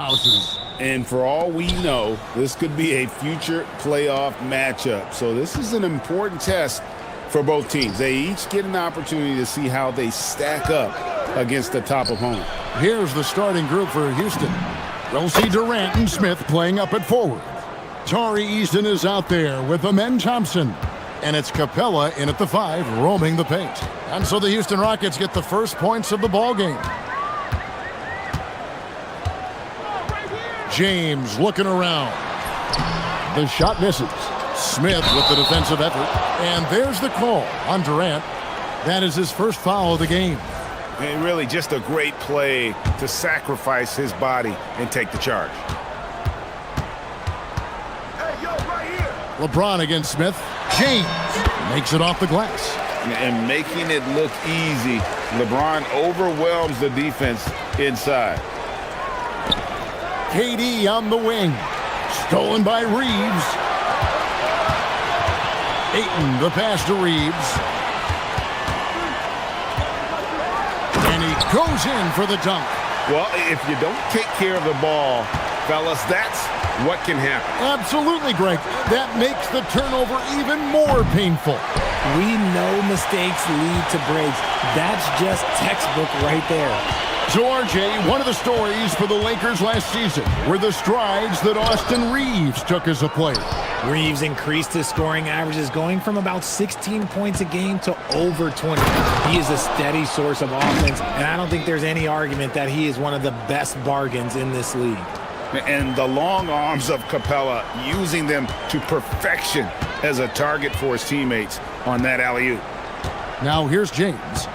houses. And for all we know, this could be a future playoff matchup. So this is an important test for both teams. They each get an opportunity to see how they stack up against the top opponent. Here's the starting group for Houston. We'll see Durant and Smith playing up at forward. Tari Easton is out there with Amen Thompson. And it's Capella in at the 5, roaming the paint. And so the Houston Rockets get the first points of the ball game. James looking around. The shot misses. Smith with the defensive effort. And there's the call on Durant. That is his first foul of the game. And really just a great play to sacrifice his body and take the charge. LeBron against Smith. James makes it off the glass. And making it look easy, LeBron overwhelms the defense inside. KD on the wing. Stolen by Reeves. Ayton, the pass to Reeves. And he goes in for the dunk. Well, if you don't take care of the ball, fellas, that's what can happen. Absolutely, Greg. That makes the turnover even more painful. We know mistakes lead to breaks. That's just textbook right there. So, RJ, one of the stories for the Lakers last season were the strides that Austin Reeves took as a player. Reeves increased his scoring averages, going from about 16 points a game to over 20. He is a steady source of offense, and I don't think there's any argument that he is one of the best bargains in this league. And the long arms of Capella, using them to perfection as a target for his teammates on that alley-oop. Now here's James.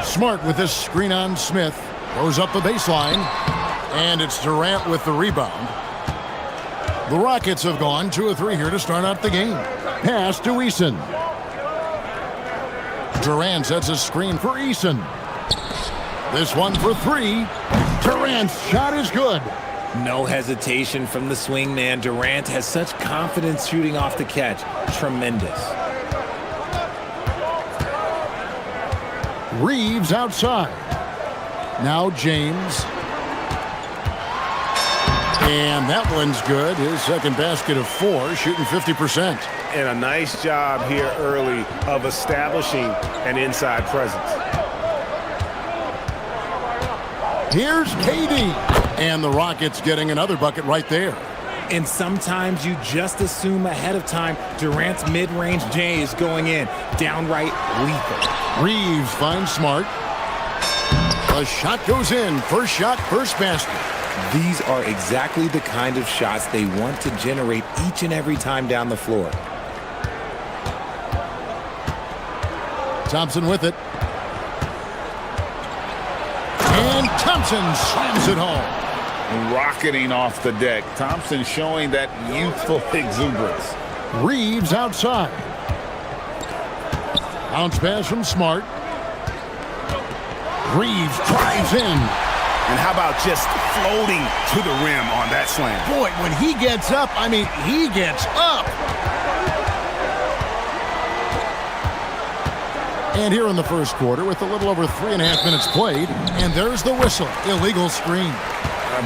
Smart with this screen on Smith. Goes up the baseline. And it's Durant with the rebound. The Rockets have gone 2 of 3 here to start out the game. Pass to Eason. Durant sets a screen for Eason. This one for 3. Durant's shot is good. No hesitation from the swing man. Durant has such confidence shooting off the catch. Tremendous. Reeves outside. Now James. And that one's good. His second basket of 4, shooting 50%. And a nice job here early of establishing an inside presence. Here's KD. And the Rockets getting another bucket right there. And sometimes you just assume ahead of time Durant's mid-range J is going in. Downright lethal. Reeves finds Smart. The shot goes in. First shot, first basket. These are exactly the kind of shots they want to generate each and every time down the floor. Thompson with it. And Thompson slams it home. Rocketing off the deck. Thompson showing that youthful exuberance. Reeves outside. Bounce pass from Smart. Reeves drives in. And how about just floating to the rim on that slam? Boy, when he gets up, I mean, he gets up. And here in the first quarter, with a little over 3.5 minutes played, and there's the whistle. Illegal screen.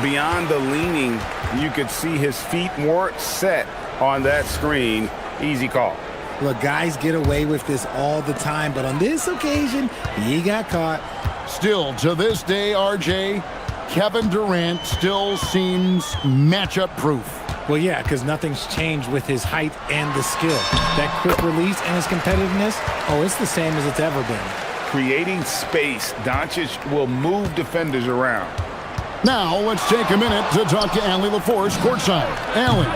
Beyond the leaning, you could see his feet more set on that screen. Easy call. Look, guys get away with this all the time, but on this occasion, he got caught. Still, to this day, RJ, Kevin Durant still seems matchup proof. Well, yeah, because nothing's changed with his height and the skill. That quick release and his competitiveness, oh, it's the same as it's ever been. Creating space, Doncic will move defenders around. Now, let's take a minute to talk to Allie LaForce courtside. Allie.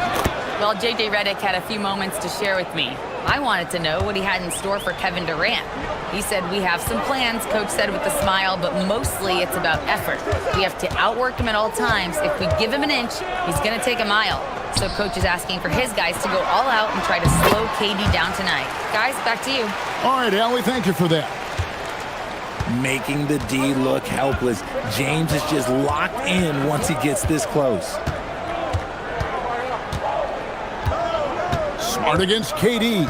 Well, J.J. Redick had a few moments to share with me. I wanted to know what he had in store for Kevin Durant. He said, we have some plans, Coach said with a smile, but mostly it's about effort. We have to outwork him at all times. If we give him an inch, he's going to take a mile. So Coach is asking for his guys to go all out and try to slow KD down tonight. Guys, back to you. All right, Allie, thank you for that. Making the D look helpless. James is just locked in once he gets this close. Smart against KD.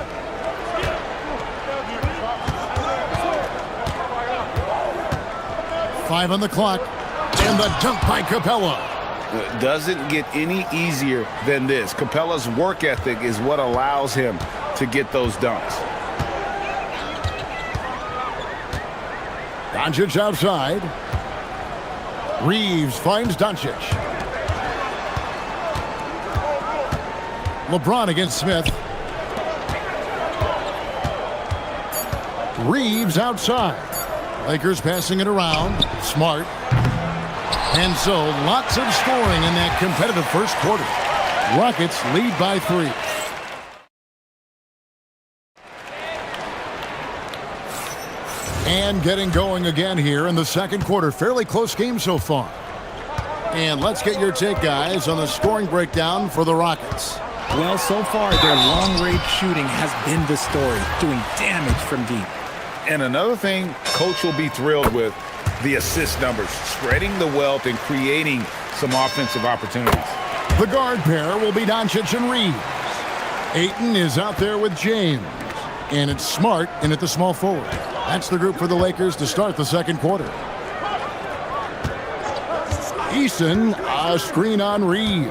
5 on the clock. And the dunk by Capella. Doesn't get any easier than this. Capella's work ethic is what allows him to get those dunks. Doncic outside. Reeves finds Doncic. LeBron against Smith. Reeves outside. Lakers passing it around. Smart. And so, lots of scoring in that competitive first quarter. Rockets lead by 3. And getting going again here in the second quarter. Fairly close game so far. And let's get your take, guys, on the scoring breakdown for the Rockets. Well, so far, their long-range shooting has been the story, doing damage from deep. And another thing Coach will be thrilled with, the assist numbers, spreading the wealth and creating some offensive opportunities. The guard pair will be Doncic and Reeves. Ayton is out there with James. And it's Smart in at the small forward. That's the group for the Lakers to start the second quarter. Eason, a screen on Reeves.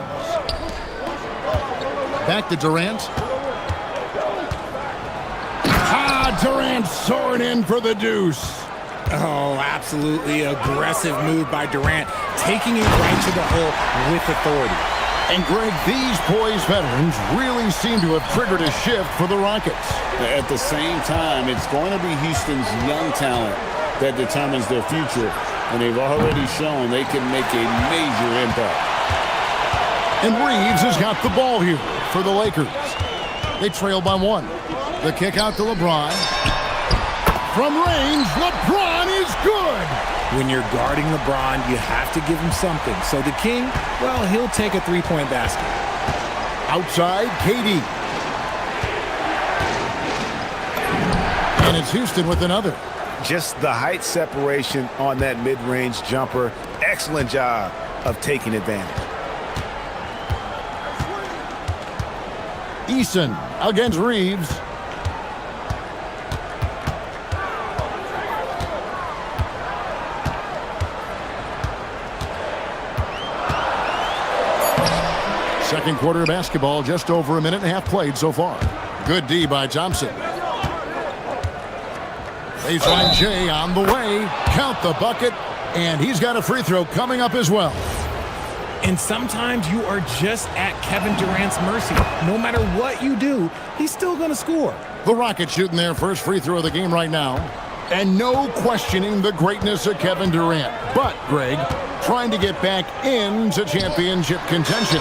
Back to Durant. Durant soaring in for the deuce. Oh, absolutely aggressive move by Durant, taking it right to the hole with authority. And Greg, these poised veterans really seem to have triggered a shift for the Rockets. At the same time, it's going to be Houston's young talent that determines their future, and they've already shown they can make a major impact. And Reeves has got the ball here for the Lakers. They trail by 1. The kick out to LeBron. From range, LeBron is good. When you're guarding LeBron, you have to give him something. So the King, well, he'll take a three-point basket. Outside, KD. And it's Houston with another. Just the height separation on that mid-range jumper. Excellent job of taking advantage. Eason against Reeves. Second quarter of basketball, just over a minute and a half played so far. Good D by Thompson. Baseline J on the way. Count the bucket. And he's got a free throw coming up as well. And sometimes you are just at Kevin Durant's mercy. No matter what you do, he's still going to score. The Rockets shooting their first free throw of the game right now. And no questioning the greatness of Kevin Durant. But, Greg, trying to get back into championship contention.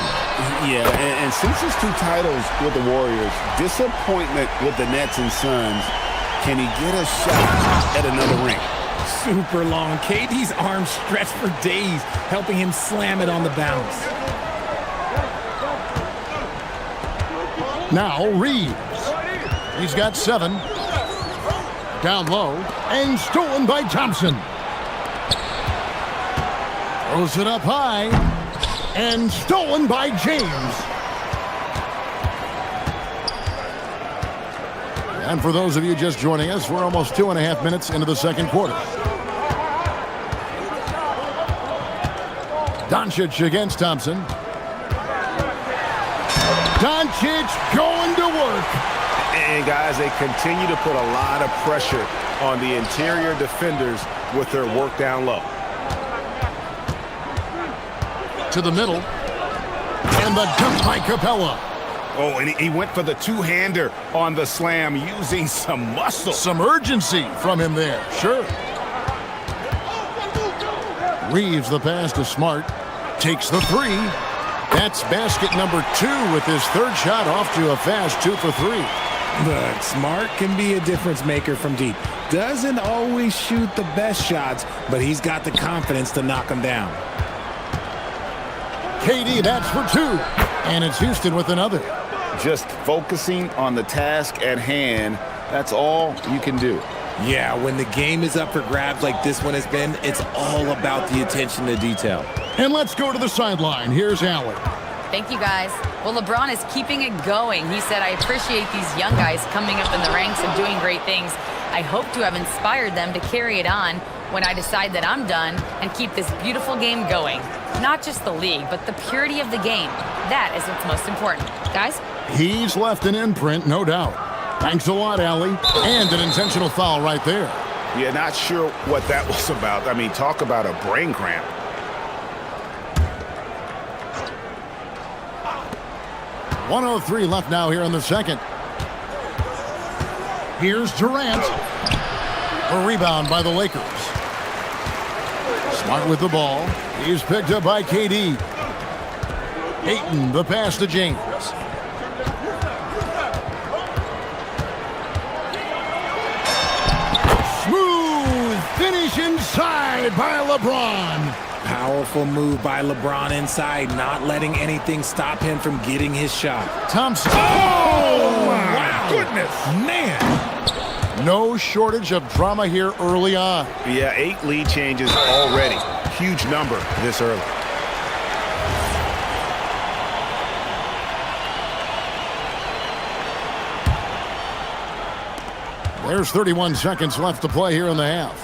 Yeah, and since his 2 titles with the Warriors, disappointment with the Nets and Suns, can he get a shot at another ring? Super long. KD's arms stretched for days, helping him slam it on the bounce. Now Reeves. He's got 7. Down low. And stolen by Thompson. Throws it up high. And stolen by James. And for those of you just joining us, we're almost 2.5 minutes into the second quarter. Doncic against Thompson. Doncic going to work. And guys, they continue to put a lot of pressure on the interior defenders with their work down low. To the middle. And the dunk by Capella. Oh, and he went for the two-hander on the slam, using some muscle. Some urgency from him there, sure. Reeves the pass to Smart. Takes the 3. That's basket number 2 with his third shot off to a fast 2 for 3. But Smart can be a difference maker from deep. Doesn't always shoot the best shots, but he's got the confidence to knock them down. KD, that's for 2. And it's Houston with another. Just focusing on the task at hand, that's all you can do. Yeah, when the game is up for grabs like this one has been, it's all about the attention to detail. And let's go to the sideline. Here's Allen. Thank you, guys. Well, LeBron is keeping it going. He said, I appreciate these young guys coming up in the ranks and doing great things. I hope to have inspired them to carry it on. when I decide that I'm done and keep this beautiful game going. Not just the league, but the purity of the game. That is what's most important. Guys? He's left an imprint, no doubt. Thanks a lot, Allie. And an intentional foul right there. Yeah, not sure what that was about. I mean, talk about a brain cramp. .103 left now here in the second. Here's Durant. A rebound by the Lakers. Smart with the ball. He's picked up by KD. Ayton, the pass to James. Smooth finish inside by LeBron. Powerful move by LeBron inside, not letting anything stop him from getting his shot. Thompson. Oh, my Wow. goodness. Man. No shortage of drama here early on. Yeah, 8 lead changes already. Huge number this early. There's 31 seconds left to play here in the half.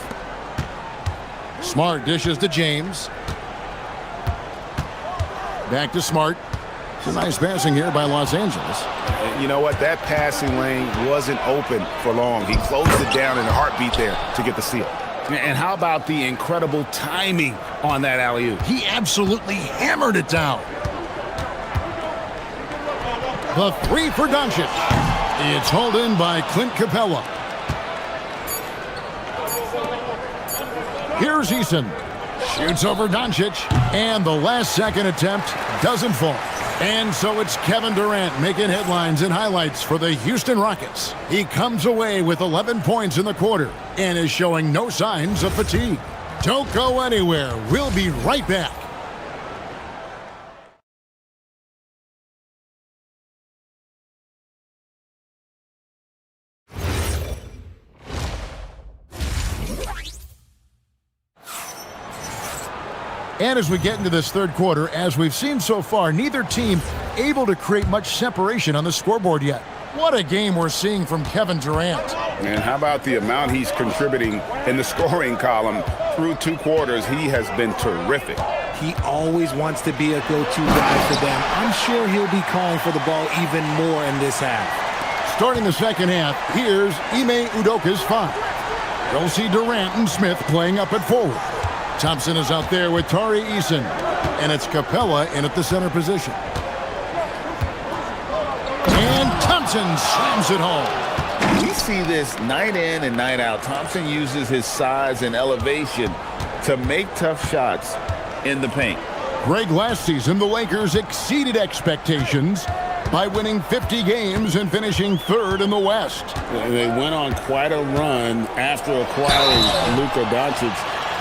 Smart dishes to James. Back to Smart. Some nice passing here by Los Angeles. You know what? That passing lane wasn't open for long. He closed it down in a heartbeat there to get the steal. And how about the incredible timing on that alley-oop? He absolutely hammered it down. The three for Doncic. It's hauled in by Clint Capella. Here's Eason. Shoots over Doncic. And the last second attempt doesn't fall. And so it's Kevin Durant making headlines and highlights for the Houston Rockets. He comes away with 11 points in the quarter and is showing no signs of fatigue. Don't go anywhere. We'll be right back. And as we get into this third quarter, as we've seen so far, neither team able to create much separation on the scoreboard yet. What a game we're seeing from Kevin Durant. And how about the amount he's contributing in the scoring column through 2 quarters? He has been terrific. He always wants to be a go-to guy for them. I'm sure he'll be calling for the ball even more in this half. Starting the second half, here's Ime Udoka's 5. We'll see Durant and Smith playing up at forward. Thompson is out there with Tari Eason, and it's Capella in at the center position. And Thompson slams it home. We see this night in and night out. Thompson uses his size and elevation to make tough shots in the paint. Greg, last season, the Lakers exceeded expectations by winning 50 games and finishing 3rd in the West. They went on quite a run after acquiring Luka Doncic,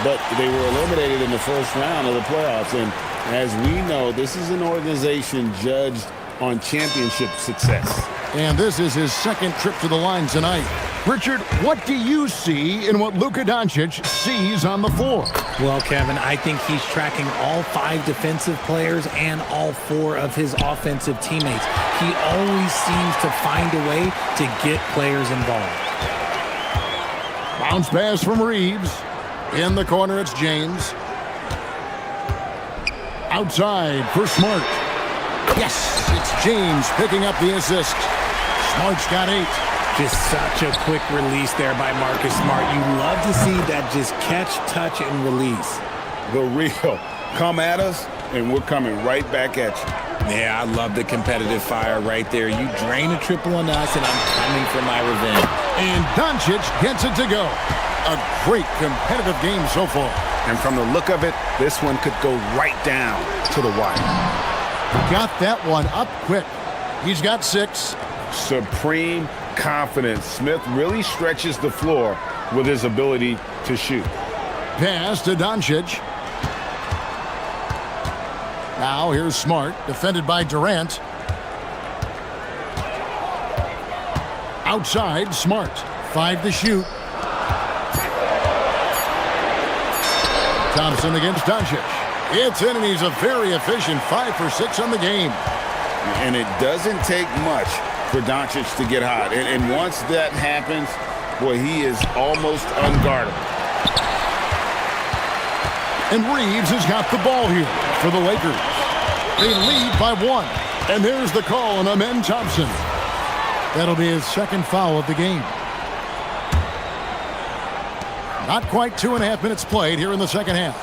but they were eliminated in the first round of the playoffs. And as we know, this is an organization judged on championship success. And this is his second trip to the line tonight. Richard, what do you see in what Luka Doncic sees on the floor? Well, Kevin, I think he's tracking all 5 defensive players and all 4 of his offensive teammates. He always seems to find a way to get players involved. Bounce pass from Reeves. In the corner, it's James. Outside for Smart. Yes, it's James picking up the assist. Smart's got 8. Just such a quick release there by Marcus Smart. You love to see that just catch, touch, and release. The real. Come at us, and we're coming right back at you. Yeah, I love the competitive fire right there. You drain a triple on us, and I'm coming for my revenge. And Doncic gets it to go. A great competitive game so far. And from the look of it, this one could go right down to the wire. Got that one up quick. He's got 6. Supreme confidence. Smith really stretches the floor with his ability to shoot. Pass to Doncic. Now here's Smart, defended by Durant. Outside, Smart. 5 to shoot. Thompson against Doncic. It's in, and he's a very efficient 5 for 6 on the game. And it doesn't take much for Doncic to get hot. And once that happens, boy, he is almost unguardable. And Reeves has got the ball here for the Lakers. They lead by 1. And there's the call on Amen Thompson. That'll be his second foul of the game. Not quite 2.5 minutes played here in the second half.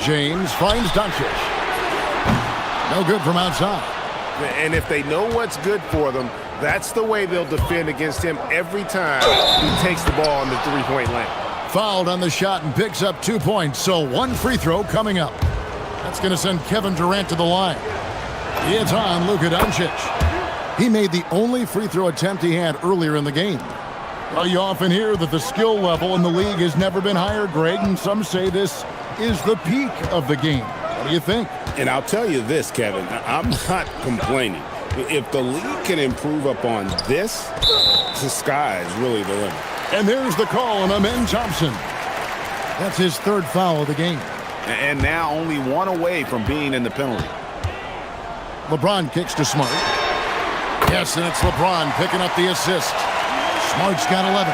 James finds Doncic. No good from outside. And if they know what's good for them, that's the way they'll defend against him every time he takes the ball in the three-point lane. Fouled on the shot and picks up 2 points, so 1 free throw coming up. That's going to send Kevin Durant to the line. It's on Luka Doncic. He made the only free throw attempt he had earlier in the game. Well, you often hear that the skill level in the league has never been higher, Greg, and some say this is the peak of the game. What do you think? And I'll tell you this, Kevin, I'm not complaining. If the league can improve upon this, the sky is really the limit. And there's the call on Amen Thompson. That's his third foul of the game. And now only 1 away from being in the penalty. LeBron kicks to Smart. Yes, and it's LeBron picking up the assist. Smart's got 11.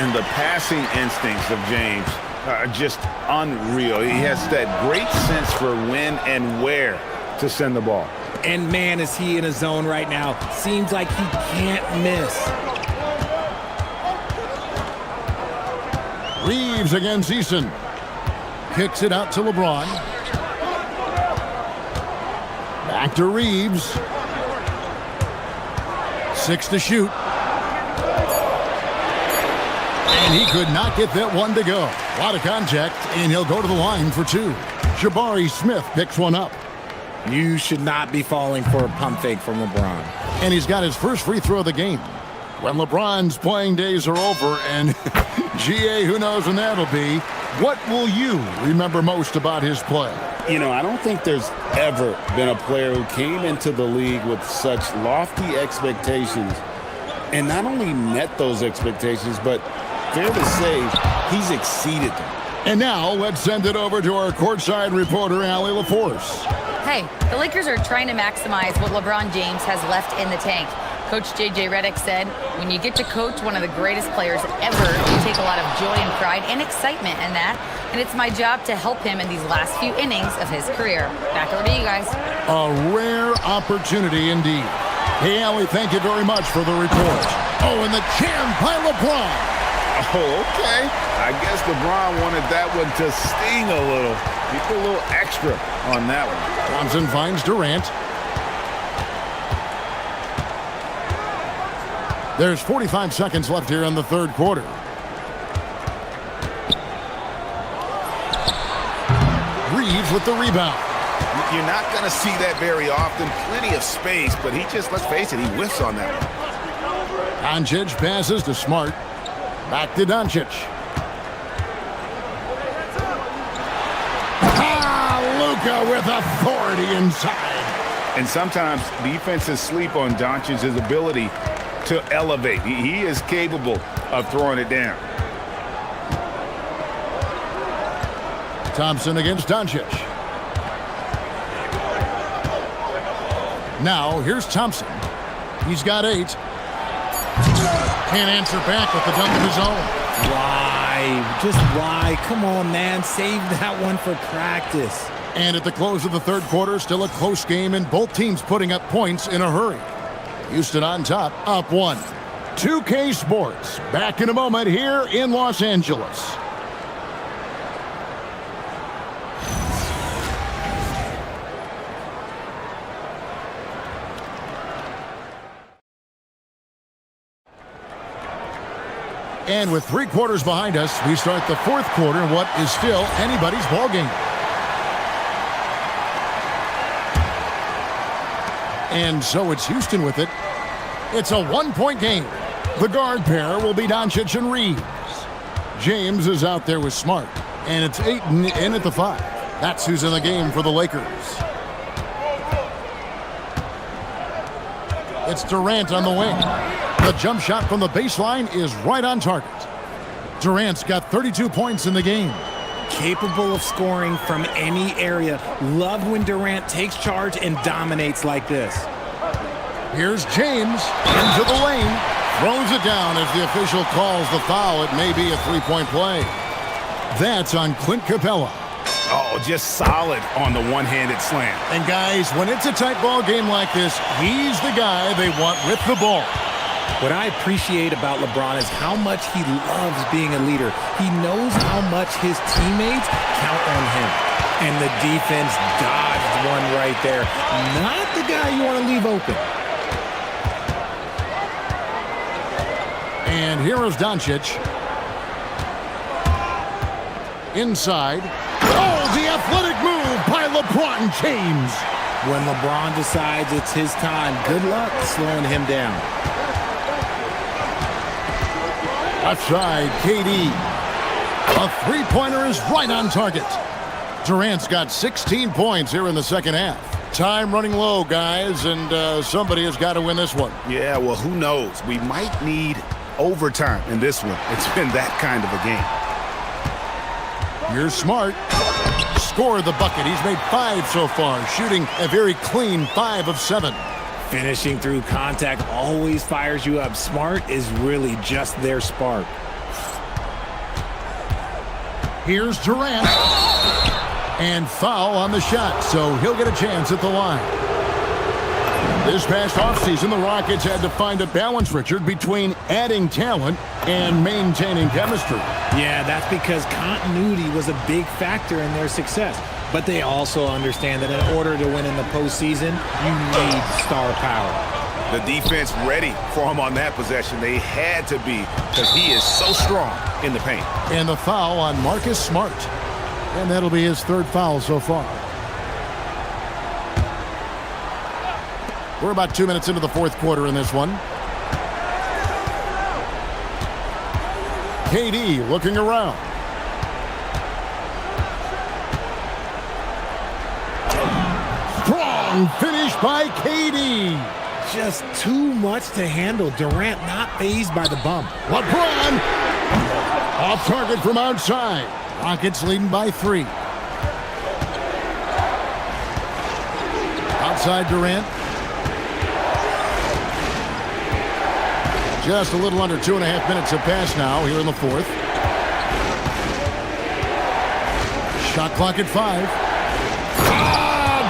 And the passing instincts of James are just unreal. He has that great sense for when and where to send the ball. And man, is he in a zone right now. Seems like he can't miss. Reeves against Eason. Kicks it out to LeBron. Back to Reeves. 6 to shoot. And he could not get that one to go. A lot of contact, and he'll go to the line for 2. Jabari Smith picks one up. You should not be falling for a pump fake from LeBron. And he's got his first free throw of the game. When LeBron's playing days are over, and GA, who knows when that'll be, what will you remember most about his play? You know, I don't think there's ever been a player who came into the league with such lofty expectations and not only met those expectations, but fair to say, he's exceeded them. And now, let's send it over to our courtside reporter, Allie LaForce. Hey, the Lakers are trying to maximize what LeBron James has left in the tank. Coach J.J. Redick said, when you get to coach one of the greatest players ever, you take a lot of joy and pride and excitement in that. And it's my job to help him in these last few innings of his career. Back over to you guys. A rare opportunity indeed. Hey, Allie, thank you very much for the report. Oh, and the jam by LeBron. Oh, okay. I guess LeBron wanted that one to sting a little. He put a little extra on that one. Thompson finds Durant. There's 45 seconds left here in the third quarter. Reeves with the rebound. You're not going to see that very often. Plenty of space, but he just, let's face it, he whiffs on that one. Doncic passes to Smart. Back to Doncic. Luka with authority inside. And sometimes defenses sleep on Doncic's ability to elevate. He is capable of throwing it down. Thompson against Doncic. Now, here's Thompson. He's got 8. Can't answer back with the dunk of his own. Why? Just why? Come on, man. Save that one for practice. And at the close of the third quarter, still a close game, and both teams putting up points in a hurry. Houston on top, up 1. 2K Sports, back in a moment here in Los Angeles. And with 3 quarters behind us, we start the fourth quarter in what is still anybody's ball game. And so it's Houston with it. It's a 1-point game. The guard pair will be Doncic and Reeves. James is out there with Smart. And it's Ayton in at the 5. That's who's in the game for the Lakers. It's Durant on the wing. The jump shot from the baseline is right on target. Durant's got 32 points in the game. Capable of scoring from any area. Love when Durant takes charge and dominates like this. Here's James into the lane. Throws it down as the official calls the foul. It may be a 3-point play. That's on Clint Capella. Oh, just solid on the one-handed slam. And guys, when it's a tight ball game like this, he's the guy they want with the ball. What I appreciate about LeBron is how much he loves being a leader. He knows how much his teammates count on him. And the defense dodged one right there. Not the guy you want to leave open. And here is Doncic. Inside. Oh, the athletic move by LeBron James. When LeBron decides it's his time, good luck slowing him down. Left side, KD. A three-pointer is right on target. Durant's got 16 points here in the second half. Time running low, guys, and somebody has got to win this one. Yeah, well, who knows? We might need overtime in this one. It's been that kind of a game. Here's Smart. Score the bucket. He's made 5 so far, shooting a very clean 5 of 7. Finishing through contact always fires you up. Smart is really just their spark. Here's Durant. And foul on the shot, so he'll get a chance at the line. This past offseason, the Rockets had to find a balance, Richard, between adding talent and maintaining chemistry. Yeah, that's because continuity was a big factor in their success. But they also understand that in order to win in the postseason, you need star power. The defense ready for him on that possession. They had to be because he is so strong in the paint. And the foul on Marcus Smart. And that'll be his 3rd foul so far. We're about 2 minutes into the 4th quarter in this one. KD looking around. Strong finish by KD. Just too much to handle. Durant not fazed by the bump. LeBron off target from outside. Rockets leading by 3. Outside Durant. Just a little under 2.5 minutes have passed now here in the 4th. Shot clock at 5.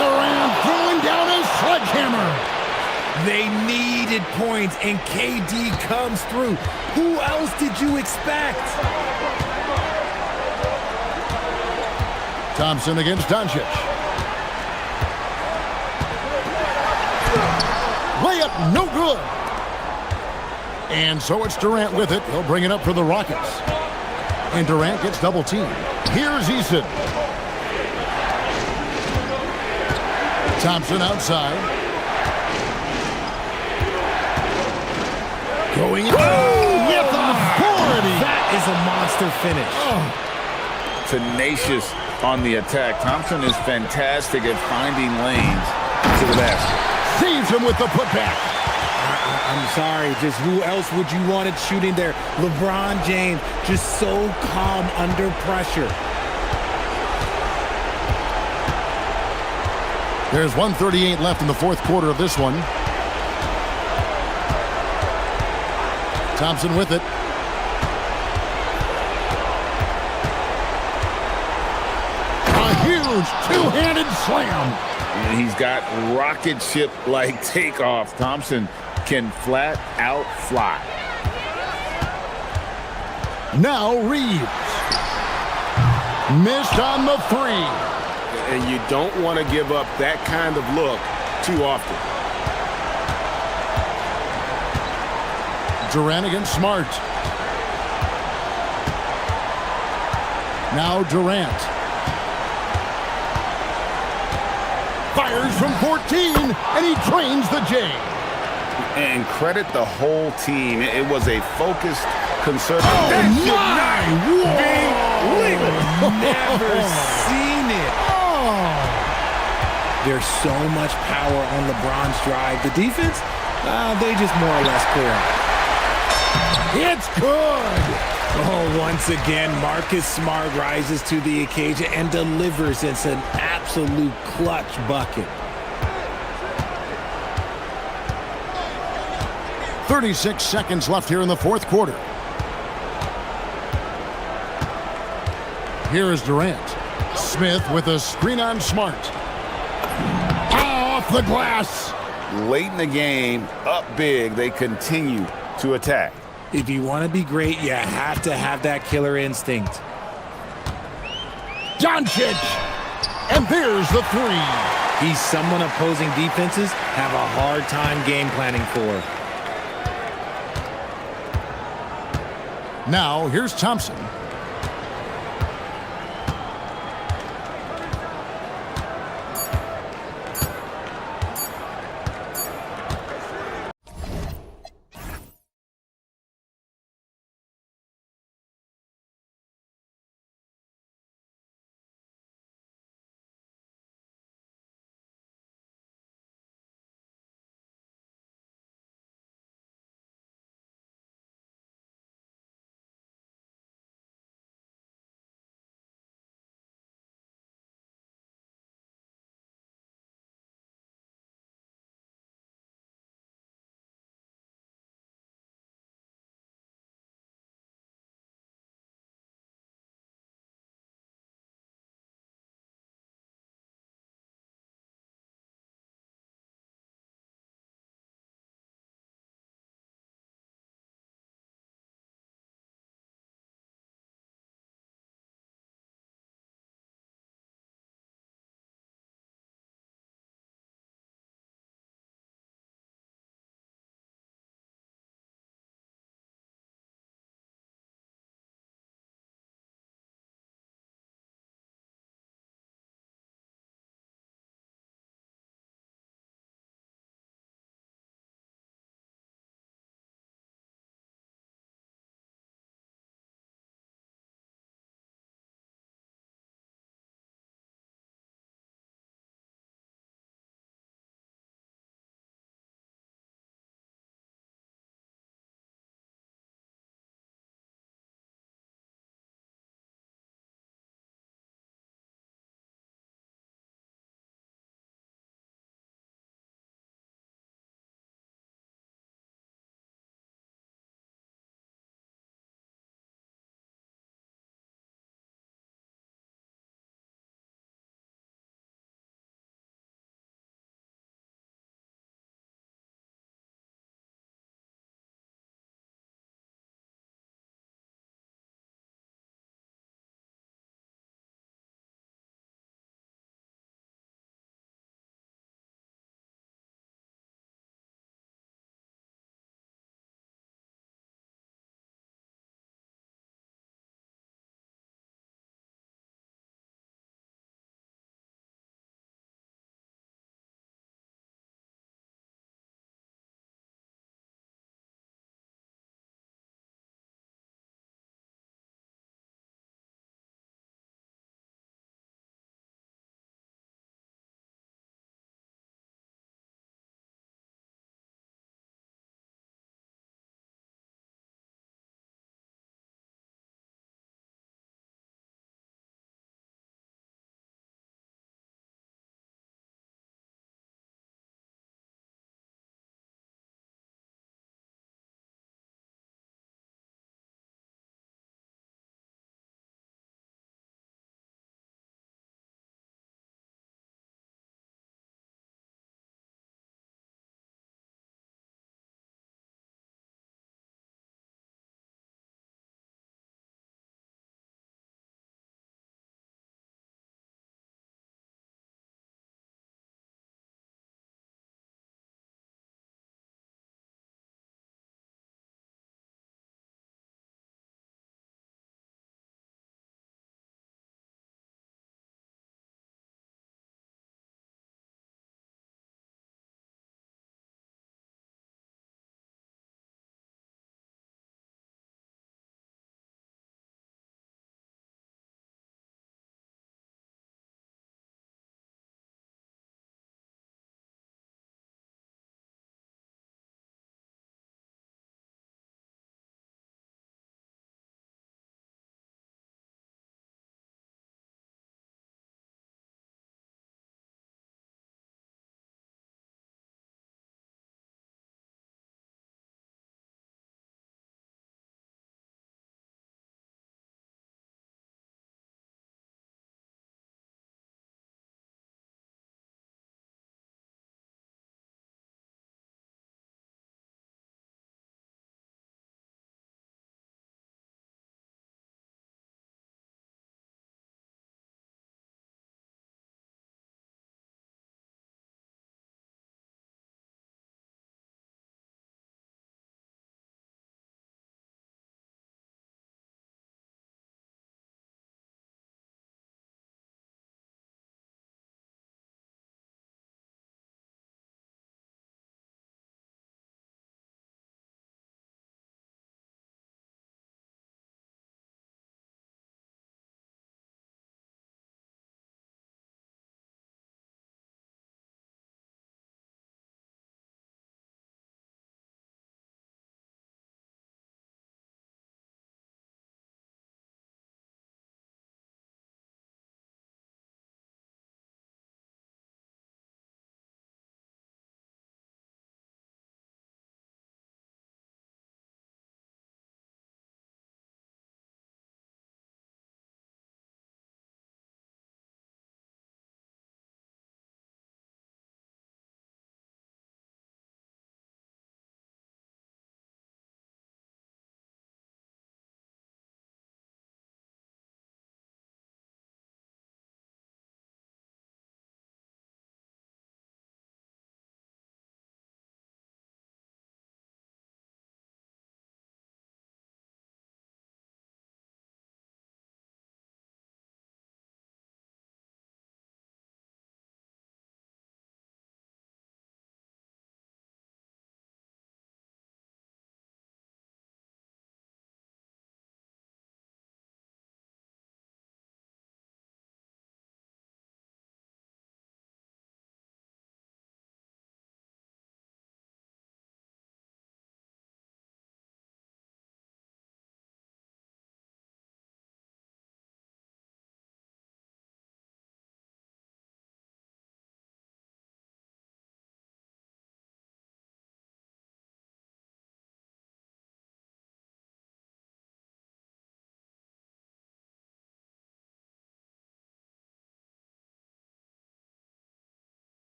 Durant throwing down a sledgehammer. They needed points, and KD comes through. Who else did you expect? Thompson against Doncic. Layup no good. And so it's Durant with it. He'll bring it up for the Rockets. And Durant gets double teamed. Here's Eason. Thompson outside. Going in. With authority. That is a monster finish. Tenacious on the attack. Thompson is fantastic at finding lanes to the basket. Saves him with the putback. I'm sorry, just who else would you want it shooting there? LeBron James, just so calm under pressure. There's 1:38 left in the 4th quarter of this one. Thompson with it. A huge two-handed slam. And he's got rocket ship-like takeoff. Thompson can flat out fly. Now Reeves. Missed on the 3. And you don't want to give up that kind of look too often. Durant against Smart. Now Durant. Fires from 14, and he drains the J. And credit the whole team. It was a focused, concerted. Oh, my! Never seen it. There's so much power on LeBron's drive. The defense, they just more or less clear out. It's good. Oh, once again, Marcus Smart rises to the occasion and delivers. It's an absolute clutch bucket. 36 seconds left here in the 4th quarter. Here is Durant. Smith with a screen on Smart. Off the glass. Late in the game, up big, they continue to attack. If you want to be great, you have to have that killer instinct. Doncic. And there's the three. He's someone opposing defenses have a hard time game planning for. Now, here's Thompson.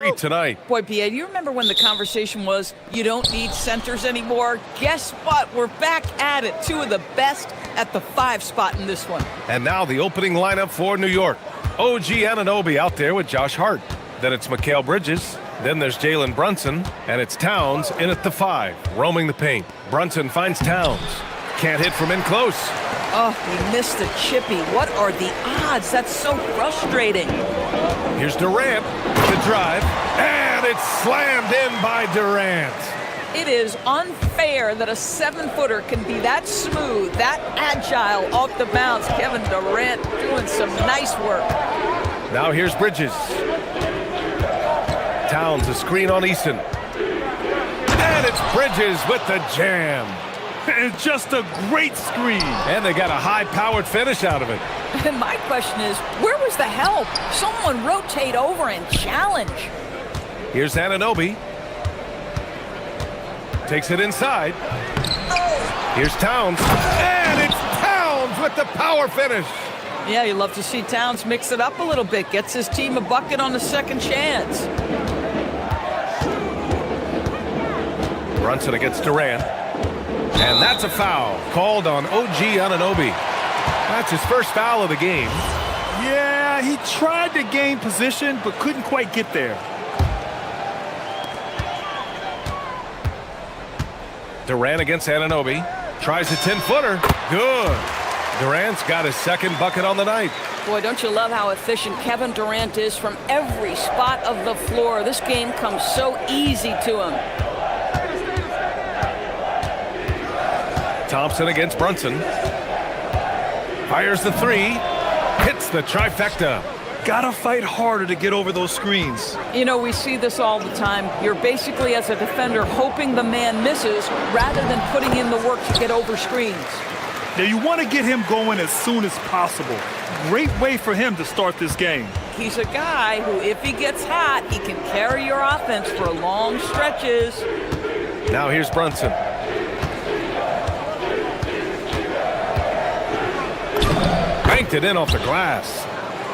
tonight. Boy, BA, do you remember when the conversation was, you don't need centers anymore? Guess what? We're back at it. Two of the best at the 5 spot in this one. And now the opening lineup for New York. OG Anunoby out there with Josh Hart. Then it's Mikal Bridges. Then there's Jalen Brunson. And it's Towns in at the 5, roaming the paint. Brunson finds Towns. Can't hit from in close. Oh, he missed the chippy. What are the odds? That's so frustrating. Here's Durant, the drive, and it's slammed in by Durant. It is unfair that a 7-footer can be that smooth, that agile off the bounce. Kevin Durant doing some nice work. Now here's Bridges. Towns, a screen on Easton. And it's Bridges with the jam. And just a great screen. And they got a high-powered finish out of it. And my question is, where was the help? Someone rotate over and challenge. Here's Anunoby. Takes it inside. Here's Towns. And it's Towns with the power finish. Yeah, you love to see Towns mix it up a little bit. Gets his team a bucket on the second chance. Brunson against Durant. And that's a foul called on OG Anunoby. That's his first foul of the game. Yeah, he tried to gain position, but couldn't quite get there. Durant against Anunoby. Tries a 10-footer. Good. Durant's got his second bucket on the night. Boy, don't you love how efficient Kevin Durant is from every spot of the floor. This game comes so easy to him. Thompson against Brunson. Fires the 3. Hits the trifecta. Gotta fight harder to get over those screens. You know, we see this all the time. You're basically, as a defender, hoping the man misses rather than putting in the work to get over screens. Now, you want to get him going as soon as possible. Great way for him to start this game. He's a guy who, if he gets hot, he can carry your offense for long stretches. Now here's Brunson. Banked it in off the glass.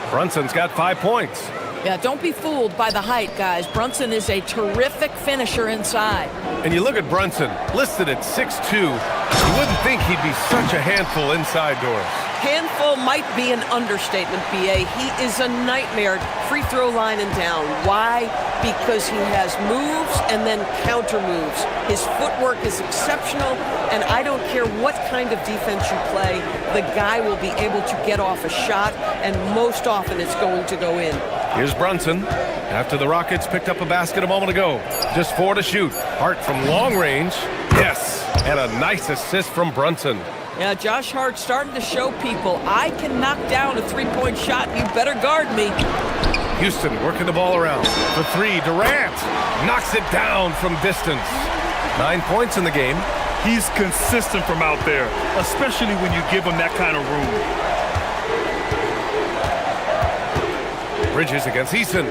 Brunson's got 5 points. Yeah, don't be fooled by the height, guys. Brunson is a terrific finisher inside. And you look at Brunson, listed at 6'2". You wouldn't think he'd be such a handful inside doors. Handful might be an understatement, BA. He is a nightmare free throw line and down. Why? Because he has moves and then counter moves. His footwork is exceptional, and I don't care what kind of defense you play, the guy will be able to get off a shot, and most often it's going to go in. Here's Brunson. After the Rockets picked up a basket a moment ago. Just 4 to shoot. Hart from long range. Yes. And a nice assist from Brunson. Yeah, Josh Hart starting to show people, I can knock down a 3-point shot. You better guard me. Houston working the ball around. The 3, Durant knocks it down from distance. 9 points in the game. He's consistent from out there, especially when you give him that kind of room. Bridges against Easton.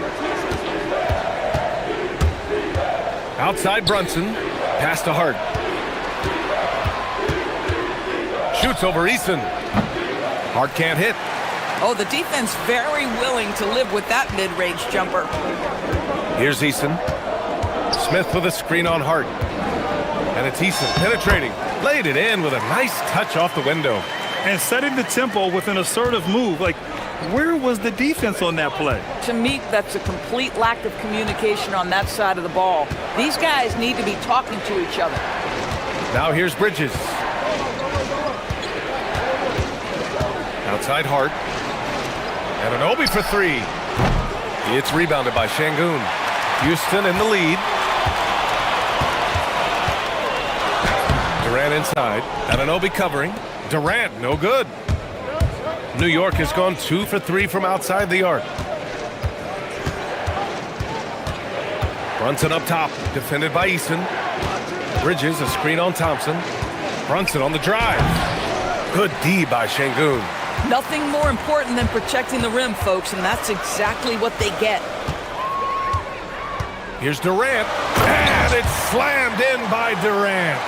Outside Brunson. Pass to Hart. Shoots over Easton. Hart can't hit. Oh, the defense very willing to live with that mid-range jumper. Here's Easton. Smith with a screen on Hart. And it's Easton penetrating. Laid it in with a nice touch off the window. And setting the tempo with an assertive move. Like, where was the defense on that play? To me, that's a complete lack of communication on that side of the ball. These guys need to be talking to each other. Now here's Bridges. Outside Hart. Anunoby for 3. It's rebounded by Şengün. Houston in the lead. Durant inside. Anunoby covering. Durant, no good. New York has gone 2 for 3 from outside the arc. Brunson up top, defended by Easton. Bridges, a screen on Thompson. Brunson on the drive. Good D by Şengün. Nothing more important than protecting the rim, folks, and that's exactly what they get. Here's Durant, and it's slammed in by Durant.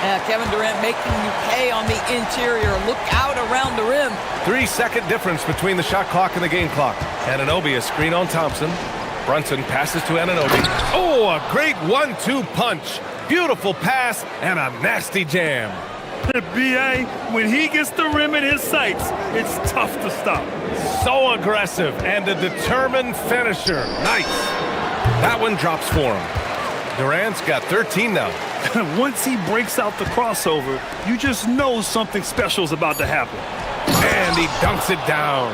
Yeah, Kevin Durant making you pay on the interior. Look out around the rim. 3-second difference between the shot clock and the game clock. Anunoby, a screen on Thompson. Brunson passes to Anunoby. Oh, a great 1-2 punch. Beautiful pass and a nasty jam. B.A., when he gets the rim in his sights, it's tough to stop. So aggressive and a determined finisher. Nice. That one drops for him. Durant's got 13 now. Once he breaks out the crossover, you just know something special is about to happen. And he dunks it down.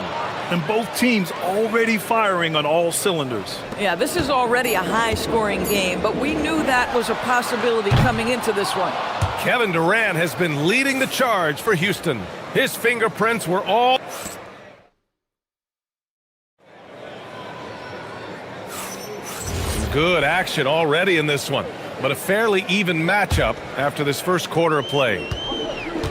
And both teams already firing on all cylinders. Yeah, this is already a high-scoring game, but we knew that was a possibility coming into this one. Kevin Durant has been leading the charge for Houston. His fingerprints were all... Good action already in this one, but a fairly even matchup after this first quarter of play.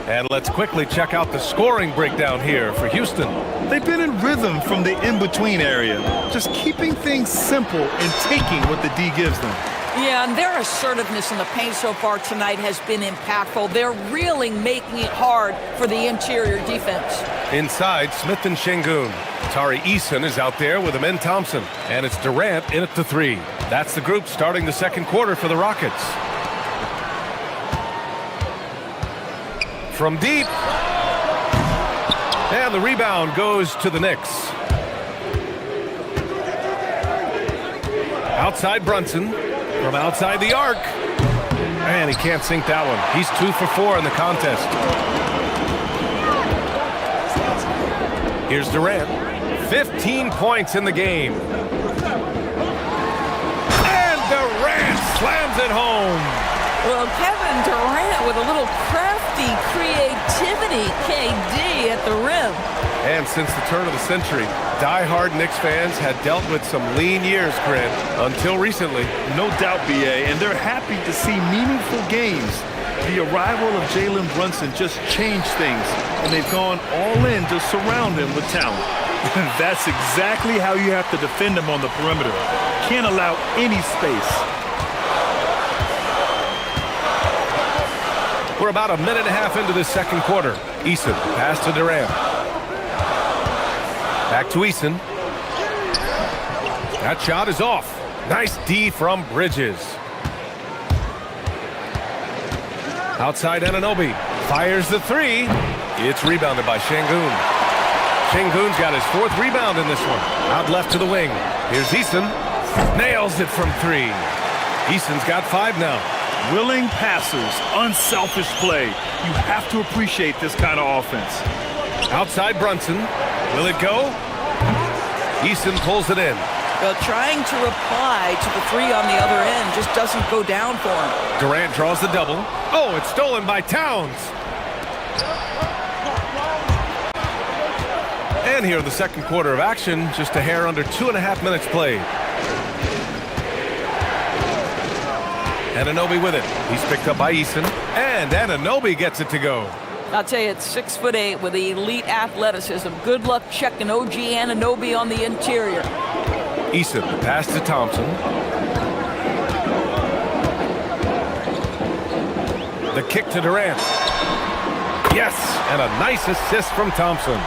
And let's quickly check out the scoring breakdown here for Houston. They've been in rhythm from the in-between area, just keeping things simple and taking what the D gives them. Yeah, and their assertiveness in the paint so far tonight has been impactful. They're really making it hard for the interior defense. Inside, Smith and Şengün. Tari Eason is out there with Amen Thompson. And it's Durant in at the three. That's the group starting the second quarter for the Rockets. From deep. And the rebound goes to the Knicks. Outside Brunson. From outside the arc. And he can't sink that one. He's 2 for 4 in the contest. Here's Durant. 15 points in the game. And Durant slams it home. Well, Kevin Durant with a little crafty creativity, KD at the rim. And since the turn of the century, die-hard Knicks fans had dealt with some lean years, Grant, until recently. No doubt, B.A., and they're happy to see meaningful games. The arrival of Jalen Brunson just changed things, and they've gone all in to surround him with talent. That's exactly how you have to defend him on the perimeter. Can't allow any space. We're about a minute and a half into this second quarter. Eason, pass to Durant. Back to Eason. That shot is off. Nice D from Bridges. Outside Anunoby. Fires the three. It's rebounded by Şengün. Şengün's got his 4th rebound in this one. Out left to the wing. Here's Eason. Nails it from 3. Eason's got 5 now. Willing passers, unselfish play. You have to appreciate this kind of offense. Outside Brunson. Will it go? Eason pulls it in. Well, trying to reply to the 3 on the other end just doesn't go down for him. Durant draws the double. Oh, it's stolen by Towns. And here in the second quarter of action, just a hair under 2.5 minutes played. Anunoby with it. He's picked up by Eason. And Anunoby gets it to go. I'll tell you, it's 6'8" with elite athleticism. Good luck checking OG Anunoby on the interior. Eason, pass to Thompson. The kick to Durant. Yes, and a nice assist from Thompson.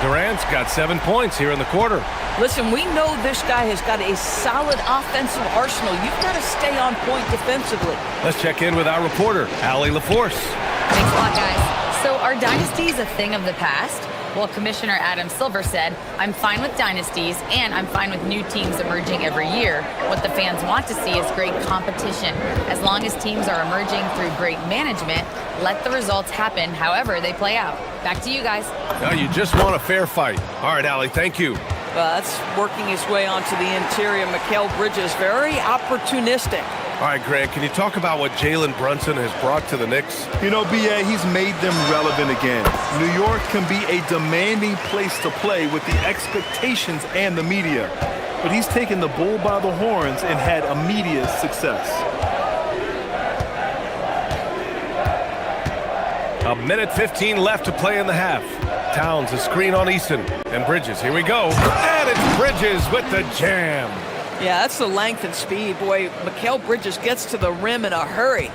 Durant's got 7 points here in the quarter. Listen, we know this guy has got a solid offensive arsenal. You've got to stay on point defensively. Let's check in with our reporter, Allie LaForce. Thanks a lot, guys. So are dynasties a thing of the past? Well, Commissioner Adam Silver said, I'm fine with dynasties and I'm fine with new teams emerging every year. What the fans want to see is great competition. As long as teams are emerging through great management, let the results happen however they play out. Back to you guys. Now you just want a fair fight. All right, Allie, thank you. That's working his way onto the interior. Mikal Bridges, very opportunistic. All right, Grant, can you talk about what Jalen Brunson has brought to the Knicks? You know, B.A., he's made them relevant again. New York can be a demanding place to play with the expectations and the media. But he's taken the bull by the horns and had immediate success. A minute 15 left to play in the half. Towns, a screen on Eason. And Bridges, here we go. And it's Bridges with the jam. Yeah, that's the length and speed. Boy, Mikal Bridges gets to the rim in a hurry.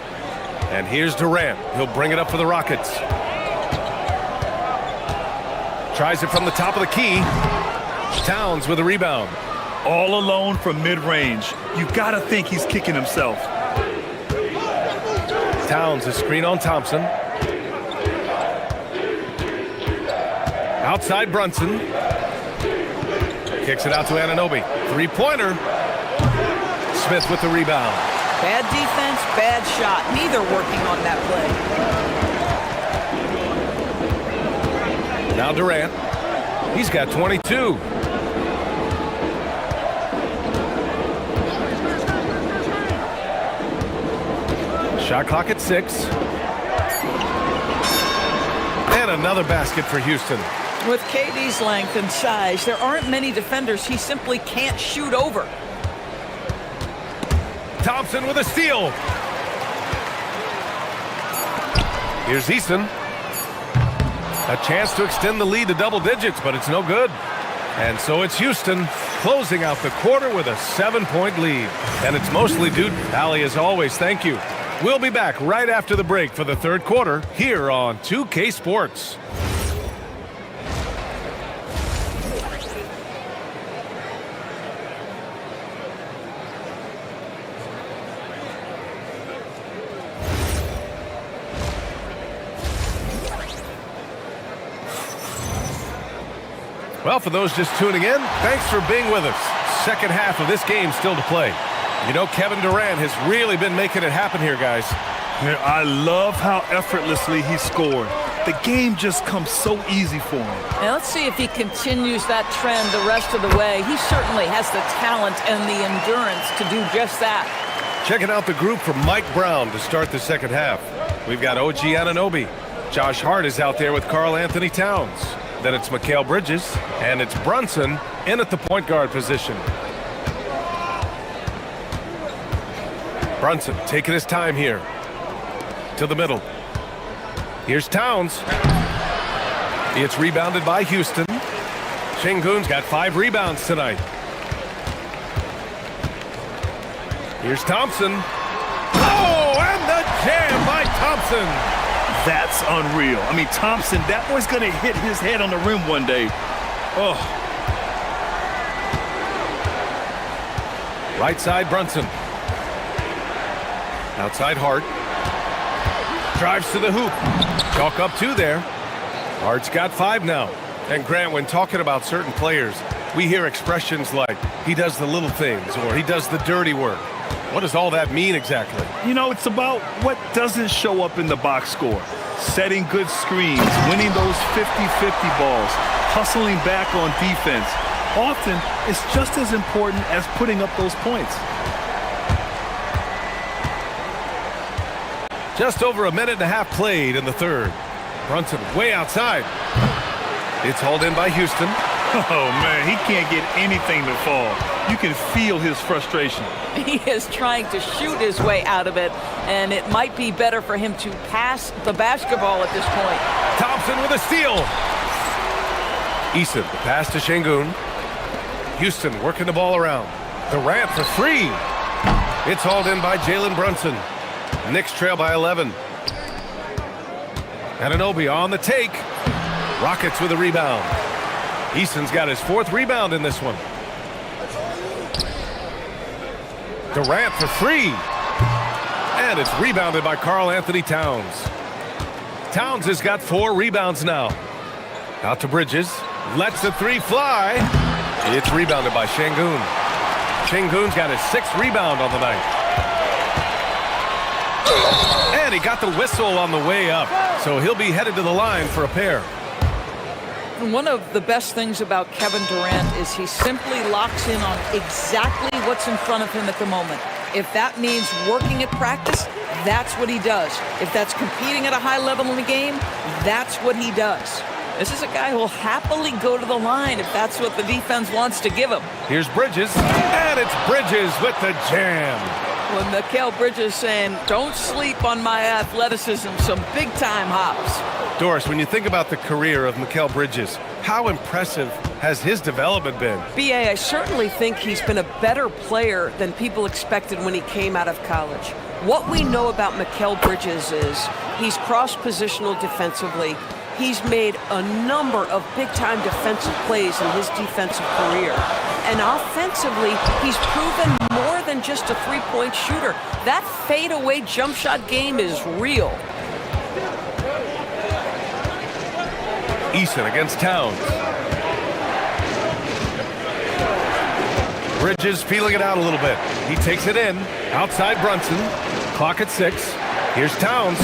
And here's Durant. He'll bring it up for the Rockets. Tries it from the top of the key. Towns with a rebound. all alone from mid-range. You got to think he's kicking himself. Towns, a screen on Thompson. Outside Brunson. Kicks it out to Anunoby. Three-pointer. Smith with the rebound. Bad defense, bad shot. Neither working on that play. Now Durant. He's got 22. Shot clock at 6. And another basket for Houston. With KD's length and size, there aren't many defenders he simply can't shoot over. Thompson with a steal. Here's Eason. A chance to extend the lead to double digits, but it's no good. And so it's Houston closing out the quarter with a 7-point lead. And it's mostly due to Allie, as always. Thank you. We'll be back right after the break for the third quarter here on 2K Sports. Well, for those just tuning in, thanks for being with us. Second half of this game still to play. You know, Kevin Durant has really been making it happen here, guys. Yeah, I love how effortlessly he scored. The game just comes so easy for him. Now let's see if he continues that trend the rest of the way. He certainly has the talent and the endurance to do just that. Checking out the group for Mike Brown to start the second half. We've got OG Anunoby. Josh Hart is out there with Karl Anthony Towns. Then it's Mikal Bridges, and it's Brunson in at the point guard position. Brunson taking his time here. To the middle. Here's Towns. It's rebounded by Houston. Şengün's got 5 rebounds tonight. Here's Thompson. Oh, and the jam by Thompson. That's unreal. I mean, Thompson, that boy's going to hit his head on the rim one day. Oh. Right side, Brunson. Outside, Hart. Drives to the hoop. Chalk up 2 there. Hart's got 5 now. And Grant, when talking about certain players, we hear expressions like, he does the little things, or he does the dirty work. What does all that mean exactly? You know, it's about what doesn't show up in the box score. Setting good screens, winning those 50-50 balls, hustling back on defense. Often, it's just as important as putting up those points. Just over a minute and a half played in the third. Brunson way outside. It's hauled in by Houston. Oh, man, he can't get anything to fall. You can feel his frustration. He is trying to shoot his way out of it, and it might be better for him to pass the basketball at this point. Thompson with a steal. Eason, the pass to Şengün. Houston working the ball around. Durant for 3. It's hauled in by Jalen Brunson. Knicks trail by 11. Anunoby on the take. Rockets with a rebound. Eason's got his 4th rebound in this one. Durant for 3. And it's rebounded by Karl Anthony Towns. Towns has got 4 rebounds now. Out to Bridges. Lets the 3 fly. It's rebounded by Şengün. Şengün's got his 6th rebound on the night. And he got the whistle on the way up. So he'll be headed to the line for a pair. One of the best things about Kevin Durant is he simply locks in on exactly what's in front of him at the moment. If that means working at practice, that's what he does. If that's competing at a high level in the game, that's what he does. This is a guy who will happily go to the line if that's what the defense wants to give him. Here's Bridges, and it's Bridges with the jam. When Mikal Bridges saying, don't sleep on my athleticism, some big-time hops. Doris, when you think about the career of Mikal Bridges, how impressive has his development been? B.A., I certainly think he's been a better player than people expected when he came out of college. What we know about Mikal Bridges is he's cross-positional defensively. he's made a number of big-time defensive plays in his defensive career. And offensively, he's proven more than just a three-point shooter. That fadeaway jump shot game is real. Eason against Towns. Bridges feeling it out a little bit. He takes it in. Outside Brunson. Clock at 6. Here's Towns.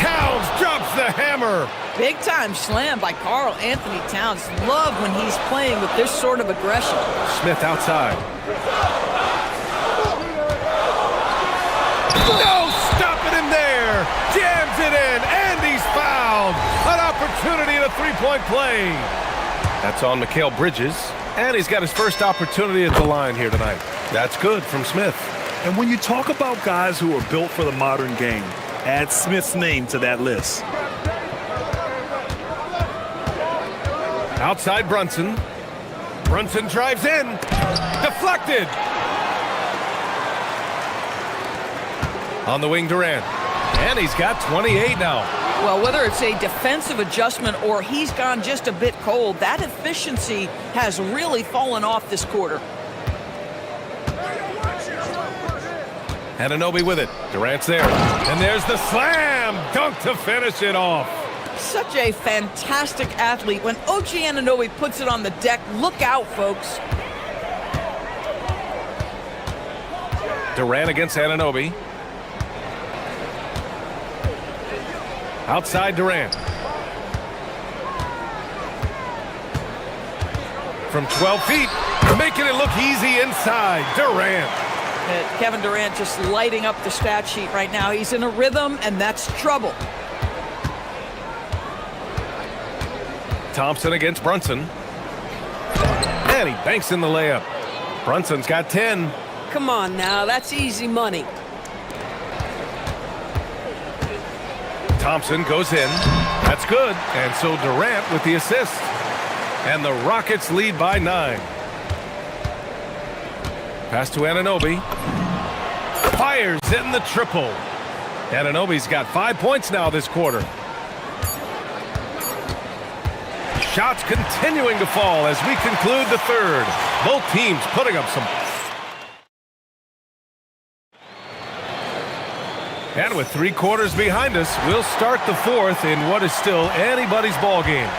Towns drops the hammer. Big time slam by Karl Anthony Towns. Love when he's playing with this sort of aggression. Smith outside. No stopping him there. Jams it in, and he's fouled. An opportunity in a three-point play. That's on Mikal Bridges, and he's got his first opportunity at the line here tonight. That's good from Smith. And when you talk about guys who are built for the modern game, add Smith's name to that list. Outside Brunson. Brunson drives in. Deflected. On the wing, Durant. And he's got 28 now. Well, whether it's a defensive adjustment or he's gone just a bit cold, that efficiency has really fallen off this quarter. Anunoby with it. Durant's there. And there's the slam dunk to finish it off. Such a fantastic athlete. When OG Anunoby puts it on the deck, look out, folks. Durant against Anunoby. Outside Durant. From 12 feet, making it look easy inside. Durant. Kevin Durant just lighting up the stat sheet right now. He's in a rhythm, and that's trouble. Thompson against Brunson. And he banks in the layup. Brunson's got 10. Come on now, that's easy money. Thompson goes in. That's good. And so Durant with the assist. And the Rockets lead by 9. Pass to Anunoby. Fires in the triple. Anunoby's got 5 points now this quarter. Shots continuing to fall as we conclude the third. Both teams putting up some. And with 3 quarters behind us, we'll start the fourth in what is still anybody's ball game.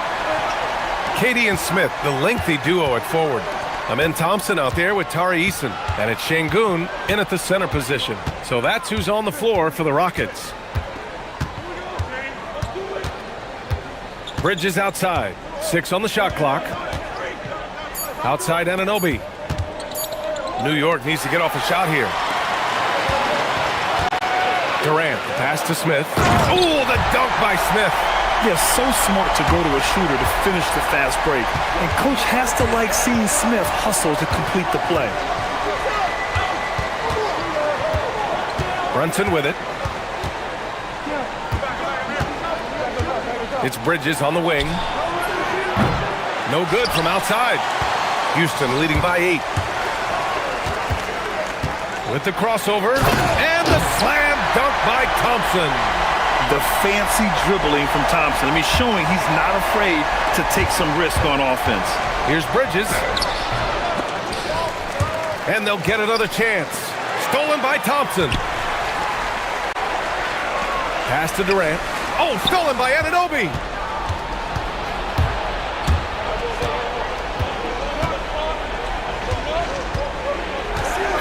Katie and Smith, the lengthy duo at forward. Amen Thompson out there with Tari Eason. And it's Şengün in at the center position. So that's who's on the floor for the Rockets. Bridges outside. 6 on the shot clock. Outside Anunoby. New York needs to get off a shot here. Durant, the pass to Smith. Oh, the dunk by Smith. Yeah, so smart to go to a shooter to finish the fast break. And coach has to like seeing Smith hustle to complete the play. Brunson with it. It's Bridges on the wing. No good from outside. Houston leading by 8. With the crossover and the slam dunk by Thompson. The fancy dribbling from Thompson. I mean, showing he's not afraid to take some risk on offense. Here's Bridges. And they'll get another chance. Stolen by Thompson. Pass to Durant. Oh, stolen by Anunoby.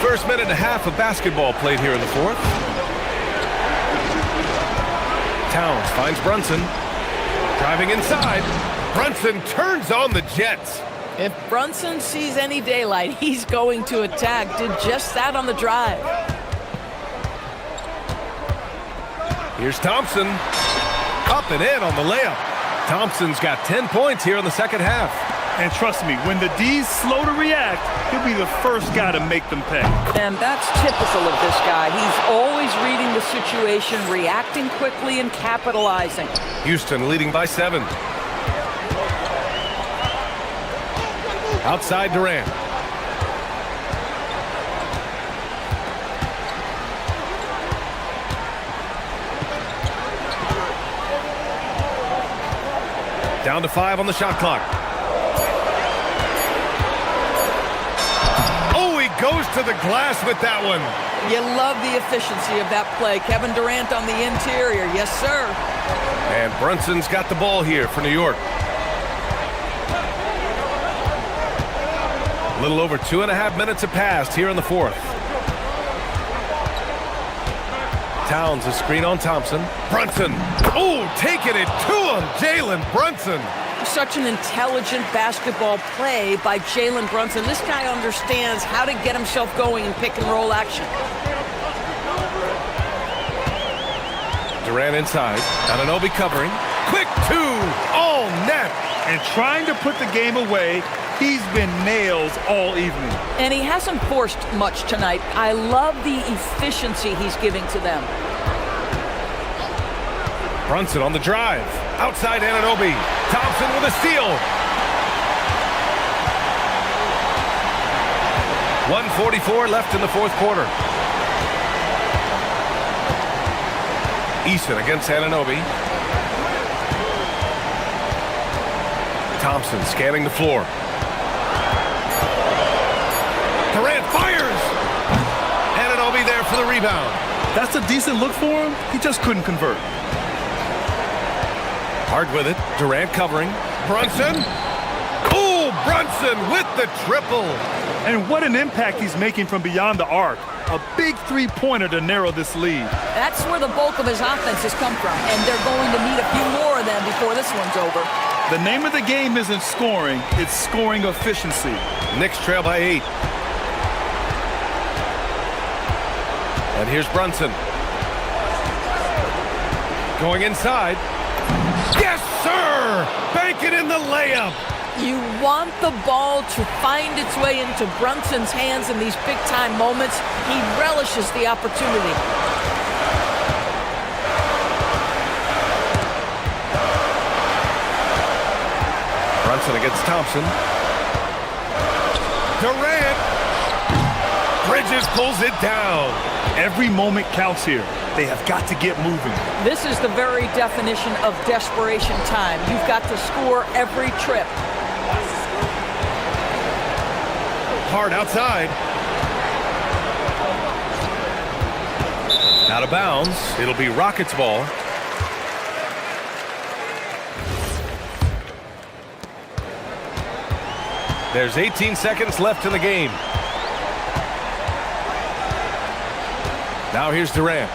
First minute and a half of basketball played here in the fourth. Towns finds Brunson. Driving inside. Brunson turns on the Jets. If Brunson sees any daylight, he's going to attack. Did just that on the drive. Here's Thompson. Up and in on the layup. Thompson's got 10 points here in the second half. And trust me, when the D's slow to react, he'll be the first guy to make them pay. And that's typical of this guy. He's always reading the situation, reacting quickly, and capitalizing. Houston leading by 7. Outside Durant. Down to 5 on the shot clock. Oh, he goes to the glass with that one. You love the efficiency of that play. Kevin Durant on the interior. Yes, sir. And Brunson's got the ball here for New York. A little over 2.5 minutes have passed here in the fourth. Towns a screen on Thompson. Brunson. Oh, taking it to him. Jalen Brunson. Such an intelligent basketball play by Jalen Brunson. This guy understands how to get himself going in pick and roll action. Durant inside. Anunoby covering. Quick two. All net. And trying to put the game away, he's been nails all evening. And he hasn't forced much tonight. I love the efficiency he's giving to them. Brunson on the drive. Outside Anunoby. Thompson with a steal. 1:44 left in the fourth quarter. Eason against Anunoby. Thompson scanning the floor. Durant fires! Anunoby there for the rebound. That's a decent look for him. He just couldn't convert. Hard with it. Durant covering. Brunson. Oh, Brunson with the triple. And what an impact he's making from beyond the arc. A big three-pointer to narrow this lead. That's where the bulk of his offense has come from, and they're going to need a few more of them before this one's over. The name of the game isn't scoring, it's scoring efficiency. Knicks trail by 8. And here's Brunson. Going inside. Yes, sir! Bank it in the layup. You want the ball to find its way into Brunson's hands in these big-time moments. He relishes the opportunity. Brunson against Thompson. Durant. Bridges pulls it down. Every moment counts here. They have got to get moving. This is the very definition of desperation time. You've got to score every trip. Hard outside. Out of bounds. It'll be Rockets ball. There's 18 seconds left in the game. Now here's Durant.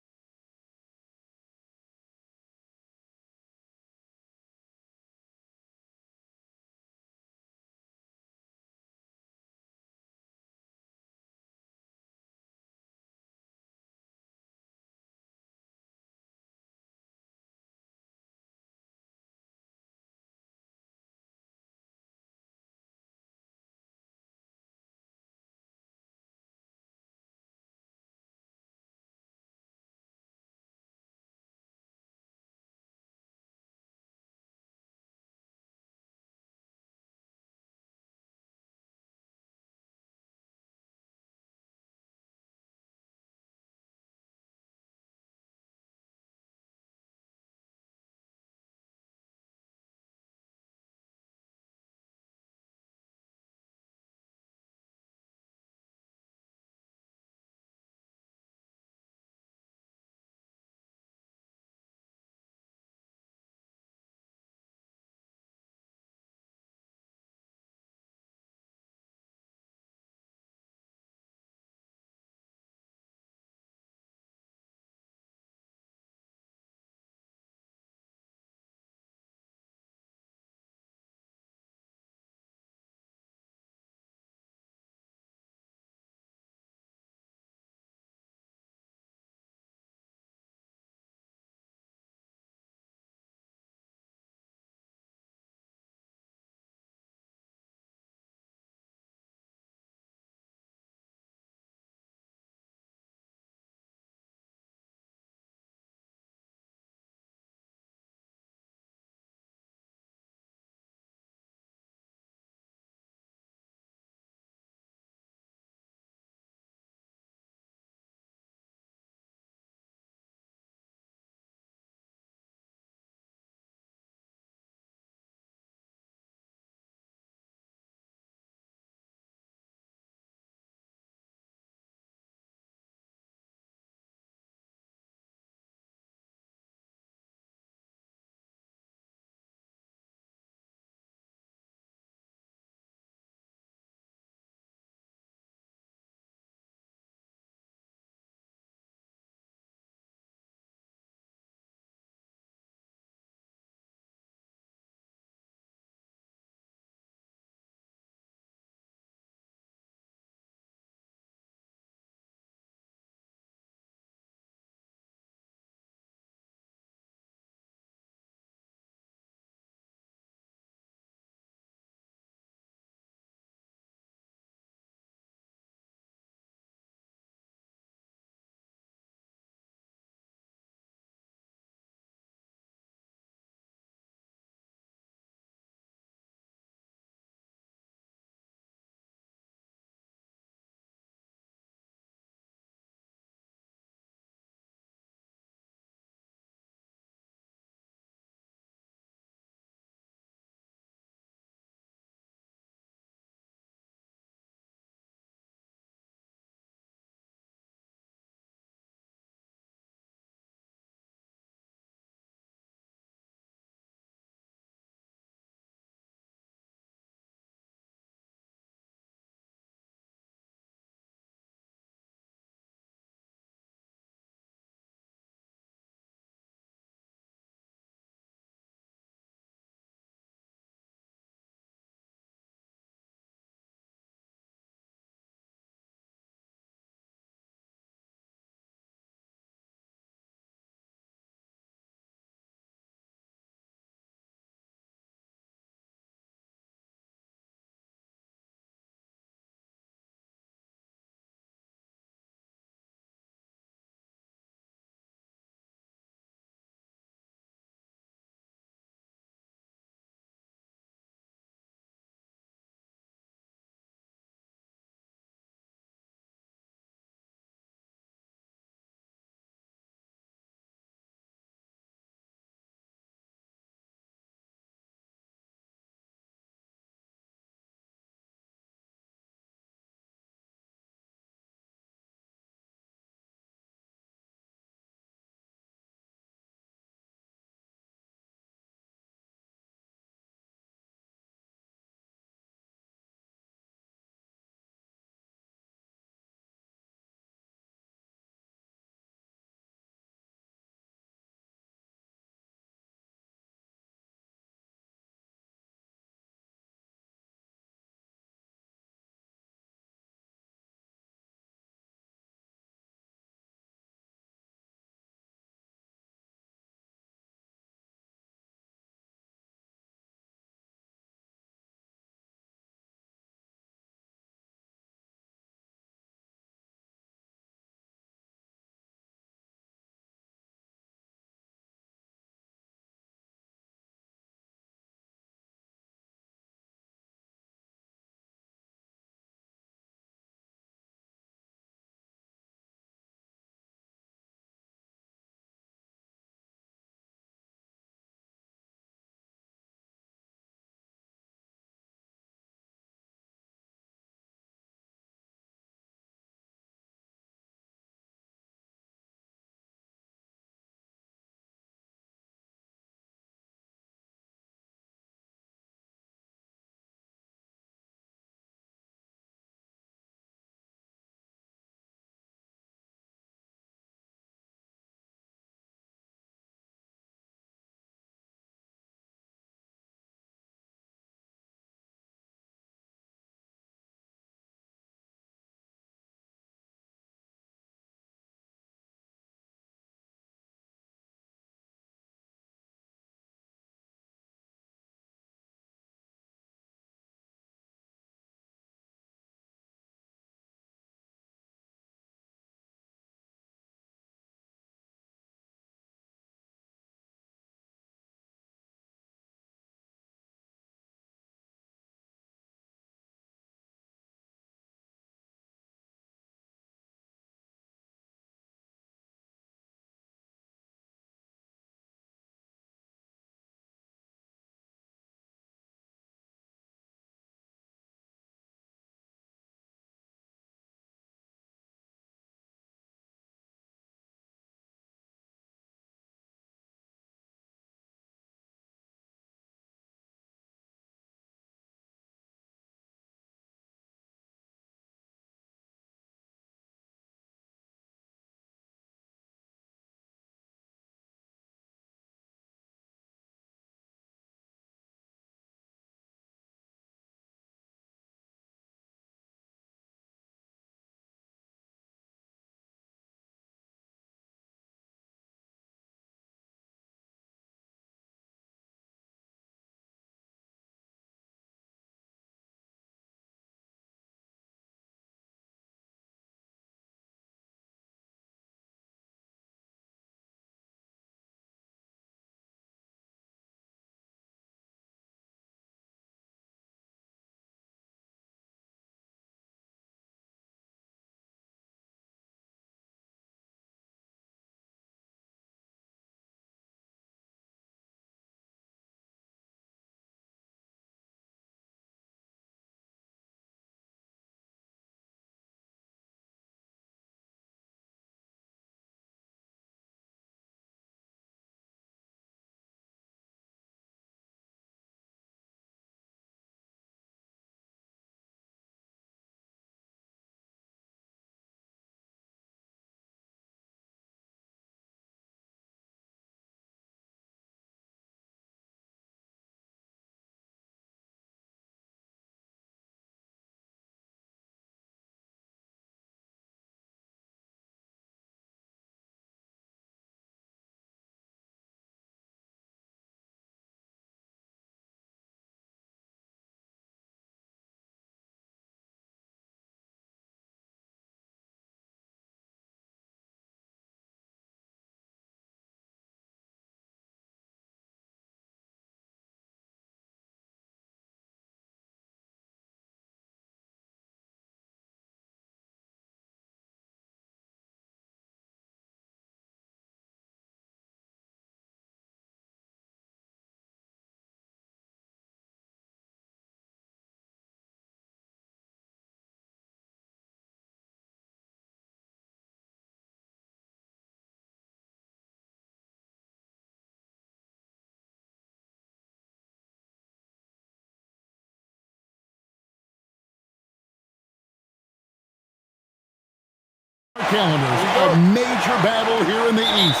calendars. A major battle here in the East.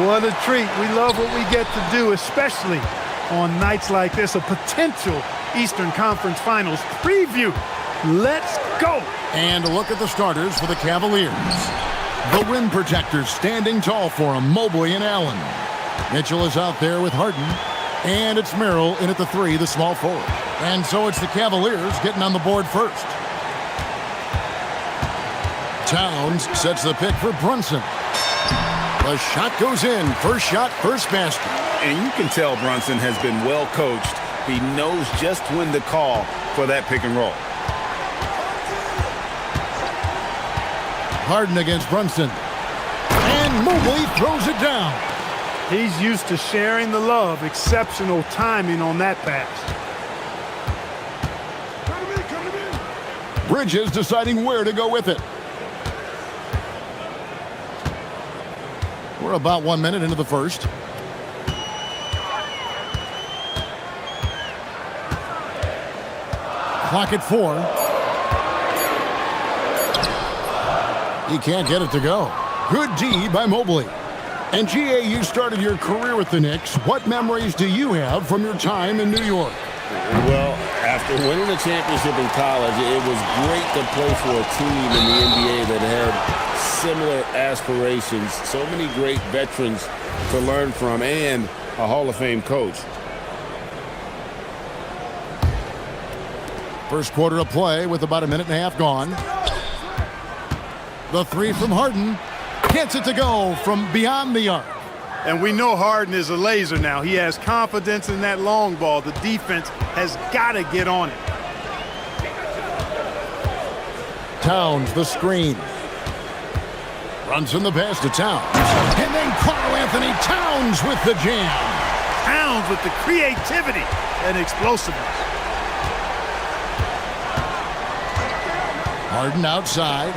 What a treat. We love what we get to do, especially on nights like this, a potential Eastern Conference Finals preview. Let's go. And a look at the starters for the Cavaliers. The rim protectors standing tall for him, Mobley and Allen. Mitchell is out there with Harden. And it's Merrill in at the 3, the small forward. And so it's the Cavaliers getting on the board first. Towns sets the pick for Brunson. The shot goes in. First shot, first basket. And you can tell Brunson has been well coached. He knows just when to call for that pick and roll. Harden against Brunson. And Mobley throws it down. He's used to sharing the love. Exceptional timing on that pass. Bridges deciding where to go with it. We're about 1 minute into the first. Clock at 4. He can't get it to go. Good D by Mobley. And GA, you started your career with the Knicks. What memories do you have from your time in New York? Well, after winning a championship in college, it was great to play for a team in the NBA that had similar aspirations. So many great veterans To learn from, and a Hall of Fame coach. First quarter of play with about a minute and a half gone. The 3 from Harden. Gets it to go from beyond the arc. And we know Harden is a laser now. He has confidence in that long ball. The defense has got to get on it. Towns, the screen. Runs in the pass to Towns. And then Karl Anthony Towns with the jam. Towns with the creativity and explosiveness. Harden outside.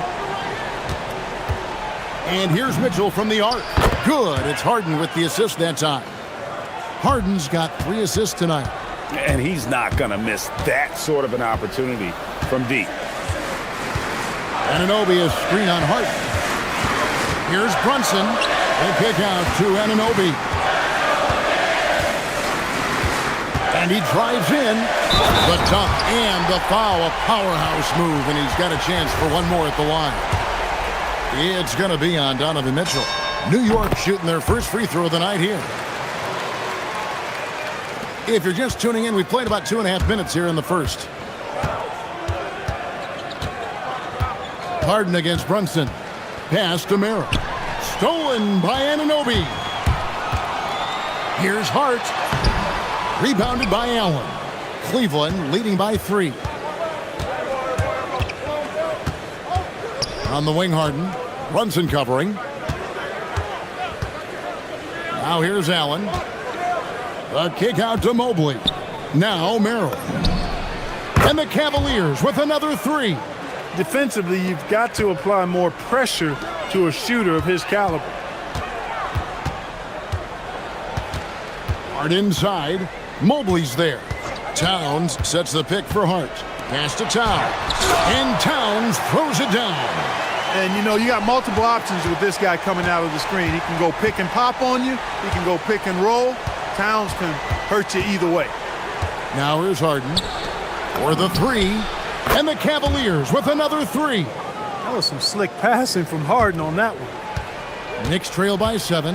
And here's Mitchell from the arc. Good. It's Harden with the assist that time. Harden's got 3 assists tonight. And he's not going to miss that sort of an opportunity from deep. Anunoby is screen on Harden. Here's Brunson. A kick out to Anunoby. And he drives in. The dunk and the foul. A powerhouse move. And he's got a chance for one more at the line. It's going to be on Donovan Mitchell. New York shooting their first free throw of the night here. If you're just tuning in, we played about 2.5 minutes here in the first. Harden against Brunson. Pass to Merrill. Stolen by Anunoby. Here's Hart. Rebounded by Allen. Cleveland leading by 3. On the wing, Harden. Brunson covering. Now here's Allen. The kick out to Mobley. Now Merrill. And the Cavaliers with another 3. Defensively, you've got to apply more pressure to a shooter of his caliber. Hart inside. Mobley's there. Towns sets the pick for Hart. Pass to Towns. And Towns throws it down. And, you know, you got multiple options with this guy coming out of the screen. He can go pick and pop on you. He can go pick and roll. Towns can hurt you either way. Now here's Harden for the 3. And the Cavaliers with another 3. That was some slick passing from Harden on that one. Knicks trail by 7.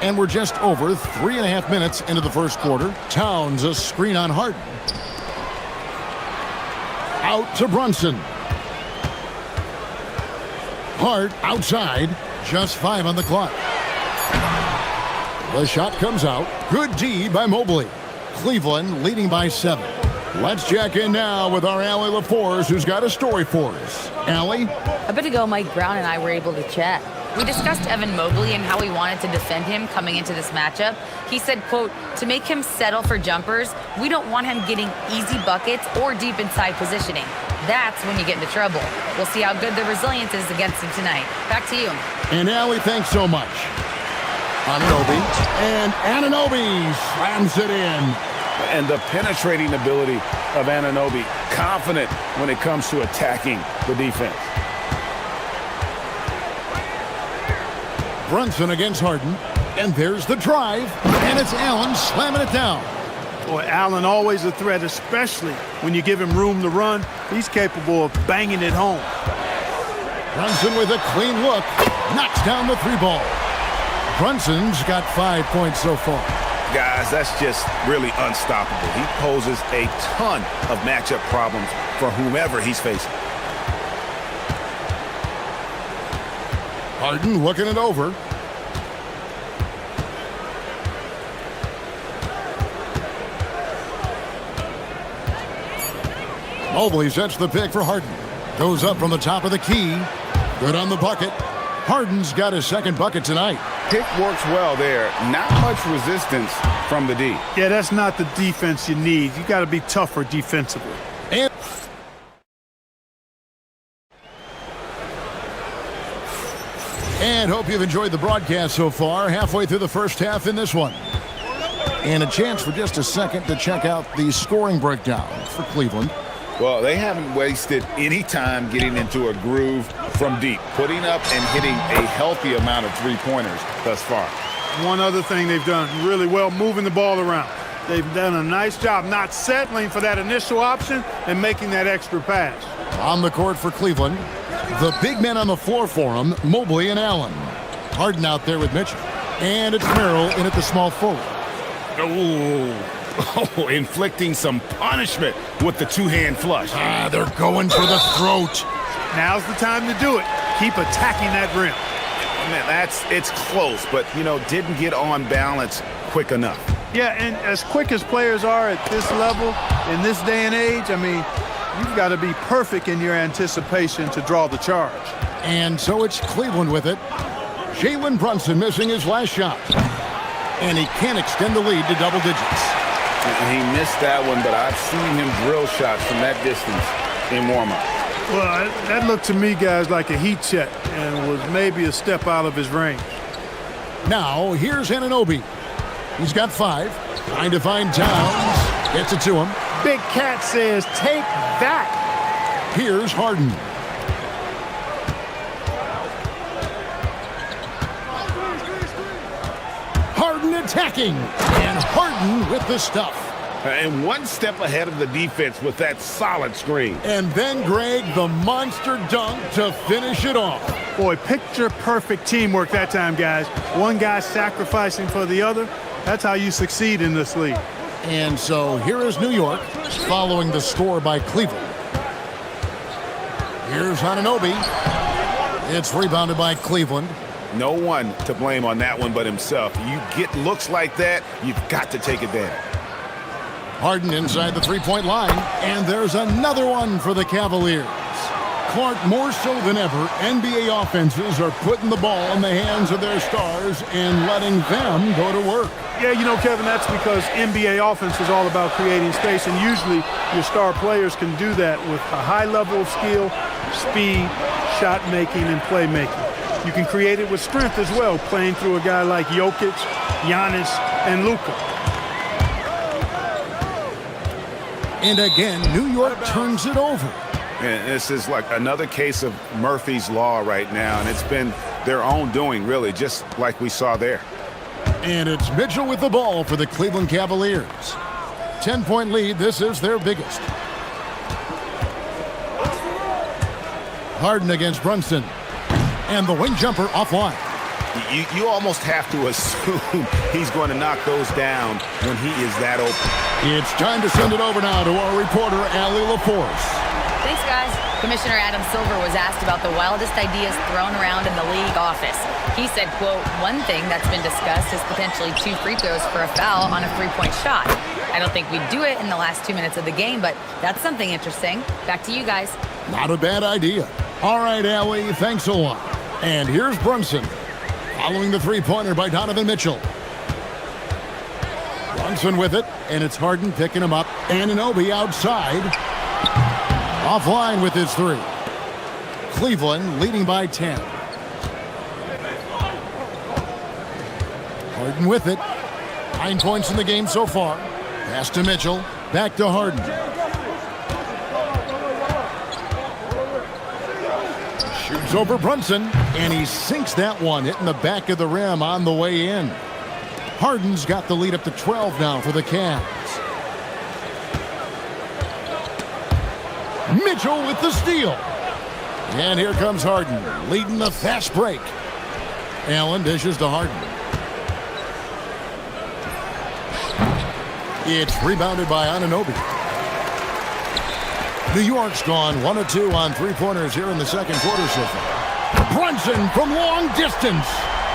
And we're just over 3.5 minutes into the first quarter. Towns a screen on Harden. Out to Brunson. Hart outside. Just 5 on the clock. The shot comes out. Good D by Mobley. Cleveland leading by 7. Let's check in now with our Allie LaForce, who's got a story for us. Allie? A bit ago, Mike Brown and I were able to chat. We discussed Evan Mobley and how we wanted to defend him coming into this matchup. He said, quote, to make him settle for jumpers, we don't want him getting easy buckets or deep inside positioning. That's when you get into trouble. We'll see how good the resilience is against him tonight. Back to you. And Allie, thanks so much. Anunoby. And Anunoby slams it in. And the penetrating ability of Anunoby. Confident when it comes to attacking the defense. Brunson against Harden. And there's the drive. And it's Allen slamming it down. Boy, Allen always a threat, especially when you give him room to run. He's capable of banging it home. Brunson with a clean look. Knocks down the three ball. Brunson's got 5 points so far. Guys, that's just really unstoppable. He poses a ton of matchup problems for whomever he's facing. Harden looking it over. Mobley sets the pick for Harden. Goes up from the top of the key. Good on the bucket. Harden's got his second bucket tonight. Pick works well there. Not much resistance from the D. Yeah, that's not the defense you need. You got to be tougher defensively. And hope you've enjoyed the broadcast so far. Halfway through the first half in this one. And a chance for just a second to check out the scoring breakdown for Cleveland. Well, they haven't wasted any time getting into a groove from deep, putting up and hitting a healthy amount of three-pointers thus far. One other thing they've done really well, moving the ball around. They've done a nice job not settling for that initial option and making that extra pass. On the court for Cleveland, the big men on the floor for him, Mobley and Allen. Harden out there with Mitchell. And it's Merrill in at the small forward. Oh, inflicting some punishment with the two-hand flush. They're going for the throat. Now's the time to do it. Keep attacking that rim. Man, it's close, but, didn't get on balance quick enough. Yeah, and as quick as players are at this level, in this day and age, I mean, you've got to be perfect in your anticipation to draw the charge. And so it's Cleveland with it. Jalen Brunson missing his last shot. And he can't extend the lead to double digits. He missed that one, but I've seen him drill shots from that distance in warm-up. Well, that looked to me, guys, like a heat check and was maybe a step out of his range. Now, here's Anunoby. He's got 5. Trying to find Towns. Gets it to him. Big Cat says, take that. Here's Harden. Harden attacking. And Harden with the stuff. And one step ahead of the defense with that solid screen. And then, Greg, the monster dunk to finish it off. Boy, picture-perfect teamwork that time, guys. One guy sacrificing for the other. That's how you succeed in this league. And so here is New York following the score by Cleveland. Here's Anunoby. It's rebounded by Cleveland. No one to blame on that one but himself. You get looks like that, you've got to take advantage. Harden inside the three-point line, and there's another one for the Cavaliers. Clark, more so than ever, NBA offenses are putting the ball in the hands of their stars and letting them go to work. Yeah, Kevin, that's because NBA offense is all about creating space, and usually your star players can do that with a high level of skill, speed, shot making, and playmaking. You can create it with strength as well, playing through a guy like Jokic, Giannis, and Luka. And again, New York turns it over. And this is like another case of Murphy's Law right now, and it's been their own doing, really, just like we saw there. And it's Mitchell with the ball for the Cleveland Cavaliers. 10-point lead. This is their biggest. Harden against Brunson. And the wing jumper offline. You almost have to assume he's going to knock those down when he is that open. It's time to send it over now to our reporter, Allie LaForce. Thanks, guys. Commissioner Adam Silver was asked about the wildest ideas thrown around in the league office. He said, quote, one thing that's been discussed is potentially 2 free throws for a foul on a 3-point shot. I don't think we'd do it in the last 2 minutes of the game, but that's something interesting. Back to you guys. Not a bad idea. All right, Allie, thanks a lot. And here's Brunson. Following the three-pointer by Donovan Mitchell. Brunson with it, and it's Harden picking him up. Anunoby outside. Offline with his 3. Cleveland leading by 10. Harden with it. 9 points in the game so far. Pass to Mitchell. Back to Harden. It's over Brunson, and he sinks that one, hitting the back of the rim on the way in. Harden's got the lead up to 12 now for the Cavs. Mitchell with the steal. And here comes Harden, leading the fast break. Allen dishes to Harden. It's rebounded by Anunoby. New York's gone 1 of 2 on three-pointers here in the second quarter so far. Brunson from long distance.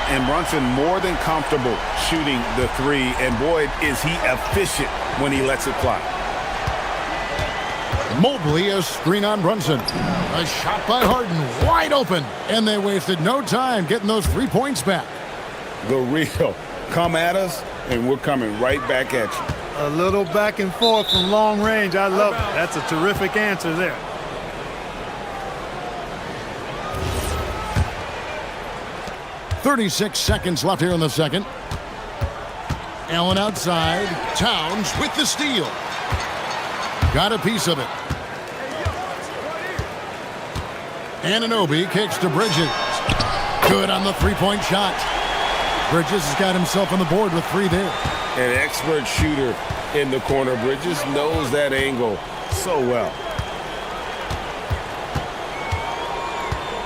And Brunson more than comfortable shooting the three. And boy, is he efficient when he lets it fly. Mobley a screen on Brunson. A shot by Harden, wide open. And they wasted no time getting those 3 points back. The real. Come at us, and we're coming right back at you. A little back and forth from long range. I love it. That's a terrific answer there. .36 seconds left here in the second. Allen outside. Towns with the steal. Got a piece of it. Anunoby kicks to Bridges. Good on the three-point shot. Bridges has got himself on the board with 3 there. An expert shooter in the corner. Bridges knows that angle so well.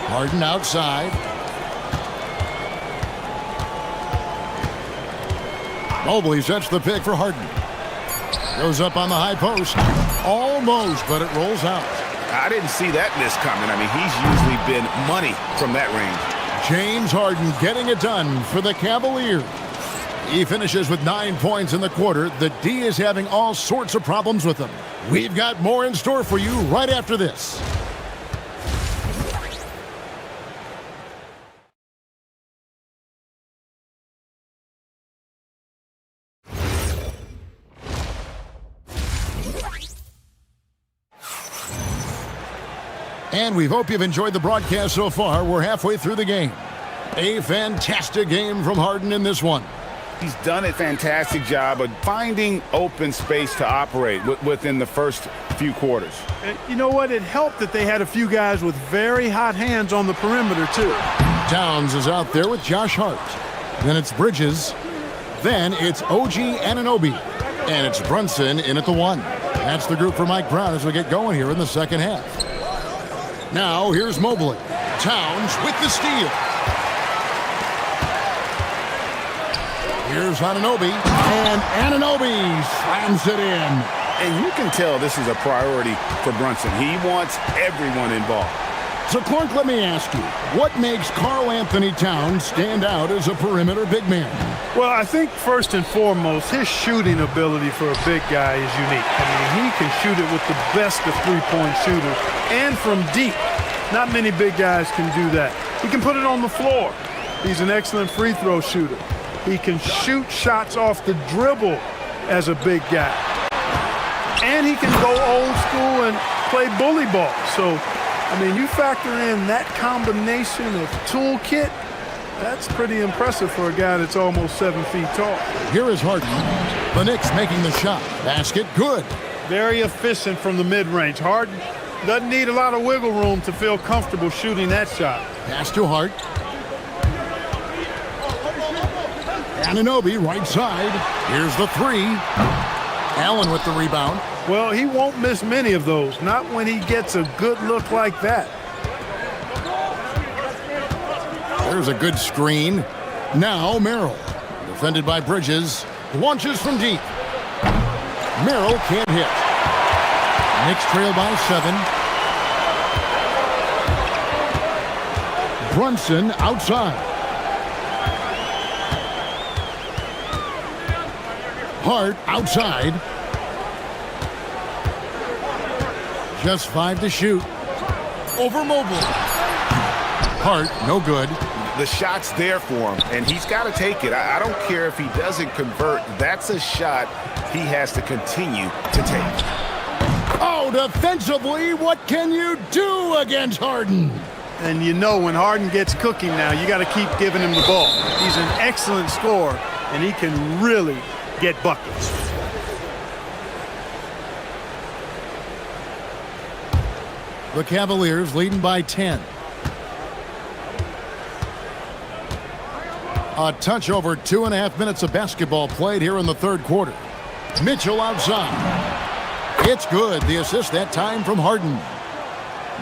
Harden outside. Mobley sets the pick for Harden. Goes up on the high post. Almost, but it rolls out. I didn't see that miss coming. I mean, he's usually been money from that range. James Harden getting it done for the Cavaliers. He finishes with 9 points in the quarter. The D is having all sorts of problems with him. We've got more in store for you right after this. And we hope you've enjoyed the broadcast so far. We're halfway through the game. A fantastic game from Harden in this one. He's done a fantastic job of finding open space to operate within the first few quarters. And you know what? It helped that they had a few guys with very hot hands on the perimeter, too. Towns is out there with Josh Hart. Then it's Bridges. Then it's OG Anunoby. And it's Brunson in at the 1. That's the group for Mike Brown as we get going here in the second half. Now, here's Mobley. Towns with the steal. Here's Anunoby. And Anunoby slams it in. And you can tell this is a priority for Brunson. He wants everyone involved. So, Clark, let me ask you, what makes Karl Anthony Towns stand out as a perimeter big man? Well, I think first and foremost, his shooting ability for a big guy is unique. I mean, he can shoot it with the best of three-point shooters and from deep. Not many big guys can do that. He can put it on the floor. He's an excellent free throw shooter. He can shoot shots off the dribble as a big guy. And he can go old school and play bully ball. So, I mean, you factor in that combination of toolkit, that's pretty impressive for a guy that's almost 7 feet tall. Here is Harden. The Knicks making the shot. Basket good. Very efficient from the mid-range. Harden doesn't need a lot of wiggle room to feel comfortable shooting that shot. Pass to Hart. Anunoby right side. Here's the 3. Allen with the rebound. Well, he won't miss many of those. Not when he gets a good look like that. There's a good screen. Now Merrill. Defended by Bridges. Launches from deep. Merrill can't hit. Knicks trail by 7. Brunson outside. Hart outside. Just 5 to shoot. Over Mobley. Hart, no good. The shot's there for him, and he's got to take it. I don't care if he doesn't convert. That's a shot he has to continue to take. Oh, defensively, what can you do against Harden? And you know when Harden gets cooking now, you got to keep giving him the ball. He's an excellent scorer, and he can really get buckets. The Cavaliers leading by 10. A touch over 2.5 minutes of basketball played here in the third quarter. Mitchell outside. It's good. The assist that time from Harden.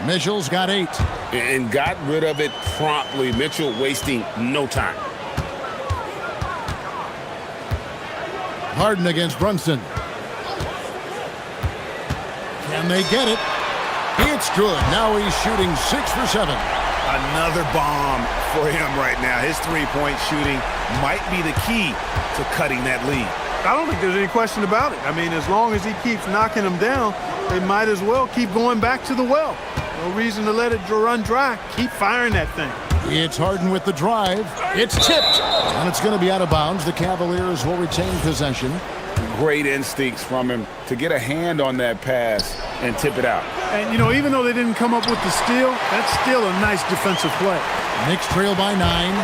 Mitchell's got 8. And got rid of it promptly. Mitchell wasting no time. Harden against Brunson. Can they get it? It's good. Now he's shooting 6 for 7. Another bomb for him right now. His three-point shooting might be the key to cutting that lead. I don't think there's any question about it. I mean, as long as he keeps knocking them down, they might as well keep going back to the well. No reason to let it run dry. Keep firing that thing. It's Harden with the drive. It's tipped. And it's going to be out of bounds. The Cavaliers will retain possession. Great instincts from him to get a hand on that pass and tip it out. And, you know, even though they didn't come up with the steal, that's still a nice defensive play. Knicks trail by 9.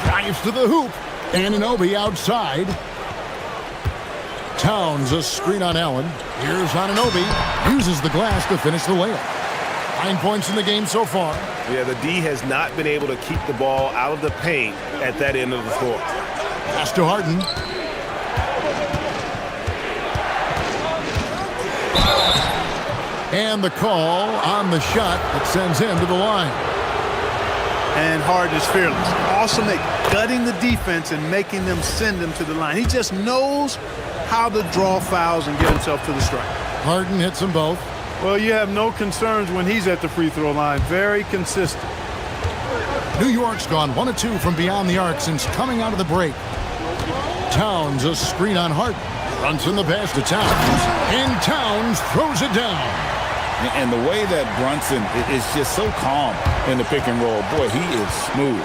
Drives to the hoop. Anunoby outside. Towns a screen on Allen. Here's Anunoby. Uses the glass to finish the layup. 9 points in the game so far. Yeah, the D has not been able to keep the ball out of the paint at that end of the floor. Pass to Harden. And the call on the shot that sends him to the line. And Harden is fearless. Awesome at gutting the defense and making them send him to the line. He just knows how to draw fouls and get himself to the strike. Harden hits them both. Well, you have no concerns when he's at the free throw line. Very consistent. New York's gone 1 of 2 from beyond the arc since coming out of the break. Towns a screen on Harden. Brunson the pass to Towns. And Towns throws it down. And the way that Brunson is just so calm in the pick and roll. Boy, he is smooth.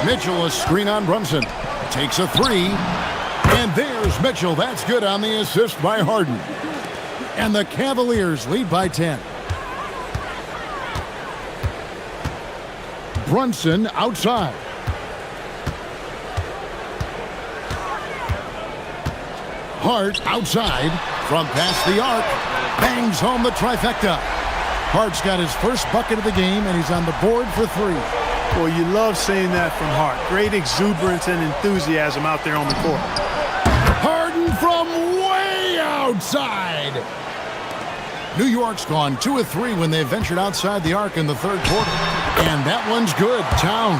Mitchell a screen on Brunson. Takes a 3. And there's Mitchell. That's good on the assist by Harden. And the Cavaliers lead by 10. Brunson outside. Hart outside from past the arc. Bangs home the trifecta. Hart's got his first bucket of the game, and he's on the board for 3. Well, you love seeing that from Hart. Great exuberance and enthusiasm out there on the court. Harden from way outside. New York's gone 2 of 3 when they ventured outside the arc in the third quarter. And that one's good. Towns.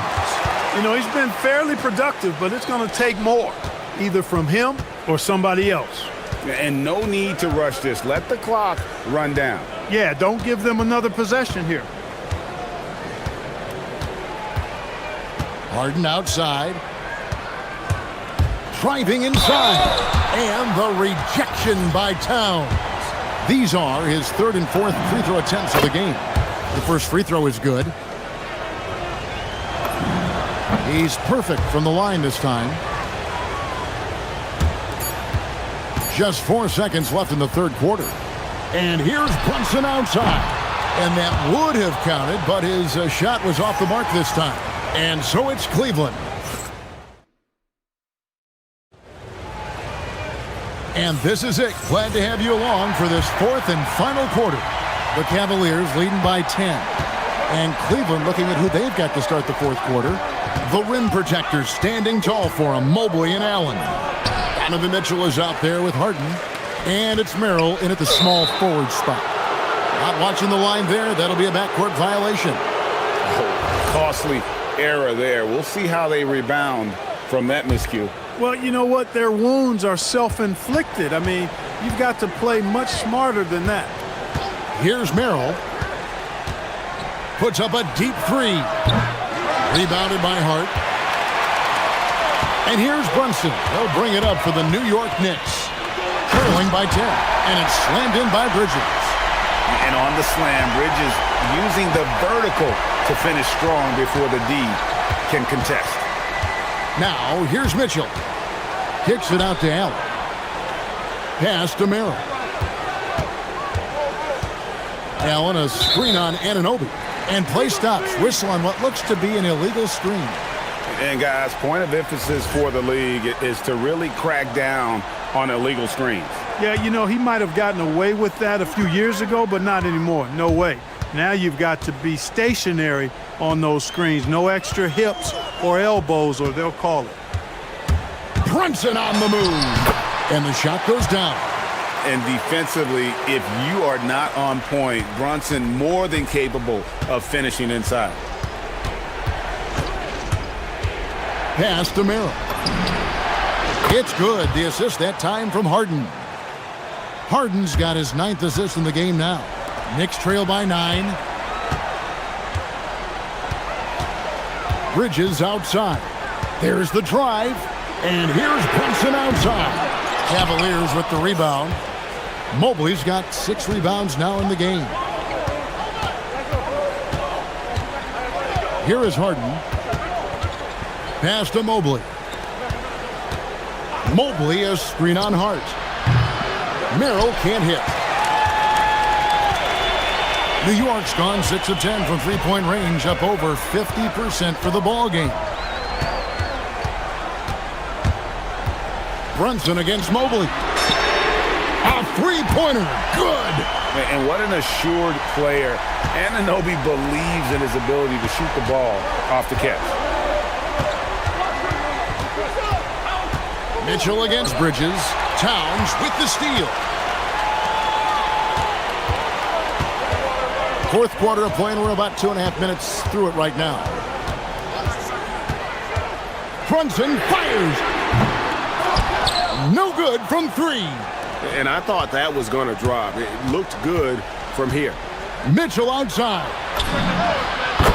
You know, he's been fairly productive, but it's going to take more, either from him or somebody else. And no need to rush this. Let the clock run down. Yeah, don't give them another possession here. Harden outside. Driving inside. And the rejection by Towns. These are his 3rd and 4th free throw attempts of the game. The first free throw is good. He's perfect from the line this time. Just 4 seconds left in the third quarter. And here's Brunson outside. And that would have counted, but his shot was off the mark this time. And so it's Cleveland. And this is it. Glad to have you along for this 4th and final quarter. The Cavaliers leading by 10. And Cleveland looking at who they've got to start the 4th quarter. The rim protectors standing tall for him, Mobley and Allen. Donovan Mitchell is out there with Harden. And it's Merrill in at the small forward spot. Not watching the line there. That'll be a backcourt violation. Oh, costly error there. We'll see how they rebound from that miscue. Well, you know what? Their wounds are self-inflicted. I mean, you've got to play much smarter than that. Here's Merrill. Puts up a deep 3. Rebounded by Hart. And here's Brunson. They'll bring it up for the New York Knicks. Trailing by 10. And it's slammed in by Bridges. And on the slam, Bridges using the vertical to finish strong before the D can contest. Now, here's Mitchell. Kicks it out to Allen. Pass to Merrill. Allen a screen on Anunoby. And play stops. Whistle on what looks to be an illegal screen. And guys, point of emphasis for the league is to really crack down on illegal screens. Yeah, you know, he might have gotten away with that a few years ago, but not anymore. No way. Now you've got to be stationary on those screens. No extra hips or elbows, or they'll call it. Brunson on the move. And the shot goes down. And defensively, if you are not on point, Brunson more than capable of finishing inside. Pass to Merrill. It's good. The assist that time from Harden. Harden's got his 9th assist in the game now. Knicks trail by 9. Bridges outside. There's the drive. And here's Brunson outside. Cavaliers with the rebound. Mobley's got 6 rebounds now in the game. Here is Harden. Pass to Mobley. Mobley, a screen on Hart. Merrill can't hit. New York's gone 6 of 10 from three-point range, up over 50% for the ball game. Brunson against Mobley. A three-pointer. Good. And what an assured player. Anunoby believes in his ability to shoot the ball off the catch. Mitchell against Bridges. Towns with the steal. Fourth quarter of play, and we're about 2.5 minutes through it right now. Brunson fires. No good from 3. And I thought that was going to drop. It looked good from here. Mitchell outside.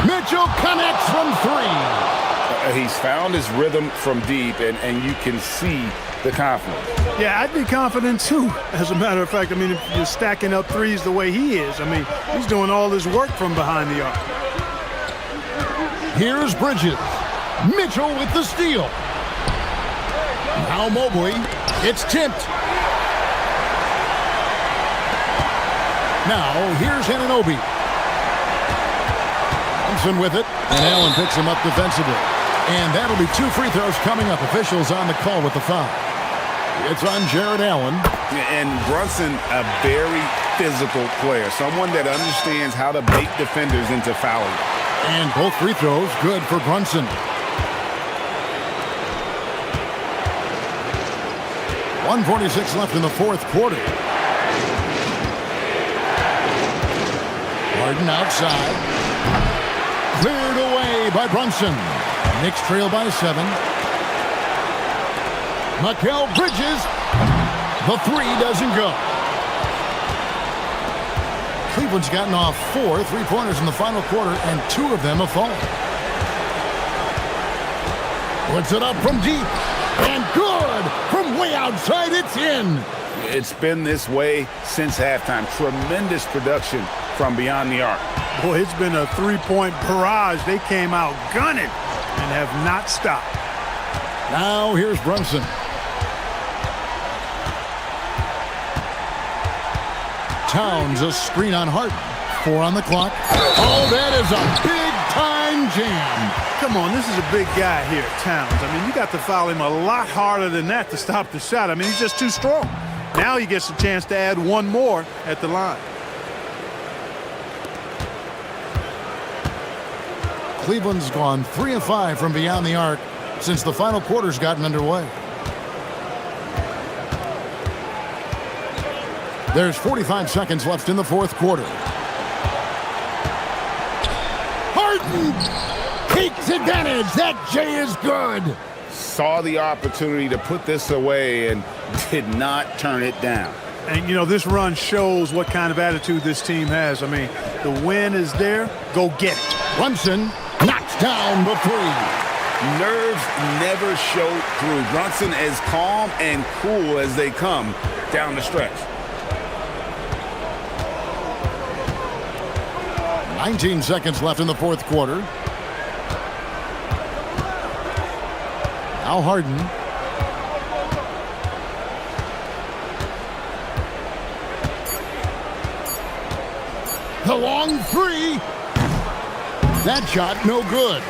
Mitchell connects from 3. He's found his rhythm from deep, and you can see the confidence. Yeah, I'd be confident too, as a matter of fact. I mean, if you're stacking up threes the way he is, I mean, he's doing all his work from behind the arc. Here's Bridges. Mitchell with the steal. Now Mobley. It's tipped. Now here's Anunoby. Thompson with it, and Allen picks him up defensively. And that'll be 2 free throws coming up. Officials on the call with the foul. It's on Jared Allen. And Brunson, a very physical player, someone that understands how to bait defenders into fouling. And both free throws good for Brunson. 1:46 left in the fourth quarter. Harden outside. Cleared away by Brunson. Knicks trail by 7. Mikal Bridges. The 3 doesn't go. Cleveland's gotten off 4 3-pointers in the final quarter, and 2 of them have fallen. Puts it up from deep. And good! From way outside, it's in! It's been this way since halftime. Tremendous production from beyond the arc. Boy, it's been a 3-point barrage. They came out gunning and have not stopped. Now here's Brunson. Towns, a screen on Harden. 4 on the clock. Oh, that is a big-time jam. Come on, this is a big guy here, Towns. I mean, you got to foul him a lot harder than that to stop the shot. I mean, he's just too strong. Now he gets a chance to add 1 more at the line. Cleveland's gone 3 of 5 from beyond the arc since the final quarter's gotten underway. There's 45 seconds left in the fourth quarter. Harden takes advantage. That J is good. Saw the opportunity to put this away and did not turn it down. And, you know, this run shows what kind of attitude this team has. I mean, the win is there. Go get it. Brunson knocks down the 3. Nerves never show through. Brunson as calm and cool as they come down the stretch. 19 seconds left in the fourth quarter. Now Harden. The long 3. That shot no good.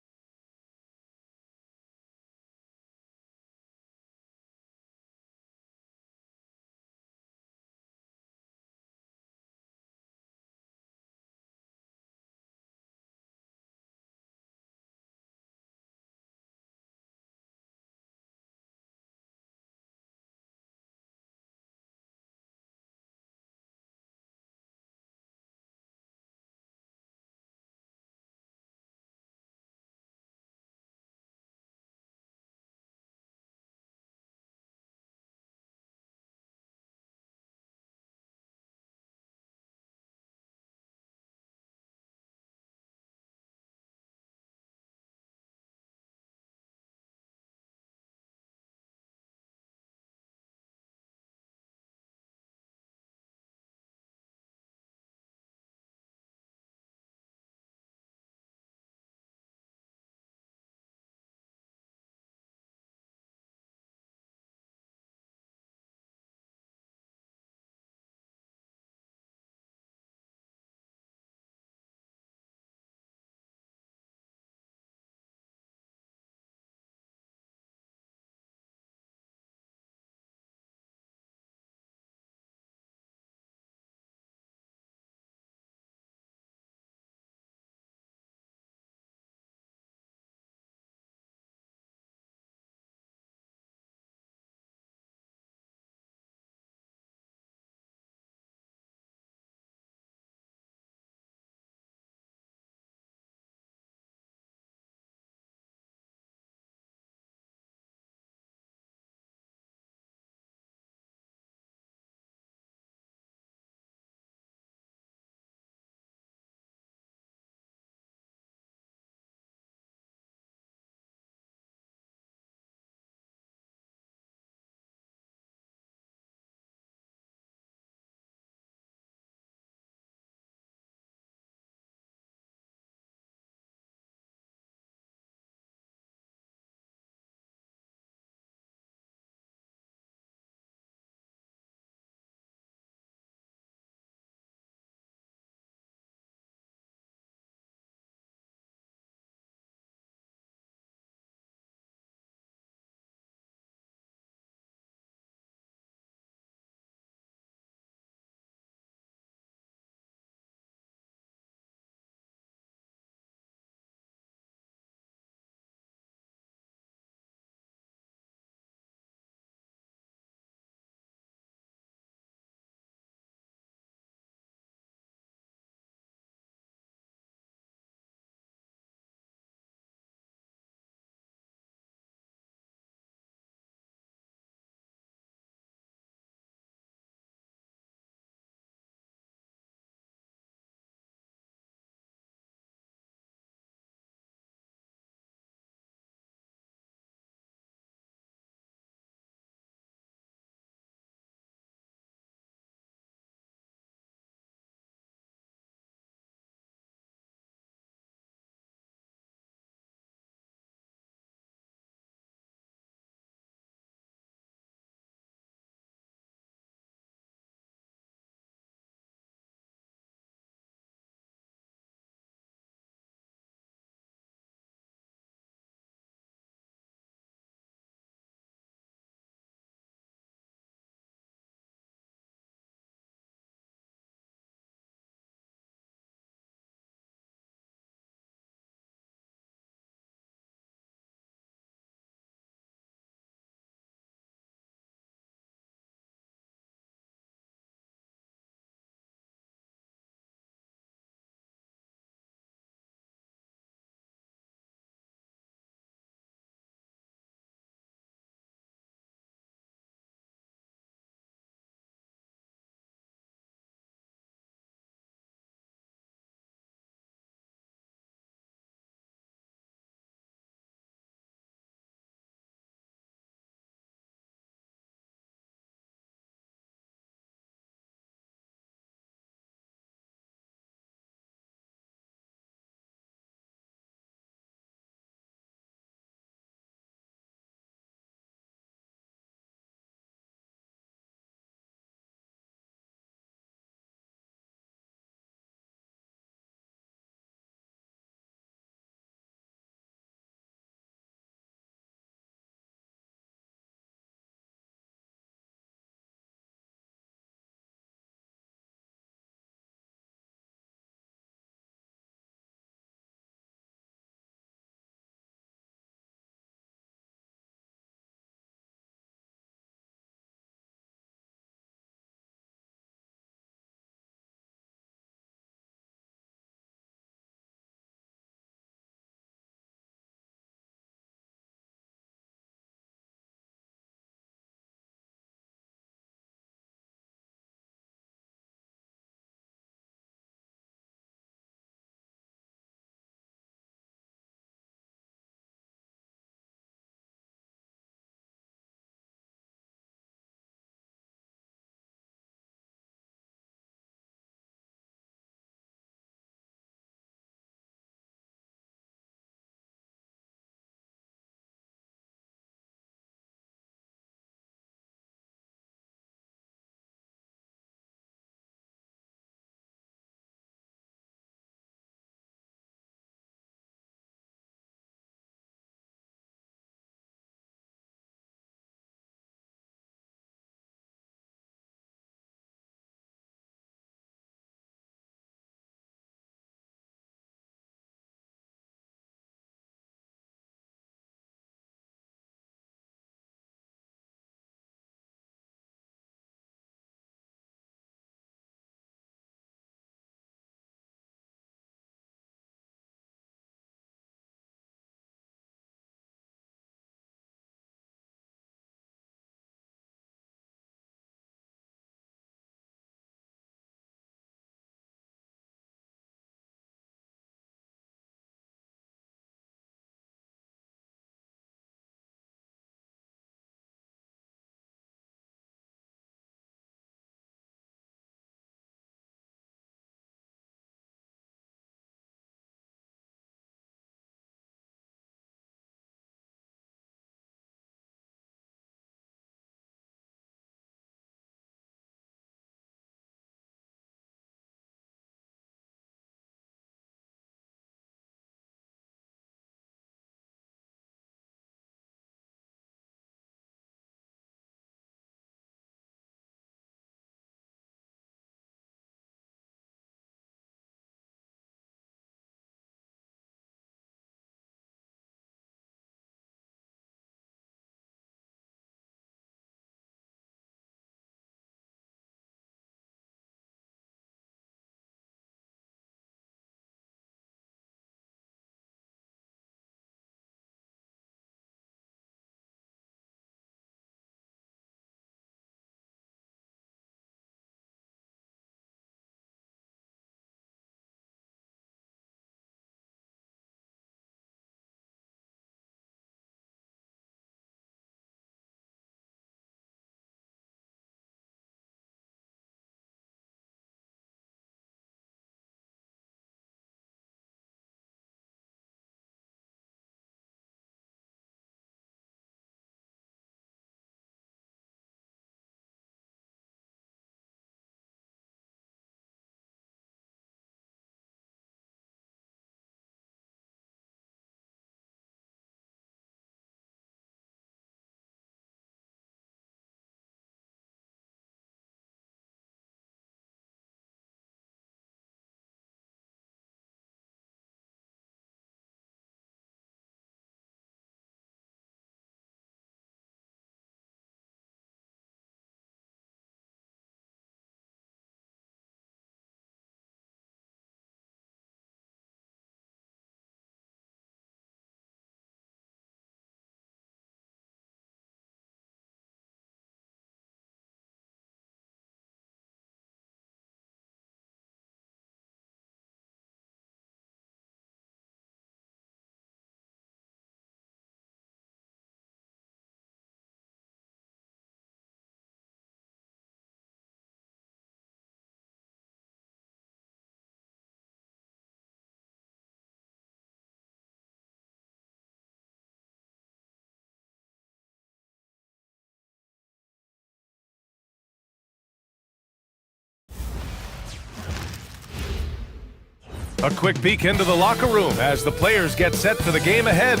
A quick peek into the locker room as the players get set for the game ahead.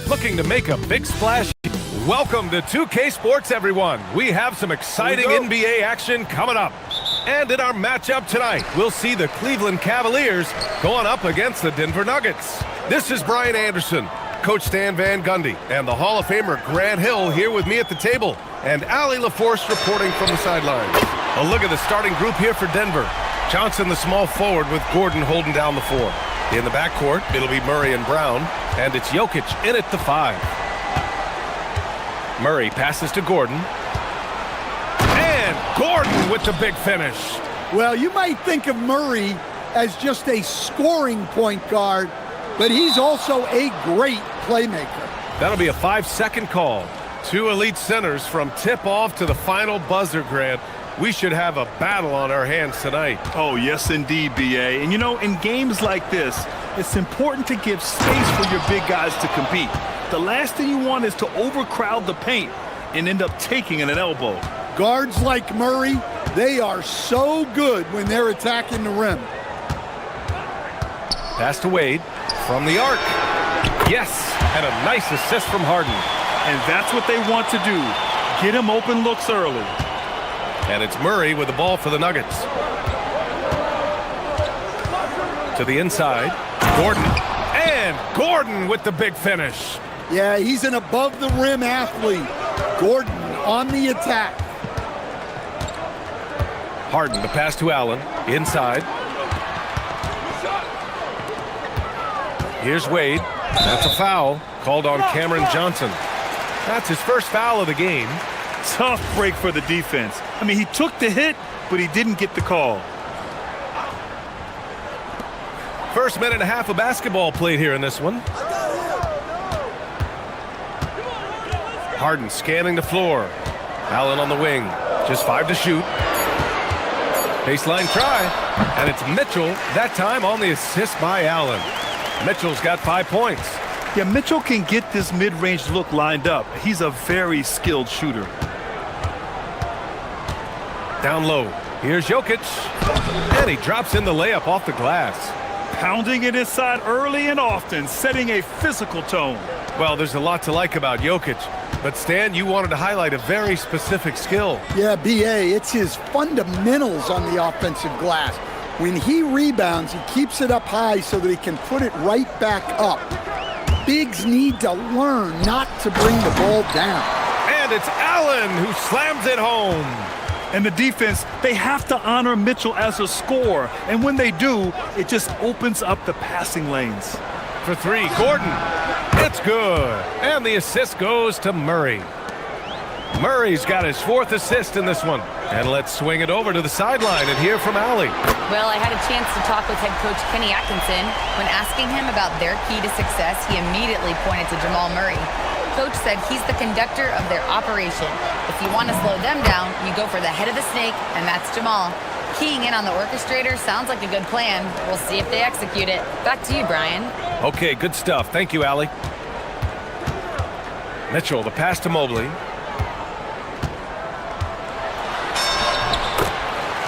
Looking to make a big splash. Welcome to 2K Sports, everyone. We have some exciting NBA action coming up. And in our matchup tonight, we'll see the Cleveland Cavaliers going up against the Denver Nuggets. This is Brian Anderson, Coach Stan Van Gundy, and the Hall of Famer Grant Hill here with me at the table, and Allie LaForce reporting from the sidelines. A look at the starting group here for Denver. Johnson, the small forward, with Gordon holding down the 4. In the backcourt, it'll be Murray and Brown, and it's Jokic in at the 5. Murray passes to Gordon. And Gordon with the big finish. Well, you might think of Murray as just a scoring point guard, but he's also a great playmaker. That'll be a 5-second call. 2 elite centers from tip-off to the final buzzer, Grant. We should have a battle on our hands tonight. Oh, yes, indeed, B.A. And, you know, in games like this, it's important to give space for your big guys to compete. The last thing you want is to overcrowd the paint and end up taking an elbow. Guards like Murray, they are so good when they're attacking the rim. Pass to Wade from the arc. Yes, and a nice assist from Harden. And that's what they want to do. Get him open looks early. And it's Murray with the ball for the Nuggets. To the inside, Gordon. And Gordon with the big finish. Yeah, he's an above-the-rim athlete. Gordon on the attack. Harden, the pass to Allen. Inside. Here's Wade. That's a foul called on Cameron Johnson. That's his first foul of the game. Tough break for the defense. I mean, he took the hit, but he didn't get the call. First minute and a half of basketball played here in this one. Harden scanning the floor. Allen on the wing. Just 5 to shoot. Baseline try. And it's Mitchell, that time on the assist by Allen. Mitchell's got 5 points. Yeah, Mitchell can get this mid-range look lined up. He's a very skilled shooter. Down low. Here's Jokic. And he drops in the layup off the glass. Pounding it inside early and often, setting a physical tone. Well, there's a lot to like about Jokic. But Stan, you wanted to highlight a very specific skill. Yeah, B.A., it's his fundamentals on the offensive glass. When he rebounds, he keeps it up high so that he can put it right back up. Bigs need to learn not to bring the ball down. And it's Allen who slams it home. And the defense, they have to honor Mitchell as a scorer. And when they do, it just opens up the passing lanes. For 3, Gordon. It's good. And the assist goes to Murray. Murray's got his 4th assist in this one. And let's swing it over to the sideline and hear from Allie. Well, I had a chance to talk with head coach Kenny Atkinson. When asking him about their key to success, he immediately pointed to Jamal Murray. Coach said he's the conductor of their operation. If you want to slow them down, you go for the head of the snake, and that's Jamal. Keying in on the orchestrator sounds like a good plan. We'll see if they execute it. Back to you, Brian. Okay, good stuff. Thank you, Allie. Mitchell, the pass to Mobley.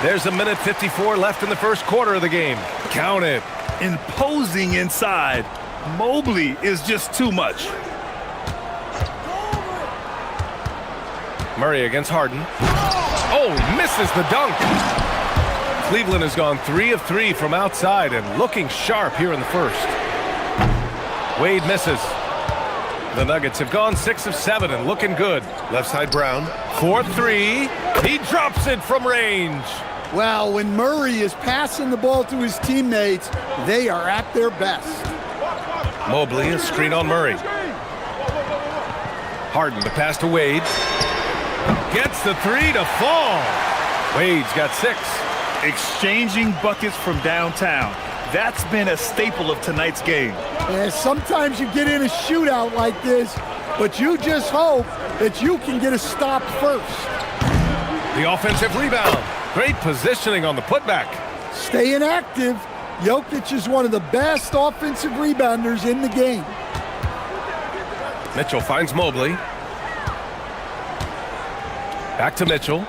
There's a minute 54 left in the first quarter of the game. Count it. Imposing inside. Mobley is just too much. Murray against Harden. Oh, misses the dunk. Cleveland has gone 3 of 3 from outside and looking sharp here in the first. Wade misses. The Nuggets have gone 6 of 7 and looking good. Left side Brown. 4-3. He drops it from range. Well, when Murray is passing the ball to his teammates, they are at their best. Mobley, a screen on Murray. Harden, the pass to Wade. Gets the 3 to fall. Wade's got 6. Exchanging buckets from downtown. That's been a staple of tonight's game. Yeah, sometimes you get in a shootout like this, but you just hope that you can get a stop first. The offensive rebound. Great positioning on the putback. Staying active. Jokic is one of the best offensive rebounders in the game. Mitchell finds Mobley. Back to Mitchell.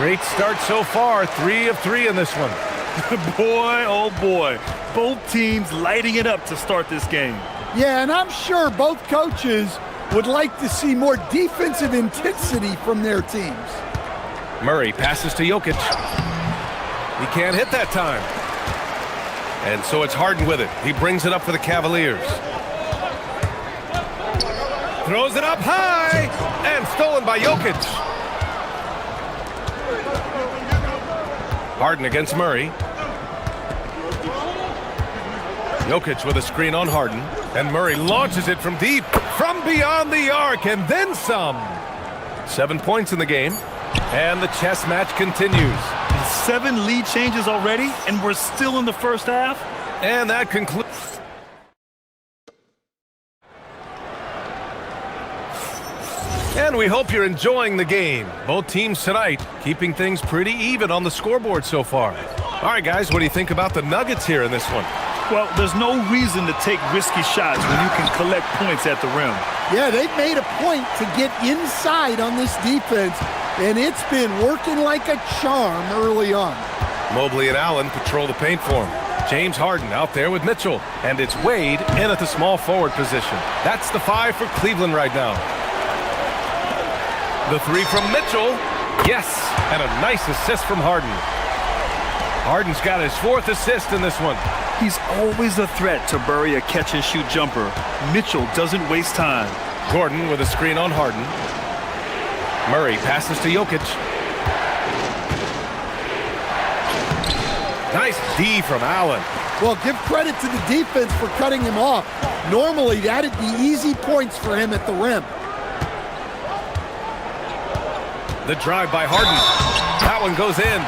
Great start so far. 3 of 3 in this one. Boy, oh boy. Both teams lighting it up to start this game. Yeah, and I'm sure both coaches would like to see more defensive intensity from their teams. Murray passes to Jokic. He can't hit that time. And so it's Harden with it. He brings it up for the Cavaliers. Throws it up high and stolen by Jokic. Harden against Murray. Jokic with a screen on Harden. And Murray launches it from deep, from beyond the arc, and then some. 7 points in the game. And the chess match continues. 7 lead changes already, and we're still in the first half. And that concludes. And we hope you're enjoying the game. Both teams tonight keeping things pretty even on the scoreboard so far. All right, guys, what do you think about the Nuggets here in this one? Well, there's no reason to take risky shots when you can collect points at the rim. Yeah, they've made a point to get inside on this defense, and it's been working like a charm early on. Mobley and Allen patrol the paint for him. James Harden out there with Mitchell. And it's Wade in at the small forward position. That's the 5 for Cleveland right now. The 3 from Mitchell. Yes, and a nice assist from Harden. Harden's got his 4th assist in this one. He's always a threat to bury a catch-and-shoot jumper. Mitchell doesn't waste time. Gordon with a screen on Harden. Murray passes to Jokic. Nice D from Allen. Well, give credit to the defense for cutting him off. Normally, that'd be easy points for him at the rim. The drive by Harden. That one goes in.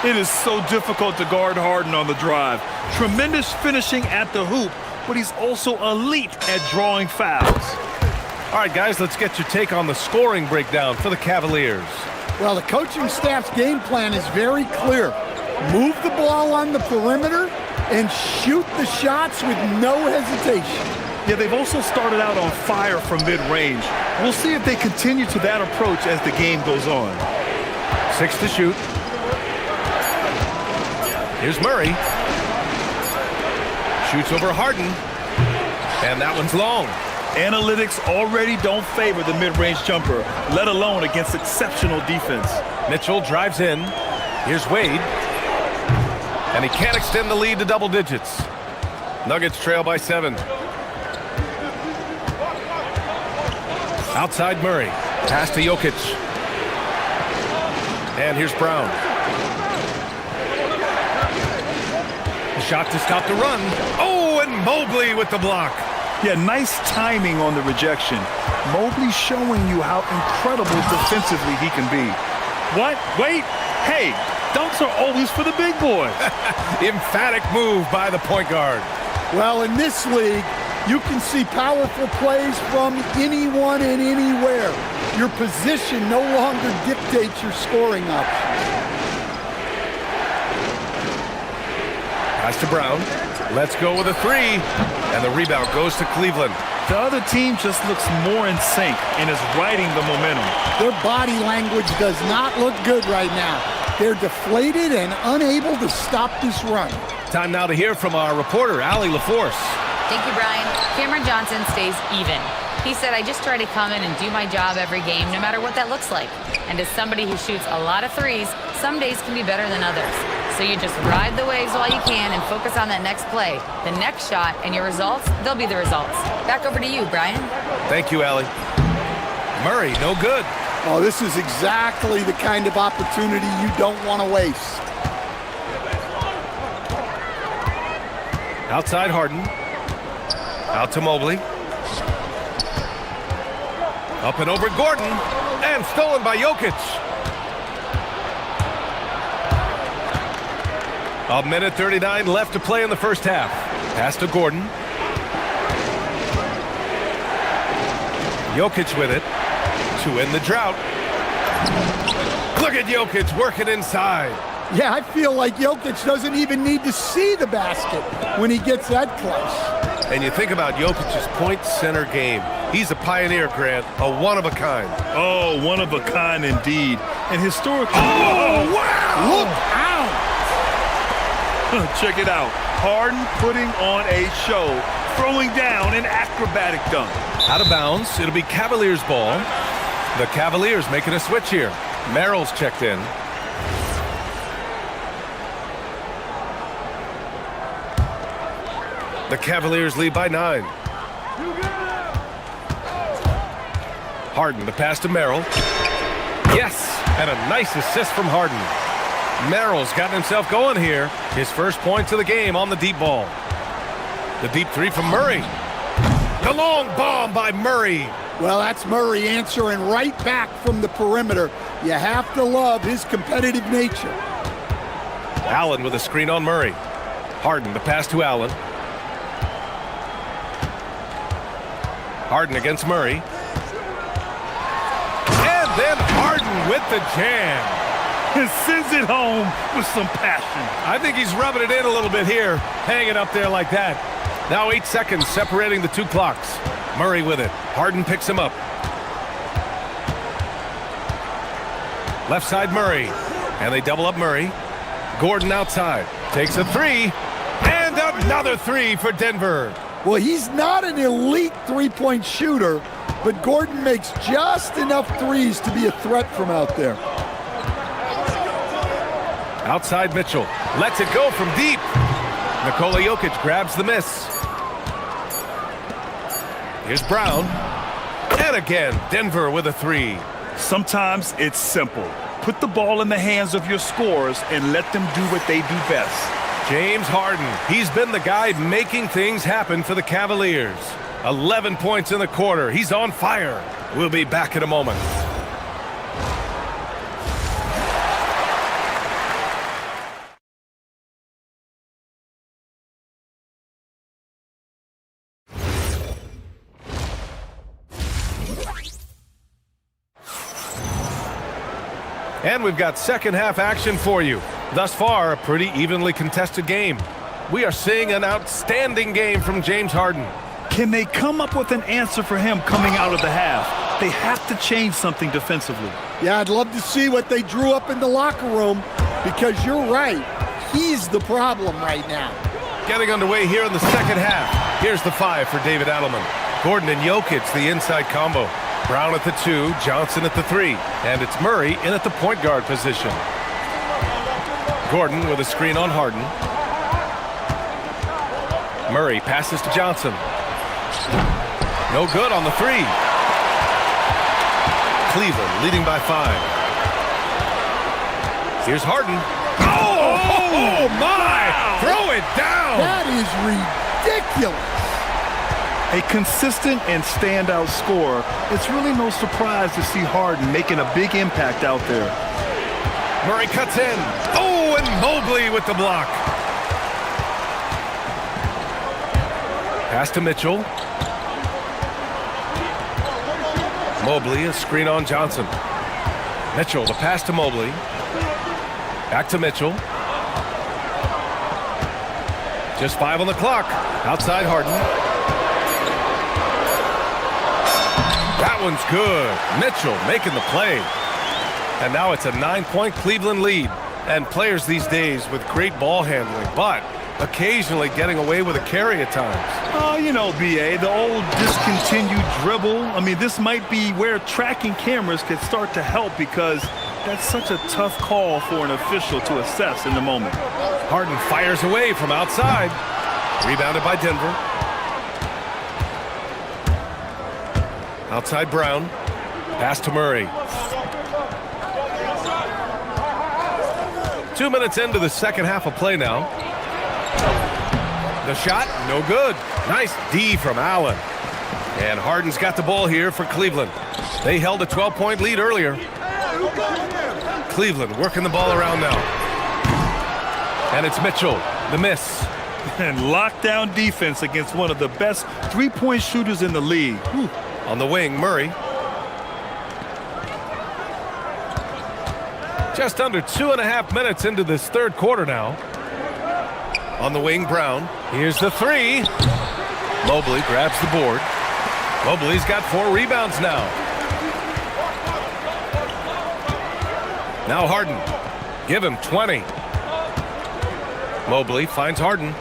It is so difficult to guard Harden on the drive. Tremendous finishing at the hoop, but he's also elite at drawing fouls. All right, guys, let's get your take on the scoring breakdown for the Cavaliers. Well, the coaching staff's game plan is very clear. Move the ball on the perimeter and shoot the shots with no hesitation. Yeah, they've also started out on fire from mid-range. We'll see if they continue to that approach as the game goes on. 6 to shoot. Here's Murray. Shoots over Harden. And that one's long. Analytics already don't favor the mid-range jumper, let alone against exceptional defense. Mitchell drives in. Here's Wade. And he can't extend the lead to double digits. Nuggets trail by 7. Outside Murray. Pass to Jokic. And here's Brown. Shot to stop the run. Oh, and Mobley with the block. Yeah, nice timing on the rejection. Mobley showing you how incredible defensively he can be. What? Wait. Hey, dunks are always for the big boys. Emphatic move by the point guard. Well, in this league, you can see powerful plays from anyone and anywhere. Your position no longer dictates your scoring options. Pass to Brown. Let's go with a 3. And the rebound goes to Cleveland. The other team just looks more in sync and is riding the momentum. Their body language does not look good right now. They're deflated and unable to stop this run. Time now to hear from our reporter, Allie LaForce. Thank you, Brian. Cameron Johnson stays even. He said, I just try to come in and do my job every game, no matter what that looks like. And as somebody who shoots a lot of threes, some days can be better than others. So you just ride the waves while you can and focus on that next play. The next shot and your results, they'll be the results. Back over to you, Brian. Thank you, Allie. Murray, no good. Oh, this is exactly the kind of opportunity you don't want to waste. Outside Harden. Out to Mobley. Up and over Gordon. And stolen by Jokic. A minute 39 left to play in the first half. Pass to Gordon. Jokic with it to end the drought. Look at Jokic working inside. Yeah, I feel like Jokic doesn't even need to see the basket when he gets that close. And you think about Jokic's point center game. He's a pioneer, Grant, a one-of-a-kind. Oh, one of a kind indeed. And historically... Oh, wow! Look out! Check it out. Harden putting on a show, throwing down an acrobatic dunk. Out of bounds. It'll be Cavaliers ball. The Cavaliers making a switch here. Merrill's checked in. The Cavaliers lead by 9. Harden, the pass to Merrill. Yes, and a nice assist from Harden. Merrill's gotten himself going here. His first points of the game on the deep ball. The deep three from Murray. The long bomb by Murray. Well, that's Murray answering right back from the perimeter. You have to love his competitive nature. Allen with a screen on Murray. Harden, the pass to Allen. Harden against Murray. And then Harden with the jam. And sends it home with some passion. I think he's rubbing it in a little bit here, hanging up there like that. Now 8 seconds separating the two clocks. Murray with it. Harden picks him up. Left side Murray. And they double up Murray. Gordon outside. Takes a three. And another three for Denver. Well, he's not an elite three-point shooter, but Gordon makes just enough threes to be a threat from out there. Outside Mitchell. Lets it go from deep. Nikola Jokic grabs the miss. Here's Brown. And again, Denver with a three. Sometimes it's simple. Put the ball in the hands of your scorers and let them do what they do best. James Harden. He's been the guy making things happen for the Cavaliers. 11 points in the quarter. He's on fire. We'll be back in a moment. And we've got second half action for you. Thus far, a pretty evenly contested game. We are seeing an outstanding game from James Harden. Can they come up with an answer for him coming out of the half? They have to change something defensively. Yeah, I'd love to see what they drew up in the locker room, because you're right. He's the problem right now. Getting underway here in the second half. Here's the 5 for David Adelman. Gordon and Jokic, the inside combo. Brown at the 2, Johnson at the 3. And it's Murray in at the point guard position. Gordon with a screen on Harden. Murray passes to Johnson. No good on the 3. Cleveland leading by 5. Here's Harden. Oh my! Wow. Throw it down! That is ridiculous. A consistent and standout scorer. It's really no surprise to see Harden making a big impact out there. Murray cuts in. Oh, and Mobley with the block. Pass to Mitchell. Mobley, a screen on Johnson. Mitchell, the pass to Mobley. Back to Mitchell. Just 5 on the clock. Outside Harden. That one's good. Mitchell making the play. And now it's a 9-point Cleveland lead. And players these days with great ball handling, but occasionally getting away with a carry at times. Oh, you know, B.A., the old discontinued dribble. I mean, this might be where tracking cameras could start to help, because that's such a tough call for an official to assess in the moment. Harden fires away from outside. Rebounded by Denver. Outside Brown. Pass to Murray. 2 minutes into the second half of play now. The shot, no good. Nice D from Allen. And Harden's got the ball here for Cleveland. They held a 12-point lead earlier. Cleveland working the ball around now. And it's Mitchell, the miss. And lockdown defense against one of the best three-point shooters in the league. Whew. On the wing, Murray. Just under 2.5 minutes into this third quarter now. On the wing, Brown. Here's the 3. Mobley grabs the board. Mobley's got 4 rebounds now. Now Harden. Give him 20. Mobley finds Harden.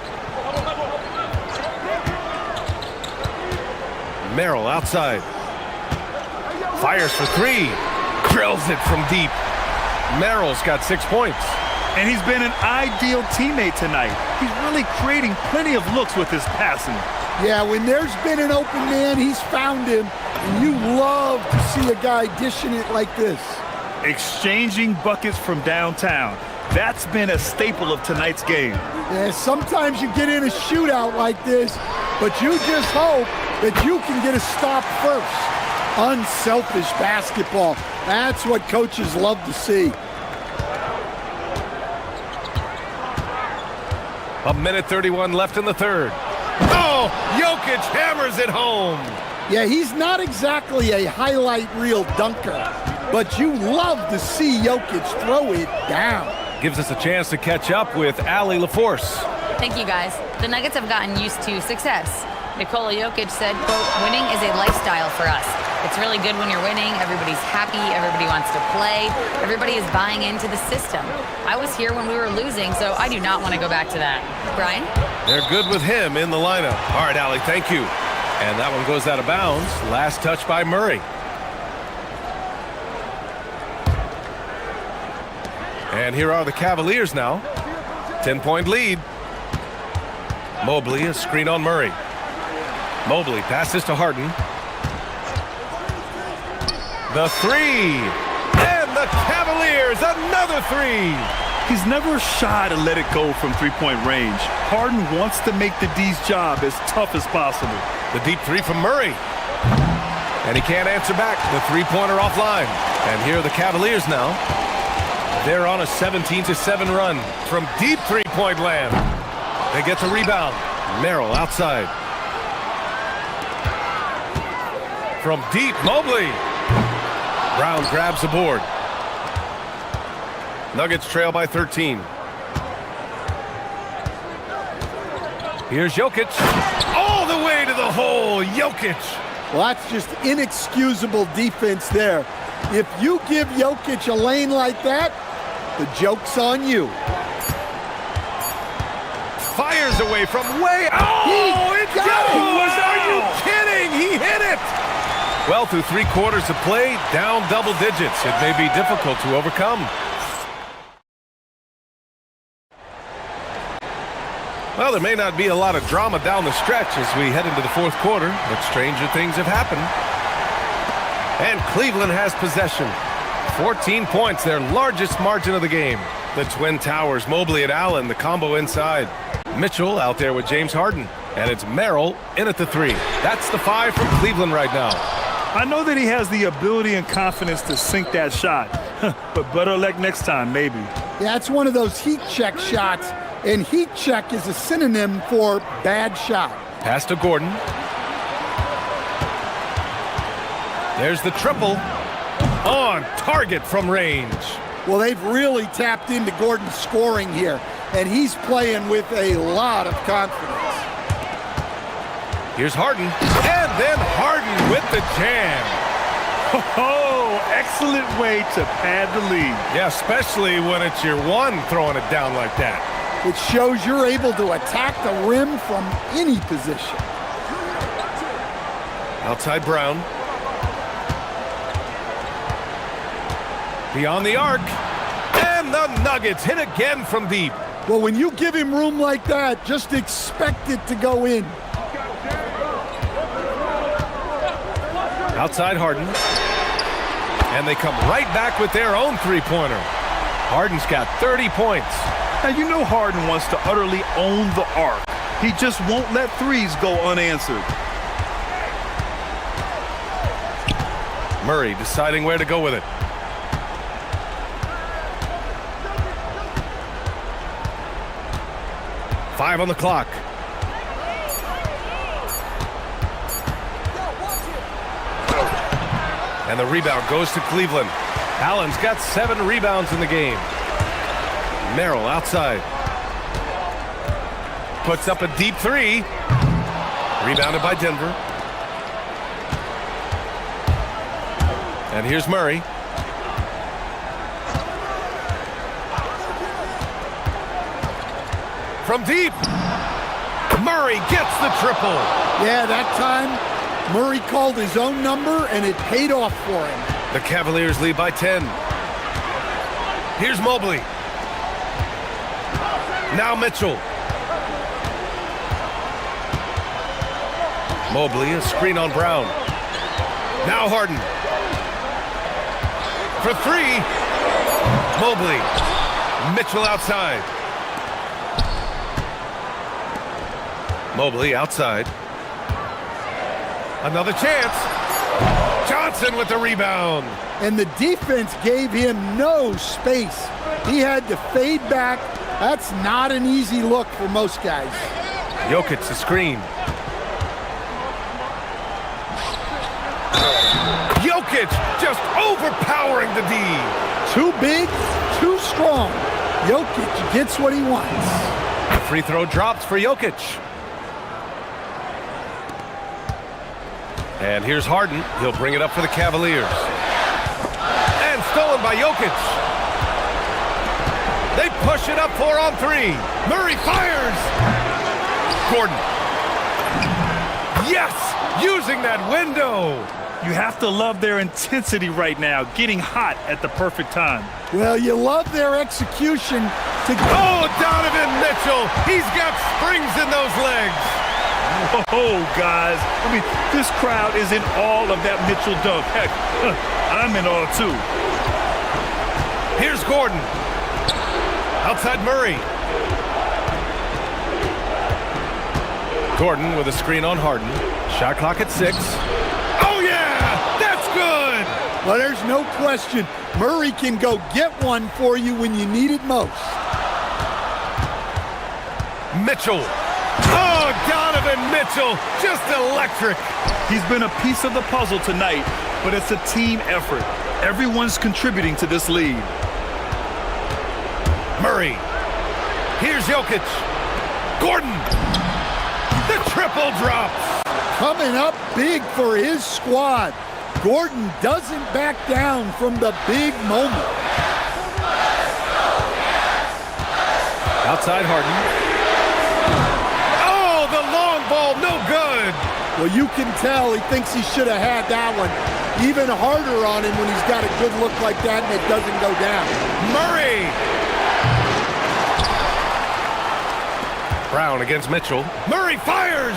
Merrill outside. Fires for three. Drills it from deep. Merrill's got 6 points. And he's been an ideal teammate tonight. He's really creating plenty of looks with his passing. Yeah, when there's been an open man, he's found him. And you love to see a guy dishing it like this. Exchanging buckets from downtown. That's been a staple of tonight's game. Yeah, sometimes you get in a shootout like this, but you just hope that you can get a stop first. Unselfish basketball. That's what coaches love to see. A minute 31 left in the third. Oh, Jokic hammers it home. Yeah, he's not exactly a highlight reel dunker, but you love to see Jokic throw it down. Gives us a chance to catch up with Allie LaForce. Thank you, guys. The Nuggets have gotten used to success. Nikola Jokic said, quote, winning is a lifestyle for us. It's really good when you're winning. Everybody's happy. Everybody wants to play. Everybody is buying into the system. I was here when we were losing, so I do not want to go back to that. Brian? They're good with him in the lineup. All right, Allie, thank you. And that one goes out of bounds. Last touch by Murray. And here are the Cavaliers now. 10-point lead. Mobley, a screen on Murray. Mobley passes to Harden. The three. And the Cavaliers, another three. He's never shy to let it go from three-point range. Harden wants to make the D's job as tough as possible. The deep three from Murray. And he can't answer back. The three-pointer offline. And here are the Cavaliers now. They're on a 17-7 run from deep three-point land. They get the rebound. Merrill outside. From deep, Mobley. Brown grabs the board. Nuggets trail by 13. Here's Jokic. All the way to the hole, Jokic. Well, that's just inexcusable defense there. If you give Jokic a lane like that, the joke's on you. Fires away from way. Oh, it goes! Are you kidding? He hit it! Well, through 3 quarters of play, down double digits. It may be difficult to overcome. Well, there may not be a lot of drama down the stretch as we head into the fourth quarter, but stranger things have happened. And Cleveland has possession. 14 points, their largest margin of the game. The Twin Towers, Mobley and Allen, the combo inside. Mitchell out there with James Harden. And it's Merrill in at the three. That's the 5 from Cleveland right now. I know that he has the ability and confidence to sink that shot, but better luck next time, maybe. Yeah, it's one of those heat check shots, and heat check is a synonym for bad shot. Pass to Gordon. There's the triple. On target from range. Well, they've really tapped into Gordon's scoring here, and he's playing with a lot of confidence. Here's Harden, and then Harden with the jam. Oh, excellent way to pad the lead. Yeah, especially when it's your one throwing it down like that. It shows you're able to attack the rim from any position. Outside Brown. Beyond the arc, and the Nuggets hit again from deep. Well, when you give him room like that, just expect it to go in. Outside Harden. And they come right back with their own three-pointer. Harden's got 30 points. And you know Harden wants to utterly own the arc. He just won't let threes go unanswered. Murray deciding where to go with it. Five on the clock. And the rebound goes to Cleveland. Allen's got 7 rebounds in the game. Merrill outside. Puts up a deep three. Rebounded by Denver. And here's Murray. from deep. Murray gets the triple. Yeah, that time Murray called his own number, and it paid off for him. The Cavaliers lead by 10. Here's Mobley. Now Mitchell. Mobley, a screen on Brown. Now Harden. For three. Mobley. Mitchell outside. Mobley outside. Another chance. Johnson with the rebound. And the defense gave him no space. He had to fade back. That's not an easy look for most guys. Jokic, the screen. Jokic just overpowering the D. Too big, too strong. Jokic gets what he wants. The free throw drops for Jokic. And here's Harden. He'll bring it up for the Cavaliers. And stolen by Jokic. They push it up 4 on 3. Murray fires. Gordon. Yes, using that window. You have to love their intensity right now, getting hot at the perfect time. Well, you love their execution to go. Oh, Donovan Mitchell. He's got springs in those legs. Whoa, guys. I mean, this crowd is in awe of that Mitchell dunk. Heck, I'm in awe too. Here's Gordon. Outside Murray. Gordon with a screen on Harden. Shot clock at 6. Oh, yeah! That's good! Well, there's no question. Murray can go get one for you when you need it most. Mitchell. Oh, Donovan Mitchell, just electric. He's been a piece of the puzzle tonight, but it's a team effort. Everyone's contributing to this lead. Murray. Here's Jokic. Gordon. The triple drops. Coming up big for his squad. Gordon doesn't back down from the big moment. Outside Harden. Ball, no good. Well, you can tell he thinks he should have had that one. Even harder on him when he's got a good look like that and it doesn't go down. Murray. Brown against Mitchell. Murray fires.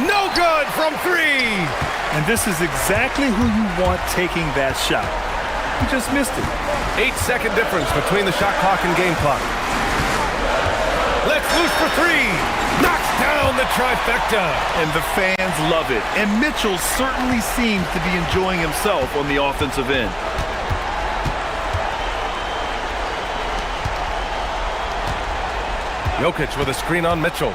No good from 3. And this is exactly who you want taking that shot. He just missed it. 8-second difference between the shot clock and game clock. Let's loose for 3. Knocks down the trifecta. And the fans love it. And Mitchell certainly seems to be enjoying himself on the offensive end. Jokic with a screen on Mitchell.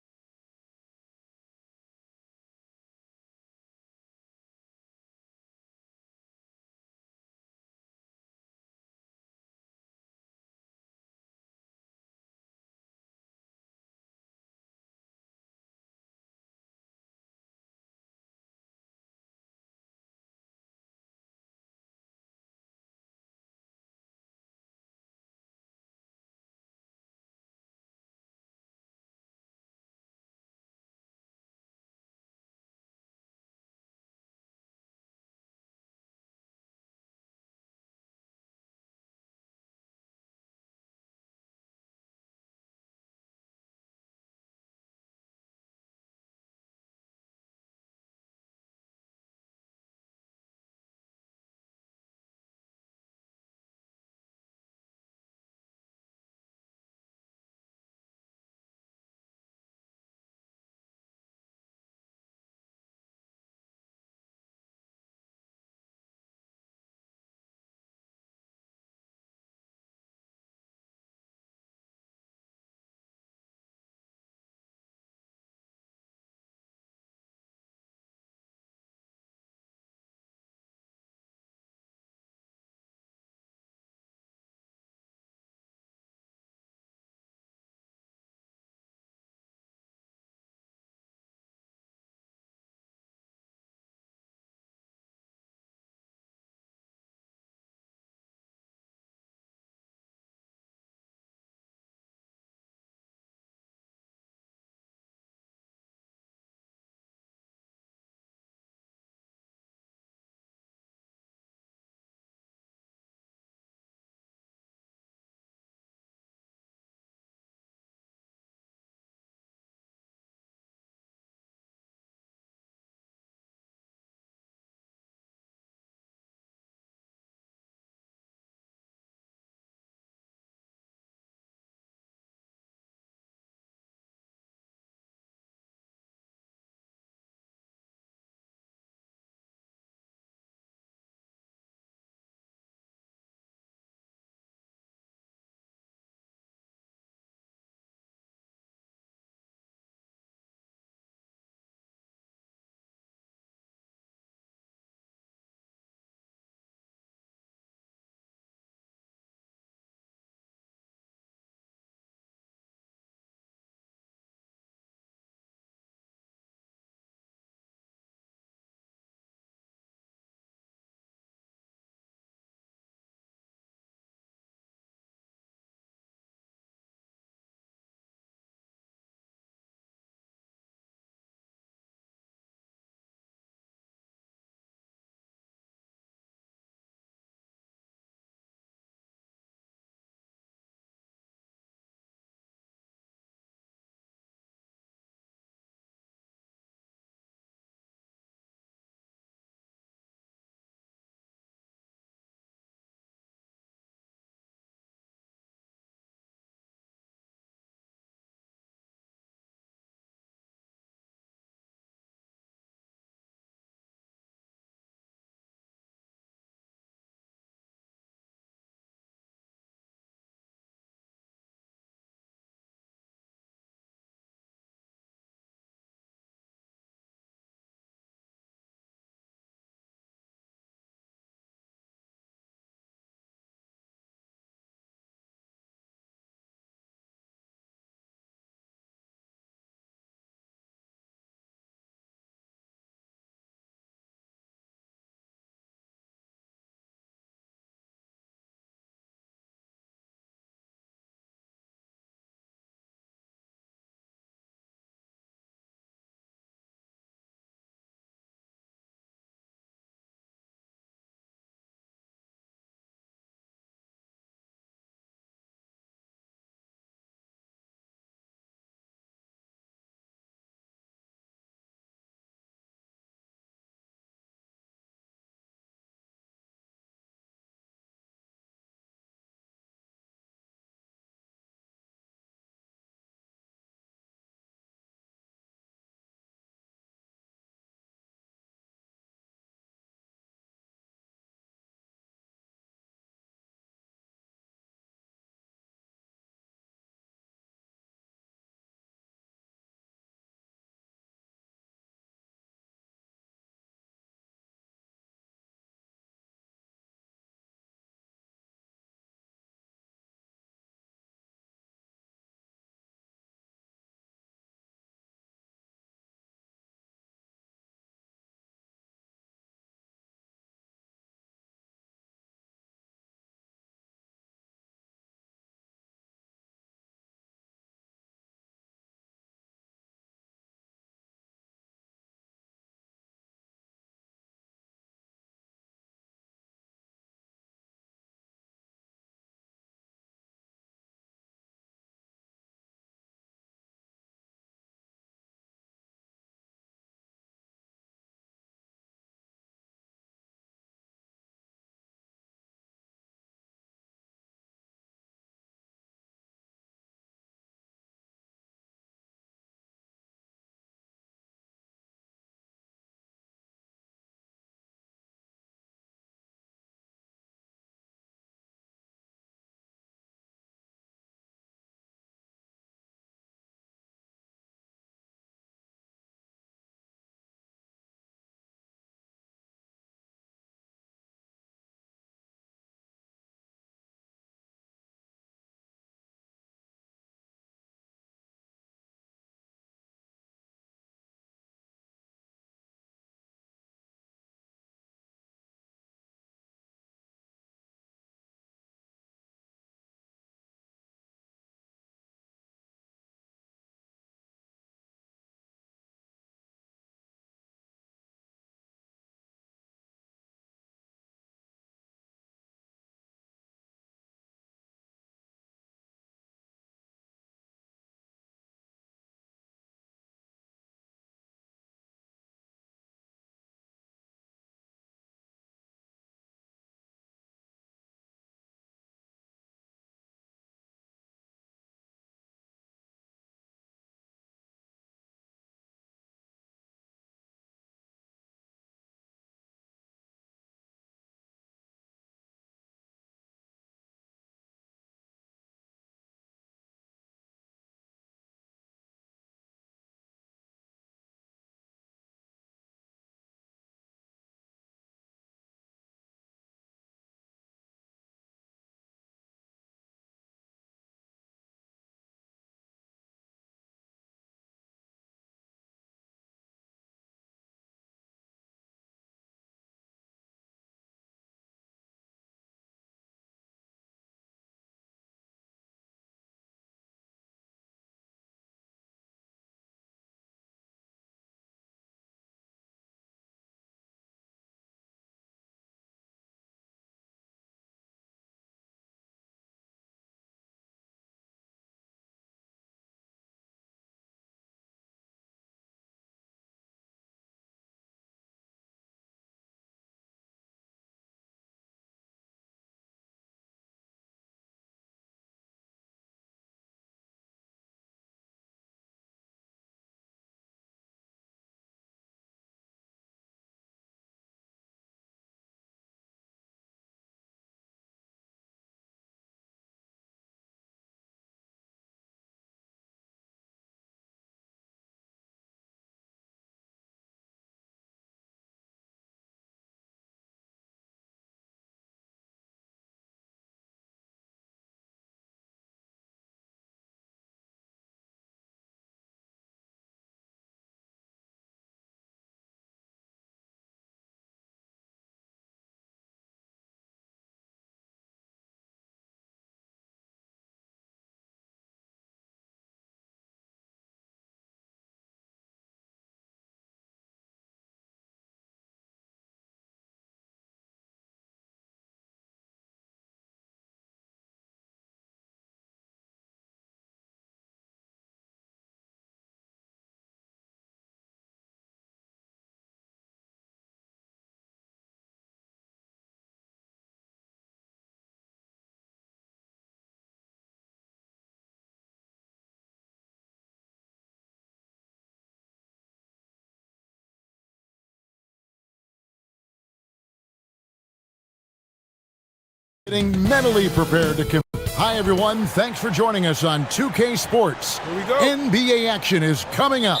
Getting mentally prepared to compete. Hi, everyone. Thanks for joining us on 2K Sports. Here we go. NBA action is coming up.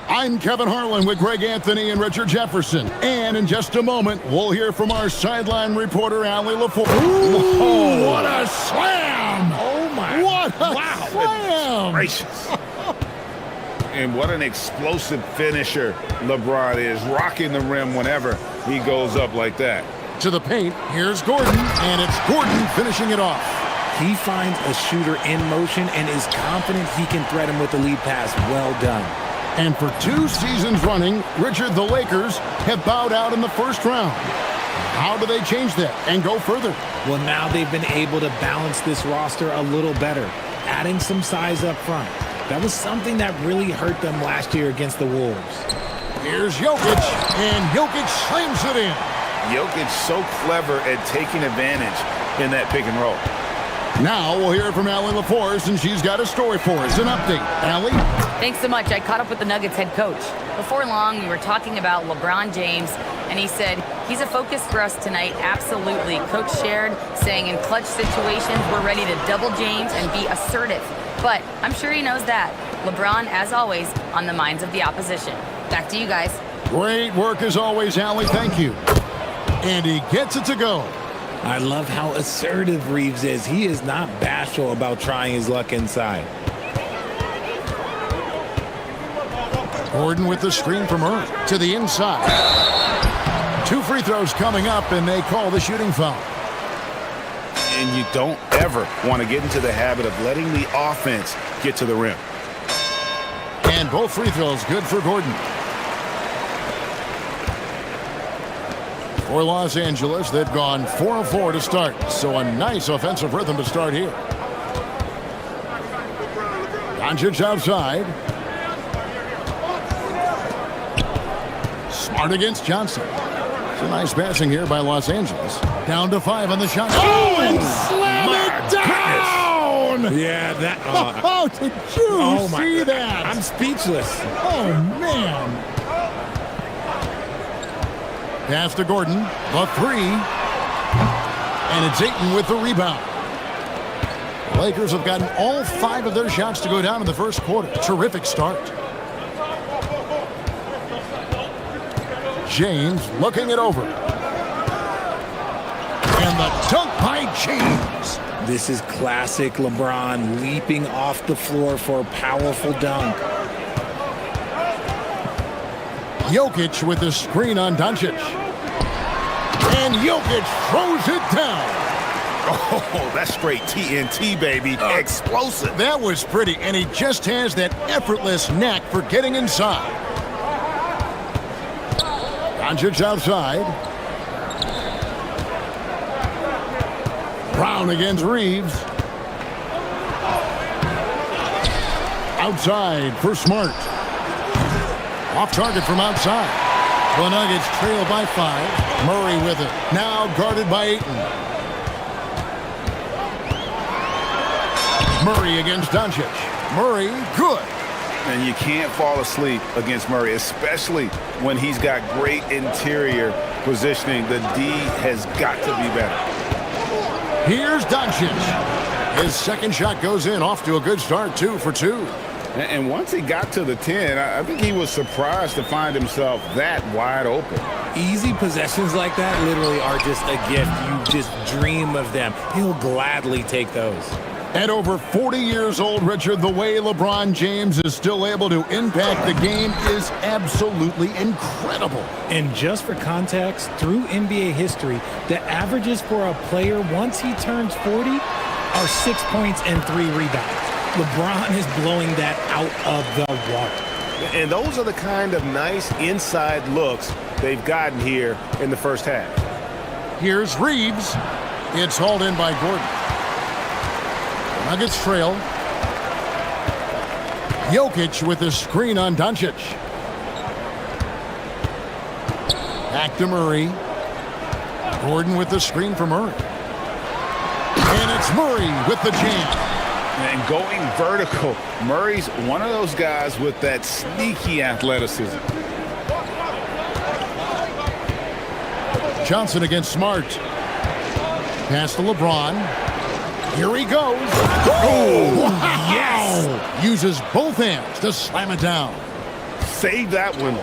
I'm Kevin Harlan with Greg Anthony and Richard Jefferson. And in just a moment, we'll hear from our sideline reporter, Allie LaForge. Ooh, what a slam! Oh, my. What a wow. slam! Gracious. And what an explosive finisher LeBron is, rocking the rim whenever he goes up like that. To the paint, here's Gordon, and it's Gordon finishing it off. He finds a shooter in motion and is confident he can thread him with the lead pass. Well done. And for 2 seasons running, Richard, the Lakers have bowed out in the first round. How do they change that and go further? Well, now they've been able to balance this roster a little better, adding some size up front. That was something that really hurt them last year against the Wolves. Here's Jokic, and Jokic slams it in. Jokic so clever at taking advantage in that pick and roll. Now we'll hear from Allie LaForge, and she's got a story for us. An update. Allie? Thanks so much. I caught up with the Nuggets head coach. Before long, we were talking about LeBron James, and he said, he's a focus for us tonight. Absolutely. Coach shared, saying in clutch situations, we're ready to double James and be assertive. But I'm sure he knows that. LeBron, as always, on the minds of the opposition. Back to you guys. Great work as always, Allie. Thank you. And he gets it to go. I love how assertive Reeves is. He is not bashful about trying his luck inside. Gordon with the screen from Murray to the inside. 2 free throws coming up, and they call the shooting foul. And you don't ever want to get into the habit of letting the offense get to the rim. And both free throws good for Gordon. For Los Angeles, they've gone 4 of 4 to start, so a nice offensive rhythm to start here. Doncic outside. Smart against Johnson. It's a nice passing here by Los Angeles. Down to 5 on the shot. Oh, and slam it down! Yeah, that... Oh, did you see that? I'm speechless. Oh, man. Pass to Gordon, the 3. And it's Ayton with the rebound. The Lakers have gotten all 5 of their shots to go down in the first quarter. Terrific start. James looking it over. And the dunk by James. This is classic LeBron leaping off the floor for a powerful dunk. Jokic with the screen on Doncic. And Jokic throws it down. Oh, that's straight TNT, baby. Explosive. That was pretty, and he just has that effortless knack for getting inside. Doncic outside. Brown against Reeves. Outside for Smart. Off target from outside. The Nuggets trail by 5. Murray with it. Now guarded by Ayton. Murray against Doncic. Murray, good. And you can't fall asleep against Murray, especially when he's got great interior positioning. The D has got to be better. Here's Doncic. His second shot goes in, off to a good start, 2 for 2. And once he got to the 10, I think he was surprised to find himself that wide open. Easy possessions like that literally are just a gift. You just dream of them. He'll gladly take those. At over 40 years old, Richard, the way LeBron James is still able to impact the game is absolutely incredible. And just for context, through NBA history, the averages for a player once he turns 40 are 6 points and 3 rebounds. LeBron is blowing that out of the water. And those are the kind of nice inside looks they've gotten here in the first half. Here's Reeves. It's hauled in by Gordon. Nuggets trail. Jokic with the screen on Doncic. Back to Murray. Gordon with the screen for Murray. And it's Murray with the jam. And going vertical, Murray's one of those guys with that sneaky athleticism. Johnson against Smart. Pass to LeBron. Here he goes. Oh, wow. Yes! Uses both hands to slam it down. Save that one.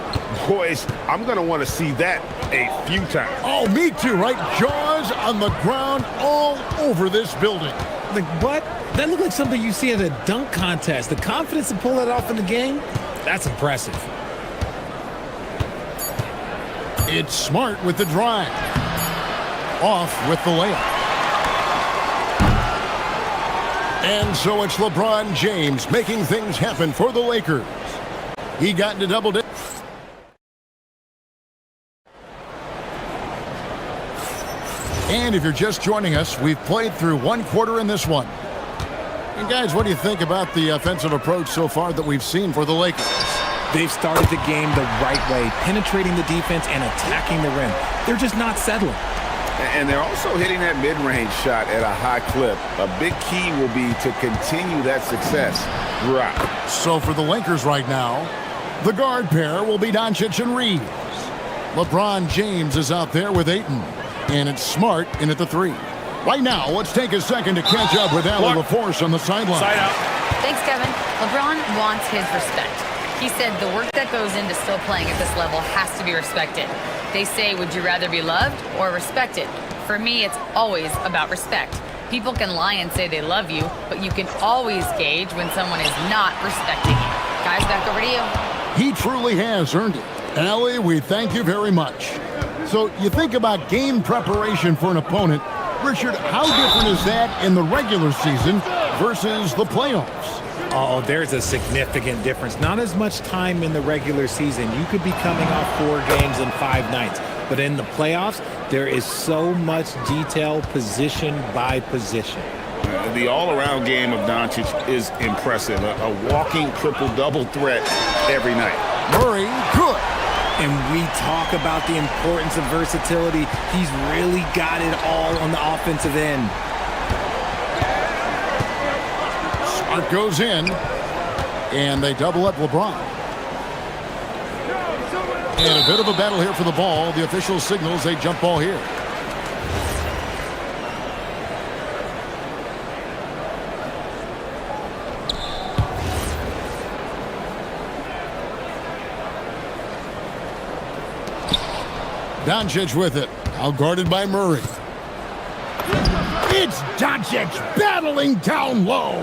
Boys, I'm going to want to see that a few times. Oh, me too, right? Jaws on the ground all over this building. Like, what? That looked like something you see at a dunk contest. The confidence to pull that off in the game, that's impressive. It's Smart with the drive. Off with the layup. And so it's LeBron James making things happen for the Lakers. He got into double digits. And if you're just joining us, we've played through one quarter in this one. And guys, what do you think about the offensive approach so far that we've seen for the Lakers? They've started the game the right way, penetrating the defense and attacking the rim. They're just not settling. And they're also hitting that mid-range shot at a high clip. A big key will be to continue that success throughout. So for the Lakers right now, the guard pair will be Doncic and Reeves. LeBron James is out there with Ayton. And it's Smart in at the three. Right now, let's take a second to catch up with Allie LaForce on the sideline. Side out. Thanks, Kevin. LeBron wants his respect. He said the work that goes into still playing at this level has to be respected. They say, would you rather be loved or respected? For me, it's always about respect. People can lie and say they love you, but you can always gauge when someone is not respecting you. Guys, back over to you. He truly has earned it. Allie, we thank you very much. So you think about game preparation for an opponent. Richard, how different is that in the regular season versus the playoffs? Oh, there's a significant difference. Not as much time in the regular season. You could be coming off 4 games in 5 nights. But in the playoffs, there is so much detail position by position. The all-around game of Doncic is impressive. A walking triple-double threat every night. Murray, good. And we talk about the importance of versatility. He's really got it all on the offensive end. Smart goes in, and they double up LeBron. And a bit of a battle here for the ball. The official signals a jump ball here. Doncic with it, out guarded by Murray. It's Doncic battling down low.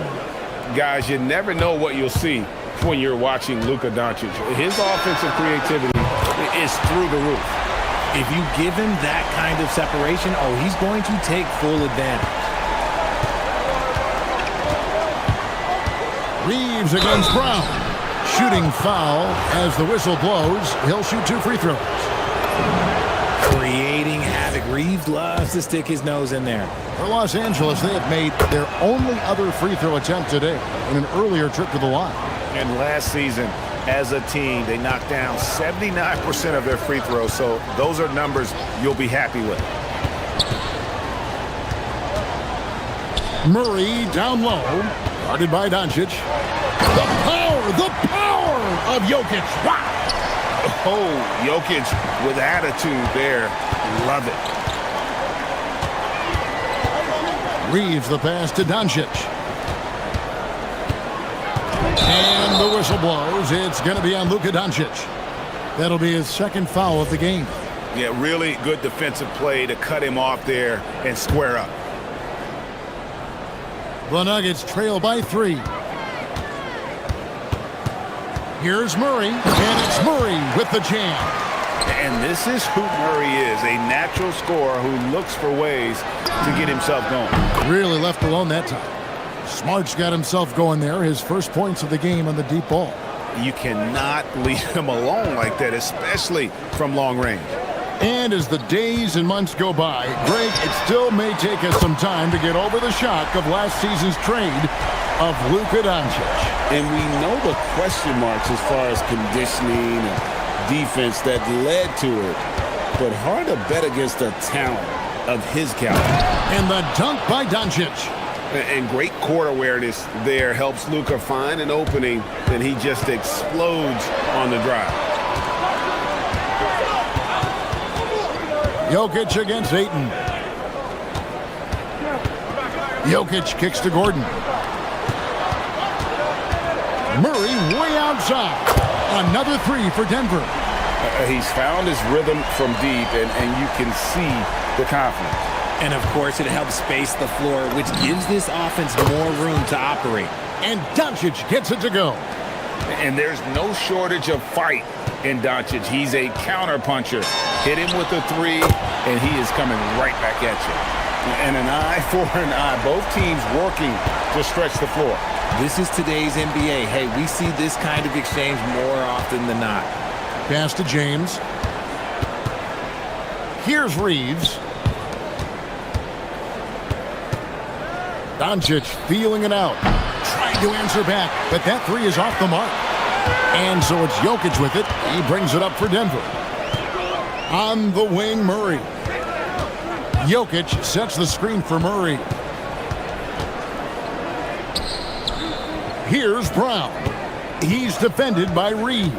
Guys, you never know what you'll see when you're watching Luka Doncic. His offensive creativity is through the roof. If you give him that kind of separation, oh, he's going to take full advantage. Reeves against Brown. Shooting foul as the whistle blows. He'll shoot 2 free throws. Creating havoc. Reeves loves to stick his nose in there. For Los Angeles, they have made their only other free throw attempt today in an earlier trip to the line. And last season, as a team, they knocked down 79% of their free throws, so those are numbers you'll be happy with. Murray down low, guarded by Doncic. The power of Jokic. Wow! Oh, Jokic with attitude there. Love it. Reeves the pass to Doncic. And the whistle blows. It's going to be on Luka Doncic. That'll be his second foul of the game. Yeah, really good defensive play to cut him off there and square up. The Nuggets trail by 3. Here's Murray, and it's Murray with the jam. And this is who Murray is, a natural scorer who looks for ways to get himself going. Really left alone that time. Smart's got himself going there, his first points of the game on the deep ball. You cannot leave him alone like that, especially from long range. And as the days and months go by, Greg, it still may take us some time to get over the shock of last season's trade of Luka Doncic. And we know the question marks as far as conditioning and defense that led to it. But hard to bet against the talent of his caliber. And the dunk by Doncic. And great court awareness there helps Luka find an opening, and he just explodes on the drive. Jokic against Ayton. Jokic kicks to Gordon. Murray way outside. Another three for Denver. He's found his rhythm from deep, and you can see the confidence. And, of course, it helps space the floor, which gives this offense more room to operate. And Doncic gets it to go. And there's no shortage of fight in Doncic. He's a counterpuncher. Hit him with a three, and he is coming right back at you. And an eye for an eye. Both teams working to stretch the floor. This is today's NBA. Hey, we see this kind of exchange more often than not. Pass to James. Here's Reeves. Doncic feeling it out. Trying to answer back, but that three is off the mark. And so it's Jokic with it. He brings it up for Denver. On the wing, Murray. Jokic sets the screen for Murray. Here's Brown. He's defended by Reeves.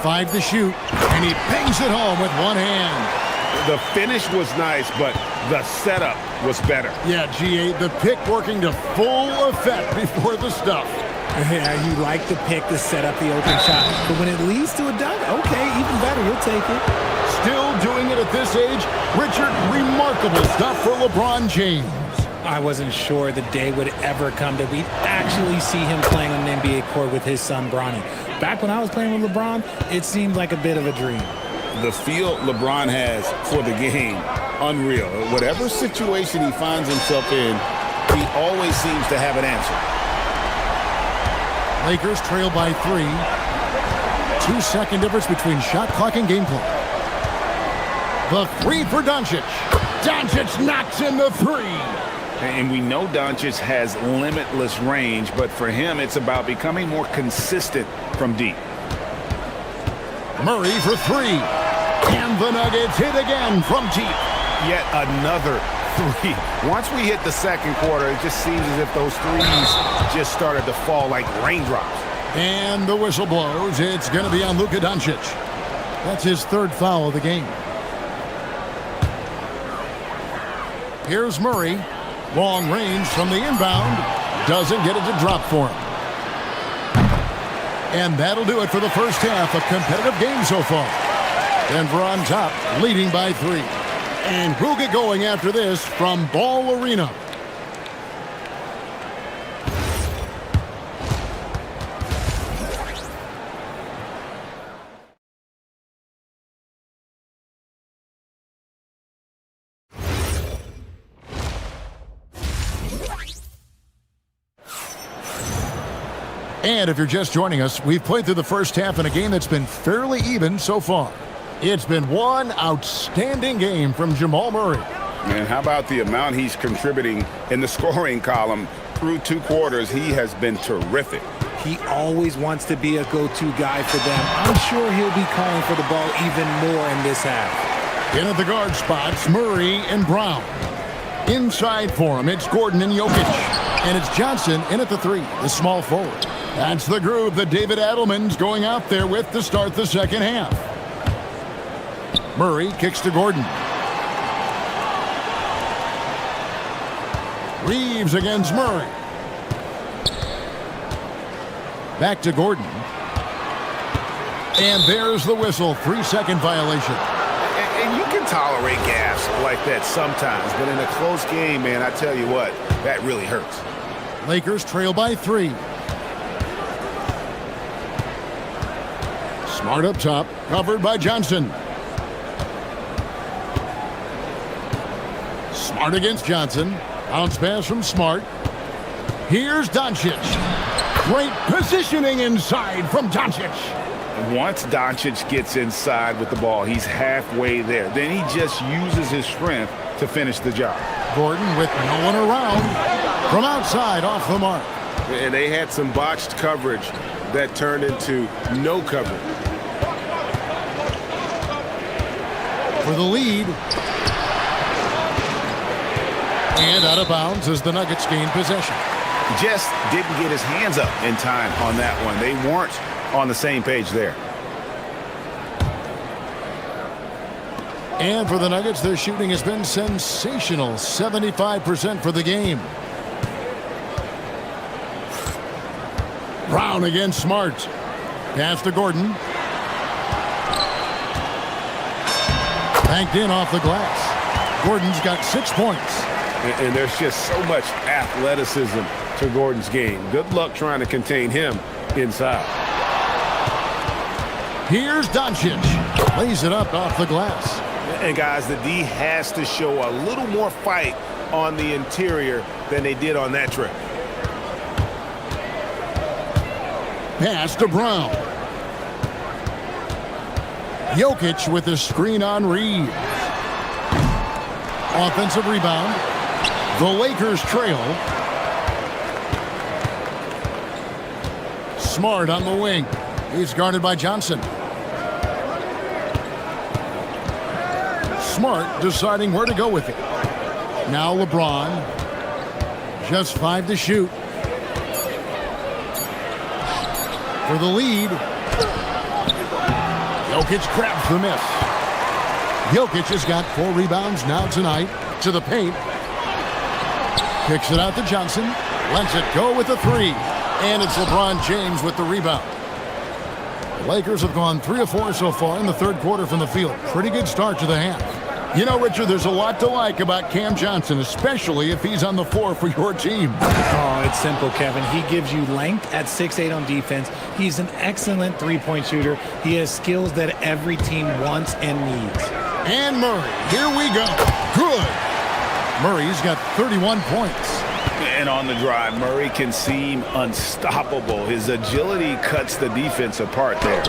5 to shoot, and he bangs it home with one hand. The finish was nice, but the setup was better. Yeah, G8, the pick working to full effect before the stuff. Yeah, you like the pick to set up the open shot, but when it leads to a dunk, okay, even better, you'll take it. Still doing it at this age, Richard, remarkable stuff for LeBron James. I wasn't sure the day would ever come that we'd actually see him playing on an NBA court with his son, Bronny. Back when I was playing with LeBron, it seemed like a bit of a dream. The feel LeBron has for the game, unreal. Whatever situation he finds himself in, he always seems to have an answer. Lakers trail by 3. 2-second difference between shot clock and game clock. The three for Doncic. Doncic knocks in the three. And we know Doncic has limitless range, but for him, it's about becoming more consistent from deep. Murray for 3. And the Nuggets hit again from deep. Yet another three. Once we hit the second quarter, it just seems as if those threes just started to fall like raindrops. And the whistle blows. It's going to be on Luka Doncic. That's his third foul of the game. Here's Murray. Long range from the inbound. Doesn't get it to drop for him. And that'll do it for the first half. A competitive game so far. Denver on top, leading by 3. And we'll get going after this from Ball Arena. And if you're just joining us, we've played through the first half in a game that's been fairly even so far. It's been one outstanding game from Jamal Murray. And how about the amount he's contributing in the scoring column through 2 quarters? He has been terrific. He always wants to be a go-to guy for them. I'm sure he'll be calling for the ball even more in this half. In at the guard spots, Murray and Brown. Inside for him, it's Gordon and Jokic. And it's Johnson in at the 3, the small forward. That's the groove that David Adelman's going out there with to start the second half. Murray kicks to Gordon. Reeves against Murray. Back to Gordon. And there's the whistle, 3-second violation. And you can tolerate gaffes like that sometimes, but in a close game, man, I tell you what, that really hurts. Lakers trail by 3. Smart up top, covered by Johnson. Smart against Johnson. Bounce pass from Smart. Here's Doncic. Great positioning inside from Doncic. Once Doncic gets inside with the ball, he's halfway there. Then he just uses his strength to finish the job. Gordon with no one around. From outside, off the mark. And they had some botched coverage that turned into no coverage. For the lead. And out of bounds as the Nuggets gain possession. Just didn't get his hands up in time on that one. They weren't on the same page there. And for the Nuggets, their shooting has been sensational. 75% for the game. Brown against Smart. Pass to Gordon. Banked in off the glass. Gordon's got 6 points. And there's just so much athleticism to Gordon's game. Good luck trying to contain him inside. Here's Doncic. Lays it up off the glass. And guys, the D has to show a little more fight on the interior than they did on that trip. Pass to Brown. Jokic with a screen on Reeves. Offensive rebound. The Lakers trail. Smart on the wing. He's guarded by Johnson. Smart deciding where to go with it. Now LeBron. Just 5 to shoot. For the lead. Jokic grabs the miss. Jokic has got 4 rebounds now tonight. To the paint. Kicks it out to Johnson. Lets it go with a 3. And it's LeBron James with the rebound. The Lakers have gone 3 of 4 so far in the third quarter from the field. Pretty good start to the half. You know, Richard, there's a lot to like about Cam Johnson, especially if he's on the floor for your team. Oh, it's simple, Kevin. He gives you length at 6'8" on defense. He's an excellent three-point shooter. He has skills that every team wants and needs. And Murray, here we go. Good. Murray's got 31 points. And on the drive, Murray can seem unstoppable. His agility cuts the defense apart there.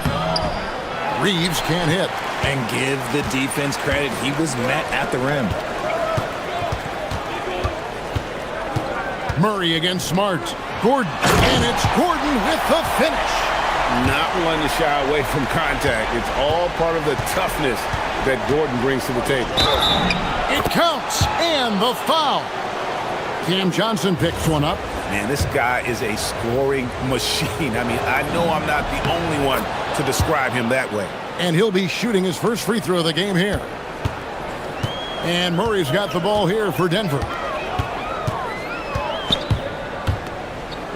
Reeves can't hit. And give the defense credit. He was met at the rim. Murray against Smart. Gordon. And it's Gordon with the finish. Not one to shy away from contact. It's all part of the toughness that Gordon brings to the table. It counts. And the foul. Cam Johnson picks one up. Man, this guy is a scoring machine. I mean, I know I'm not the only one to describe him that way. And he'll be shooting his first free throw of the game here. And Murray's got the ball here for Denver.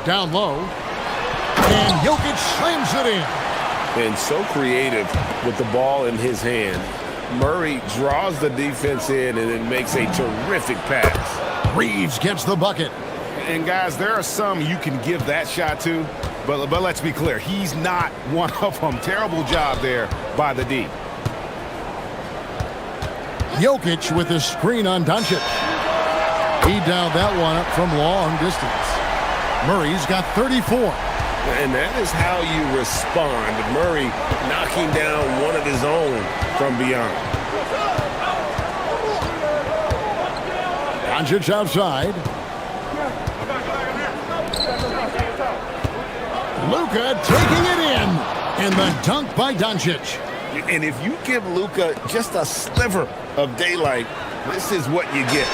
Down low. And Jokic slams it in. And so creative with the ball in his hand. Murray draws the defense in and then makes a terrific pass. Reeves gets the bucket. And guys, there are some you can give that shot to, but let's be clear, he's not one of them. Terrible job there by the D. Jokic with a screen on Doncic. He dialed that one up from long distance. Murray's got 34. And that is how you respond. Murray knocking down one of his own from beyond. Doncic outside. Luka taking it in. And the dunk by Doncic. And if you give Luka just a sliver of daylight, this is what you get.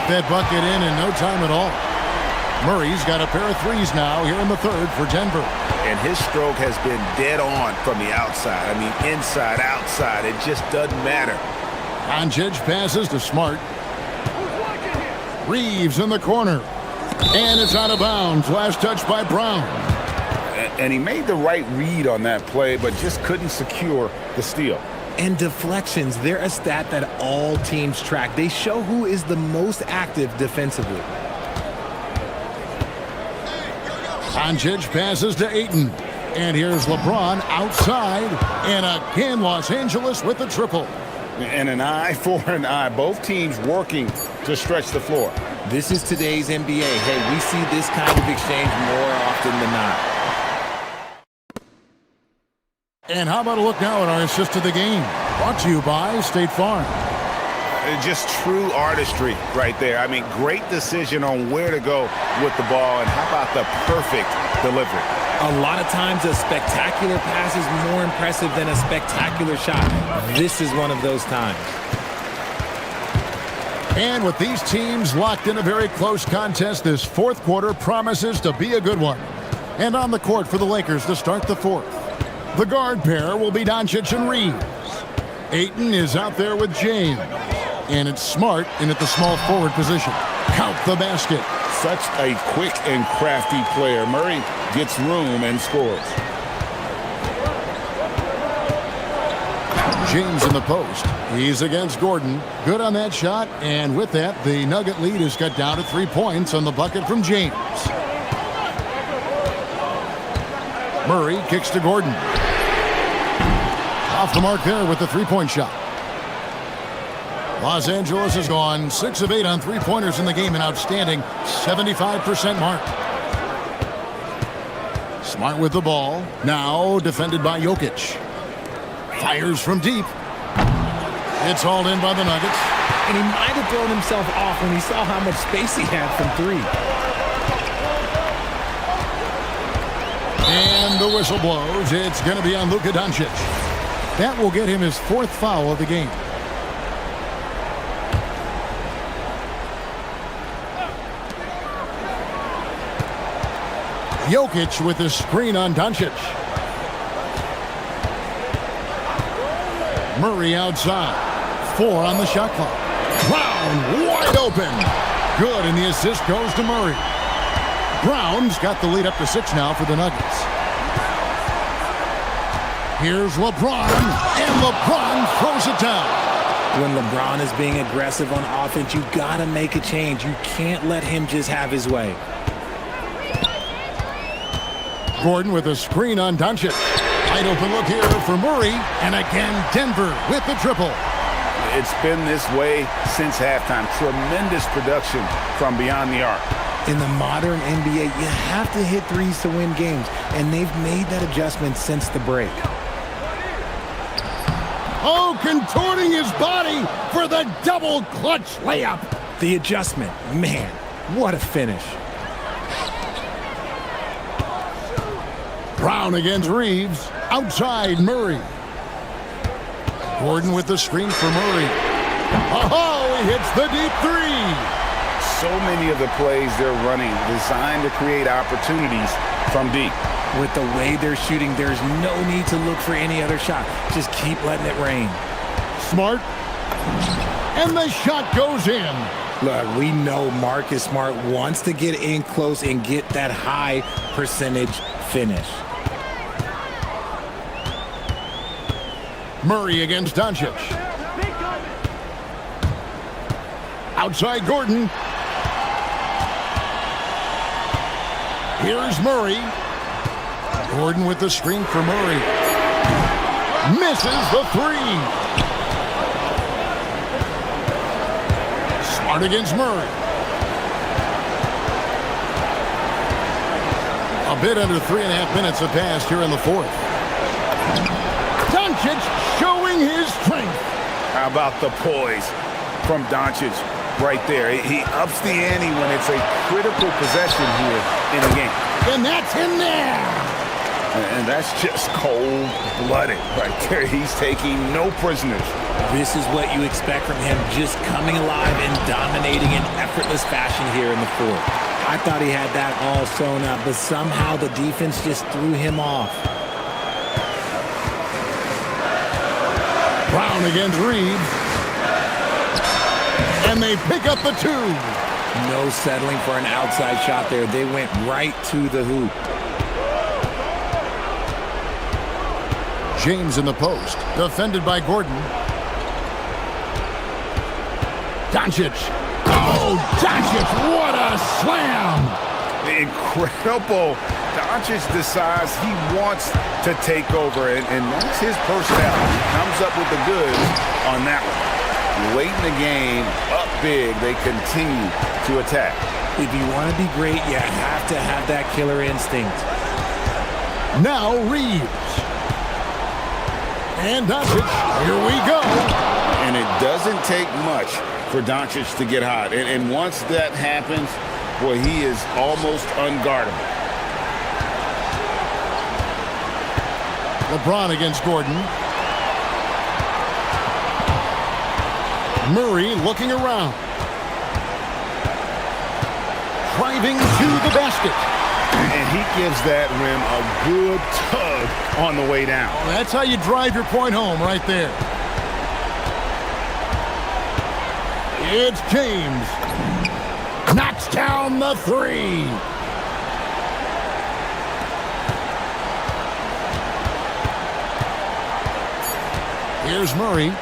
That bucket in no time at all. Murray's got a pair of threes now here in the third for Denver. And his stroke has been dead on from the outside. I mean, inside, outside, it just doesn't matter. Doncic passes to Smart. Reeves in the corner. And it's out of bounds. Last touch by Brown. And he made the right read on that play, but just couldn't secure the steal. And deflections, they're a stat that all teams track. They show who is the most active defensively. Doncic passes to Ayton. And here's LeBron outside. And again, Los Angeles with the triple. And an eye for an eye. Both teams working to stretch the floor. This is today's NBA. Hey, we see this kind of exchange more often than not. And how about a look now at our assist of the game? Brought to you by State Farm. Just true artistry right there. I mean, great decision on where to go with the ball. And how about the perfect delivery? A lot of times a spectacular pass is more impressive than a spectacular shot. This is one of those times. And with these teams locked in a very close contest, this fourth quarter promises to be a good one. And on the court for the Lakers to start the fourth. The guard pair will be Doncic and Reeves. Ayton is out there with James. And it's Smart in at the small forward position. count the basket. Such a quick and crafty player. Murray gets room and scores. James in the post. He's against Gordon. Good on that shot. And with that, the Nugget lead is cut down to 3 points on the bucket from James. Murray kicks to Gordon. Off the mark there with the three-point shot. Los Angeles has gone 6 of 8 on three-pointers in the game, an outstanding 75% mark. Smart with the ball. Now defended by Jokic. Fires from deep. It's hauled in by the Nuggets. And he might have thrown himself off when he saw how much space he had from three. And the whistle blows. It's going to be on Luka Doncic. That will get him his 4th foul of the game. Jokic with the screen on Doncic. Murray outside. 4 on the shot clock. Brown wide open. Good, and the assist goes to Murray. Brown's got the lead up to 6 now for the Nuggets. Here's LeBron, and LeBron throws it down. When LeBron is being aggressive on offense, you gotta make a change. You can't let him just have his way. Gordon with a screen on Doncic. Wide open look here for Murray, and again Denver with the triple. It's been this way since halftime. Tremendous production from beyond the arc. In the modern NBA, you have to hit threes to win games, and they've made that adjustment since the break. Oh, contorting his body for the double clutch layup. The adjustment, man, what a finish. Brown against Reeves. Outside Murray. Gordon with the screen for Murray. Oh, he hits the deep three. So many of the plays they're running designed to create opportunities from deep. With the way they're shooting, there's no need to look for any other shot. Just keep letting it rain. Smart. And the shot goes in. Look, we know Marcus Smart wants to get in close and get that high percentage finish. Murray against Doncic. Outside Gordon. Here's Murray. Gordon with the screen for Murray. Misses the three. Smart against Murray. A bit under 3.5 minutes have passed here in the 4th. Doncic showing his strength. How about the poise from Doncic right there? He ups the ante when it's a critical possession here in the game. And that's in there. And that's just cold-blooded right there. He's taking no prisoners. This is what you expect from him, just coming alive and dominating in effortless fashion here in the 4th. I thought he had that all sewn up, but somehow the defense just threw him off. Brown against Reeves. And they pick up the 2. No settling for an outside shot there. They went right to the hoop. James in the post, defended by Gordon. Doncic. Oh, Doncic, what a slam! Incredible. Doncic decides he wants to take over, and that's his personality. He comes up with the goods on that one. Late in the game, up big, they continue to attack. If you want to be great, you have to have that killer instinct. Now Reeves. And Doncic, here we go. And it doesn't take much for Doncic to get hot. And once that happens, boy, he is almost unguardable. LeBron against Gordon. Murray looking around. Driving to the basket. And he gives that rim a good tug on the way down. That's how you drive your point home right there. It's James. from the three. Here's Murray.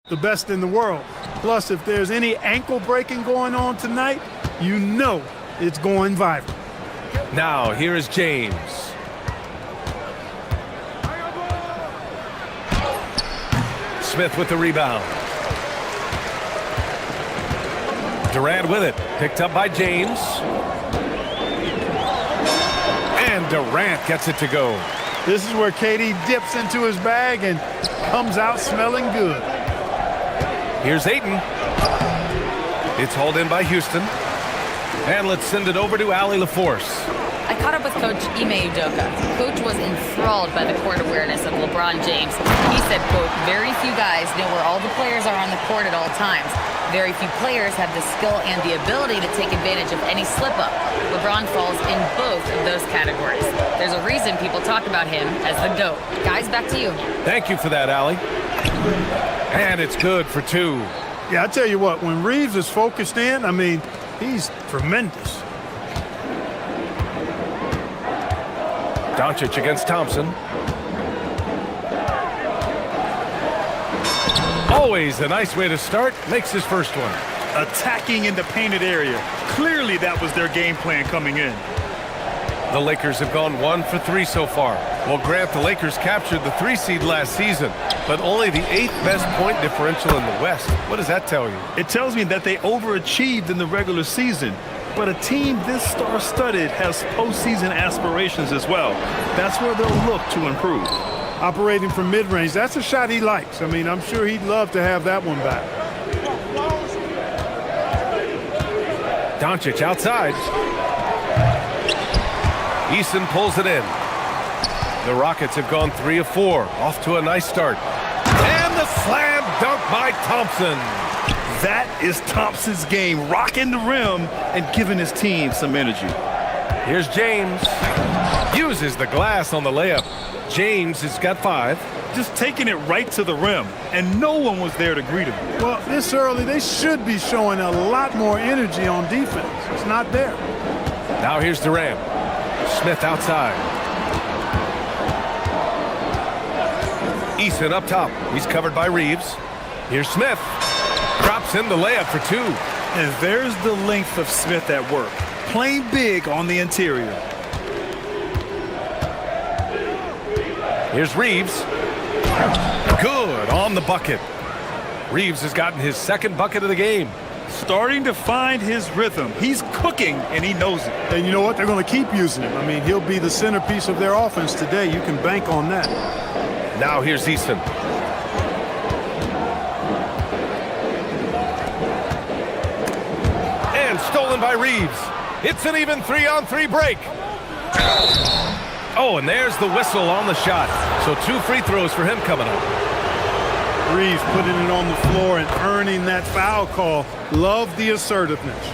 the best in the world. Plus, if there's any ankle breaking going on tonight, you know it's going viral. Now, here is James. Smith with the rebound. Durant with it. Picked up by James. And Durant gets it to go. This is where KD dips into his bag and comes out smelling good. Here's Ayton. It's hauled in by Houston. And let's send it over to Allie LaForce. I caught up with Coach Ime Udoka. Coach was enthralled by the court awareness of LeBron James. He said, quote, very few guys know where all the players are on the court at all times. Very few players have the skill and the ability to take advantage of any slip-up. LeBron falls in both of those categories. There's a reason people talk about him as the GOAT. Guys, back to you. Thank you for that, Allie. And it's good for two. Yeah, I tell you what, when Reeves is focused in, I mean, he's tremendous. Doncic against Thompson. Always a nice way to start. Makes his first one. Attacking in the painted area. Clearly that was their game plan coming in. The Lakers have gone 1 for 3 so far. Well, Grant, the Lakers captured the 3 seed last season, but only the 8th best point differential in the West. What does that tell you? It tells me that they overachieved in the regular season. But a team this star-studded has postseason aspirations as well. That's where they'll look to improve. Operating from mid-range, that's a shot he likes. I mean, I'm sure he'd love to have that one back. Doncic outside. Eason pulls it in. The Rockets have gone 3 of 4. Off to a nice start. And the slam dunk by Thompson. That is Thompson's game, rocking the rim and giving his team some energy. Here's James. Uses the glass on the layup. James has got 5. Just taking it right to the rim, and no one was there to greet him. Well, this early, they should be showing a lot more energy on defense. It's not there. Now here's Durant. Smith outside. Eason up top. He's covered by Reeves. Here's Smith. Drops in the layup for 2. And there's the length of Smith at work. Playing big on the interior. Here's Reeves. Good on the bucket. Reeves has gotten his 2nd bucket of the game. Starting to find his rhythm. He's cooking, and he knows it. And you know what? They're going to keep using him. I mean, he'll be the centerpiece of their offense today. You can bank on that. Now here's Easton. And stolen by Reeves. It's an even 3-on-3 break. Oh, and there's the whistle on the shot. So 2 free throws for him coming up. Reeves putting it on the floor and earning that foul call. Love the assertiveness.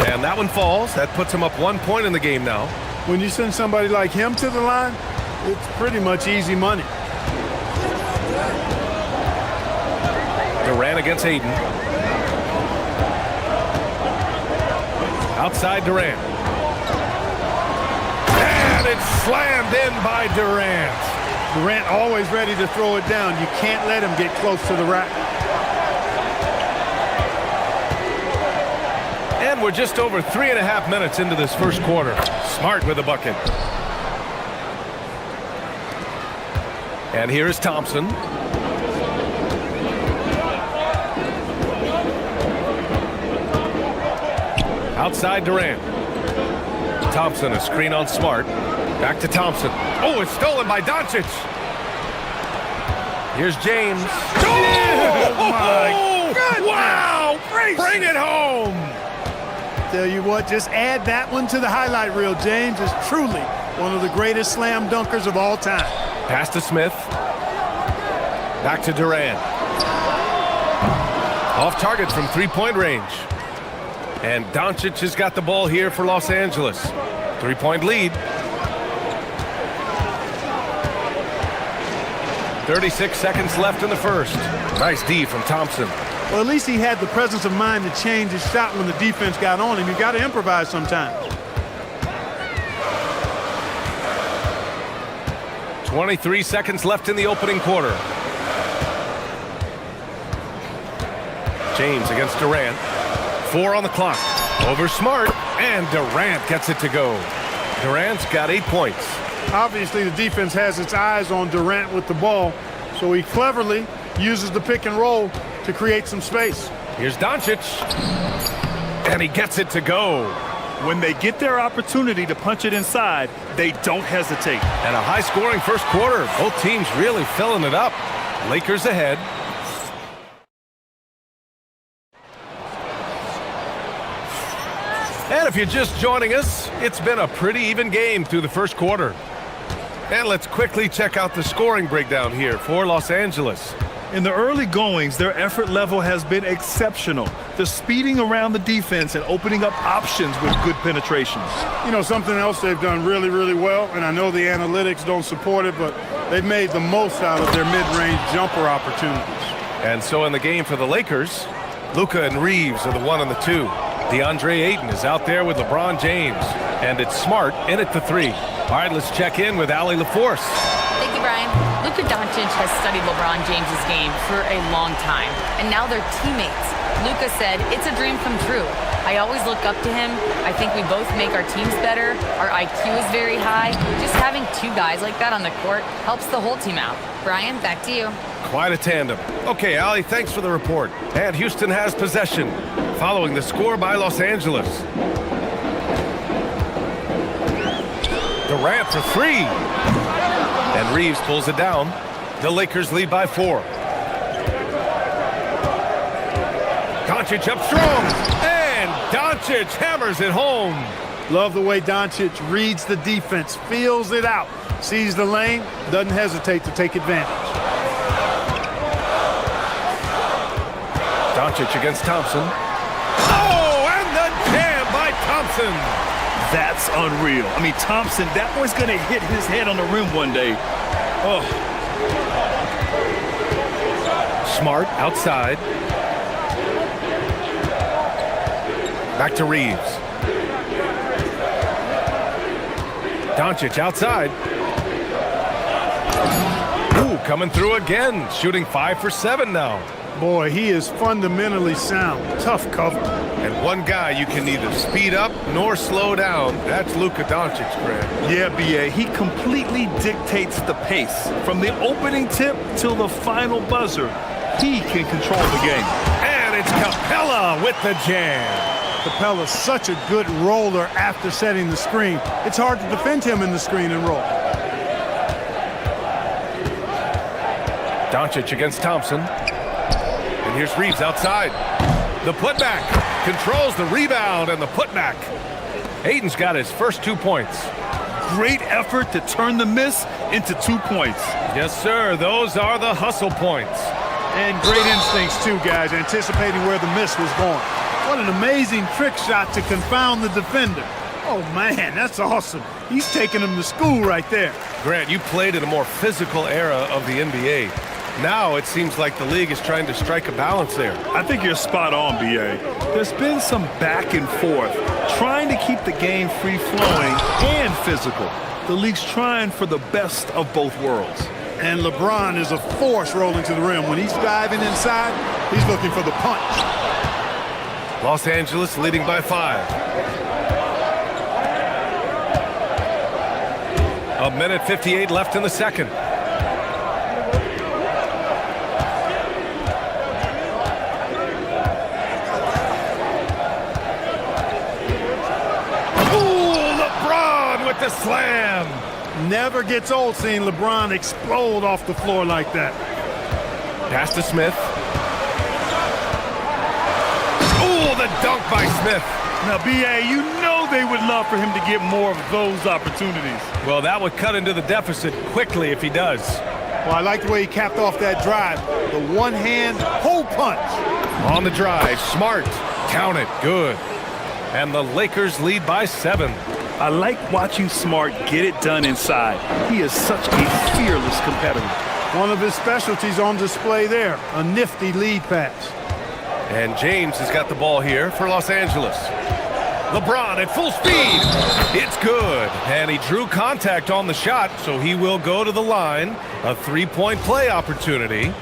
And that one falls. That puts him up 1 point in the game now. When you send somebody like him to the line, it's pretty much easy money. Durant against Ayton. Outside Durant. And it's slammed in by Durant. Durant always ready to throw it down. You can't let him get close to the rack. And we're just over 3.5 minutes into this first quarter. Smart with a bucket. And here is Thompson. Outside Durant. Thompson, a screen on Smart. Back to Thompson. Oh, it's stolen by Doncic. Here's James. Oh, my goodness. Wow! Bring it home! Tell you what, just add that one to the highlight reel. James is truly one of the greatest slam dunkers of all time. Pass to Smith. Back to Durant. Off target from 3-point range. And Doncic has got the ball here for Los Angeles. 3-point lead. 36 seconds left in the first. Nice D from Thompson. Well, at least he had the presence of mind to change his shot when the defense got on him. You got to improvise sometimes. 23 seconds left in the opening quarter. James against Durant. 4 on the clock. Over Smart, and Durant gets it to go. Durant's got 8 points. Obviously, the defense has its eyes on Durant with the ball, so he cleverly uses the pick and roll to create some space. Here's Doncic, and he gets it to go. When they get their opportunity to punch it inside, they don't hesitate. And a high-scoring first quarter. Both teams really filling it up. Lakers ahead. And if you're just joining us, it's been a pretty even game through the first quarter. And let's quickly check out the scoring breakdown here for Los Angeles. In the early goings, their effort level has been exceptional. They're speeding around the defense and opening up options with good penetration. You know, something else they've done really, really well, and I know the analytics don't support it, but they've made the most out of their mid-range jumper opportunities. And so in the game for the Lakers, Luka and Reeves are the 1 and the 2. DeAndre Ayton is out there with LeBron James. And it's Smart in at the 3. All right, let's check in with Allie LaForce. Thank you, Brian. Luka Doncic has studied LeBron James's game for a long time, and now they're teammates. Luka said, "It's a dream come true. I always look up to him. I think we both make our teams better. Our IQ is very high. Just having 2 guys like that on the court helps the whole team out." Brian, back to you. Quite a tandem. Okay, Allie, thanks for the report. And Houston has possession, following the score by Los Angeles. Durant for 3. And Reeves pulls it down. The Lakers lead by 4. Doncic up strong. And Doncic hammers it home. Love the way Doncic reads the defense, feels it out, sees the lane, doesn't hesitate to take advantage. Doncic against Thompson. Oh, and the jam by Thompson. That's unreal. I mean, Thompson, that boy's going to hit his head on the rim one day. Oh. Smart outside. Back to Reeves. Doncic outside. Ooh, coming through again. Shooting 5 for 7 now. Boy, he is fundamentally sound. Tough cover. And one guy you can neither speed up nor slow down. That's Luka Doncic, Greg. Yeah, B.A. He completely dictates the pace. From the opening tip till the final buzzer, he can control the game. And it's Capella with the jam. Capella's such a good roller after setting the screen. It's hard to defend him in the screen and roll. Doncic against Thompson. And here's Reeves outside. The putback controls the rebound and the putback. Ayton's got his first 2 points. Great effort to turn the miss into 2 points. Yes, sir. Those are the hustle points. And great instincts, too, guys, anticipating where the miss was going. What an amazing trick shot to confound the defender. Oh, man, that's awesome. He's taking him to school right there. Grant, you played in a more physical era of the NBA. Now it seems like the league is trying to strike a balance there. I think you're spot on, B.A. There's been some back and forth, trying to keep the game free-flowing and physical. The league's trying for the best of both worlds. And LeBron is a force rolling to the rim. When he's driving inside, he's looking for the punch. Los Angeles leading by 5. A minute 58 left in the second. The slam. Never gets old seeing LeBron explode off the floor like that. Pass to Smith. Ooh, the dunk by Smith. Now, B.A., you know they would love for him to get more of those opportunities. Well, that would cut into the deficit quickly if he does. Well, I like the way he capped off that drive. The one-hand hole punch. On the drive, Smart. Count it. Good. And the Lakers lead by 7. I like watching Smart get it done inside. He is such a fearless competitor. One of his specialties on display there, a nifty lead pass. And James has got the ball here for Los Angeles. LeBron at full speed. It's good. And he drew contact on the shot, so he will go to the line. A 3-point play opportunity.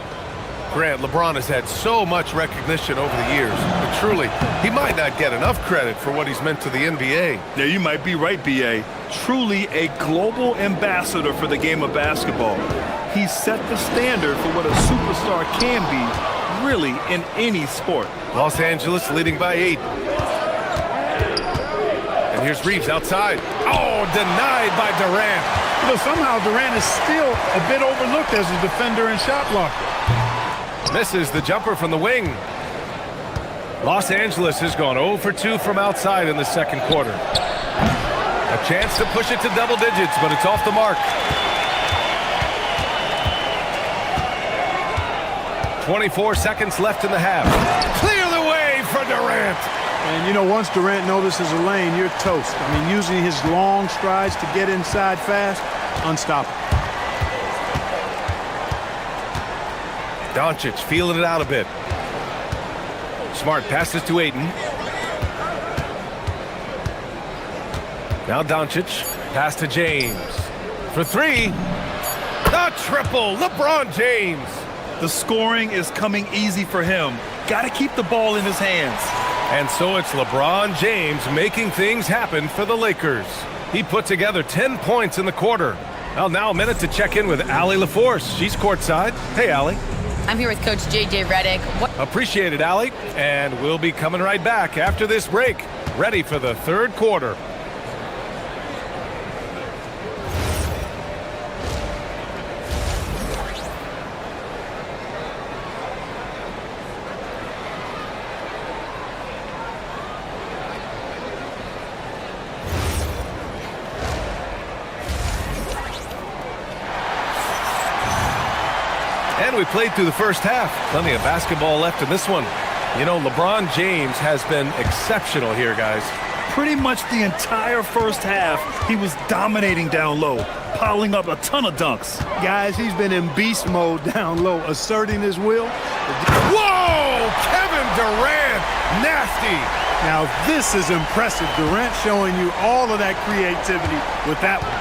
Grant, LeBron has had so much recognition over the years, but truly, he might not get enough credit for what he's meant to the NBA. Yeah, you might be right, B.A. Truly a global ambassador for the game of basketball. He set the standard for what a superstar can be, really, in any sport. Los Angeles leading by 8. And here's Reeves outside. Oh, denied by Durant. You know, somehow Durant is still a bit overlooked as a defender and shot blocker. Misses the jumper from the wing. Los Angeles has gone 0 for 2 from outside in the second quarter. A chance to push it to double digits, but it's off the mark. 24 seconds left in the half. Clear the way for Durant. And, you know, once Durant notices a lane, you're toast. I mean, using his long strides to get inside fast, unstoppable. Doncic feeling it out a bit. Smart passes to Ayton. Now Doncic, pass to James. For 3, the triple, LeBron James. The scoring is coming easy for him. Got to keep the ball in his hands. And so it's LeBron James making things happen for the Lakers. He put together 10 points in the quarter. Well, now a minute to check in with Allie LaForce. She's courtside. Hey, Allie. I'm here with Coach J.J. Redick. Appreciate it, Allie. And we'll be coming right back after this break. Ready for the third quarter. And we played through the first half. Plenty of basketball left in this one. You know, LeBron James has been exceptional here, guys. Pretty much the entire first half, he was dominating down low, piling up a ton of dunks. Guys, he's been in beast mode down low, asserting his will. Whoa! Kevin Durant! Nasty! Now, this is impressive. Durant showing you all of that creativity with that one.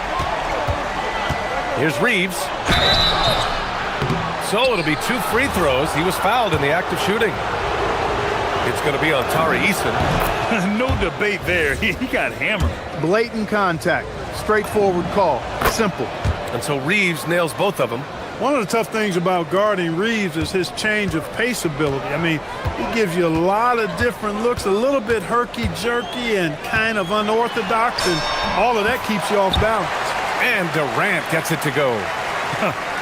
Here's Reeves. So it'll be 2 free throws. He was fouled in the act of shooting. It's going to be on Tari Eason. No debate there. He got hammered. Blatant contact. Straightforward call. Simple. And so Reeves nails both of them. One of the tough things about guarding Reeves is his change of pace ability. I mean, he gives you a lot of different looks, a little bit herky-jerky and kind of unorthodox, and all of that keeps you off balance. And Durant gets it to go.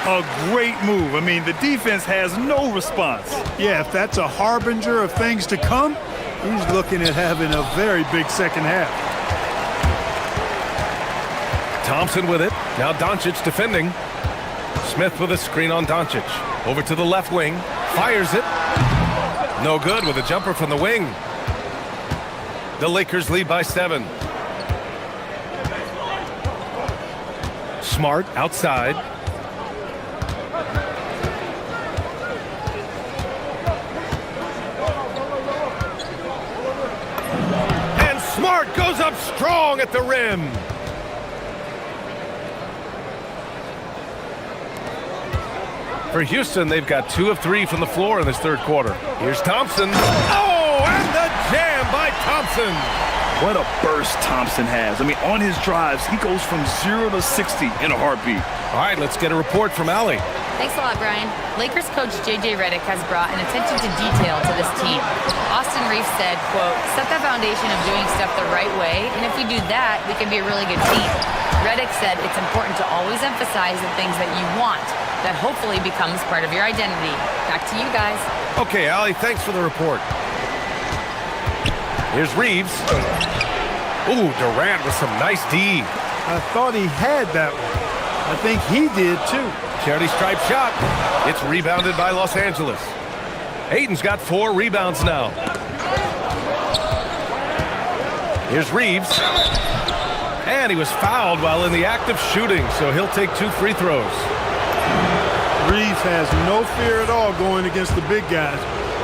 A great move. I mean, the defense has no response. Yeah, if that's a harbinger of things to come, he's looking at having a very big second half. Thompson with it. Now Doncic defending. Smith with a screen on Doncic. Over to the left wing. Fires it. No good with a jumper from the wing. The Lakers lead by 7. Smart outside. And Smart goes up strong at the rim. For Houston, they've got 2 of 3 from the floor in this third quarter. Here's Thompson. Oh, and the jam by Thompson. What a burst Thompson has. I mean, on his drives, he goes from 0 to 60 in a heartbeat. All right, let's get a report from Allie. Thanks a lot, Brian. Lakers coach J.J. Redick has brought an attention to detail to this team. Austin Reeves said, quote, set the foundation of doing stuff the right way, and if we do that, we can be a really good team. Redick said it's important to always emphasize the things that you want. That hopefully becomes part of your identity. Back to you guys. Okay, Allie, thanks for the report. Here's Reeves. Ooh, Durant with some nice D. I thought he had that one. I think he did too. Charity stripe shot. It's rebounded by Los Angeles. Ayton's got 4 rebounds now. Here's Reeves. And he was fouled while in the act of shooting, so he'll take 2 free throws. Reeves has no fear at all going against the big guys.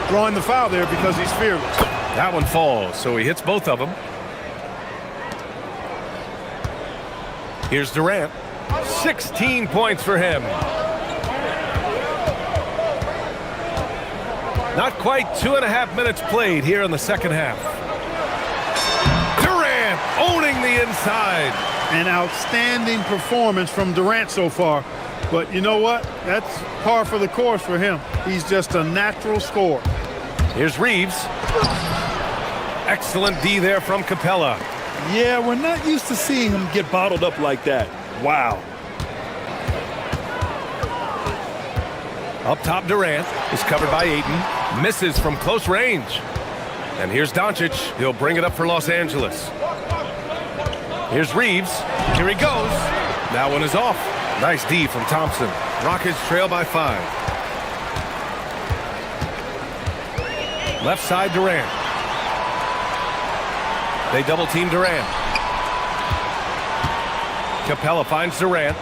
Drawing the foul there because he's fearless. That one falls, so he hits both of them. Here's Durant. 16 points for him. Not quite 2.5 minutes played here in the second half. Durant owning the inside. An outstanding performance from Durant so far. But you know what? That's par for the course for him. He's just a natural scorer. Here's Reeves. Excellent D there from Capella. Yeah, we're not used to seeing him get bottled up like that. Wow. Up top, Durant is covered by Ayton. Misses from close range. And here's Doncic. He'll bring it up for Los Angeles. Here's Reeves. Here he goes. That one is off. Nice D from Thompson. Rockets trail by 5. Left side, Durant. They double team Durant. Capella finds Durant.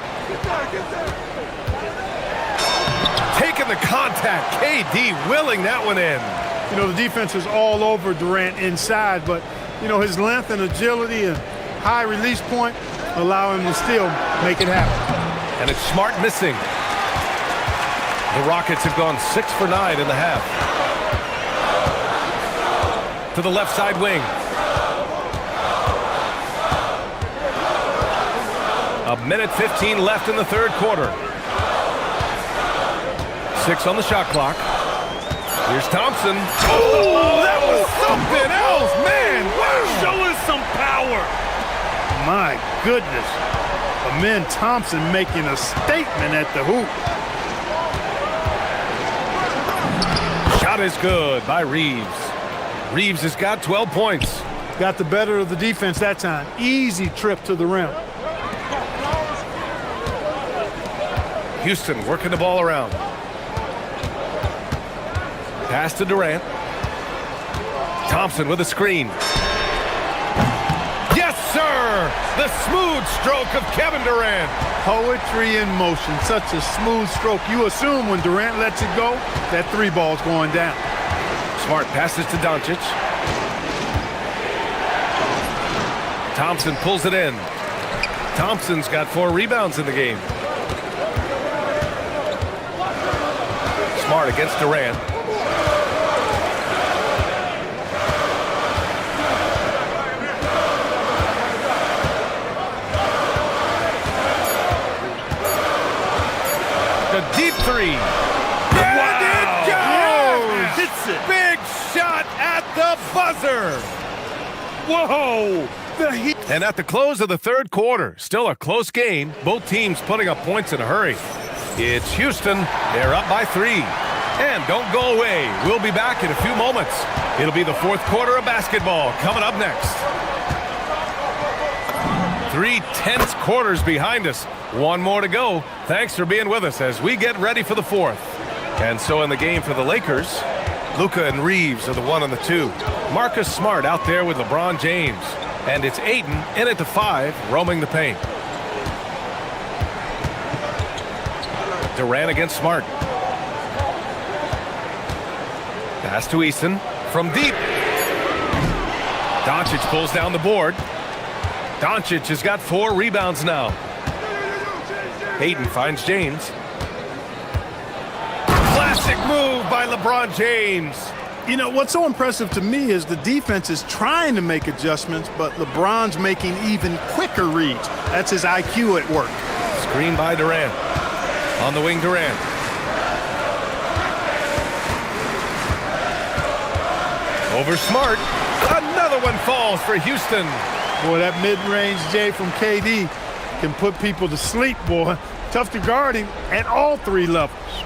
Taking the contact. KD willing that one in. You know, the defense is all over Durant inside, but, you know, his length and agility and high release point allow him to still make it happen. And it's Smart missing. The Rockets have gone 6 for 9 in the half. To the left side wing. A minute 15 left in the third quarter. 6 on the shot clock. Here's Thompson. Oh, that was something else, man. Wow. Show us some power. My goodness. Amen Thompson making a statement at the hoop. Shot is good by Reeves. Reeves has got 12 points. Got the better of the defense that time. Easy trip to the rim. Houston working the ball around. Pass to Durant. Thompson with a screen. Yes, sir! The smooth stroke of Kevin Durant. Poetry in motion. Such a smooth stroke. You assume when Durant lets it go, that 3 ball's going down. Smart passes to Doncic. Thompson pulls it in. Thompson's got 4 rebounds in the game. Smart against Durant. The deep 3. Wow. And it goes! Hits it. Big shot at the buzzer. Whoa. The Heat. And at the close of the third quarter, still a close game. Both teams putting up points in a hurry. It's Houston. They're up by 3. And don't go away. We'll be back in a few moments. It'll be the fourth quarter of basketball coming up next. 3 tense quarters behind us. 1 more to go. Thanks for being with us as we get ready for the fourth. And so in the game for the Lakers, Luka and Reeves are the 1 and the 2. Marcus Smart out there with LeBron James. And it's Ayton in at the 5, roaming the paint. Durant against Smart. Pass to Easton from deep. Doncic pulls down the board. Doncic has got 4 rebounds now. Ayton finds James. Classic move by LeBron James. You know, what's so impressive to me is the defense is trying to make adjustments, but LeBron's making even quicker reads. That's his IQ at work. Screen by Durant. On the wing, Durant. Over Smart. Another one falls for Houston. Boy, that mid-range J from KD can put people to sleep, boy. Tough to guard him at all 3 levels.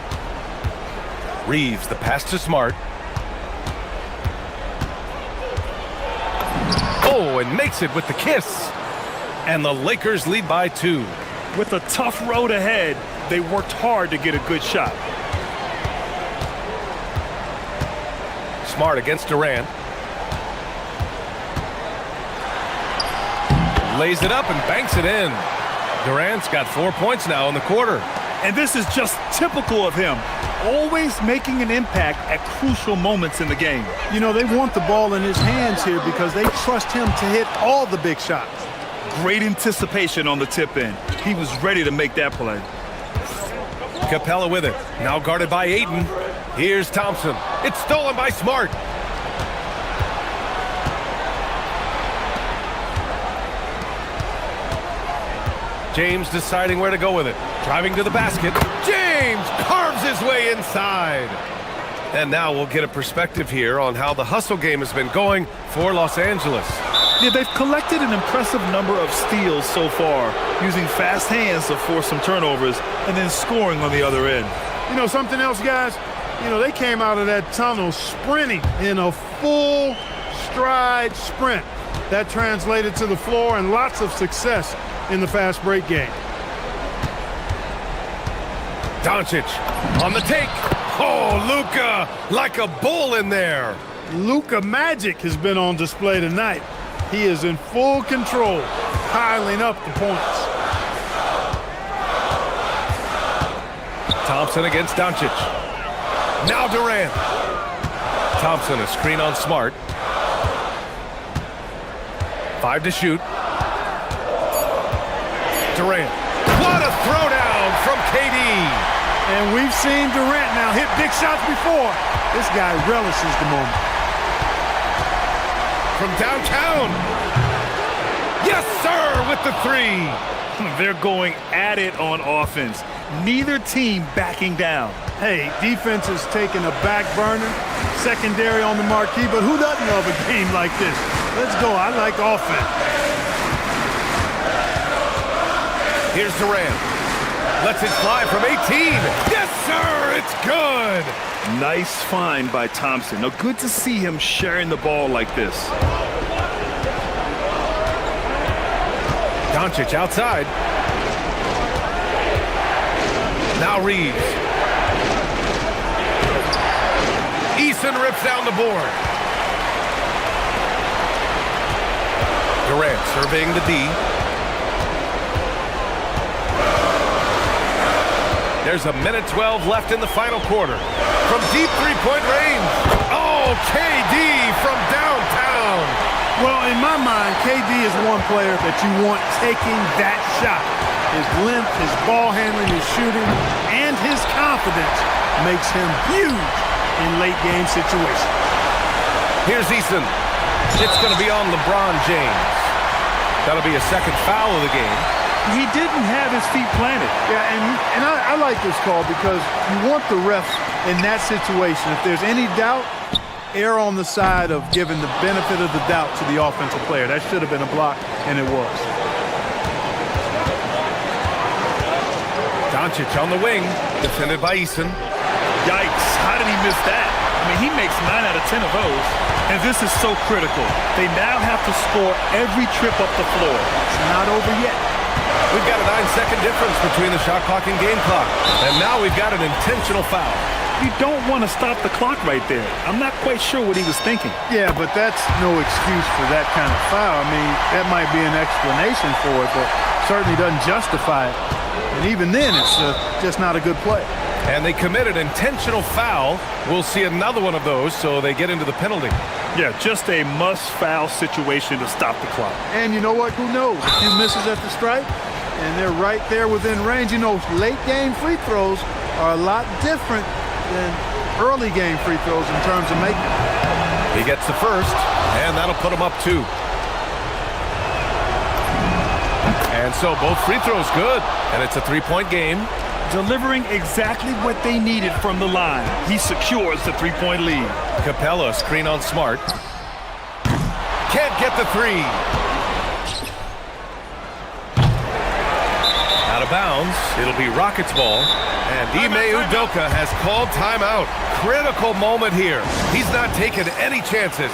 Reeves, the pass to Smart. Oh, and makes it with the kiss. And the Lakers lead by 2. With a tough road ahead, they worked hard to get a good shot. Smart against Durant. Lays it up and banks it in. Durant's got 4 points now in the quarter. And this is just typical of him. Always making an impact at crucial moments in the game. You know, they want the ball in his hands here because they trust him to hit all the big shots. Great anticipation on the tip in. He was ready to make that play. Capella with it. Now guarded by Ayton. Here's Thompson. It's stolen by Smart. James deciding where to go with it. Driving to the basket. James carves his way inside. And now we'll get a perspective here on how the hustle game has been going for Los Angeles. Yeah, they've collected an impressive number of steals so far, using fast hands to force some turnovers and then scoring on the other end. You know something else, guys? You know, they came out of that tunnel sprinting in a full stride sprint. That translated to the floor and lots of success in the fast break game. Doncic on the take. Oh, Luka, like a bull in there. Luka magic has been on display tonight. He is in full control, piling up the points. Thompson against Doncic. Now Durant. Thompson, a screen on Smart. 5 to shoot. Durant. What a throwdown from KD. And we've seen Durant now hit big shots before. This guy relishes the moment. From downtown. Yes, sir, with the 3. They're going at it on offense. Neither team backing down. Hey, defense is taking a back burner, secondary on the marquee, but who doesn't love a game like this? Let's go. I like offense. Here's Durant. Lets it fly from 18. Yes, sir, it's good. Nice find by Thompson. Now, good to see him sharing the ball like this. Doncic outside. Now Reeves. Eason rips down the board. Durant surveying the D. There's a minute 12 left in the final quarter. From deep three-point range. Oh, KD from downtown. Well, in my mind, KD is one player that you want taking that shot. His length, his ball handling, his shooting, and his confidence makes him huge in late game situations. Here's Eason. It's going to be on LeBron James. That'll be a second foul of the game. He didn't have his feet planted. Yeah, and I like this call because you want the refs in that situation. If there's any doubt, err on the side of giving the benefit of the doubt to the offensive player. That should have been a block, and it was. Doncic on the wing, defended by Eason. Yikes, how did he miss that? I mean, he makes 9 out of 10 of those. And this is so critical. They now have to score every trip up the floor. It's not over yet. We've got a 9-second difference between the shot clock and game clock. And now we've got an intentional foul. You don't want to stop the clock right there. I'm not quite sure what he was thinking. Yeah, but that's no excuse for that kind of foul. I mean, that might be an explanation for it, but certainly doesn't justify it. And even then, it's just not a good play. And they committed intentional foul. We'll see another one of those, so they get into the penalty. Yeah, just a must-foul situation to stop the clock. And you know what? Who knows? A few misses at the stripe, and they're right there within range. You know, late-game free throws are a lot different than early-game free throws in terms of making them. He gets the first, and that'll put him up 2. And so both free throws good, and it's a 3-point game. Delivering exactly what they needed from the line. He secures the 3-point lead. Capella, screen on Smart. Can't get the 3. Out of bounds. It'll be Rockets ball. And Ime Udoka has called timeout. Critical moment here. He's not taking any chances.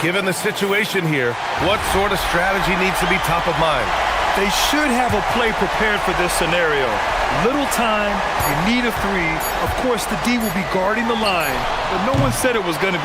Given the situation here, what sort of strategy needs to be top of mind? They should have a play prepared for this scenario. Little time, you need a 3. Of course, the D will be guarding the line, but no one said it was going to be.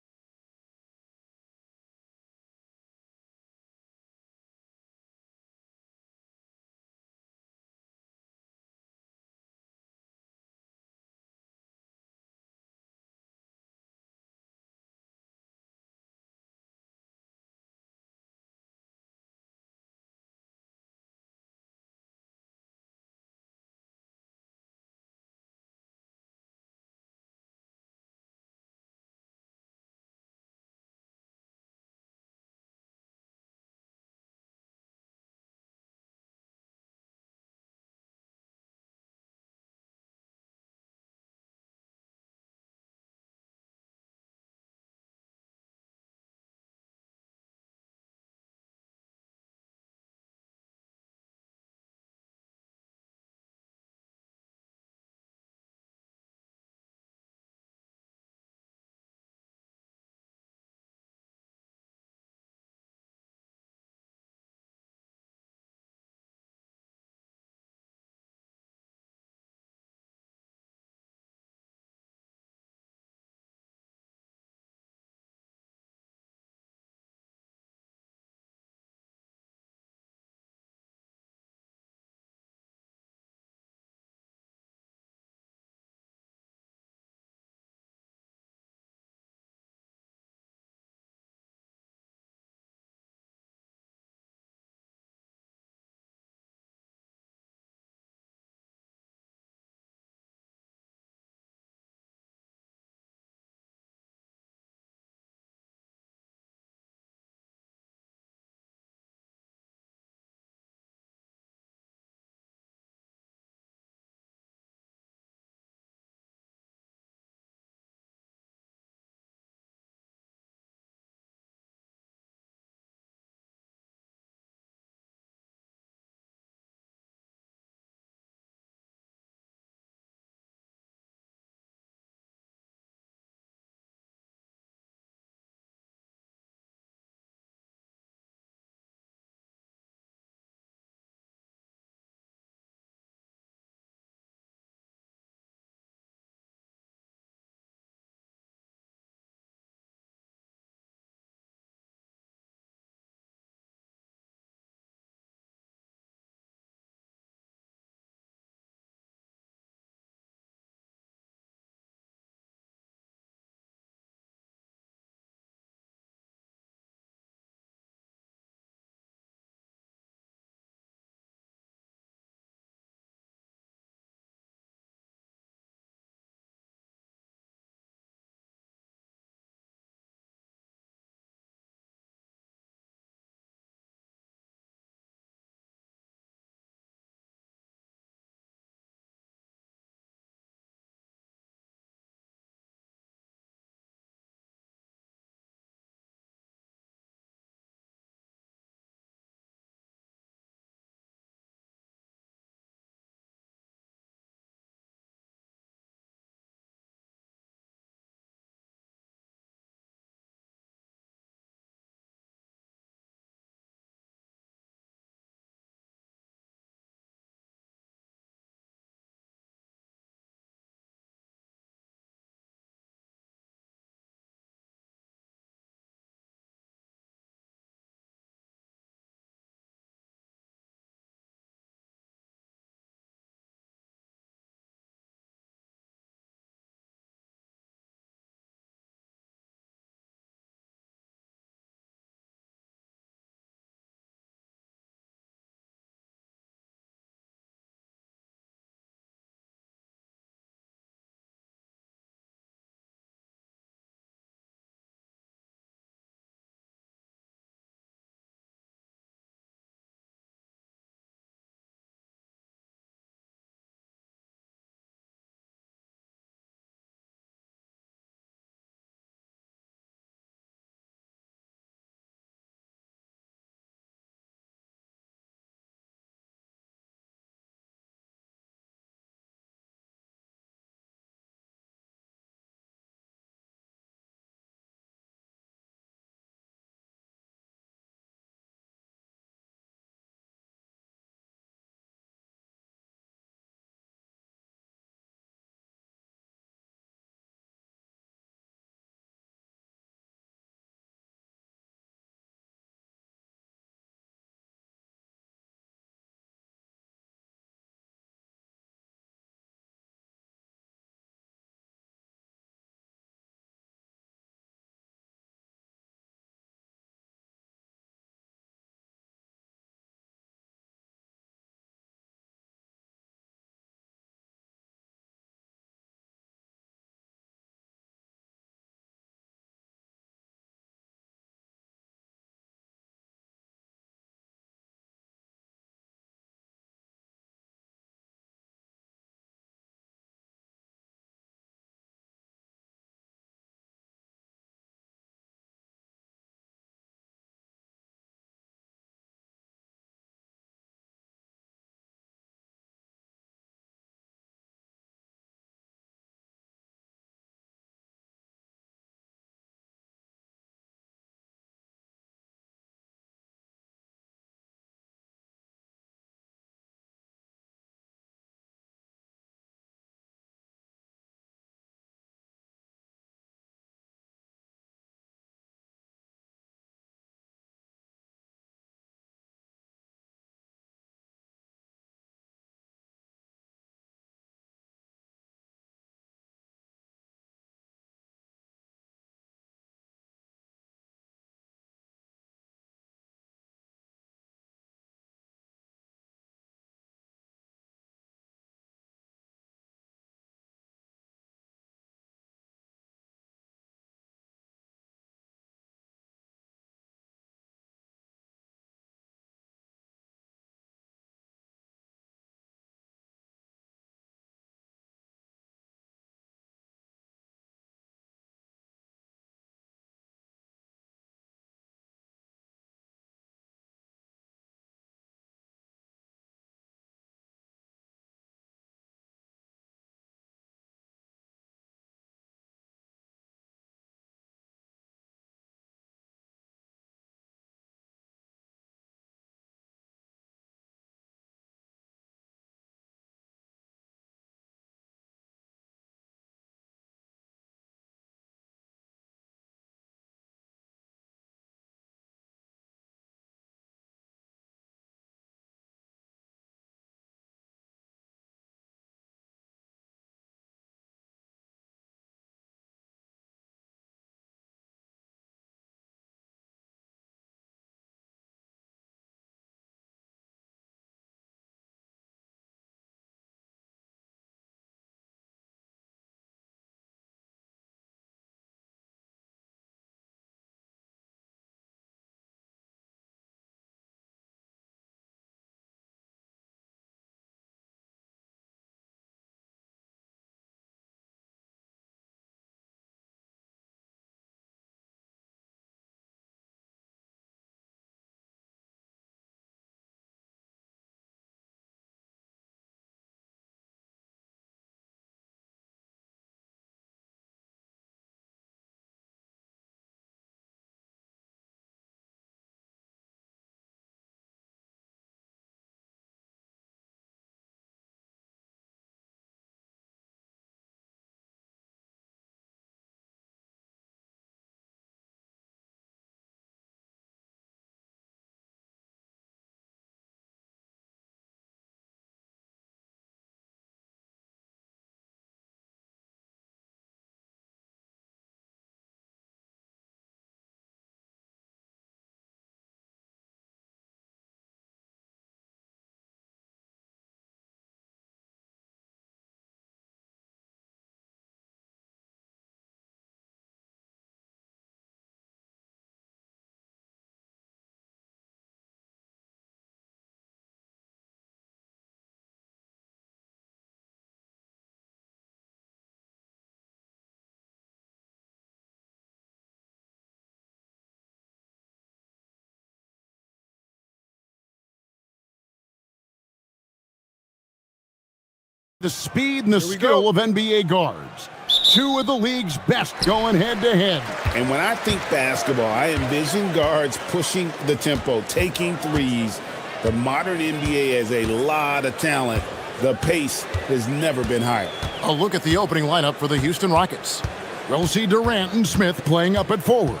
The speed and the skill of NBA guards. Two of the league's best going head-to-head. And when I think basketball, I envision guards pushing the tempo, taking threes. The modern NBA has a lot of talent. The pace has never been higher. A look at the opening lineup for the Houston Rockets. We'll see Durant and Smith playing up at forward.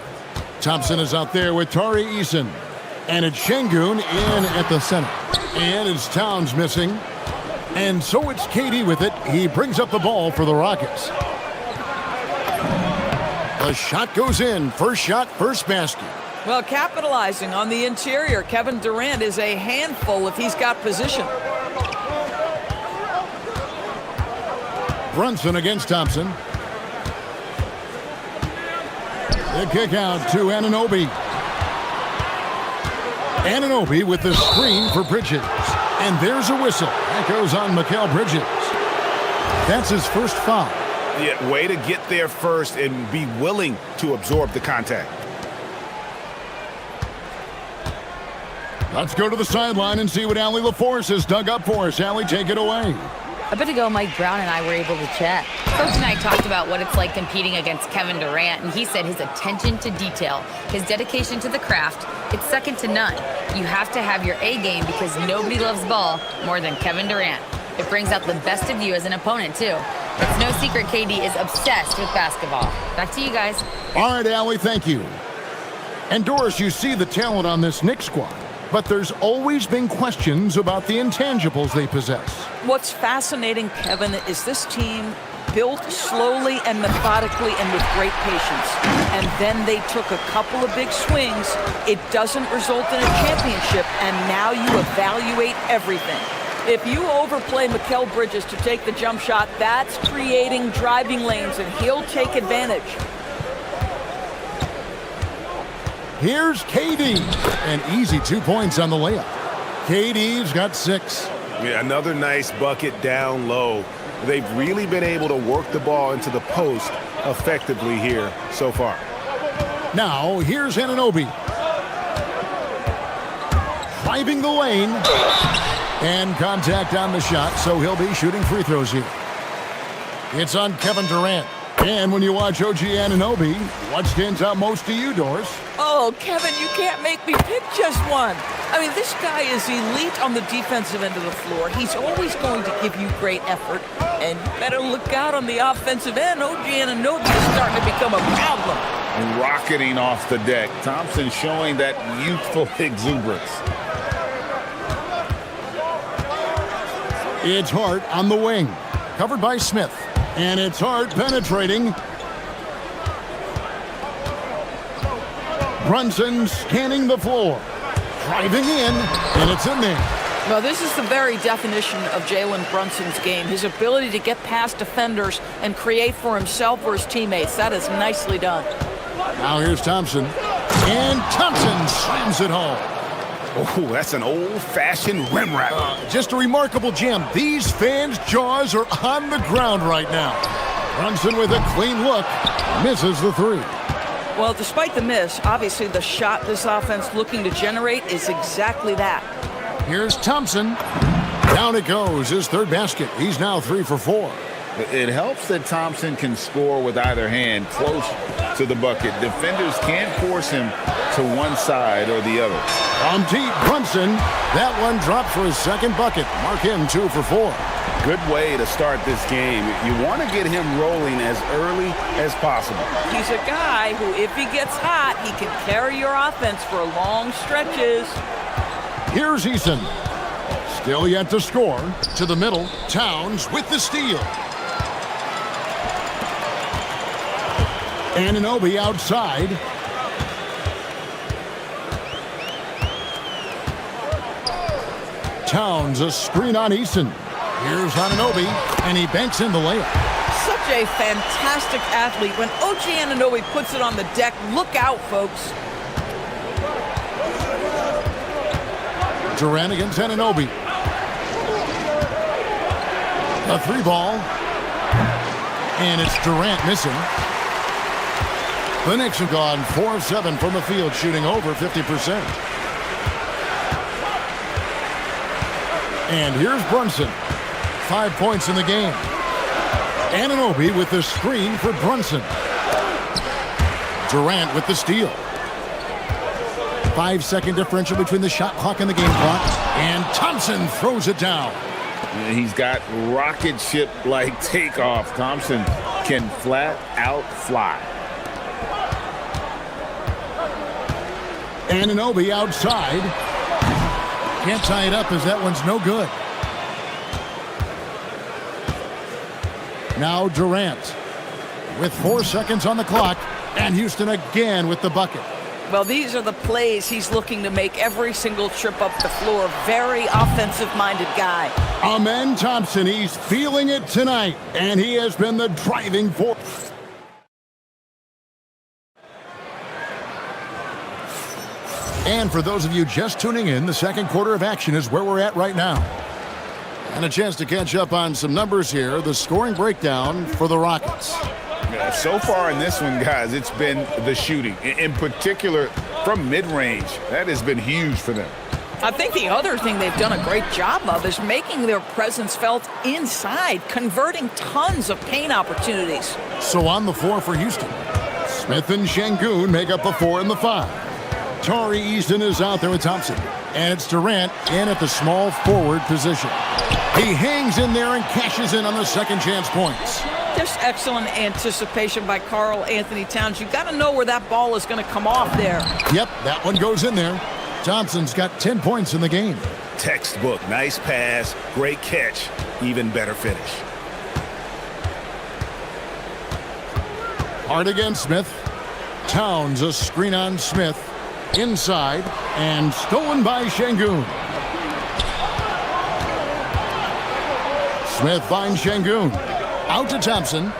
Thompson is out there with Tari Eason. And it's Şengün in at the center. And it's Towns missing. And so it's KD with it. He brings up the ball for the Rockets. The shot goes in. First shot, first basket. Well, capitalizing on the interior, Kevin Durant is a handful if he's got position. Brunson against Thompson. The kick out to Anunoby. Anunoby with the screen for Bridges. And there's a whistle. That goes on Mikal Bridges. That's his first foul. Yeah, way to get there first and be willing to absorb the contact. Let's go to the sideline and see what Allie LaForce has dug up for us. Allie, take it away. A bit ago, Mike Brown and I were able to chat. Coach and I talked about what it's like competing against Kevin Durant, and he said his attention to detail, his dedication to the craft, it's second to none. You have to have your A game because nobody loves ball more than Kevin Durant. It brings out the best of you as an opponent, too. It's no secret KD is obsessed with basketball. Back to you guys. All right, Allie, thank you. And Doris, you see the talent on this Knicks squad, but there's always been questions about the intangibles they possess. What's fascinating, Kevin, is this team built slowly and methodically and with great patience. And then they took a couple of big swings. It doesn't result in a championship, and now you evaluate everything. If you overplay Mikal Bridges to take the jump shot, that's creating driving lanes, and he'll take advantage. Here's KD. An easy 2 points on the layup. KD's got 6. Yeah, another nice bucket down low. They've really been able to work the ball into the post effectively here so far. Now, here's Anunoby. Driving the lane. And contact on the shot, so he'll be shooting free throws here. It's on Kevin Durant. And when you watch OG Anunoby, what stands out most to you, Doris? Oh, Kevin, you can't make me pick just one. I mean, this guy is elite on the defensive end of the floor. He's always going to give you great effort. And you better look out on the offensive end. OG Anunoby is starting to become a problem. And rocketing off the deck. Thompson showing that youthful exuberance. It's Hart on the wing. Covered by Smith. And it's Hart penetrating. Brunson scanning the floor. Driving in, and it's in there. Well, this is the very definition of Jalen Brunson's game. His ability to get past defenders and create for himself or his teammates. That is nicely done. Now here's Thompson. And Thompson slams it home. Oh, that's an old-fashioned rim wrap. Just a remarkable jam. These fans' jaws are on the ground right now. Brunson with a clean look. Misses the three. Well, despite the miss, obviously the shot this offense looking to generate is exactly that. Here's Thompson. Down it goes. His third basket. He's now 3 for 4. It helps that Thompson can score with either hand close to the bucket. Defenders can't force him to one side or the other. From deep, Brunson. That one dropped for his second bucket. Mark him 2 for 4. Good way to start this game. You want to get him rolling as early as possible. He's a guy who, if he gets hot, he can carry your offense for long stretches. Here's Eason. Still yet to score. To the middle. Towns with the steal. Anunoby outside. Towns a screen on Eason. Here's Anunoby, and he banks in the layup. Such a fantastic athlete. When OG Anunoby puts it on the deck, look out, folks. Durant against Anunoby. A 3-ball. And it's Durant missing. The Knicks have gone 4 of 7 from the field, shooting over 50%. And here's Brunson. 5 points in the game. Anunoby with the screen for Brunson. Durant with the steal. 5-second differential between the shot clock and the game clock. And Thompson throws it down. He's got rocket ship-like takeoff. Thompson can flat out fly. Anunoby outside. Can't tie it up as that one's no good. Now Durant with 4 seconds on the clock. And Houston again with the bucket. Well, these are the plays he's looking to make every single trip up the floor. Very offensive-minded guy. Amen Thompson, he's feeling it tonight. And he has been the driving force. And for those of you just tuning in, the second quarter of action is where we're at right now. And a chance to catch up on some numbers here. The scoring breakdown for the Rockets. Yeah, so far in this one, guys, it's been the shooting. In particular, from mid-range. That has been huge for them. I think the other thing they've done a great job of is making their presence felt inside, converting tons of paint opportunities. So on the floor for Houston, Smith and Şengün make up the 4 and the 5. Tari Easton is out there with Thompson. And it's Durant in at the small forward position. He hangs in there and cashes in on the second chance points. Just excellent anticipation by Karl Anthony Towns. You got to know where that ball is going to come off there. Yep, that one goes in there. Thompson's got 10 points in the game. Textbook. Nice pass. Great catch. Even better finish. Hard against Smith. Towns a screen on Smith. Inside. And stolen by Şengün. Smith finds Şengün. Out to Thompson.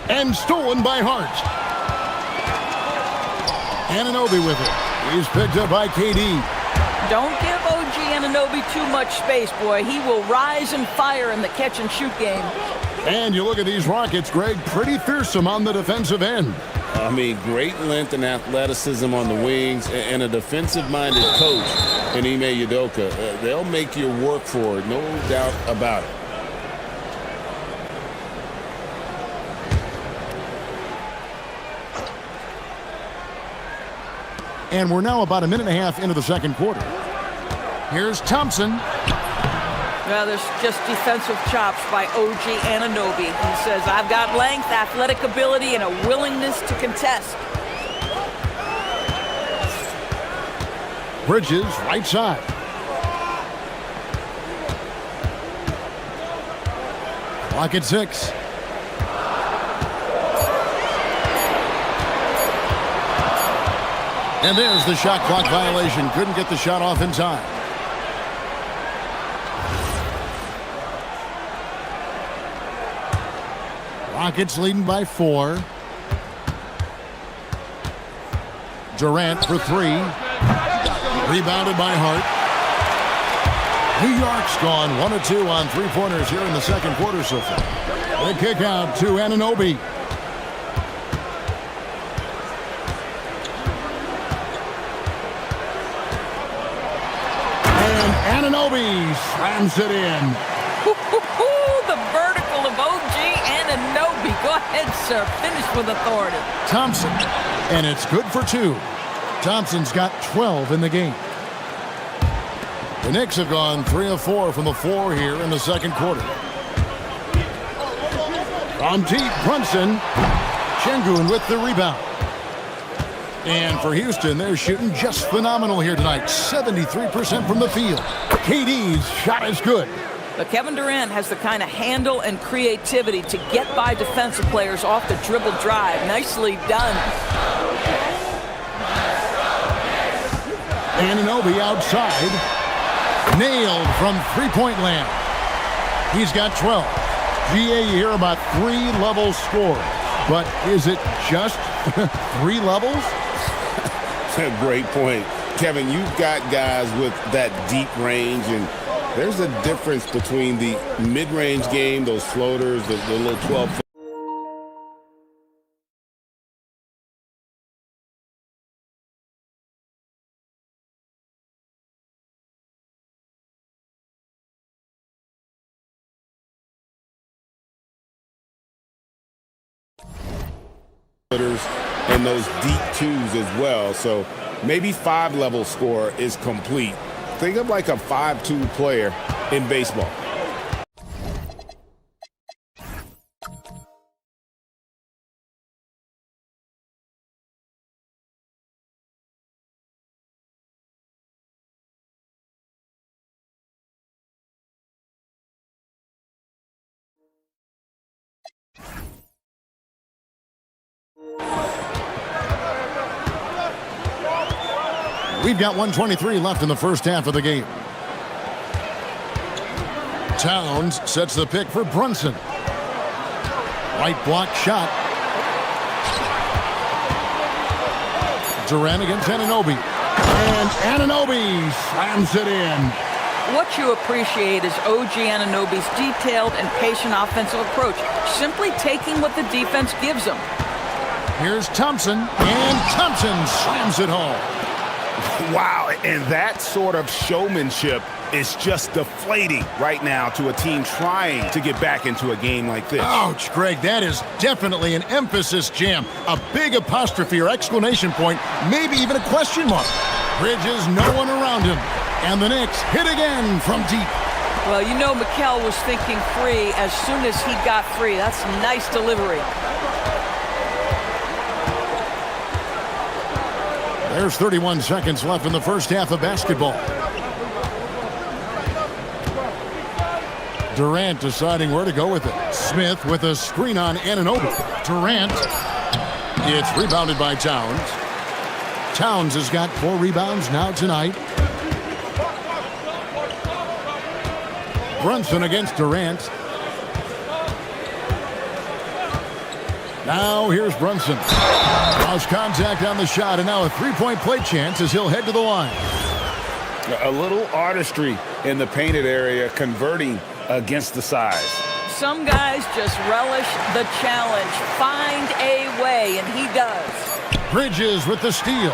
And stolen by Hart. Anunoby with it. He's picked up by KD. Don't give OG Anunoby too much space, boy. He will rise and fire in the catch-and-shoot game. And you look at these Rockets, Greg, pretty fearsome on the defensive end. I mean, great length and athleticism on the wings, and a defensive-minded coach in Ime Udoka. They'll make you work for it, no doubt about it. And we're now about a minute and a half into the second quarter. Here's Thompson. Well, there's just defensive chops by OG Anunoby. He says, I've got length, athletic ability, and a willingness to contest. Bridges, right side. Clock at 6. And there's the shot clock violation. Couldn't get the shot off in time. Rockets leading by 4. Durant for 3. Rebounded by Hart. New York's gone 1 of 2 on three-pointers here in the second quarter so far. The kick out to Anunoby. Anunoby slams it in. The vertical of OG Anunoby. Go ahead, sir. Finish with authority. Thompson. And it's good for 2. Thompson's got 12 in the game. The Knicks have gone 3 of 4 from the floor here in the second quarter. From deep, Brunson. Şengün with the rebound. And for Houston, they're shooting just phenomenal here tonight. 73% from the field. KD's shot is good. But Kevin Durant has the kind of handle and creativity to get by defensive players off the dribble drive. Nicely done. Anunoby outside. Nailed from three-point land. He's got 12. GA, you hear about 3-level score. But is it just 3 levels? Great point. Kevin, you've got guys with that deep range, and there's a difference between the mid-range game, those floaters, the little 12-foot and those deep twos as well. So maybe 5-level score is complete. Think of like a 5-2 player in baseball. We've got 1:23 left in the first half of the game. Towns sets the pick for Brunson. Right block shot. Durant against Anunoby. And Anunoby slams it in. What you appreciate is OG Anunoby's detailed and patient offensive approach, simply taking what the defense gives him. Here's Thompson, and Thompson slams it home. Wow, and that sort of showmanship is just deflating right now to a team trying to get back into a game like this. Ouch, Greg, that is definitely an emphasis jam. A big apostrophe or exclamation point, maybe even a question mark. Bridges, no one around him. And the Knicks hit again from deep. Well, you know Mikel was thinking free as soon as he got free. That's nice delivery. There's 31 seconds left in the first half of basketball. Durant deciding where to go with it. Smith with a screen on Anunoby. Durant. It's rebounded by Towns. Towns has got 4 rebounds now tonight. Brunson against Durant. Now here's Brunson. Lost contact on the shot, and now a three-point play chance as he'll head to the line. A little artistry in the painted area, converting against the size. Some guys just relish the challenge. Find a way, and he does. Bridges with the steal.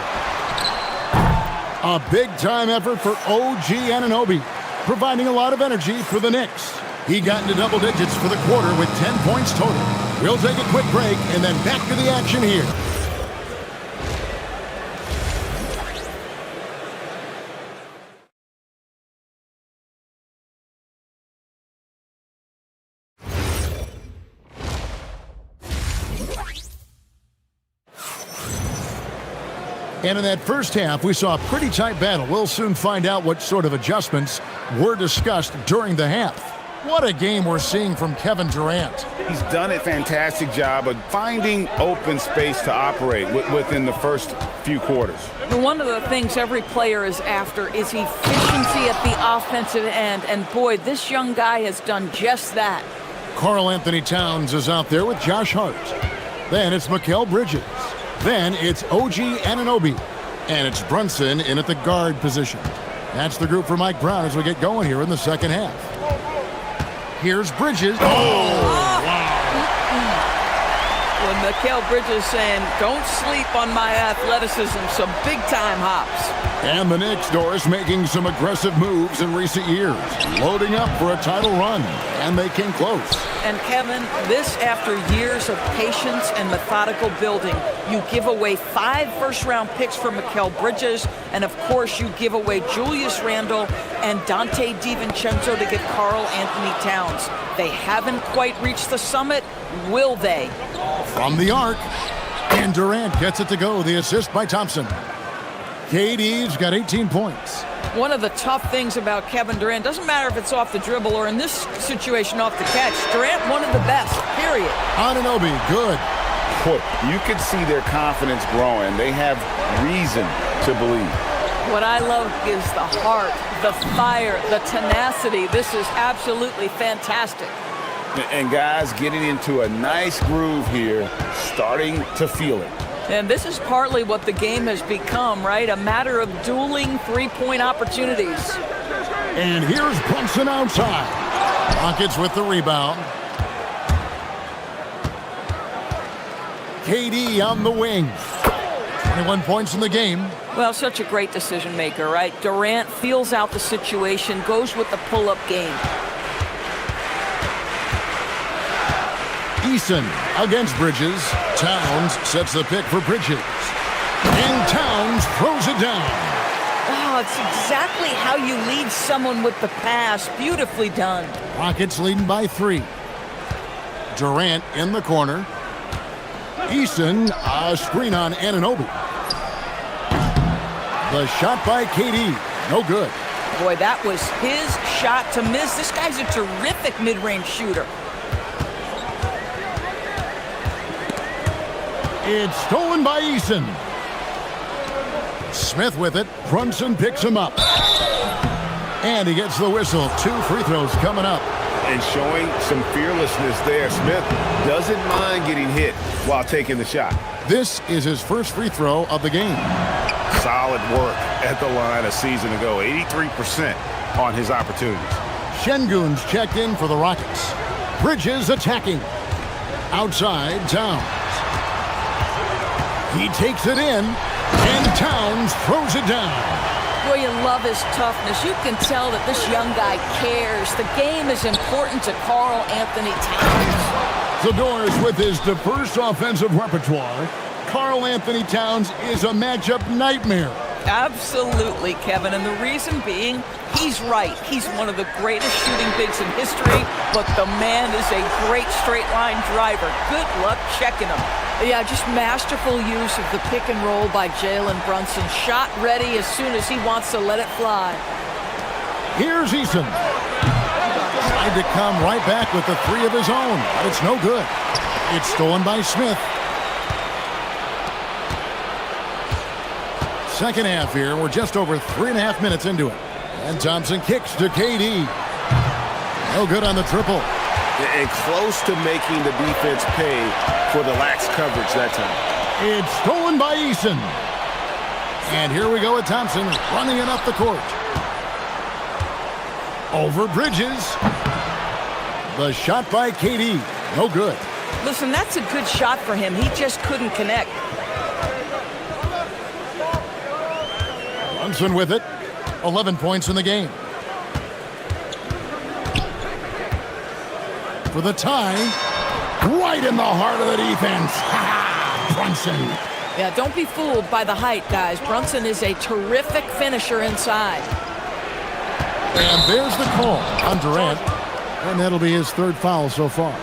A big-time effort for OG Anunoby, providing a lot of energy for the Knicks. He got into double digits for the quarter with 10 points total. We'll take a quick break and then back to the action here. And in that first half, we saw a pretty tight battle. We'll soon find out what sort of adjustments were discussed during the half. What a game we're seeing from Kevin Durant. He's done a fantastic job of finding open space to operate within the first few quarters. One of the things every player is after is efficiency at the offensive end. And boy, this young guy has done just that. Karl Anthony Towns is out there with Josh Hart. Then it's Mikal Bridges. Then it's OG Anunoby. And it's Brunson in at the guard position. That's the group for Mike Brown as we get going here in the second half. Here's Bridges. When Mikal Bridges saying, don't sleep on my athleticism, some big-time hops. And the Knicks, Doris, making some aggressive moves in recent years, loading up for a title run, and they came close. And Kevin, this after years of patience and methodical building. You give away 5 first-round picks for Mikal Bridges, and of course you give away Julius Randle and Dante DiVincenzo to get Karl Anthony Towns. They haven't quite reached the summit, will they? From the arc, and Durant gets it to go. The assist by Thompson. KD's got 18 points. One of the tough things about Kevin Durant, doesn't matter if it's off the dribble or in this situation off the catch, Durant one of the best, period. Anunoby, good. Boy, you can see their confidence growing. They have reason to believe. What I love is the heart, the fire, the tenacity. This is absolutely fantastic. And guys getting into a nice groove here, starting to feel it. And this is partly what the game has become, right? A matter of dueling three-point opportunities. And here's Brunson outside. Rockets with the rebound. KD on the wing. 21 points in the game. Well, such a great decision maker, right? Durant feels out the situation, goes with the pull-up game. Eason against Bridges. Towns sets the pick for Bridges. And Towns throws it down. Oh, it's exactly how you lead someone with the pass. Beautifully done. Rockets leading by 3. Durant in the corner. Eason, a screen on Anunoby. The shot by KD, no good. Boy, that was his shot to miss. This guy's a terrific mid-range shooter. It's stolen by Eason. Smith with it. Brunson picks him up. And he gets the whistle. 2 free throws coming up. And showing some fearlessness there. Smith doesn't mind getting hit while taking the shot. This is his first free throw of the game. Solid work at the line a season ago. 83% on his opportunities. Şengün's checked in for the Rockets. Bridges attacking. Outside, Towns. He takes it in, and Towns throws it down. Boy, you love his toughness. You can tell that this young guy cares. The game is important to Karl Anthony Towns. The Doors with his diverse offensive repertoire. Karl Anthony Towns is a matchup nightmare. Absolutely, Kevin. And the reason being, he's right. He's one of the greatest shooting bigs in history, but the man is a great straight-line driver. Good luck checking him. Yeah, just masterful use of the pick and roll by Jalen Brunson. Shot ready as soon as he wants to let it fly. Here's Eason. Tried to come right back with the 3 of his own, but it's no good. It's stolen by Smith. Second half here. We're just over 3.5 minutes into it. And Thompson kicks to KD. No good on the triple. And close to making the defense pay for the lax coverage that time. It's stolen by Eason. And here we go with Thompson running it up the court. Over Bridges. The shot by KD. No good. Listen, that's a good shot for him. He just couldn't connect. Brunson with it. 11 points in the game. For the tie. Right in the heart of the defense. Brunson. Yeah, don't be fooled by the height, guys. Brunson is a terrific finisher inside. And there's the call on Durant. And that'll be his 3rd foul so far.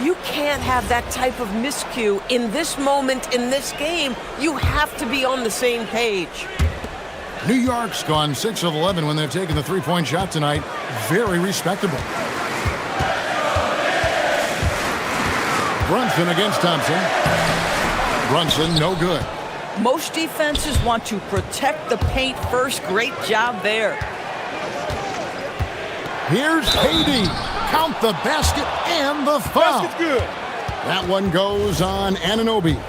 You can't have that type of miscue in this moment, in this game. You have to be on the same page. New York's gone 6 of 11 when they've taken the 3-point shot tonight. Very respectable. Brunson against Thompson. Brunson, no good. Most defenses want to protect the paint first. Great job there. Here's KD. Count the basket and the foul. Basket's good. That one goes on Anunoby.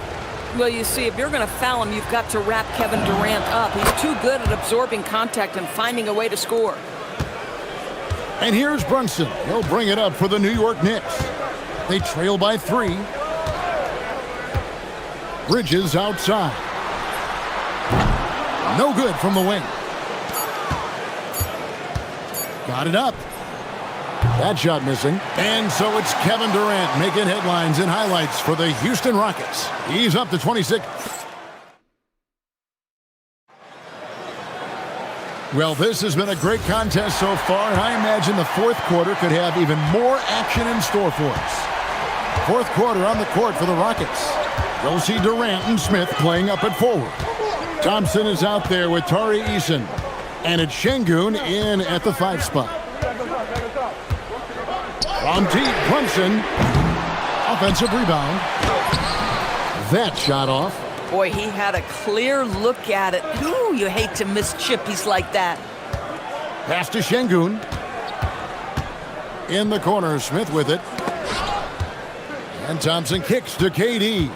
Well, you see, if you're going to foul him, you've got to wrap Kevin Durant up. He's too good at absorbing contact and finding a way to score. And here's Brunson. He'll bring it up for the New York Knicks. They trail by 3. Bridges outside. No good from the wing. Got it up. That shot missing. And so it's Kevin Durant making headlines and highlights for the Houston Rockets. He's up to 26. Well, this has been a great contest so far, and I imagine the 4th quarter could have even more action in store for us. 4th quarter on the court for the Rockets. You'll see Durant and Smith playing up at forward. Thompson is out there with Tari Eason. And it's Şengün in at the 5 spot. From deep, Brunson. Offensive rebound. That shot off. Boy, he had a clear look at it. Ooh, you hate to miss chippies like that. Pass to Şengün. In the corner, Smith with it. And Thompson kicks to KD.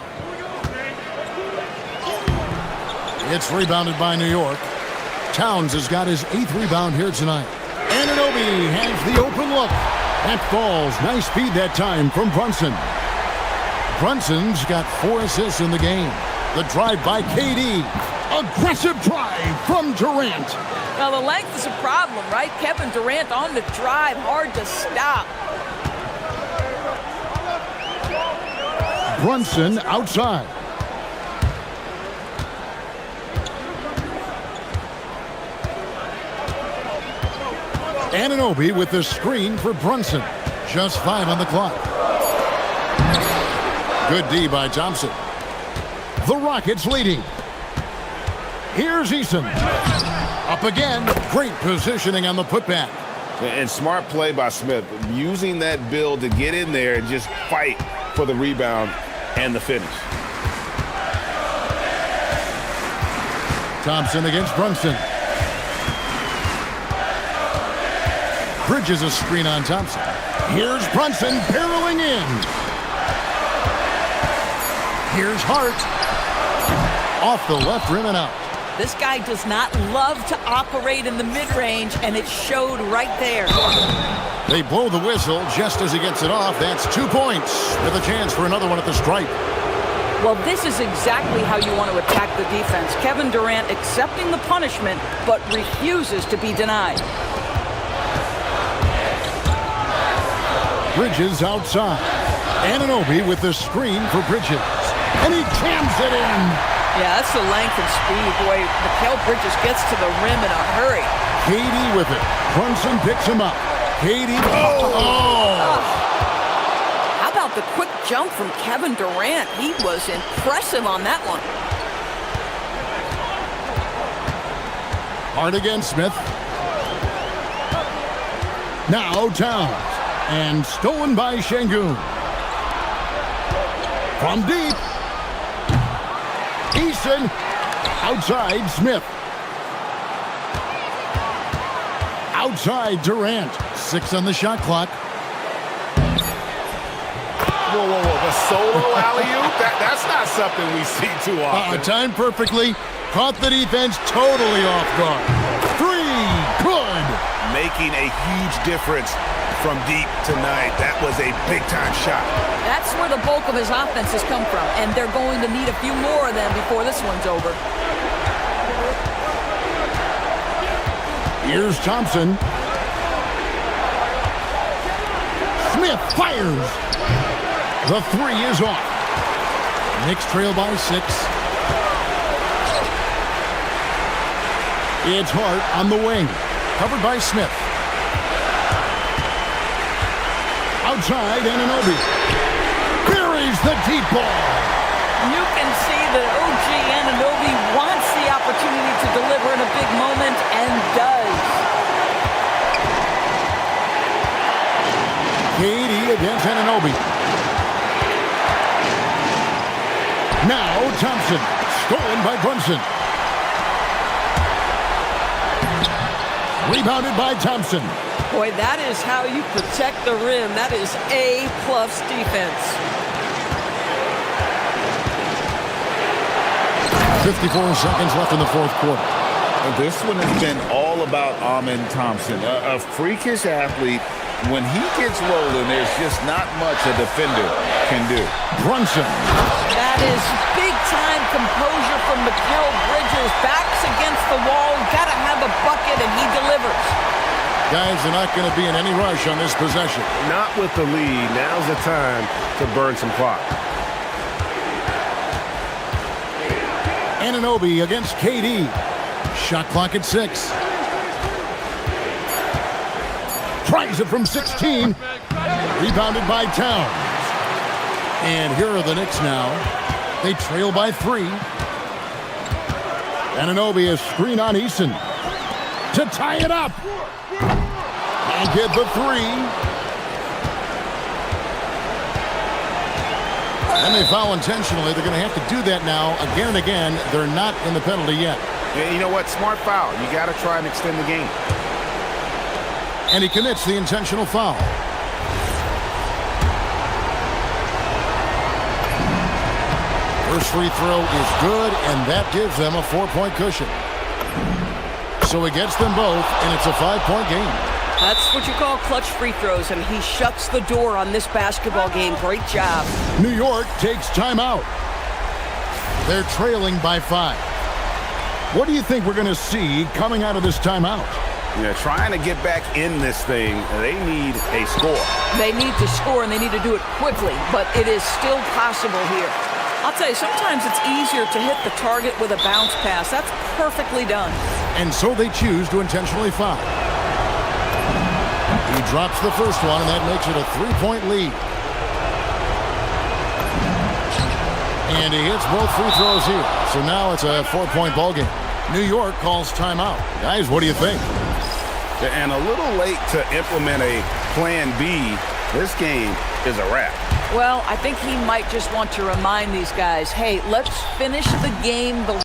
It's rebounded by New York. Towns has got his 8th rebound here tonight. Anunoby has the open look. That falls. Nice speed that time from Brunson. Brunson's got 4 assists in the game. The drive by KD. Aggressive drive from Durant. Now, the length is a problem, right? Kevin Durant on the drive. Hard to stop. Brunson outside. Anunoby with the screen for Brunson. Just 5 on the clock. Good D by Thompson. The Rockets leading. Here's Eason. Up again. Great positioning on the putback. And smart play by Smith, using that build to get in there and just fight for the rebound and the finish. Thompson against Brunson. Bridges a screen on Thompson. Here's Brunson barreling in. Here's Hart. Off the left rim and out. This guy does not love to operate in the mid-range, and it showed right there. They blow the whistle just as he gets it off. That's 2 points with a chance for another one at the stripe. Well, this is exactly how you want to attack the defense. Kevin Durant accepting the punishment, but refuses to be denied. Bridges outside. Anunoby with the screen for Bridges. And he jams it in. Yeah, that's the length and speed. Boy, Mikal Bridges gets to the rim in a hurry. KD with it. Brunson picks him up. KD. Oh! How about the quick jump from Kevin Durant? He was impressive on that one. Hart against Smith. Now Towns. And stolen by Şengün. From deep. Eason. Outside Smith. Outside Durant. 6 on the shot clock. Whoa, whoa, whoa. The solo alley-oop? That's not something we see too often. Timed perfectly. Caught the defense totally off guard. 3. Good. Making a huge difference from deep tonight. That was a big-time shot. That's where the bulk of his offense has come from, and they're going to need a few more of them before this one's over. Here's Thompson. Smith fires. The 3 is off. Knicks trail by 6. It's Hart on the wing. Covered by Smith. Outside, Anunoby. Buries the deep ball. You can see that OG Anunoby wants the opportunity to deliver in a big moment, and does. KD against Anunoby. Now Thompson. Stolen by Brunson. Rebounded by Thompson. Boy, that is how you protect the rim. That is A-plus defense. 54 seconds left in the fourth quarter. This one has been all about Amen Thompson, a freakish athlete. When he gets rolling, there's just not much a defender can do. Brunson. That is big-time composure from Mikal Bridges. Backs against the wall. Got to have a bucket, and he delivers. Guys are not going to be in any rush on this possession. Not with the lead. Now's the time to burn some clock. Anunoby against KD. Shot clock at 6. Tries it from 16. Rebounded by Towns. And here are the Knicks now. They trail by 3. Anunoby a screen on Eason. To tie it up. And get the 3. And they foul intentionally. They're going to have to do that now again and again. They're not in the penalty yet. Yeah, you know what? Smart foul. You got to try and extend the game. And he commits the intentional foul. First free throw is good, and that gives them a 4-point cushion. So he gets them both, and it's a 5-point game. That's what you call clutch free throws, and he shuts the door on this basketball game. Great job. New York takes timeout. They're trailing by 5. What do you think we're going to see coming out of this timeout? Trying to get back in this thing, they need a score. They need to score, and they need to do it quickly, but it is still possible here. I'll tell you, sometimes it's easier to hit the target with a bounce pass. That's perfectly done. And so they choose to intentionally foul. He drops the first one, and that makes it a 3-point lead. And he hits both free throws here. So now it's a 4-point ball game. New York calls timeout. Guys, what do you think? And a little late to implement a plan B. This game is a wrap. Well, I think he might just want to remind these guys, hey, let's finish the game the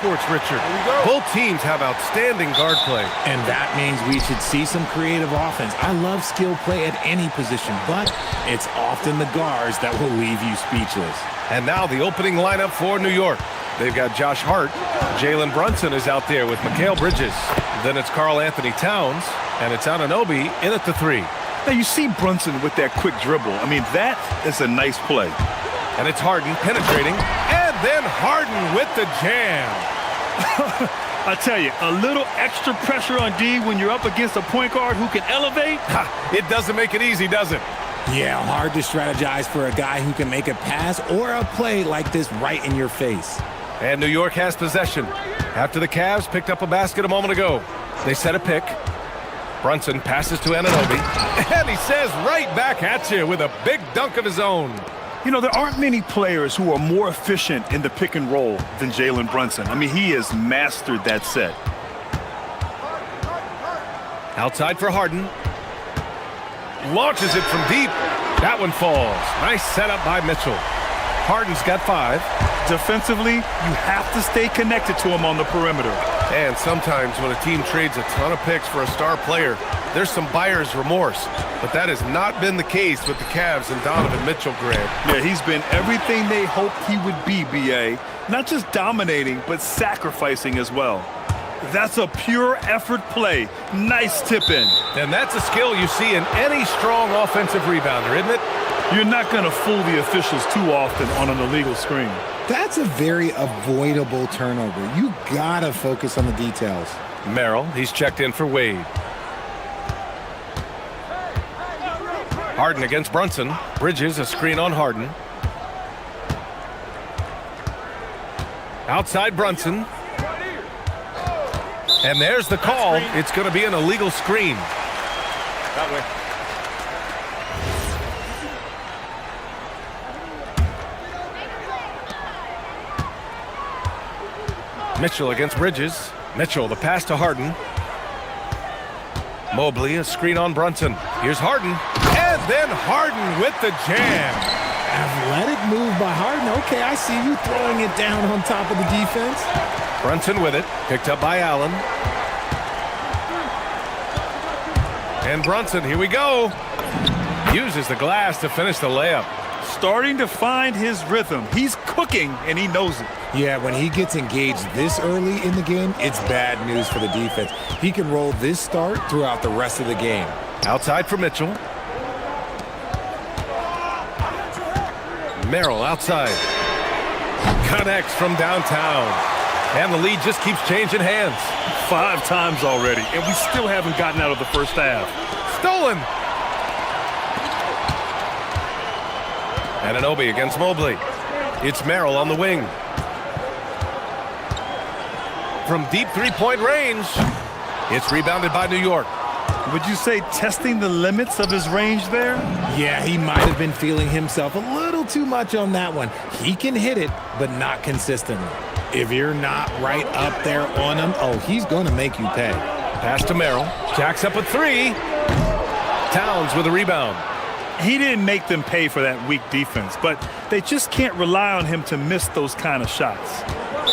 esports, Richard. Both teams have outstanding guard play. And that means we should see some creative offense. I love skill play at any position, but it's often the guards that will leave you speechless. And now the opening lineup for New York. They've got Josh Hart. Jalen Brunson is out there with Mikal Bridges. Then it's Karl Anthony Towns, and it's Anunoby in at the 3. Now, you see Brunson with that quick dribble. I mean, that is a nice play. And it's Harden penetrating, and then Harden with the jam. I tell you, a little extra pressure on D when you're up against a point guard who can elevate. It doesn't make it easy, does it? Yeah, hard to strategize for a guy who can make a pass or a play like this right in your face. And New York has possession. After the Cavs picked up a basket a moment ago. They set a pick. Brunson passes to Anunoby. And he says right back at you with a big dunk of his own. You know, there aren't many players who are more efficient in the pick and roll than Jalen Brunson. I mean, he has mastered that set. Outside for Harden. Launches it from deep. That one falls. Nice setup by Mitchell. Harden's got 5. Defensively, you have to stay connected to him on the perimeter. And sometimes when a team trades a ton of picks for a star player, there's some buyer's remorse. But that has not been the case with the Cavs and Donovan Mitchell, Grant. Yeah, he's been everything they hoped he would be, B.A. Not just dominating, but sacrificing as well. That's a pure effort play. Nice tip in. And that's a skill you see in any strong offensive rebounder, isn't it? You're not going to fool the officials too often on an illegal screen. That's a very avoidable turnover. You gotta focus on the details. Merrill, he's checked in for Wade. Harden against Brunson. Bridges, a screen on Harden. Outside Brunson. And there's the call. It's going to be an illegal screen. That way. Mitchell against Bridges. Mitchell, the pass to Harden. Mobley, a screen on Brunson. Here's Harden. And then Harden with the jam. Athletic move by Harden. Okay, I see you throwing it down on top of the defense. Brunson with it. Picked up by Allen. And Brunson, here we go. Uses the glass to finish the layup. Starting to find his rhythm. He's cooking, and he knows it. Yeah, when he gets engaged this early in the game, it's bad news for the defense. He can roll this start throughout the rest of the game. Outside for Mitchell. Merrill outside. Connects from downtown. And the lead just keeps changing hands. 5 times already, and we still haven't gotten out of the first half. Stolen. Anunoby against Mobley. It's Merrill on the wing. From deep three-point range. It's rebounded by New York. Would you say testing the limits of his range there? Yeah, he might have been feeling himself a little too much on that one. He can hit it, but not consistently. If you're not right up there on him, oh, he's going to make you pay. Pass to Merrill. Jacks up a 3. Towns with a rebound. He didn't make them pay for that weak defense, but they just can't rely on him to miss those kind of shots.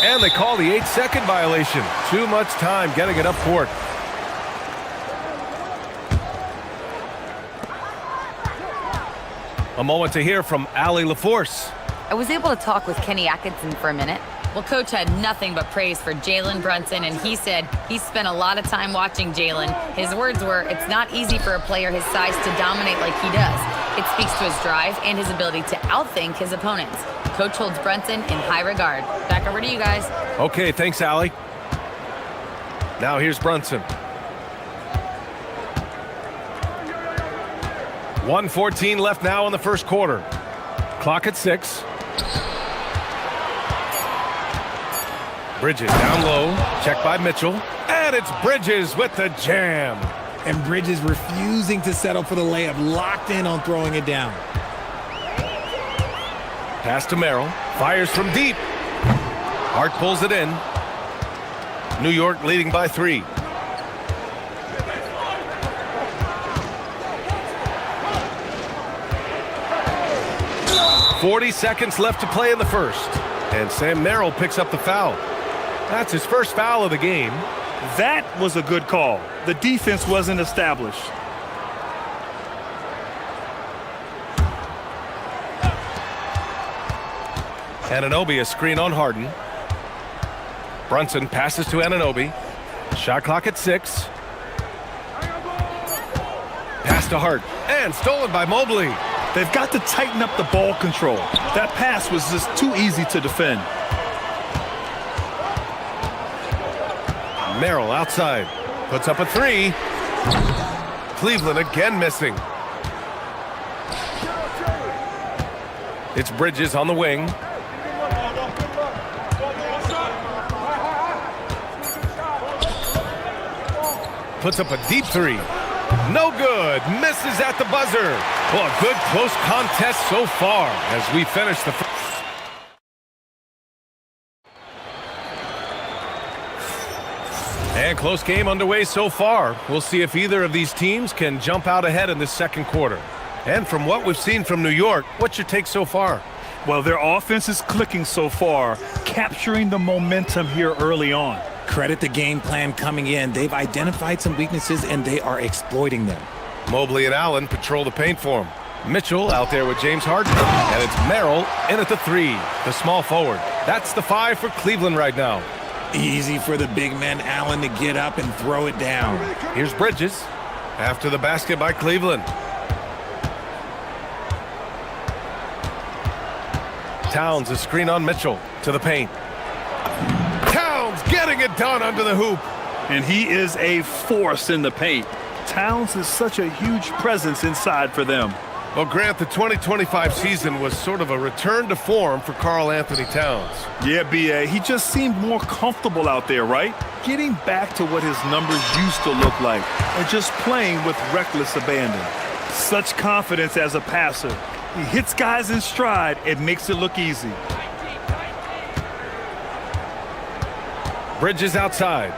And they call the 8-second violation. Too much time getting it up court. A moment to hear from Allie LaForce. I was able to talk with Kenny Atkinson for a minute. Well, Coach had nothing but praise for Jalen Brunson, and he said he spent a lot of time watching Jalen. His words were, it's not easy for a player his size to dominate like he does. It speaks to his drive and his ability to outthink his opponents. Coach holds Brunson in high regard. Back over to you guys. Okay, thanks, Allie. Now here's Brunson. 1:14 left now in the first quarter. Clock at 6. Bridges down low, checked by Mitchell, and it's Bridges with the jam. And Bridges refusing to settle for the layup, locked in on throwing it down. Pass to Merrill, fires from deep. Hart pulls it in. New York leading by 3. .40 seconds left to play in the first. And Sam Merrill picks up the foul. That's his first foul of the game. That was a good call. The defense wasn't established. Anunoby, a screen on Harden. Brunson passes to Anunoby. Shot clock at 6. Pass to Hart. And stolen by Mobley. They've got to tighten up the ball control. That pass was just too easy to defend. Merrill outside. Puts up a 3. Cleveland again missing. It's Bridges on the wing. Puts up a deep 3. No good. Misses at the buzzer. Well, a good close contest so far as we finish the first. And close game underway so far. We'll see if either of these teams can jump out ahead in this second quarter. And from what we've seen from New York, what's your take so far? Well, their offense is clicking so far, capturing the momentum here early on. Credit the game plan coming in. They've identified some weaknesses, and they are exploiting them. Mobley and Allen patrol the paint for him. Mitchell out there with James Harden. And it's Merrill in at the 3, the small forward. That's the 5 for Cleveland right now. Easy for the big man Allen to get up and throw it down. Here's Bridges after the basket by Cleveland. Towns a screen on Mitchell to the paint. Towns getting it done under the hoop. And he is a force in the paint. Towns is such a huge presence inside for them. Well, Grant, the 2025 season was sort of a return to form for Karl Anthony Towns. Yeah, B.A., he just seemed more comfortable out there, right? Getting back to what his numbers used to look like and just playing with reckless abandon. Such confidence as a passer. He hits guys in stride and makes it look easy. Bridges outside.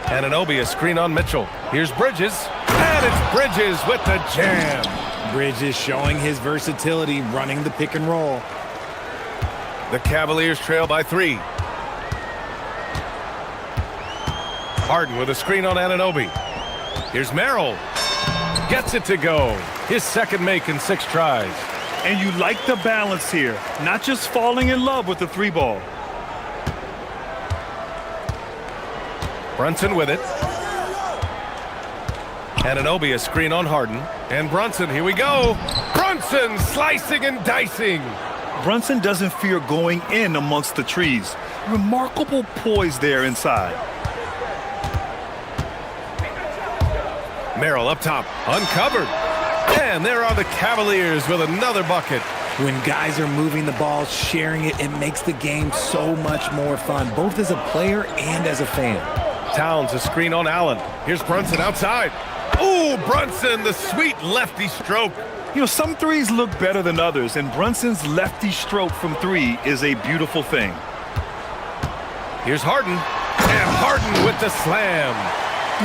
Anunoby a screen on Mitchell. Here's Bridges. And it's Bridges with the jam. Bridges showing his versatility, running the pick and roll. The Cavaliers trail by 3. Harden with a screen on Anunoby. Here's Merrill. Gets it to go. His second make in 6 tries. And you like the balance here. Not just falling in love with the 3 ball. Brunson with it. Anunoby a screen on Harden. And Brunson, here we go. Brunson slicing and dicing. Brunson doesn't fear going in amongst the trees. Remarkable poise there inside. Merrill up top, uncovered. And there are the Cavaliers with another bucket. When guys are moving the ball, sharing it, it makes the game so much more fun, both as a player and as a fan. Towns a screen on Allen. Here's Brunson outside. Ooh, Brunson, the sweet lefty stroke. You know, some threes look better than others, and Brunson's lefty stroke from 3 is a beautiful thing. Here's Harden. And Harden with the slam.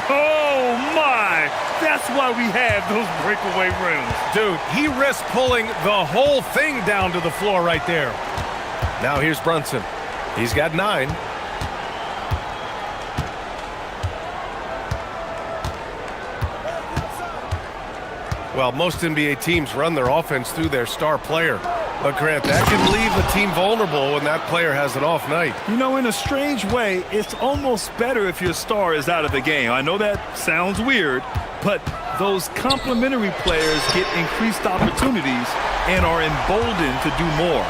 Oh, my! That's why we have those breakaway rims. Dude, he risked pulling the whole thing down to the floor right there. Now here's Brunson. He's got 9. Well, most NBA teams run their offense through their star player. But, Grant, that can leave the team vulnerable when that player has an off night. You know, in a strange way, it's almost better if your star is out of the game. I know that sounds weird, but those complementary players get increased opportunities and are emboldened to do more.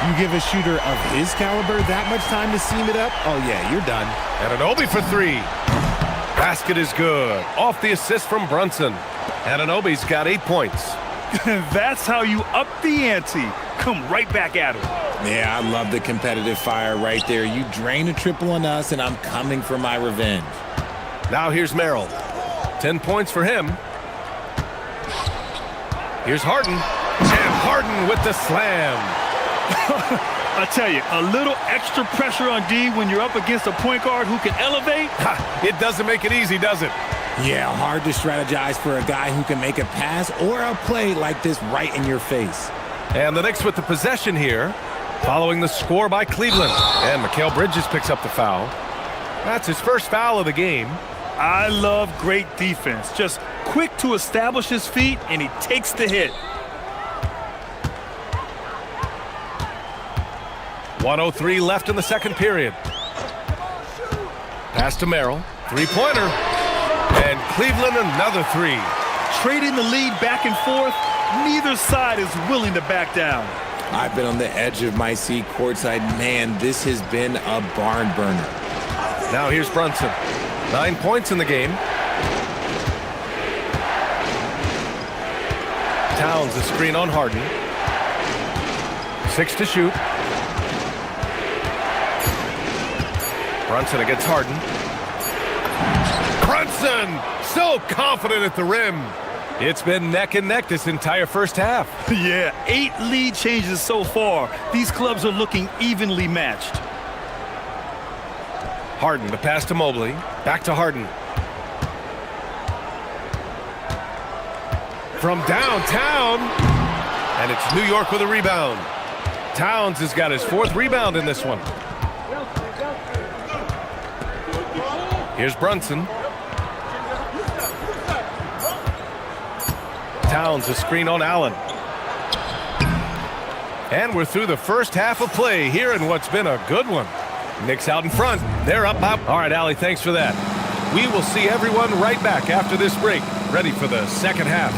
You give a shooter of his caliber that much time to seam it up, oh, yeah, you're done. Anunoby for 3. Basket is good. Off the assist from Brunson. Anunoby's got 8 points. That's how you up the ante. Come right back at him. Yeah, I love the competitive fire right there. You drain a triple on us, and I'm coming for my revenge. Now here's Merrill. 10 points for him. Here's Harden. And Harden with the slam. I tell you, a little extra pressure on D when you're up against a point guard who can elevate. It doesn't make it easy, does it? Yeah, hard to strategize for a guy who can make a pass or a play like this right in your face. And the Knicks with the possession here. Following the score by Cleveland. And Mikal Bridges picks up the foul. That's his first foul of the game. I love great defense. Just quick to establish his feet, and he takes the hit. 1:03 left in the second period. Pass to Merrill. Three-pointer. And Cleveland another three. Trading the lead back and forth, neither side is willing to back down. I've been on the edge of my seat courtside. Man, this has been a barn burner. Now here's Brunson. 9 points in the game. Towns the screen on Harden. 6 to shoot. Brunson against Harden. Brunson! So confident at the rim. It's been neck and neck this entire first half. Yeah, 8 lead changes so far. These clubs are looking evenly matched. Harden, the pass to Mobley. Back to Harden. From downtown. And it's New York with a rebound. Towns has got his 4th rebound in this one. Here's Brunson. Towns a screen on Allen. And we're through the first half of play here in what's been a good one. Knicks out in front. They're up. All right, Allie, thanks for that. We will see everyone right back after this break, ready for the second half.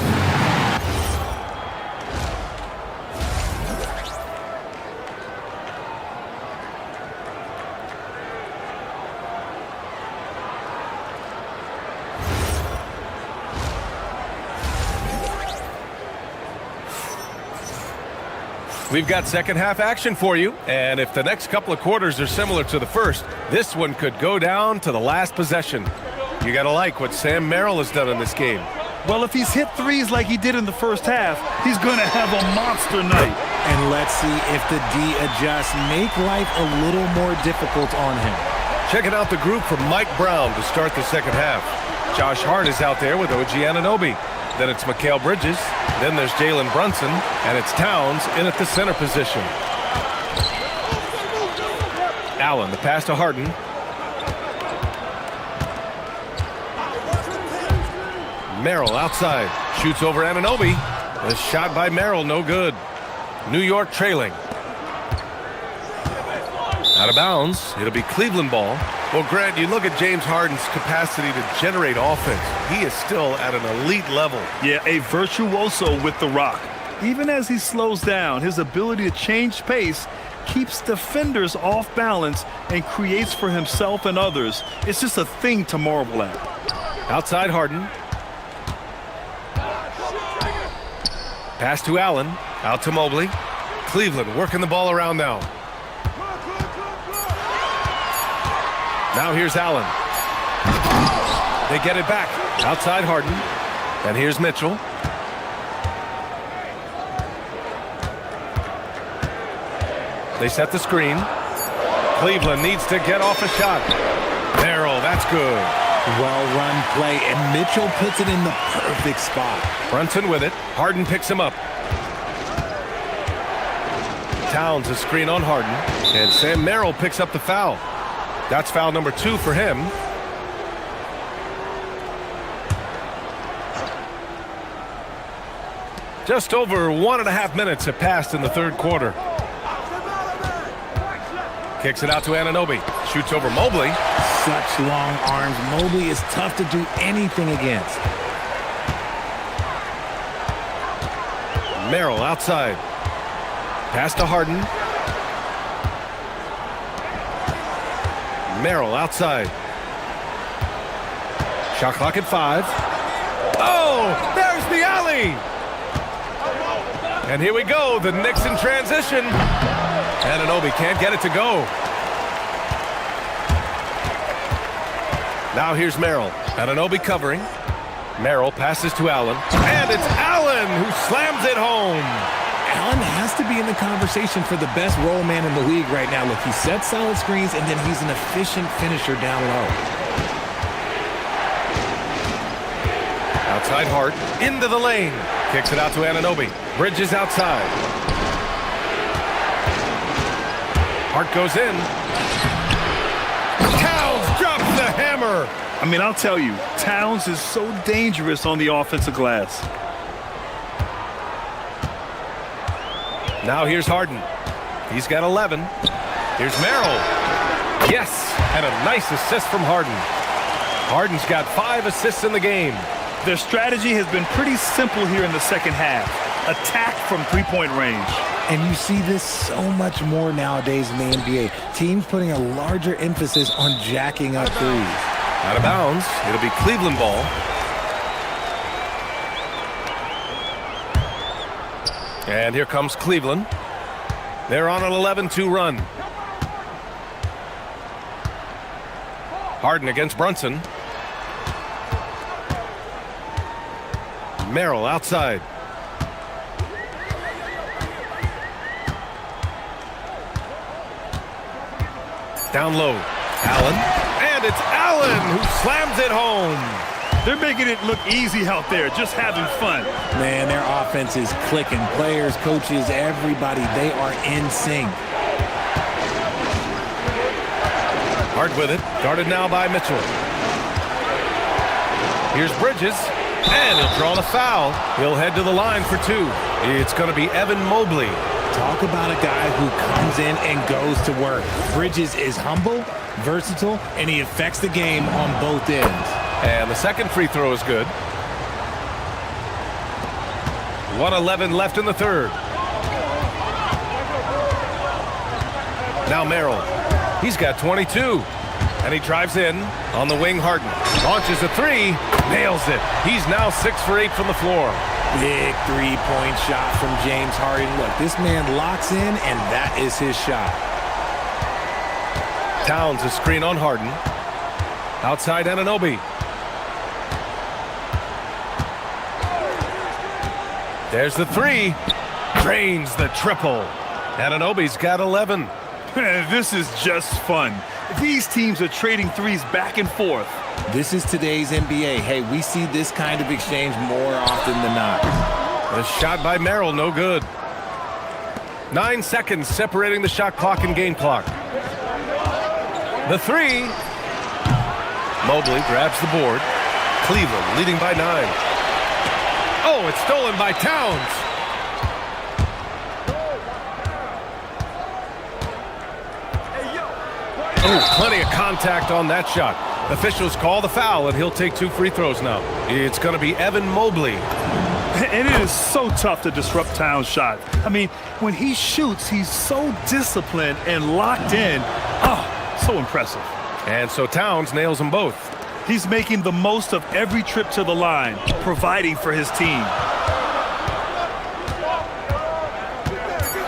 We've got second half action for you, and if the next couple of quarters are similar to the first, this one could go down to the last possession. You gotta like what Sam Merrill has done in this game. Well, if he's hit threes like he did in the first half, he's gonna have a monster night. And let's see if the D adjusts, make life a little more difficult on him. Checking out the group from Mike Brown to start the second half. Josh Hart is out there with OG Anunoby. Then it's Mikal Bridges. Then there's Jalen Brunson. And it's Towns in at the center position. Allen, the pass to Harden. Merrill outside. Shoots over Anunoby. The shot by Merrill, no good. New York trailing. Out of bounds. It'll be Cleveland ball. Well, Grant, you look at James Harden's capacity to generate offense. He is still at an elite level. Yeah, a virtuoso with the rock. Even as he slows down, his ability to change pace keeps defenders off balance and creates for himself and others. It's just a thing to marvel at. Outside Harden. Pass to Allen. Out to Mobley. Cleveland working the ball around now. Now here's Allen. They get it back. Outside Harden. And here's Mitchell. They set the screen. Cleveland needs to get off a shot. Merrill, that's good. Well-run play, and Mitchell puts it in the perfect spot. Brunson with it. Harden picks him up. Towns a screen on Harden. And Sam Merrill picks up the foul. That's foul number 2 for him. Just over 1.5 minutes have passed in the third quarter. Kicks it out to Anunoby. Shoots over Mobley. Such long arms. Mobley is tough to do anything against. Merrill outside. Pass to Harden. Merrill outside. Shot clock at 5. Oh, there's the alley. And here we go, the Knicks in transition. Anunoby can't get it to go. Now here's Merrill. Anunoby covering. Merrill passes to Allen. And it's Allen who slams it home. Allen has to be in the conversation for the best roll man in the league right now. Look, he sets solid screens, and then he's an efficient finisher down low. Outside Hart, into the lane. Kicks it out to Anunoby. Bridges outside. Hart goes in. Towns drops the hammer. I mean, I'll tell you, Towns is so dangerous on the offensive glass. Now here's Harden. He's got 11. Here's Merrill. Yes, and a nice assist from Harden. Harden's got 5 assists in the game. Their strategy has been pretty simple here in the second half. Attack from three-point range. And you see this so much more nowadays in the NBA. Teams putting a larger emphasis on jacking up threes. Out of bounds. It'll be Cleveland ball. And here comes Cleveland. They're on an 11-2 run. Harden against Brunson. Merrill outside. Down low. Allen. And it's Allen who slams it home. They're making it look easy out there, just having fun. Man, their offense is clicking. Players, coaches, everybody, they are in sync. Hart with it. Guarded now by Mitchell. Here's Bridges. And he'll draw the foul. He'll head to the line for 2. It's going to be Evan Mobley. Talk about a guy who comes in and goes to work. Bridges is humble, versatile, and he affects the game on both ends. And the second free throw is good. 1:11 left in the third. Now Merrill. He's got 22. And he drives in on the wing. Harden launches a 3. Nails it. He's now 6 for 8 from the floor. Big three-point shot from James Harden. Look, this man locks in, and that is his shot. Towns a screen on Harden. Outside Anunoby. There's the 3. Drains the triple. Anunoby's got 11. This is just fun. These teams are trading threes back and forth. This is today's NBA. Hey, we see this kind of exchange more often than not. The shot by Merrill, no good. 9 seconds separating the shot clock and game clock. The 3. Mobley grabs the board. Cleveland leading by 9. Oh, it's stolen by Towns. Oh, plenty of contact on that shot. Officials call the foul, and he'll take 2 free throws now. It's going to be Evan Mobley. And it is so tough to disrupt Towns' shot. I mean, when he shoots, he's so disciplined and locked in. Oh, so impressive. And so Towns nails them both. He's making the most of every trip to the line, providing for his team.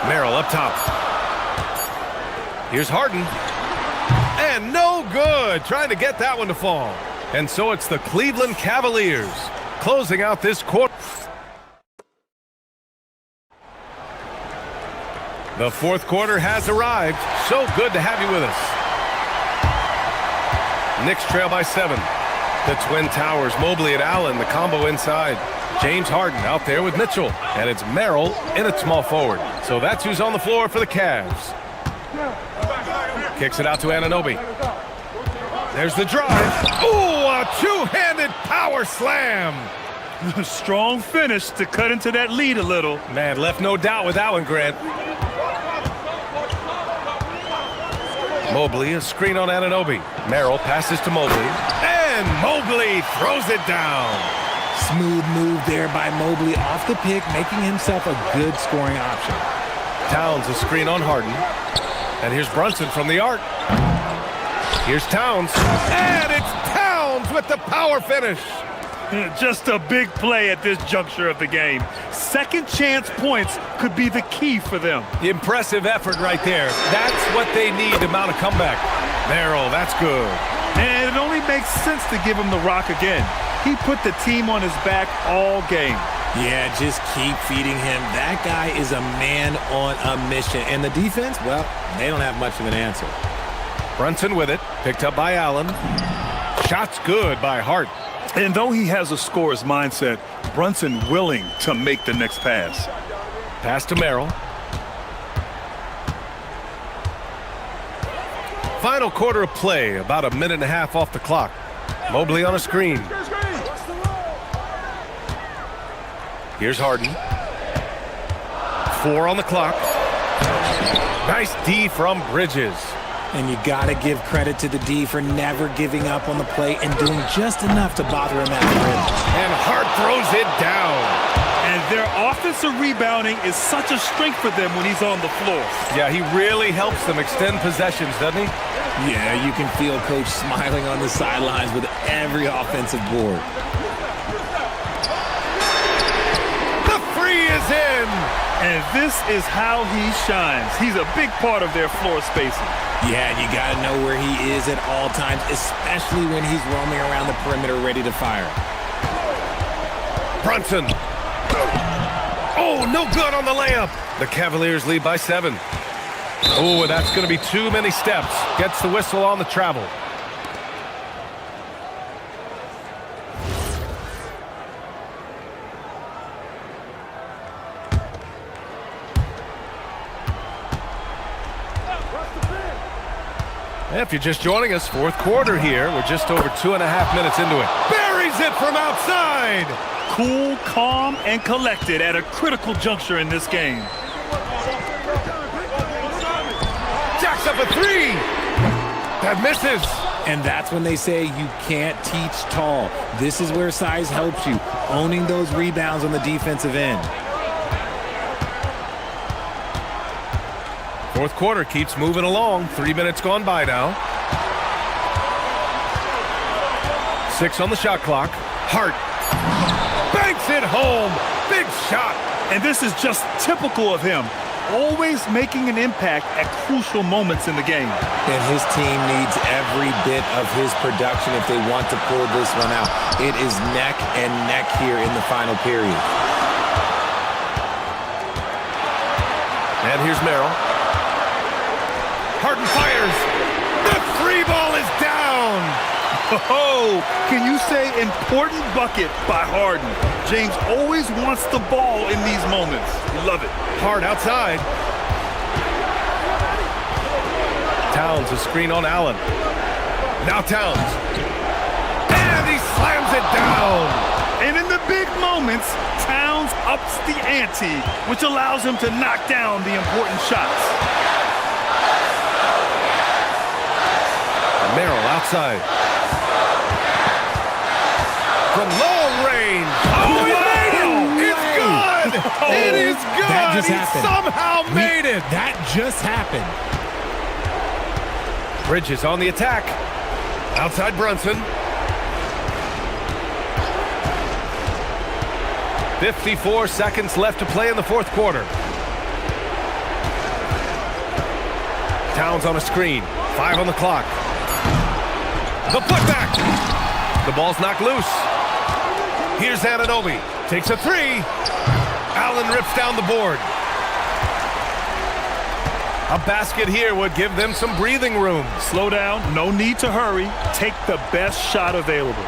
Merrill up top. Here's Harden. And no good. Trying to get that one to fall. And so it's the Cleveland Cavaliers closing out this quarter. The fourth quarter has arrived. So good to have you with us. Knicks trail by 7. The Twin Towers, Mobley and Allen, the combo inside. James Harden out there with Mitchell. And it's Merrill in at small forward. So that's who's on the floor for the Cavs. Kicks it out to Anunoby. There's the drive. Ooh, a two-handed power slam. Strong finish to cut into that lead a little. Man, left no doubt with that one, Grant. Mobley, a screen on Anunoby. Merrill passes to Mobley. And Mobley throws it down. Smooth move there by Mobley off the pick, making himself a good scoring option. Towns, a screen on Harden. And here's Brunson from the arc. Here's Towns. And it's Towns with the power finish. Just a big play at this juncture of the game. Second chance points could be the key for them. Impressive effort right there. That's what they need to mount a comeback. Merrill, that's good. And it only makes sense to give him the rock again. He put the team on his back all game. Yeah, just keep feeding him. That guy is a man on a mission. And the defense, well, they don't have much of an answer. Brunson with it. Picked up by Allen. Shot's good by Hart. And though he has a scorer's mindset, Brunson willing to make the next pass. Pass to Merrill. Final quarter of play, about a minute and a half off the clock. Mobley on a screen. Here's Harden. 4 on the clock. Nice D from Bridges. And you got to give credit to the D for never giving up on the play and doing just enough to bother him at the rim. And Hart throws it down. And their offensive rebounding is such a strength for them when he's on the floor. Yeah, he really helps them extend possessions, doesn't he? Yeah, you can feel Coach smiling on the sidelines with every offensive board. The free is in. And this is how he shines. He's a big part of their floor spacing. Yeah, you got to know where he is at all times, especially when he's roaming around the perimeter ready to fire. Brunson. Oh, no good on the layup. The Cavaliers lead by 7. Oh, and that's going to be too many steps. Gets the whistle on the travel. If you're just joining us, fourth quarter here. We're just over 2.5 minutes into it. Buries it from outside. Cool, calm, and collected at a critical juncture in this game. Jacks up a 3. That misses. And that's when they say you can't teach tall. This is where size helps you, owning those rebounds on the defensive end. Fourth quarter keeps moving along. 3 minutes gone by now. 6 on the shot clock. Hart banks it home. Big shot. And this is just typical of him. Always making an impact at crucial moments in the game. And his team needs every bit of his production if they want to pull this one out. It is neck and neck here in the final period. And here's Merrill. Harden fires. The 3 ball is down. Oh, can you say important bucket by Harden? James always wants the ball in these moments. Love it. Hart outside. Towns a screen on Allen. Now Towns. And he slams it down. And in the big moments, Towns ups the ante, which allows him to knock down the important shots. Merrill outside. From long range. Oh, he made it! It's good! Oh, it is good! That just he happened. somehow made it! That just happened. Bridges on the attack. Outside Brunson. 54 seconds left to play in the fourth quarter. Towns on a screen. 5 on the clock. The putback. The ball's knocked loose. Here's Anunoby. Takes a 3. Allen rips down the board. A basket here would give them some breathing room. Slow down. No need to hurry. Take the best shot available.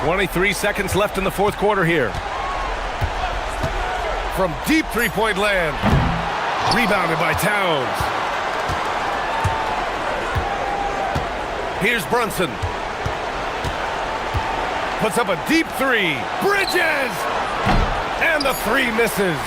23 seconds left in the fourth quarter here. From deep three-point land. Rebounded by Towns. Here's Brunson. Puts up a deep 3. Bridges! And the 3 misses.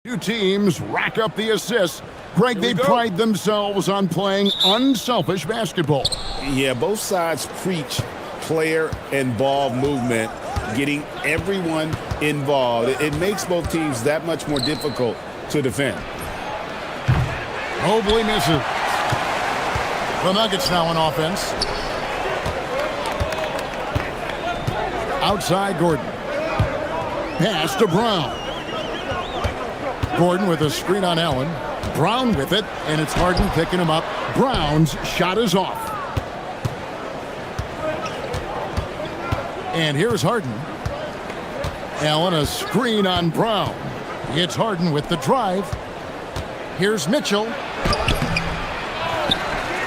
Two teams rack up the assists. Greg, they pride themselves on playing unselfish basketball. Yeah, both sides preach player and ball movement, getting everyone involved. It makes both teams that much more difficult to defend. Mobley misses. The Nuggets now on offense. Outside Gordon. Pass to Brown. Gordon with a screen on Allen. Brown with it, and it's Harden picking him up. Brown's shot is off. And here's Harden. Allen, a screen on Brown. It's Harden with the drive. Here's Mitchell.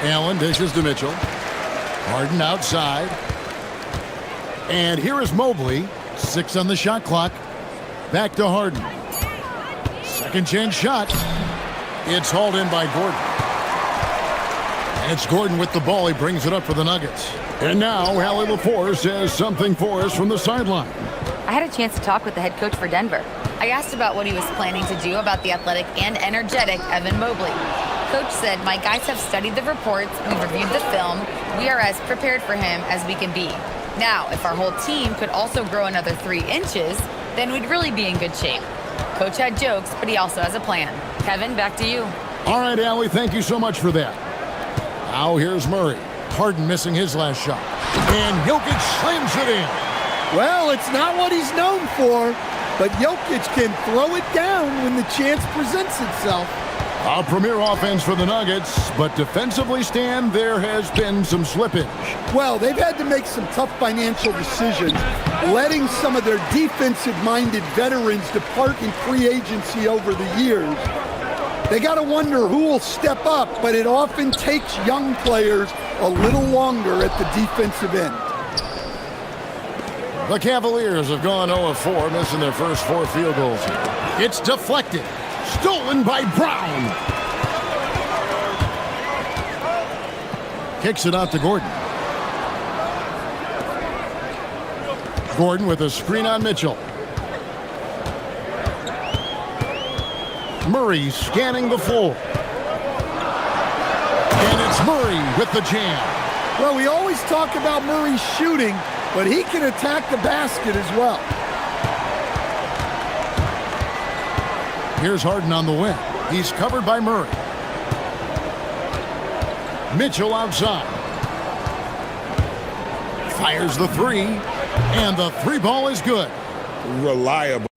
Allen dishes to Mitchell. Harden outside. And here is Mobley. 6 on the shot clock. Back to Harden. Second chance shot. It's hauled in by Gordon. And it's Gordon with the ball. He brings it up for the Nuggets. And now, Hallie LaForce says something for us from the sideline. I had a chance to talk with the head coach for Denver. I asked about what he was planning to do about the athletic and energetic Evan Mobley. Coach said, my guys have studied the reports, we've reviewed the film, we are as prepared for him as we can be. Now, if our whole team could also grow another 3 inches, then we'd really be in good shape. Coach had jokes, but he also has a plan. Kevin, back to you. All right, Allie, thank you so much for that. Now here's Murray. Harden missing his last shot. And Jokic slams it in. Well, it's not what he's known for, but Jokic can throw it down when the chance presents itself. A premier offense for the Nuggets, but defensively, Stan, there has been some slippage. Well, they've had to make some tough financial decisions, letting some of their defensive-minded veterans depart in free agency over the years. They got to wonder who will step up, but it often takes young players a little longer at the defensive end. The Cavaliers have gone 0-4, missing their first 4 field goals. It's deflected. Stolen by Brown. Kicks it out to Gordon. Gordon with a screen on Mitchell. Murray scanning the floor. And it's Murray with the jam. Well, we always talk about Murray shooting, but he can attack the basket as well. Here's Harden on the wing. He's covered by Murray. Mitchell outside. Fires the 3, and the 3 ball is good. Reliable.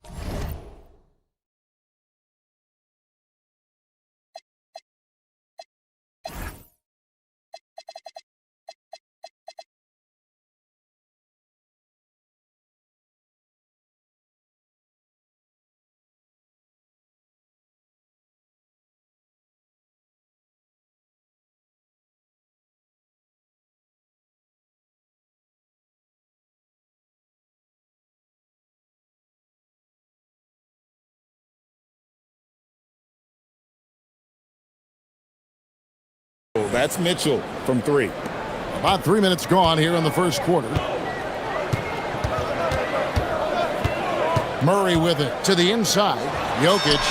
That's Mitchell from 3. About 3 minutes gone here in the first quarter. Murray with it to the inside. Jokic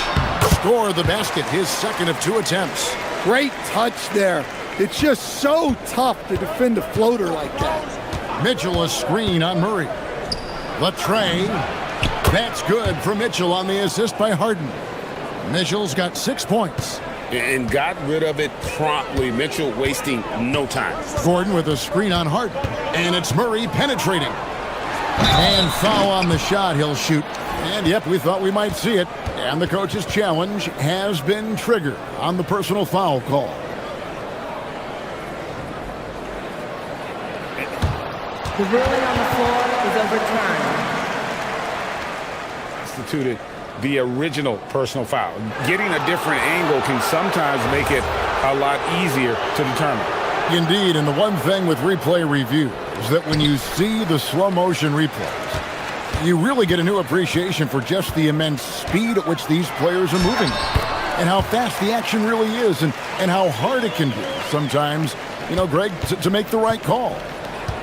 scored the basket, his second of 2 attempts. Great touch there. It's just so tough to defend a floater like that. Mitchell a screen on Murray. Latre. That's good for Mitchell on the assist by Harden. Mitchell's got 6 points. And got rid of it promptly. Mitchell wasting no time. Gordon with a screen on Harden. And it's Murray penetrating. And foul on the shot, he'll shoot. And yep, we thought we might see it. And the coach's challenge has been triggered on the personal foul call. The ruling on the floor is overturned. Instituted the original personal foul. Getting a different angle can sometimes make it a lot easier to determine. Indeed, and the one thing with replay review is that when you see the slow motion replays, you really get a new appreciation for just the immense speed at which these players are moving and how fast the action really is and how hard it can be sometimes, you know, Greg, to make the right call.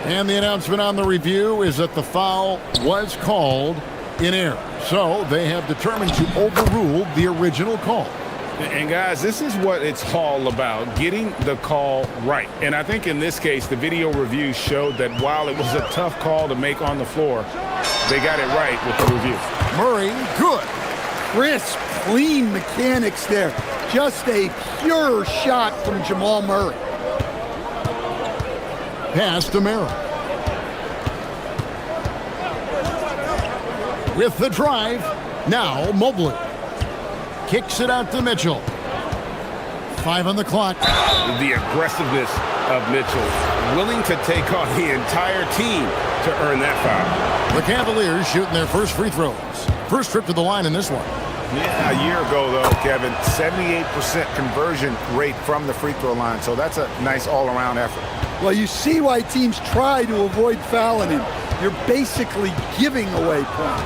And the announcement on the review is that the foul was called in error. So they have determined to overrule the original call. And guys, this is what it's all about, getting the call right. And I think in this case, the video review showed that while it was a tough call to make on the floor, they got it right with the review. Murray, good. Crisp, clean mechanics there. Just a pure shot from Jamal Murray. Pass to Merrill. With the drive, now Mobley. Kicks it out to Mitchell. 5 on the clock. The aggressiveness of Mitchell, willing to take on the entire team to earn that foul. The Cavaliers shooting their first free throws. First trip to the line in this one. Yeah, a year ago, though, Kevin, 78% conversion rate from the free throw line. So that's a nice all-around effort. Well, you see why teams try to avoid fouling him. You're basically giving away points.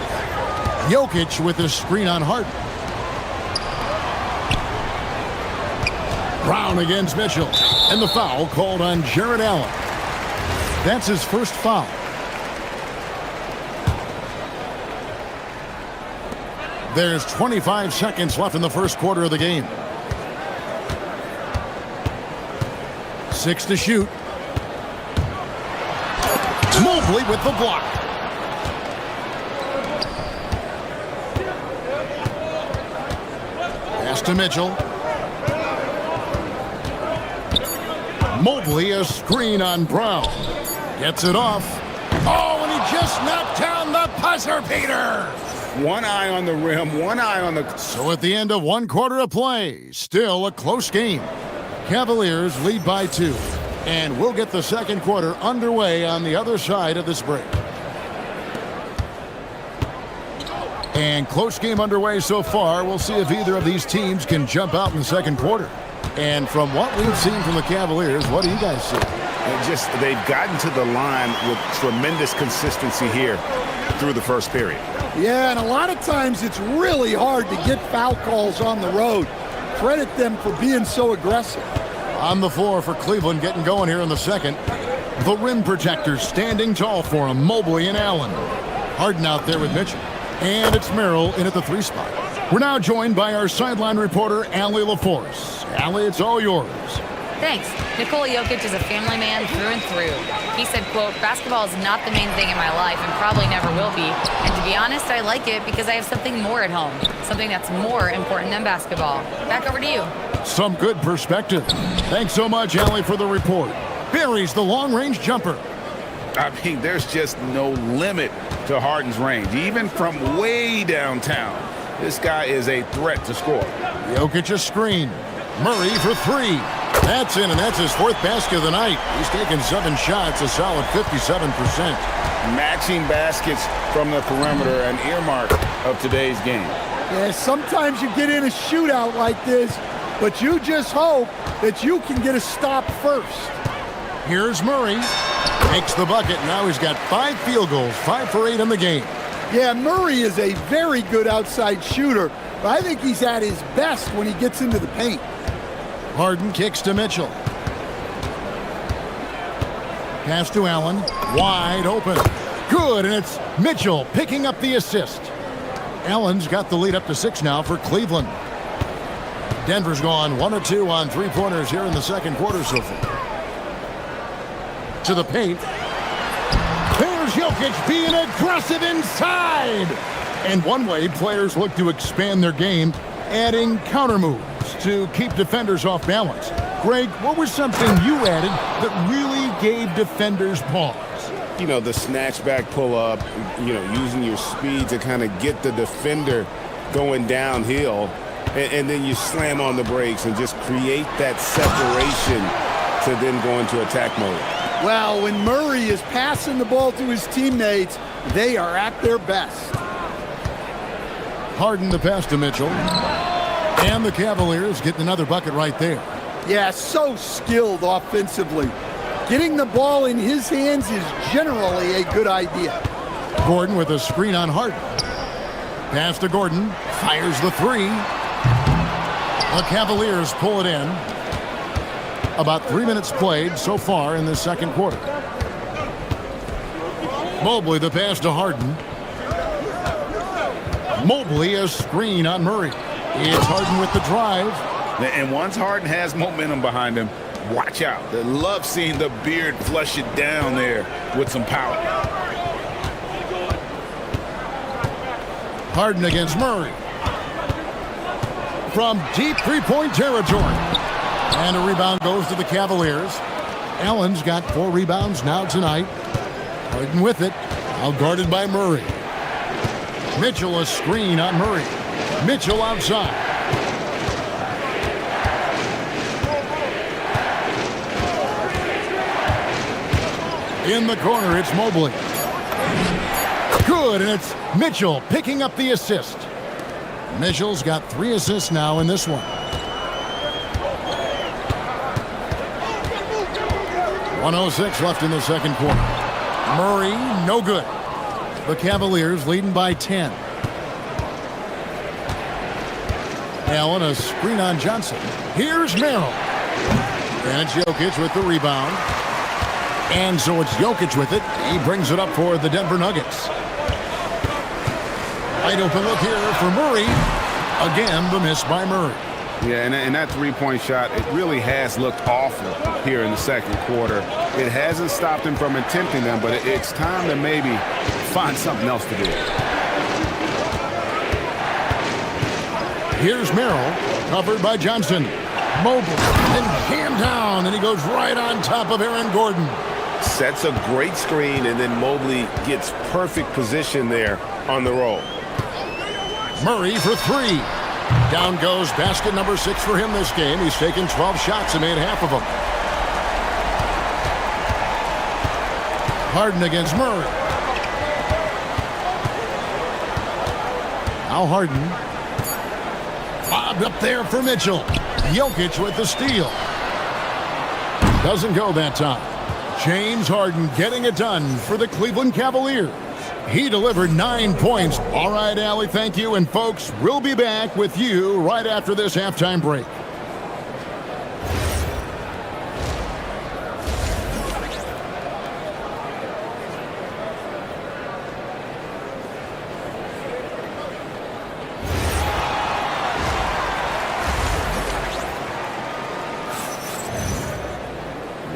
Jokic with a screen on Harden. Brown against Mitchell. And the foul called on Jared Allen. That's his first foul. There's 25 seconds left in the first quarter of the game. 6 to shoot. Mobley with the block. Pass to Mitchell. Mobley, a screen on Brown. Gets it off. Oh, and he just knocked down the buzzer beater. One eye on the rim, one eye on the... So at the end of one quarter of play, still a close game. Cavaliers lead by 2. And we'll get the second quarter underway on the other side of this break. And close game underway so far. We'll see if either of these teams can jump out in the second quarter. And from what we've seen from the Cavaliers, what do you guys see? They've gotten to the line with tremendous consistency here through the first period. Yeah, and a lot of times it's really hard to get foul calls on the road. Credit them for being so aggressive. On the floor for Cleveland, getting going here in the second. The rim protectors standing tall for him, Mobley and Allen. Harden out there with Mitchell. And it's Merrill in at the 3 spot. We're now joined by our sideline reporter, Allie LaForce. Allie, it's all yours. Thanks. Nikola Jokic is a family man through and through. He said, quote, "Basketball is not the main thing in my life and probably never will be. And to be honest, I like it because I have something more at home, something that's more important than basketball." Back over to you. Some good perspective. Thanks so much, Allie, for the report. Buries the long-range jumper. I mean, there's just no limit to Harden's range, even from way downtown. This guy is a threat to score. Jokic a screen. Murray for 3. That's in, and that's his 4th basket of the night. He's taken 7 shots, a solid 57%. Matching baskets from the perimeter, an earmark of today's game. Yeah, sometimes you get in a shootout like this, but you just hope that you can get a stop first. Here's Murray. Makes the bucket. Now he's got 5 field goals, 5 for 8 in the game. Yeah, Murray is a very good outside shooter, but I think he's at his best when he gets into the paint. Harden kicks to Mitchell. Pass to Allen. Wide open. Good, and it's Mitchell picking up the assist. Allen's got the lead up to 6 now for Cleveland. Denver's gone 1 of 2 on 3-pointers here in the second quarter so far. To the paint. There's Jokic being aggressive inside. And one way players look to expand their game, adding counter moves to keep defenders off balance. Greg, what was something you added that really gave defenders pause? You know, the snatchback pull-up, you know, using your speed to kind of get the defender going downhill, and then you slam on the brakes and just create that separation to then go into attack mode. Well, when Murray is passing the ball to his teammates, they are at their best. Harden the pass to Mitchell. And the Cavaliers getting another bucket right there. Yeah, so skilled offensively. Getting the ball in his hands is generally a good idea. Gordon with a screen on Harden. Pass to Gordon. Fires the 3. The Cavaliers pull it in. About 3 minutes played so far in this second quarter. Mobley the pass to Harden. Mobley, a screen on Murray. It's Harden with the drive. And once Harden has momentum behind him, watch out. I love seeing the beard flush it down there with some power. Harden against Murray. From deep three-point territory. And a rebound goes to the Cavaliers. Allen's got 4 rebounds now tonight. Harden with it. Out guarded by Murray. Mitchell, a screen on Murray. Mitchell outside. In the corner, it's Mobley. Good, and it's Mitchell picking up the assist. Mitchell's got 3 assists now in this one. 1:06 left in the second quarter. Murray, no good. The Cavaliers leading by 10. Allen, a screen on Johnson. Here's Merrill. And it's Jokic with the rebound. And so it's Jokic with it. He brings it up for the Denver Nuggets. Wide open look here for Murray. Again, the miss by Murray. Yeah, and that three-point shot, it really has looked awful here in the second quarter. It hasn't stopped him from attempting them, but it's time to maybe find something else to do. Here's Merrill, covered by Johnson. Mobley, and jammed down, and he goes right on top of Aaron Gordon. Sets a great screen, and then Mobley gets perfect position there on the roll. Murray for 3. Down goes basket number 6 for him this game. He's taken 12 shots and made half of them. Harden against Murray. Now Harden. Bobbed up there for Mitchell. Jokic with the steal. Doesn't go that time. James Harden getting it done for the Cleveland Cavaliers. He delivered 9 points. All right, Allie, thank you. And folks, we'll be back with you right after this halftime break.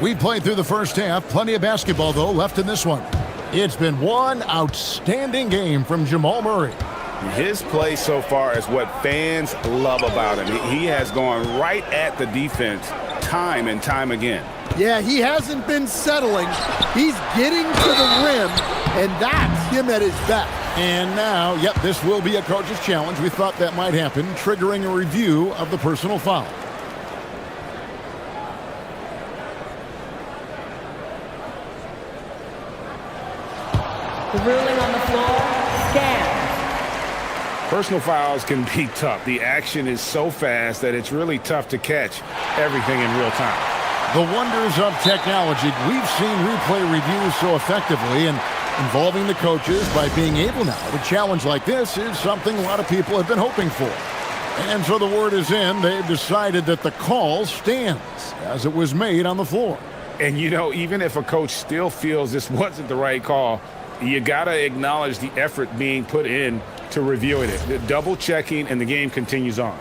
We played through the first half. Plenty of basketball, though, left in this one. It's been one outstanding game from Jamal Murray. His play so far is what fans love about him. He has gone right at the defense time and time again. Yeah, he hasn't been settling. He's getting to the rim, and that's him at his best. And now, yep, this will be a coach's challenge. We thought that might happen, triggering a review of the personal foul. The ruling on the floor stands. Personal fouls can be tough. The action is so fast that it's really tough to catch everything in real time. The wonders of technology. We've seen replay reviews so effectively, and involving the coaches by being able now to challenge like this is something a lot of people have been hoping for. And so the word is in. They've decided that the call stands as it was made on the floor. And, you know, even if a coach still feels this wasn't the right call, you got to acknowledge the effort being put in to reviewing it. The double checking, and the game continues on.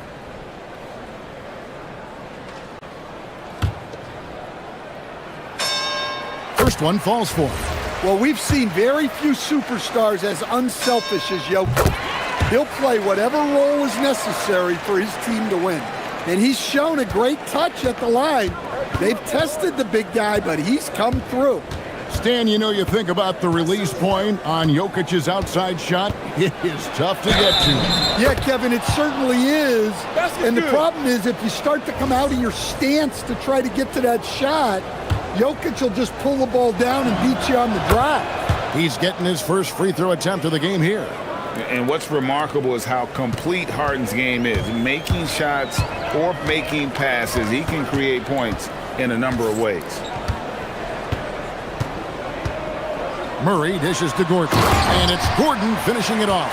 First one falls for him. Well, we've seen very few superstars as unselfish as Jokic. He'll play whatever role is necessary for his team to win. And he's shown a great touch at the line. They've tested the big guy, but he's come through. Stan, you know, you think about the release point on Jokic's outside shot. It is tough to get to. Yeah, Kevin, it certainly is. And the problem is if you start to come out of your stance to try to get to that shot, Jokic will just pull the ball down and beat you on the drive. He's getting his first free throw attempt of the game here. And what's remarkable is how complete Harden's game is. Making shots or making passes, he can create points in a number of ways. Murray dishes to Gordon, and it's Gordon finishing it off.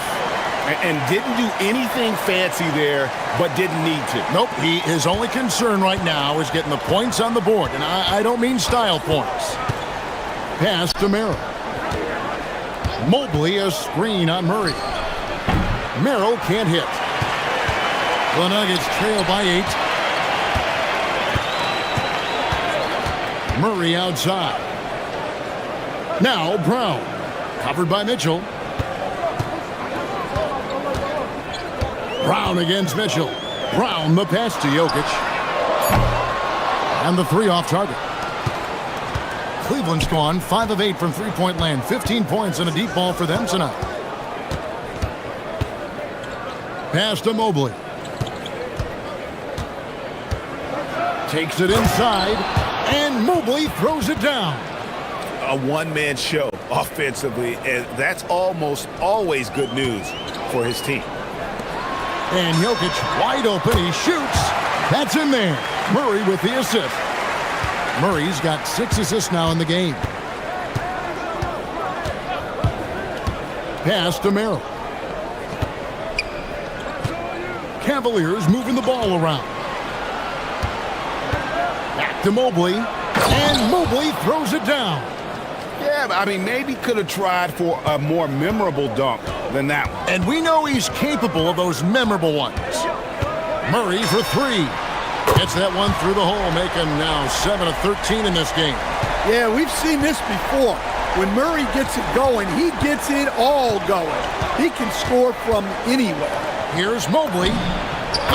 And didn't do anything fancy there, but didn't need to. Nope, his only concern right now is getting the points on the board, and I don't mean style points. Pass to Merrill. Mobley, a screen on Murray. Merrill can't hit. The Nuggets trail by 8. Murray outside. Now Brown. Covered by Mitchell. Brown against Mitchell. Brown the pass to Jokic. And the three off target. Cleveland's gone 5 of 8 from three-point land. 15 points and a deep ball for them tonight. Pass to Mobley. Takes it inside, and Mobley throws it down. A one-man show offensively, and that's almost always good news for his team. And Jokic wide open. He shoots. That's in there. Murray with the assist. Murray's got 6 assists now in the game. Pass to Merrill. Cavaliers moving the ball around. Back to Mobley. And Mobley throws it down. Yeah, I mean, maybe could have tried for a more memorable dunk than that one. And we know he's capable of those memorable ones. Murray for 3. Gets that one through the hole, making now 7 of 13 in this game. Yeah, we've seen this before. When Murray gets it going, he gets it all going. He can score from anywhere. Here's Mobley.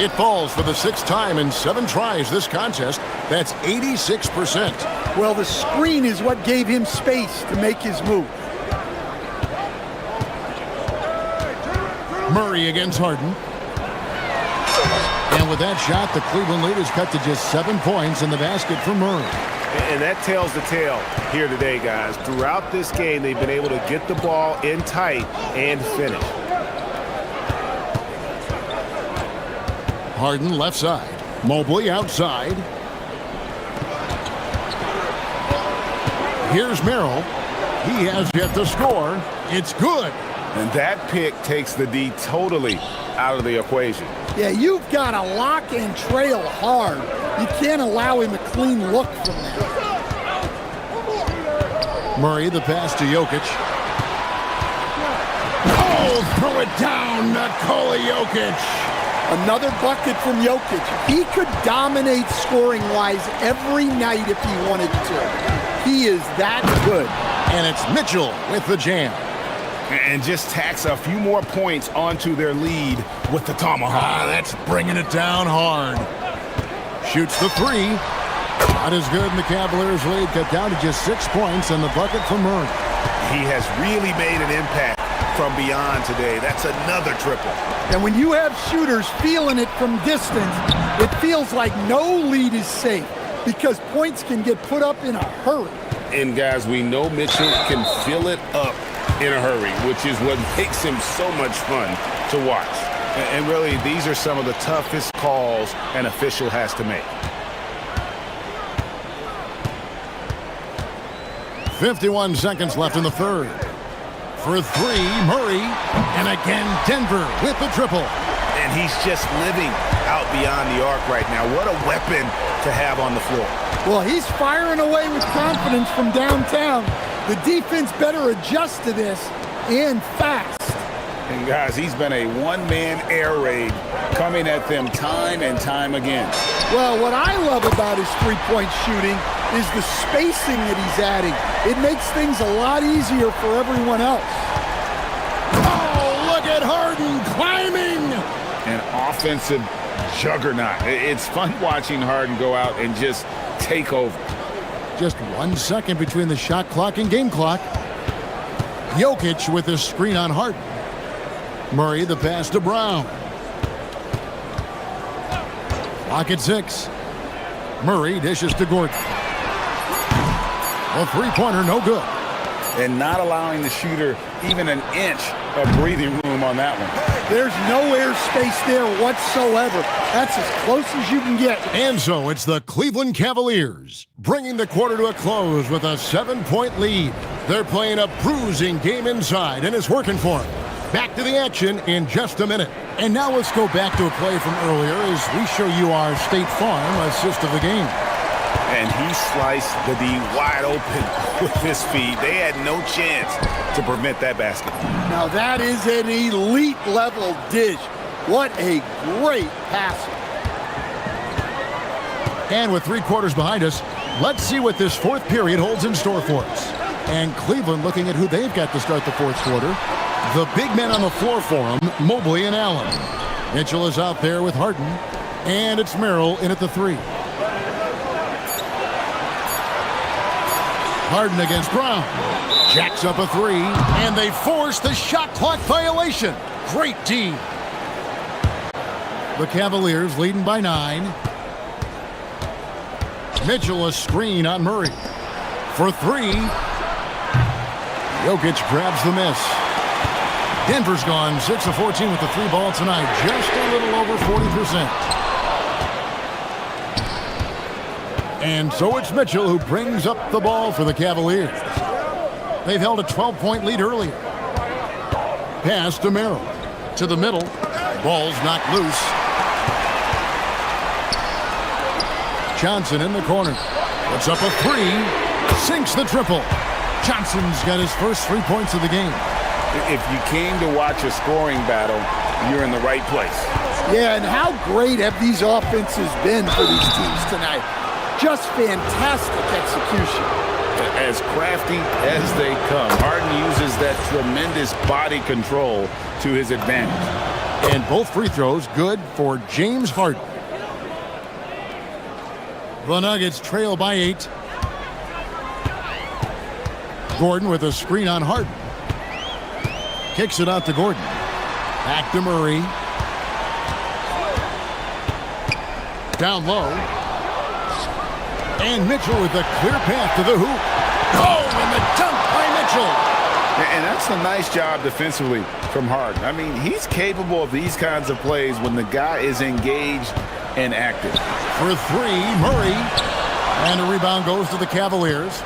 It falls for the 6th time in 7 tries this contest. That's 86%. Well, the screen is what gave him space to make his move. Murray against Harden. And with that shot, the Cleveland lead is cut to just 7 points in the basket for Murray. And that tells the tale here today, guys. Throughout this game, they've been able to get the ball in tight and finish. Harden left side. Mobley outside. Here's Merrill. He has yet to score. It's good. And that pick takes the D totally out of the equation. Yeah, you've got to lock and trail hard. You can't allow him a clean look from there. Murray, the pass to Jokic. Oh, throw it down, Nikola Jokic. Another bucket from Jokic. He could dominate scoring-wise every night if he wanted to. He is that good. And it's Mitchell with the jam. And just tacks a few more points onto their lead with the tomahawk. That's bringing it down hard. Shoots the 3. Not as good, and the Cavaliers lead cut down to just 6 points and the bucket from Murray. He has really made an impact from beyond today. That's another triple. And when you have shooters feeling it from distance, it feels like no lead is safe because points can get put up in a hurry. And guys, we know Mitchell can fill it up in a hurry, which is what makes him so much fun to watch. And really, these are some of the toughest calls an official has to make. 51 seconds left in the third. For 3, Murray. And again, Denver with the triple. And he's just living out beyond the arc right now. What a weapon to have on the floor. Well, he's firing away with confidence from downtown. The defense better adjust to this, and fast. And guys, he's been a one-man air raid coming at them time and time again. Well, what I love about his three-point shooting is the spacing that he's adding. It makes things a lot easier for everyone else. Oh, look at Harden climbing! An offensive juggernaut. It's fun watching Harden go out and just take over. Just 1 second between the shot clock and game clock. Jokic with the screen on Harden. Murray the pass to Brown. Clock at 6. Murray dishes to Gordon. A three-pointer, no good. And not allowing the shooter even an inch of breathing room on that one. There's no air space there whatsoever. That's as close as you can get. And so it's the Cleveland Cavaliers bringing the quarter to a close with a 7-point lead. They're playing a bruising game inside, and it's working for them. Back to the action in just a minute. And now let's go back to a play from earlier as we show you our State Farm assist of the game. And he sliced the D wide open with his feet. They had no chance to prevent that basket. Now that is an elite level dish. What a great passer. And with 3 quarters behind us, let's see what this fourth period holds in store for us. And Cleveland looking at who they've got to start the fourth quarter. The big men on the floor for them, Mobley and Allen. Mitchell is out there with Harden. And it's Merrill in at the 3. Harden against Brown. Jacks up a 3. And they force the shot clock violation. Great D. The Cavaliers leading by 9. Mitchell a screen on Murray. For 3. Jokic grabs the miss. Denver's gone 6 of 14 with the 3 ball tonight. Just a little over 40%. And so it's Mitchell who brings up the ball for the Cavaliers. They've held a 12-point lead earlier. Pass to Merrill. To the middle. Ball's knocked loose. Johnson in the corner. Puts up a 3. Sinks the triple. Johnson's got his first 3 points of the game. If you came to watch a scoring battle, you're in the right place. Yeah, and how great have these offenses been for these teams tonight? Just fantastic execution. As crafty as they come, Harden uses that tremendous body control to his advantage. And both free throws good for James Harden. The Nuggets trail by 8. Gordon with a screen on Harden. Kicks it out to Gordon. Back to Murray. Down low. And Mitchell with a clear path to the hoop. Oh, and the dunk by Mitchell. And that's a nice job defensively from Harden. I mean, he's capable of these kinds of plays when the guy is engaged and active. For 3, Murray. And the rebound goes to the Cavaliers.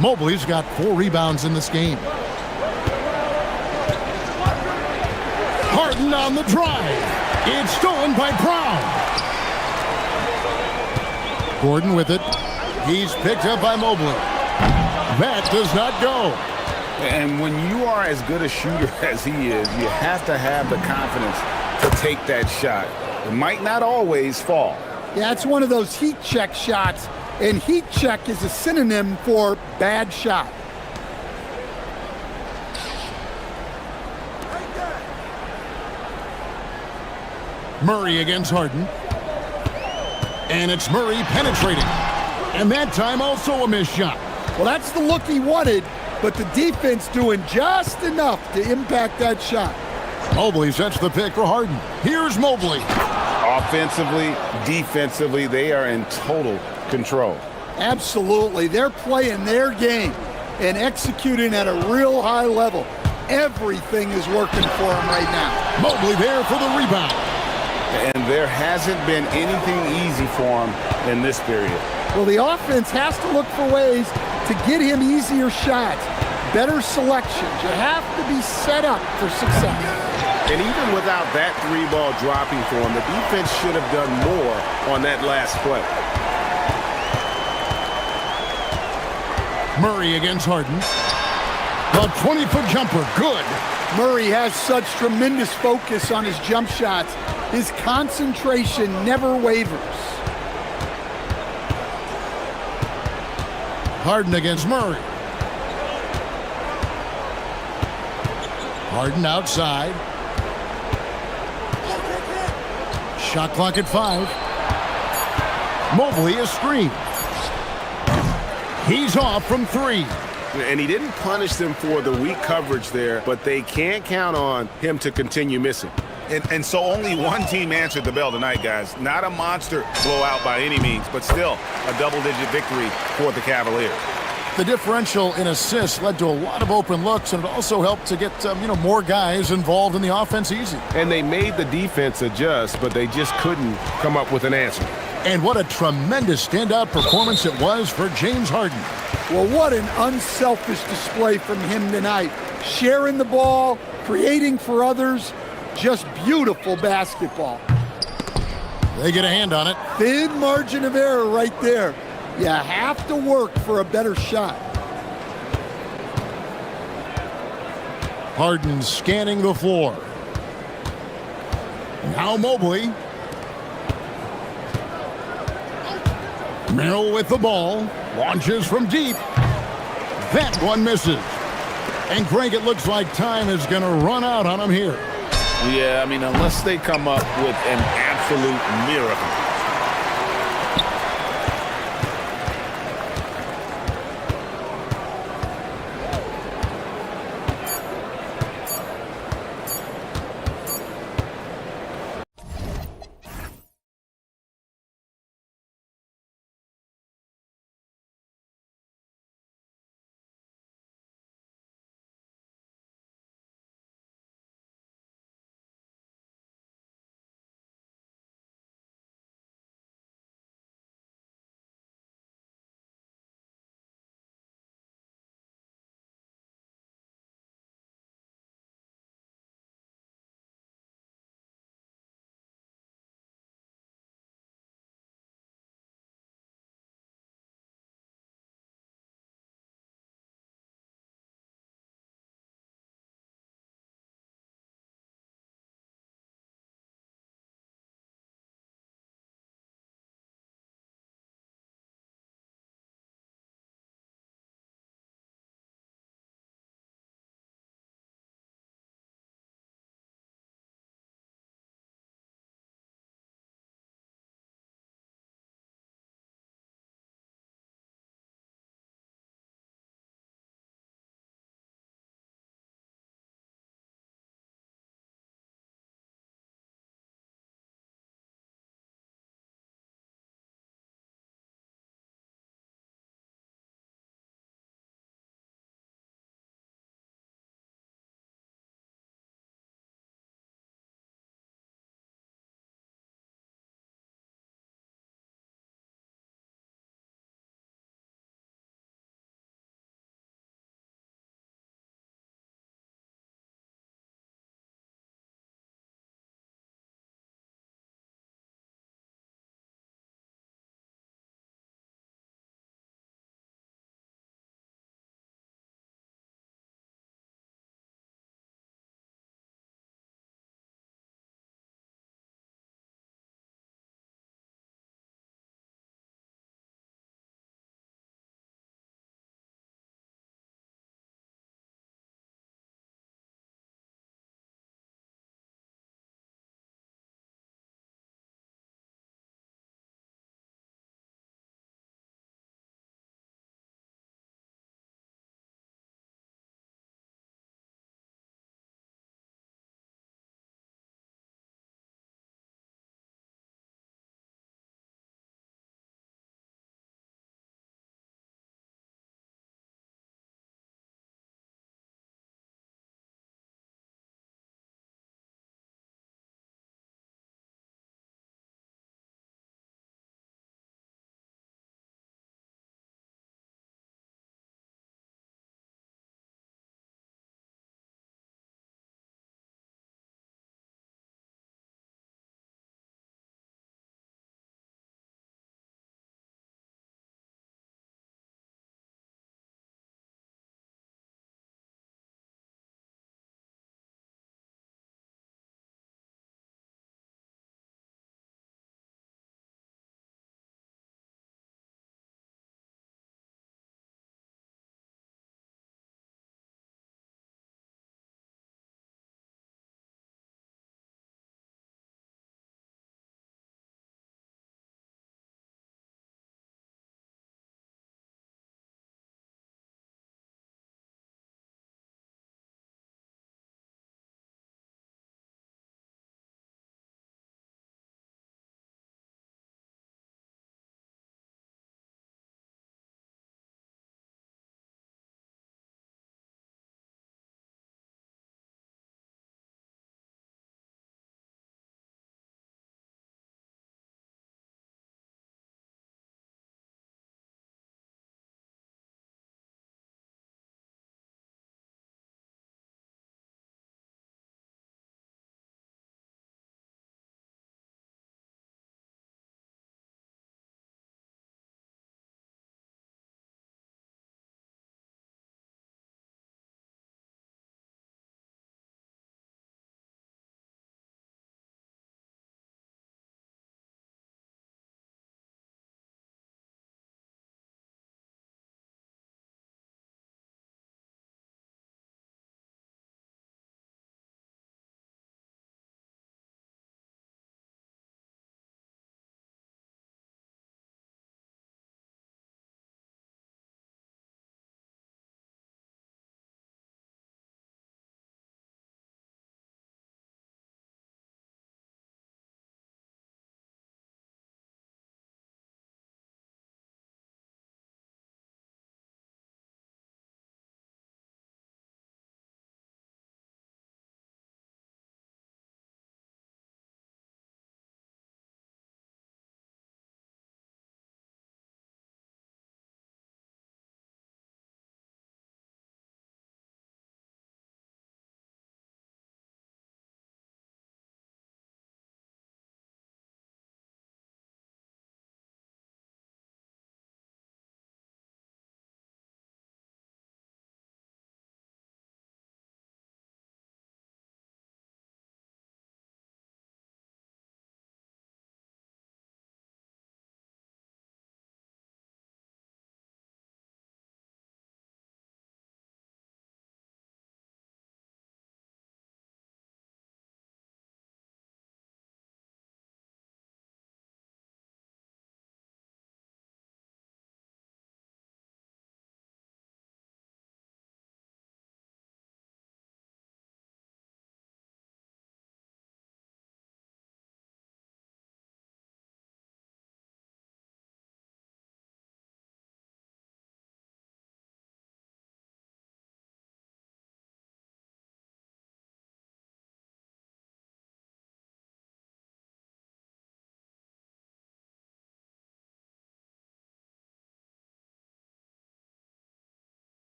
Mobley's got 4 rebounds in this game. Harden on the drive. It's stolen by Brown. Gordon with it. He's picked up by Mobley. That does not go. And when you are as good a shooter as he is, you have to have the confidence to take that shot. It might not always fall. Yeah, it's one of those heat check shots, and heat check is a synonym for bad shot. Murray against Harden. And it's Murray penetrating. And that time also a missed shot. Well, that's the look he wanted, but the defense doing just enough to impact that shot. Mobley sets the pick for Harden. Here's Mobley. Offensively, defensively, they are in total control. Absolutely. They're playing their game and executing at a real high level. Everything is working for them right now. Mobley there for the rebound. And there hasn't been anything easy for him in this period. Well, the offense has to look for ways to get him easier shots, better selections. You have to be set up for success. And even without that 3-ball dropping for him, the defense should have done more on that last play. Murray against Harden. The 20-foot jumper, good. Murray has such tremendous focus on his jump shots. His concentration never wavers. Harden against Murray. Harden outside. Shot clock at 5. Mobley a screen. He's off from 3. And he didn't punish them for the weak coverage there, but they can't count on him to continue missing. And so only one team answered the bell tonight, guys. Not a monster blowout by any means, but still a double-digit victory for the Cavaliers. The differential in assists led to a lot of open looks, and it also helped to get more guys involved in the offense easy. And they made the defense adjust, but they just couldn't come up with an answer. And what a tremendous standout performance it was for James Harden. Well, what an unselfish display from him tonight. Sharing the ball, creating for others, just beautiful basketball. They get a hand on it. Thin margin of error right there. You have to work for a better shot. Harden scanning the floor. Now Mobley. Merrill with the ball. Launches from deep. That one misses. And Greg, it looks like time is going to run out on him here. Yeah, I mean, unless they come up with an absolute miracle.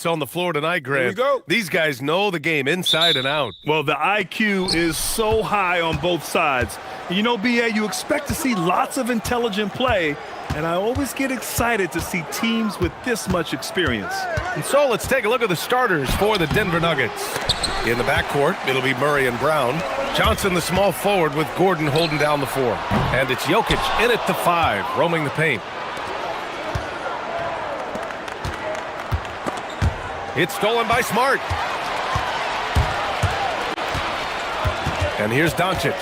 It's on the floor tonight, Grant. Here we go. These guys know the game inside and out. Well, the IQ is so high on both sides. And you know, BA, you expect to see lots of intelligent play, and I always get excited to see teams with this much experience. And so let's take a look at the starters for the Denver Nuggets. In the backcourt, it'll be Murray and Brown. Johnson, the small forward, with Gordon holding down the 4. And it's Jokic in at the 5, roaming the paint. It's stolen by Smart. And here's Doncic.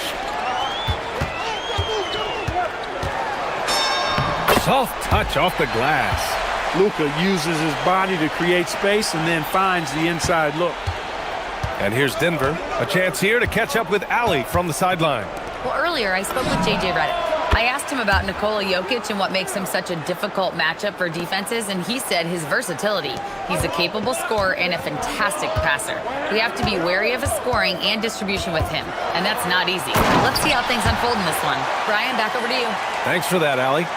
Soft touch off the glass. Luka uses his body to create space and then finds the inside look. And here's Denver. A chance here to catch up with Allie from the sideline. Well, earlier I spoke with J.J. Redick. I asked him about Nikola Jokic and what makes him such a difficult matchup for defenses, and he said his versatility. He's a capable scorer and a fantastic passer. We have to be wary of his scoring and distribution with him, and that's not easy. Let's see how things unfold in this one. Brian, back over to you. Thanks for that, Allie.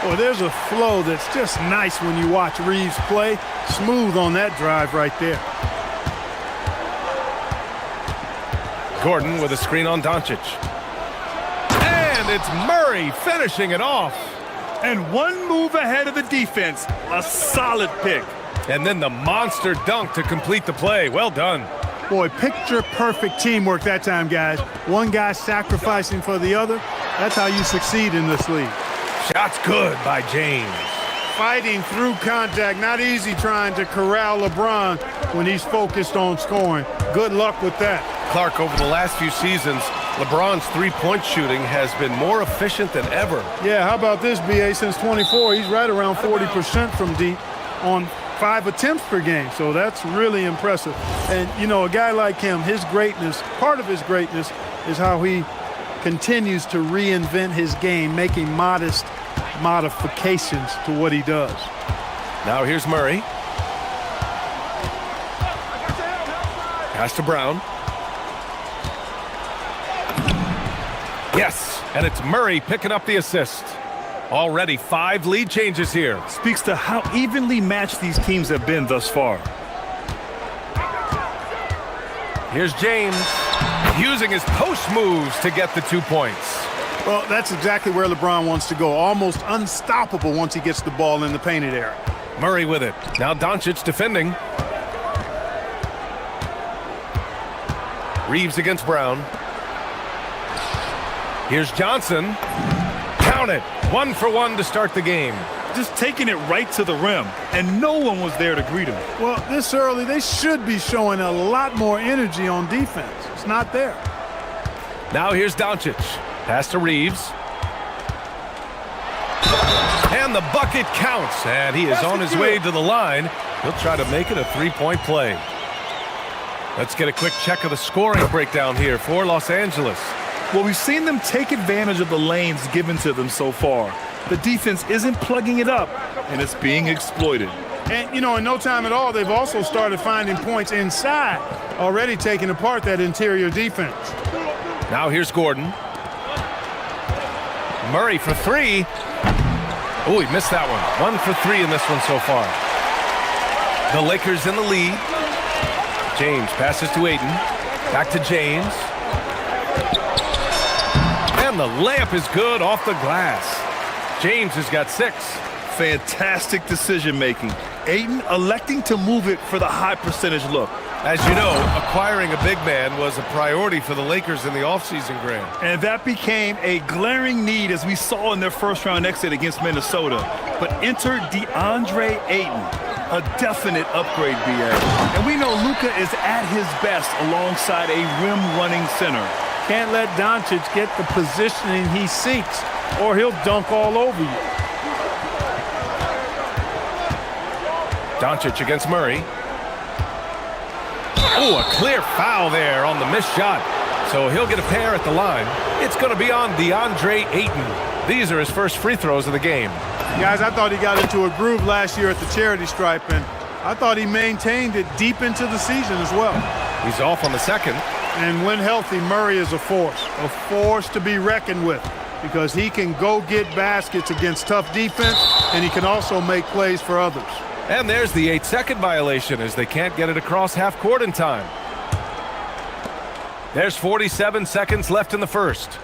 Well, there's a flow that's just nice when you watch Reeves play. Smooth on that drive right there. Gordon with a screen on Doncic. And it's Murray finishing it off. And one move ahead of the defense. A solid pick. And then the monster dunk to complete the play. Well done. Boy, picture-perfect teamwork that time, guys. One guy sacrificing for the other. That's how you succeed in this league. Shots good by James. Fighting through contact. Not easy trying to corral LeBron when he's focused on scoring. Good luck with that. Clark, over the last few seasons, LeBron's three-point shooting has been more efficient than ever. Yeah, how about this, BA? Since 24, he's right around 40% from deep on 5 attempts per game. So that's really impressive. And, you know, a guy like him, his greatness, part of his greatness is how he continues to reinvent his game, making modest modifications to what he does. Now here's Murray. Pass to Brown. Yes, and it's Murray picking up the assist. Already 5 lead changes here. Speaks to how evenly matched these teams have been thus far. Here's James, using his post moves to get the 2 points. Well, that's exactly where LeBron wants to go. Almost unstoppable once he gets the ball in the painted area. Murray with it. Now Doncic defending. Reeves against Brown. Here's Johnson. Count it. 1 for 1 to start the game. Just taking it right to the rim, and no one was there to greet him. Well, this early, they should be showing a lot more energy on defense. It's not there. Now here's Doncic. Pass to Reeves. And the bucket counts, and he is on his way to the line. He'll try to make it a 3-point play. Let's get a quick check of the scoring breakdown here for Los Angeles. Well, we've seen them take advantage of the lanes given to them so far. The defense isn't plugging it up, and it's being exploited. And, you know, in no time at all, they've also started finding points inside, already taking apart that interior defense. Now here's Gordon. Murray for 3. Oh, he missed that one. 1 for 3 in this one so far. The Lakers in the lead. James passes to Ayton. Back to James. And the layup is good off the glass. James has got 6. Fantastic decision-making. Ayton electing to move it for the high percentage look. As you know, acquiring a big man was a priority for the Lakers in the offseason, Grant. And that became a glaring need as we saw in their first-round exit against Minnesota. But enter DeAndre Ayton, a definite upgrade, BA. And we know Luka is at his best alongside a rim-running center. Can't let Doncic get the positioning he seeks, or he'll dunk all over you. Doncic against Murray. Oh, a clear foul there on the missed shot. So he'll get a pair at the line. It's going to be on DeAndre Ayton. These are his first free throws of the game. Guys, I thought he got into a groove last year at the charity stripe, and I thought he maintained it deep into the season as well. He's off on the second. And when healthy, Murray is a force to be reckoned with, because he can go get baskets against tough defense, and he can also make plays for others. And there's the 8-second violation as they can't get it across half court in time. There's 47 seconds left in the first.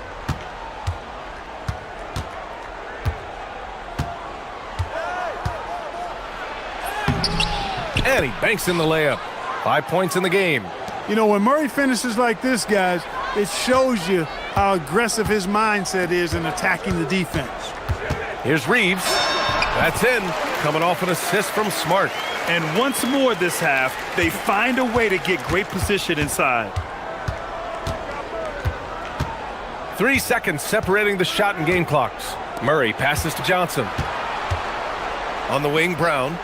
And he banks in the layup. 5 points in the game. You know, when Murray finishes like this, guys, it shows you how aggressive his mindset is in attacking the defense. Here's Reeves. That's in. Coming off an assist from Smart. And once more this half, they find a way to get great position inside. 3 seconds separating the shot and game clocks. Murray passes to Johnson. On the wing, Brown.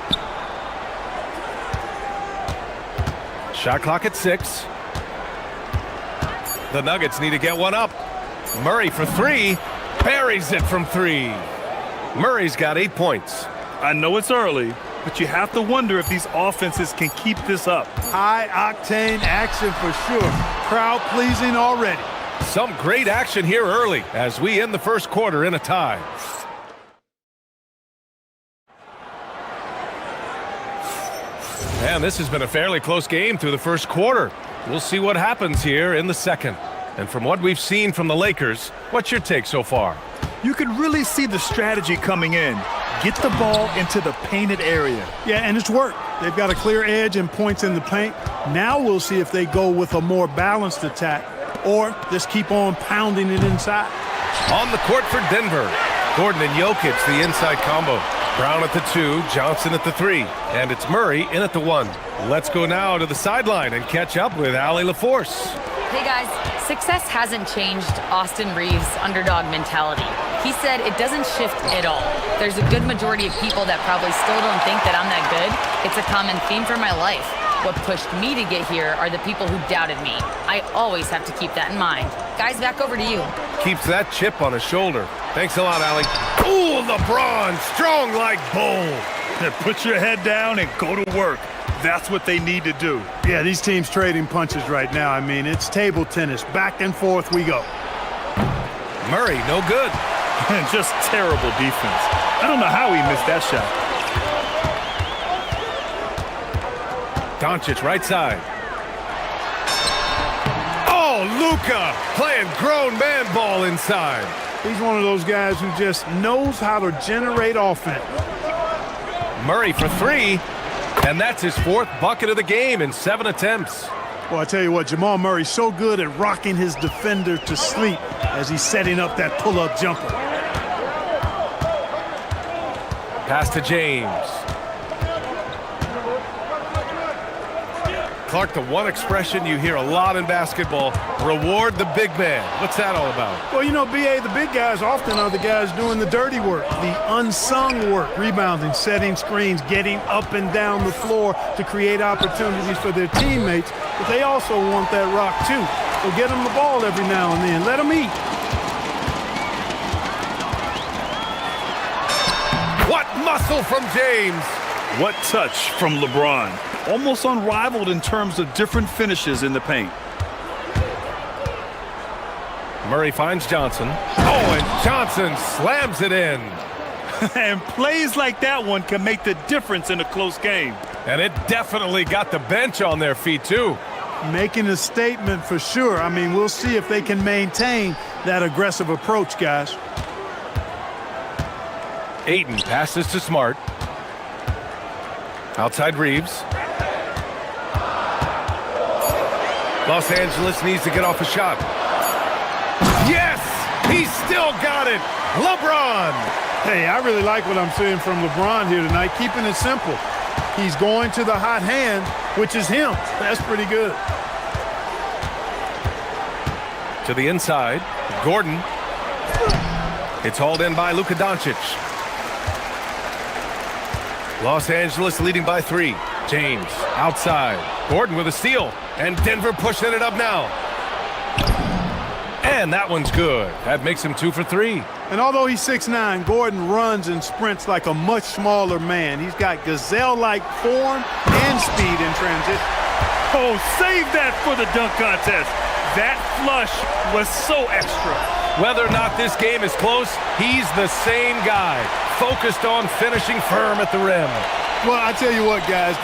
Shot clock at 6. The Nuggets need to get one up. Murray for 3. Buries it from 3. Murray's got 8 points. I know it's early, but you have to wonder if these offenses can keep this up. High-octane action for sure. Crowd-pleasing already. Some great action here early as we end the first quarter in a tie. And this has been a fairly close game through the first quarter. We'll see what happens here in the second. And from what we've seen from the Lakers, what's your take so far? You can really see the strategy coming in. Get the ball into the painted area. Yeah, and it's worked. They've got a clear edge and points in the paint. Now we'll see if they go with a more balanced attack or just keep on pounding it inside. On the court for Denver, Gordon and Jokic, the inside combo. Brown at the 2, Johnson at the 3, and it's Murray in at the 1. Let's go now to the sideline and catch up with Allie LaForce. Hey guys, success hasn't changed Austin Reeves' underdog mentality. He said it doesn't shift at all. There's a good majority of people that probably still don't think that I'm that good. It's a common theme for my life. What pushed me to get here are the people who doubted me. I always have to keep that in mind. Guys, back over to you. Keeps that chip on his shoulder. Thanks a lot, Allie. Ooh, LeBron, strong like bull. Put your head down and go to work. That's what they need to do. Yeah, these teams trading punches right now. I mean, it's table tennis. Back and forth we go. Murray, no good. Just terrible defense. I don't know how he missed that shot. Doncic right side. Oh, Luka playing grown man ball inside. He's one of those guys who just knows how to generate offense. Murray for 3, and that's his 4th bucket of the game in 7 attempts. Well, I tell you what, Jamal Murray's so good at rocking his defender to sleep as he's setting up that pull-up jumper. Pass to James. Clark, the one expression you hear a lot in basketball, reward the big man. What's that all about? Well, you know, B.A., the big guys often are the guys doing the dirty work, the unsung work, rebounding, setting screens, getting up and down the floor to create opportunities for their teammates. But they also want that rock, too. So get them the ball every now and then. Let them eat. What muscle from James! What touch from LeBron. Almost unrivaled in terms of different finishes in the paint. Murray finds Johnson. Oh, and Johnson slams it in. And plays like that one can make the difference in a close game. And it definitely got the bench on their feet, too. Making a statement for sure. I mean, we'll see if they can maintain that aggressive approach, guys. Ayton passes to Smart. Outside Reeves. Los Angeles needs to get off a shot. Yes! He's still got it! LeBron! Hey, I really like what I'm seeing from LeBron here tonight, keeping it simple. He's going to the hot hand, which is him. That's pretty good. To the inside, Gordon. It's hauled in by Luka Doncic. Los Angeles leading by 3. James outside. Gordon with a steal. And Denver pushing it up now. And that one's good. That makes him 2 for 3. And although he's 6'9", Gordon runs and sprints like a much smaller man. He's got gazelle-like form and speed in transition. Oh, save that for the dunk contest. That flush was so extra. Whether or not this game is close, he's the same guy, focused on finishing firm at the rim. Well, I tell you what, guys,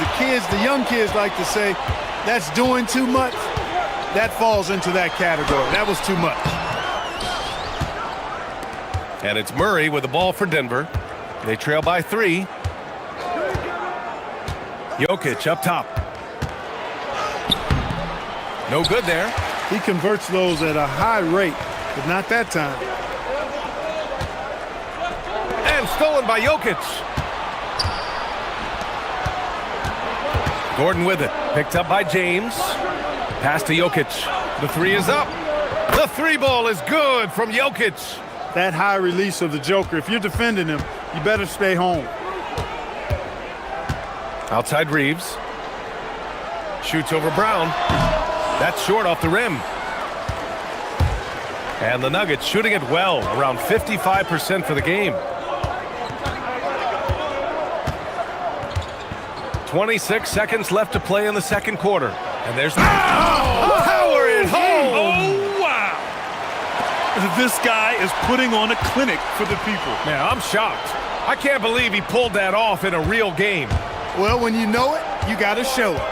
the young kids like to say, that's doing too much. That falls into that category. That was too much. And it's Murray with the ball for Denver. They trail by 3. Jokic up top. No good there. He converts those at a high rate, but not that time. And stolen by Jokic. Gordon with it. Picked up by James. Pass to Jokic. The 3 is up. The 3 ball is good from Jokic. That high release of the Joker, if you're defending him, you better stay home. Outside Reeves. Shoots over Brown. That's short off the rim. And the Nuggets shooting it well, around 55% for the game. 26 seconds left to play in the second quarter. And there's power at home. Oh, wow. This guy is putting on a clinic for the people. Man, I'm shocked. I can't believe he pulled that off in a real game. Well, when you know it, you got to show it.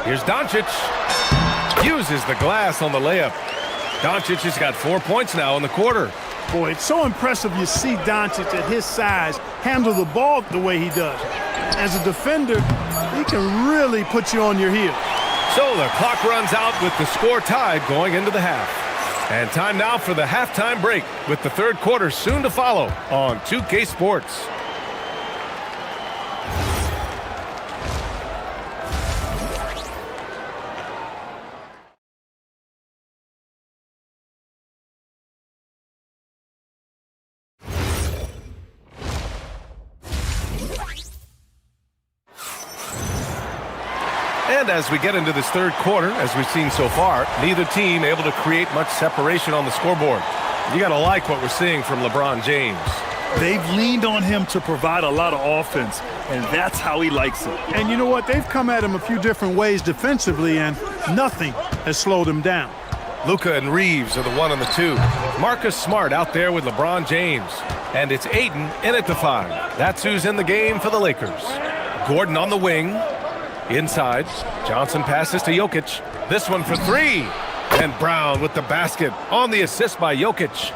Here's Doncic. Uses the glass on the layup. Doncic has got 4 points now in the quarter. Boy, it's so impressive you see Doncic at his size handle the ball the way he does. As a defender, he can really put you on your heels. So the clock runs out with the score tied going into the half. And time now for the halftime break with the third quarter soon to follow on 2K Sports. And as we get into this third quarter, as we've seen so far, neither team able to create much separation on the scoreboard. You got to like what we're seeing from LeBron James. They've leaned on him to provide a lot of offense, and that's how he likes it. And you know what? They've come at him a few different ways defensively, and nothing has slowed him down. Luka and Reeves are the 1 and the 2. Marcus Smart out there with LeBron James. And it's Ayton in at the 5. That's who's in the game for the Lakers. Gordon on the wing. Inside, Johnson passes to Jokic. This one for 3. And Brown with the basket on the assist by Jokic.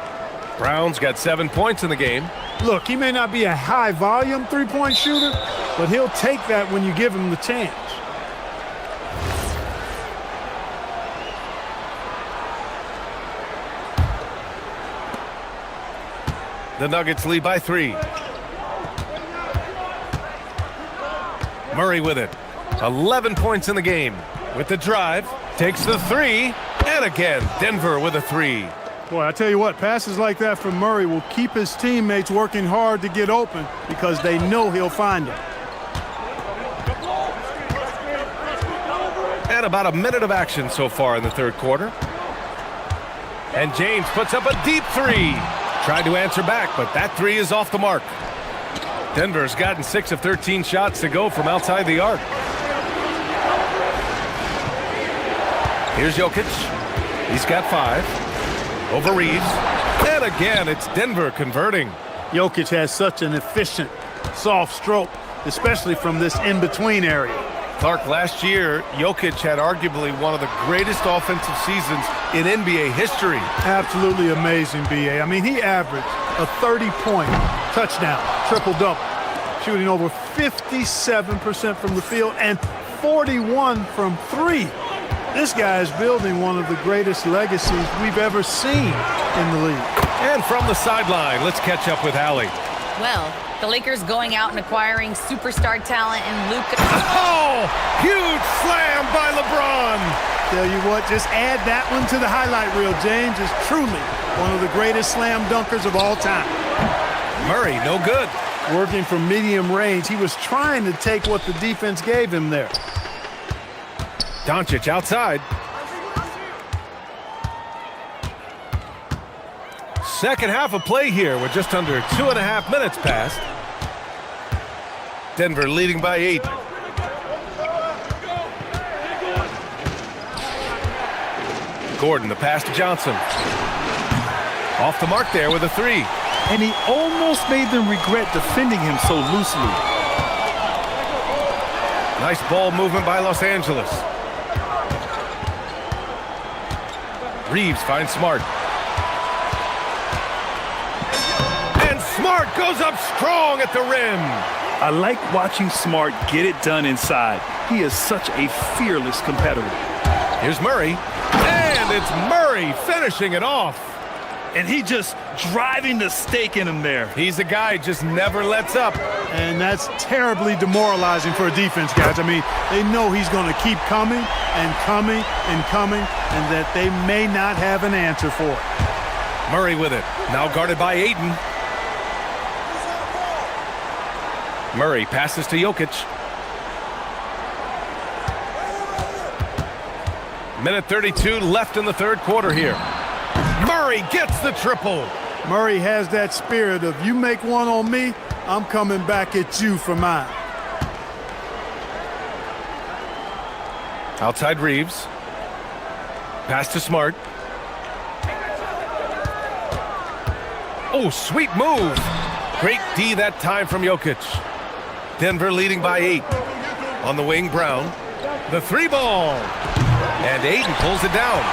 Brown's got 7 points in the game. Look, he may not be a high-volume three-point shooter, but he'll take that when you give him the chance. The Nuggets lead by 3. Murray with it. 11 points in the game. With the drive, takes the 3, and again, Denver with a 3. Boy, I tell you what, passes like that from Murray will keep his teammates working hard to get open because they know he'll find them. And about a minute of action so far in the third quarter. And James puts up a deep 3. Tried to answer back, but that 3 is off the mark. Denver's gotten 6 of 13 shots to go from outside the arc. Here's Jokic. He's got 5. Over Reeves. And again, it's Denver converting. Jokic has such an efficient, soft stroke, especially from this in-between area. Clark, last year, Jokic had arguably one of the greatest offensive seasons in NBA history. Absolutely amazing, B.A. I mean, he averaged a 30-point touchdown, triple-double, shooting over 57% from the field and 41 from 3. This guy is building one of the greatest legacies we've ever seen in the league. And from the sideline, let's catch up with Allie. Well, the Lakers going out and acquiring superstar talent in Luka. Oh, huge slam by LeBron. Tell you what, just add that one to the highlight reel. James is truly one of the greatest slam dunkers of all time. Murray, no good. Working from medium range, he was trying to take what the defense gave him there. Doncic outside. Second half of play here with just under 2.5 minutes passed. Denver leading by 8. Gordon, the pass to Johnson. Off the mark there with a three. And he almost made them regret defending him so loosely. Nice ball movement by Los Angeles. Reeves finds Smart. And Smart goes up strong at the rim. I like watching Smart get it done inside. He is such a fearless competitor. Here's Murray. And it's Murray finishing it off. And he just driving the stake in him there. He's a guy who just never lets up. And that's terribly demoralizing for a defense, guys. I mean, they know he's going to keep coming and coming and coming, and that they may not have an answer for it. Murray with it. Now guarded by Ayton. Murray passes to Jokic. Minute 32 left in the third quarter here. Murray gets the triple. Murray has that spirit of, you make one on me, I'm coming back at you for mine. Outside Reeves. Pass to Smart. Oh, sweet move. Great D that time from Jokic. Denver leading by 8. On the wing, Brown. The three ball. And Ayton pulls it down.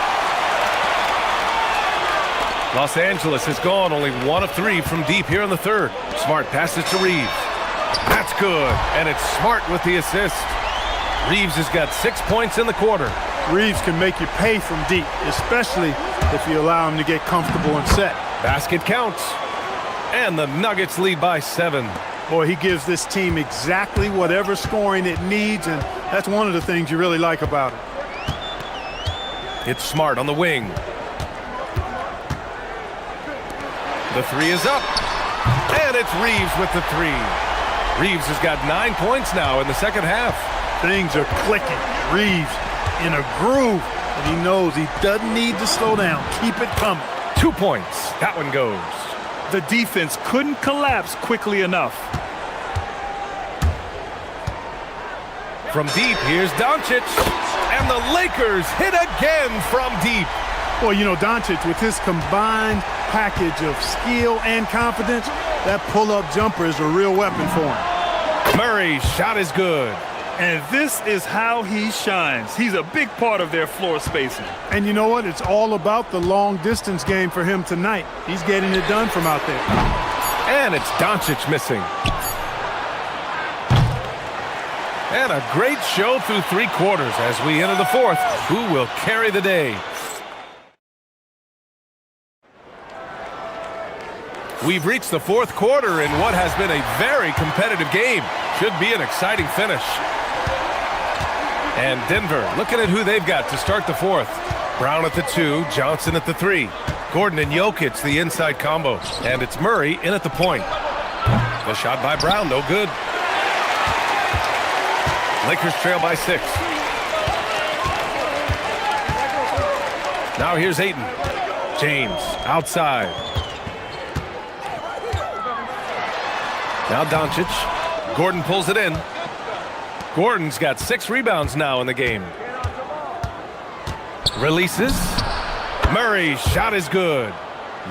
Los Angeles has gone only 1 of 3 from deep here in the third. Smart passes to Reeves. That's good. And it's Smart with the assist. Reeves has got 6 points in the quarter. Reeves can make you pay from deep, especially if you allow him to get comfortable and set. Basket counts. And the Nuggets lead by 7. Boy, he gives this team exactly whatever scoring it needs, and that's one of the things you really like about it. It's Smart on the wing. The three is up. And it's Reeves with the three. Reeves has got 9 points now in the second half. Things are clicking. Reeves in a groove, and he knows he doesn't need to slow down. Keep it coming. 2 points. That one goes. The defense couldn't collapse quickly enough. From deep, here's Doncic. And the Lakers hit again from deep. Well, you know, Doncic, with his combined package of skill and confidence, that pull-up jumper is a real weapon for him. Murray's shot is good. And this is how he shines. He's a big part of their floor spacing. And you know what? It's all about the long-distance game for him tonight. He's getting it done from out there. And it's Doncic missing. And a great show through 3 quarters as we enter the fourth. Who will carry the day? We've reached the fourth quarter in what has been a very competitive game. Should be an exciting finish. And Denver looking at who they've got to start the fourth. Brown at the 2, Johnson at the 3. Gordon and Jokic the inside combo. And it's Murray in at the point. The shot by Brown, no good. Lakers trail by 6. Now here's Ayton. James outside. Now Doncic. Gordon pulls it in. Gordon's got 6 rebounds now in the game. Releases. Murray's shot is good.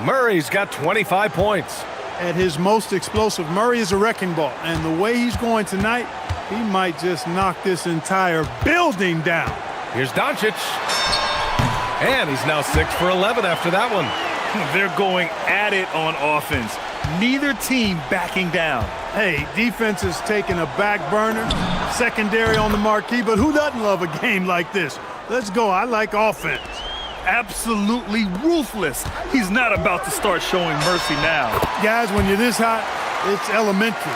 Murray's got 25 points. At his most explosive, Murray is a wrecking ball. And the way he's going tonight, he might just knock this entire building down. Here's Doncic. And he's now 6 for 11 after that one. They're going at it on offense. Neither team backing down. Hey, defense is taking a back burner, secondary on the marquee, but who doesn't love a game like this? Let's go. I like offense. Absolutely ruthless. He's not about to start showing mercy now. Guys, when you're this hot, it's elementary.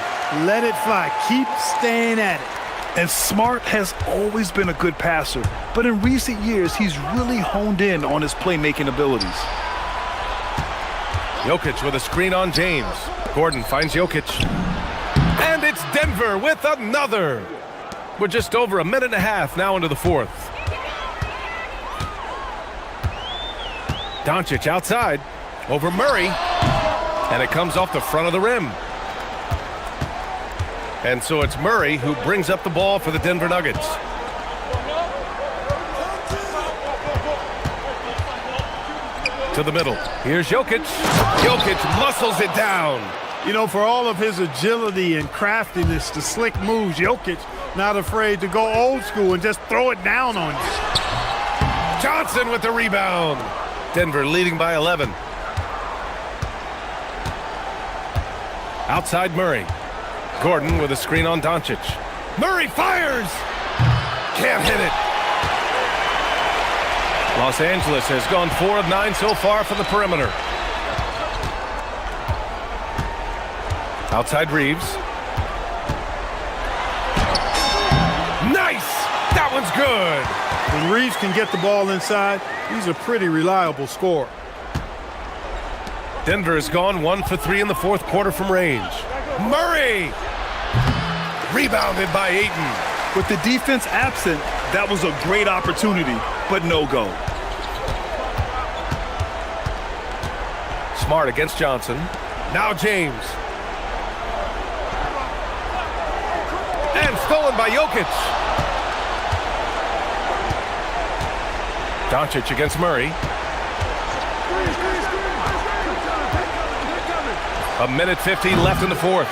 Let it fly. Keep staying at it. And Smart has always been a good passer, but in recent years, he's really honed in on his playmaking abilities. Jokic with a screen on James. Gordon finds Jokic. And it's Denver with another. We're just over a minute and a half now into the fourth. Doncic outside. Over Murray. And it comes off the front of the rim. And so it's Murray who brings up the ball for the Denver Nuggets. To the middle. Here's Jokic. Jokic muscles it down. You know, for all of his agility and craftiness, the slick moves, Jokic not afraid to go old school and just throw it down on you. Johnson with the rebound. Denver leading by 11. Outside Murray. Gordon with a screen on Doncic. Murray fires! Can't hit it. Los Angeles has gone 4 of 9 so far from the perimeter. Outside Reeves. Nice! That one's good. When Reeves can get the ball inside, he's a pretty reliable scorer. Denver has gone 1 for 3 in the fourth quarter from range. Murray! Rebounded by Ayton. With the defense absent, that was a great opportunity, but no go. Smart against Johnson. Now James. And stolen by Jokic. Doncic against Murray. A minute 50 left in the fourth.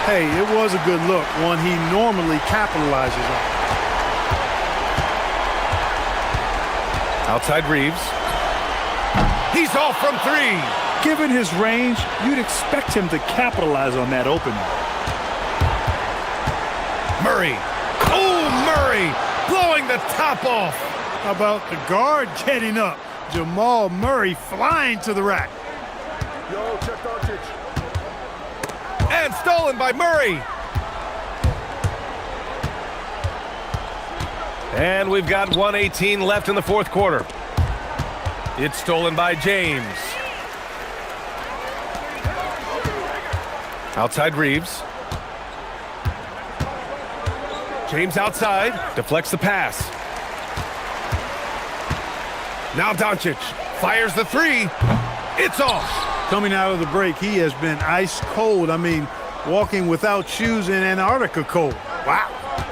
Hey, it was a good look, one he normally capitalizes on. Outside Reeves. He's off from 3. Given his range, you'd expect him to capitalize on that opening. Murray. Oh, Murray blowing the top off. How about the guard getting up? Jamal Murray flying to the rack. Yo, check Doncic. And stolen by Murray. And we've got 1:18 left in the fourth quarter. It's stolen by James. Outside Reeves. James outside. Deflects the pass. Now Doncic fires the 3. It's off. Coming out of the break, he has been ice cold. I mean, walking without shoes in Antarctica cold. Wow.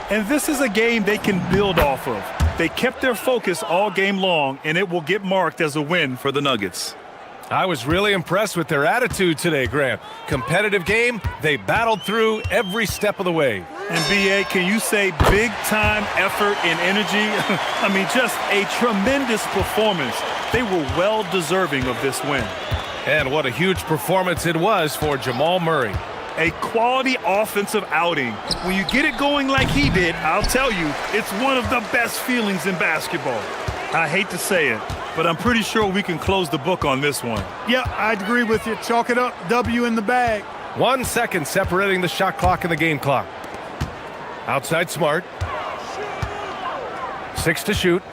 And this is a game they can build off of. They kept their focus all game long, and it will get marked as a win for the Nuggets. I was really impressed with their attitude today, Graham. Competitive game, they battled through every step of the way. And B.A., can you say big-time effort and energy? I mean, just a tremendous performance. They were well deserving of this win. And what a huge performance it was for Jamal Murray. A quality offensive outing. When you get it going like he did, I'll tell you, it's one of the best feelings in basketball. I hate to say it, but I'm pretty sure we can close the book on this one. Yeah, I'd agree with you. Chalk it up. W in the bag. 1 second separating the shot clock and the game clock. Outside Smart. 6 to shoot.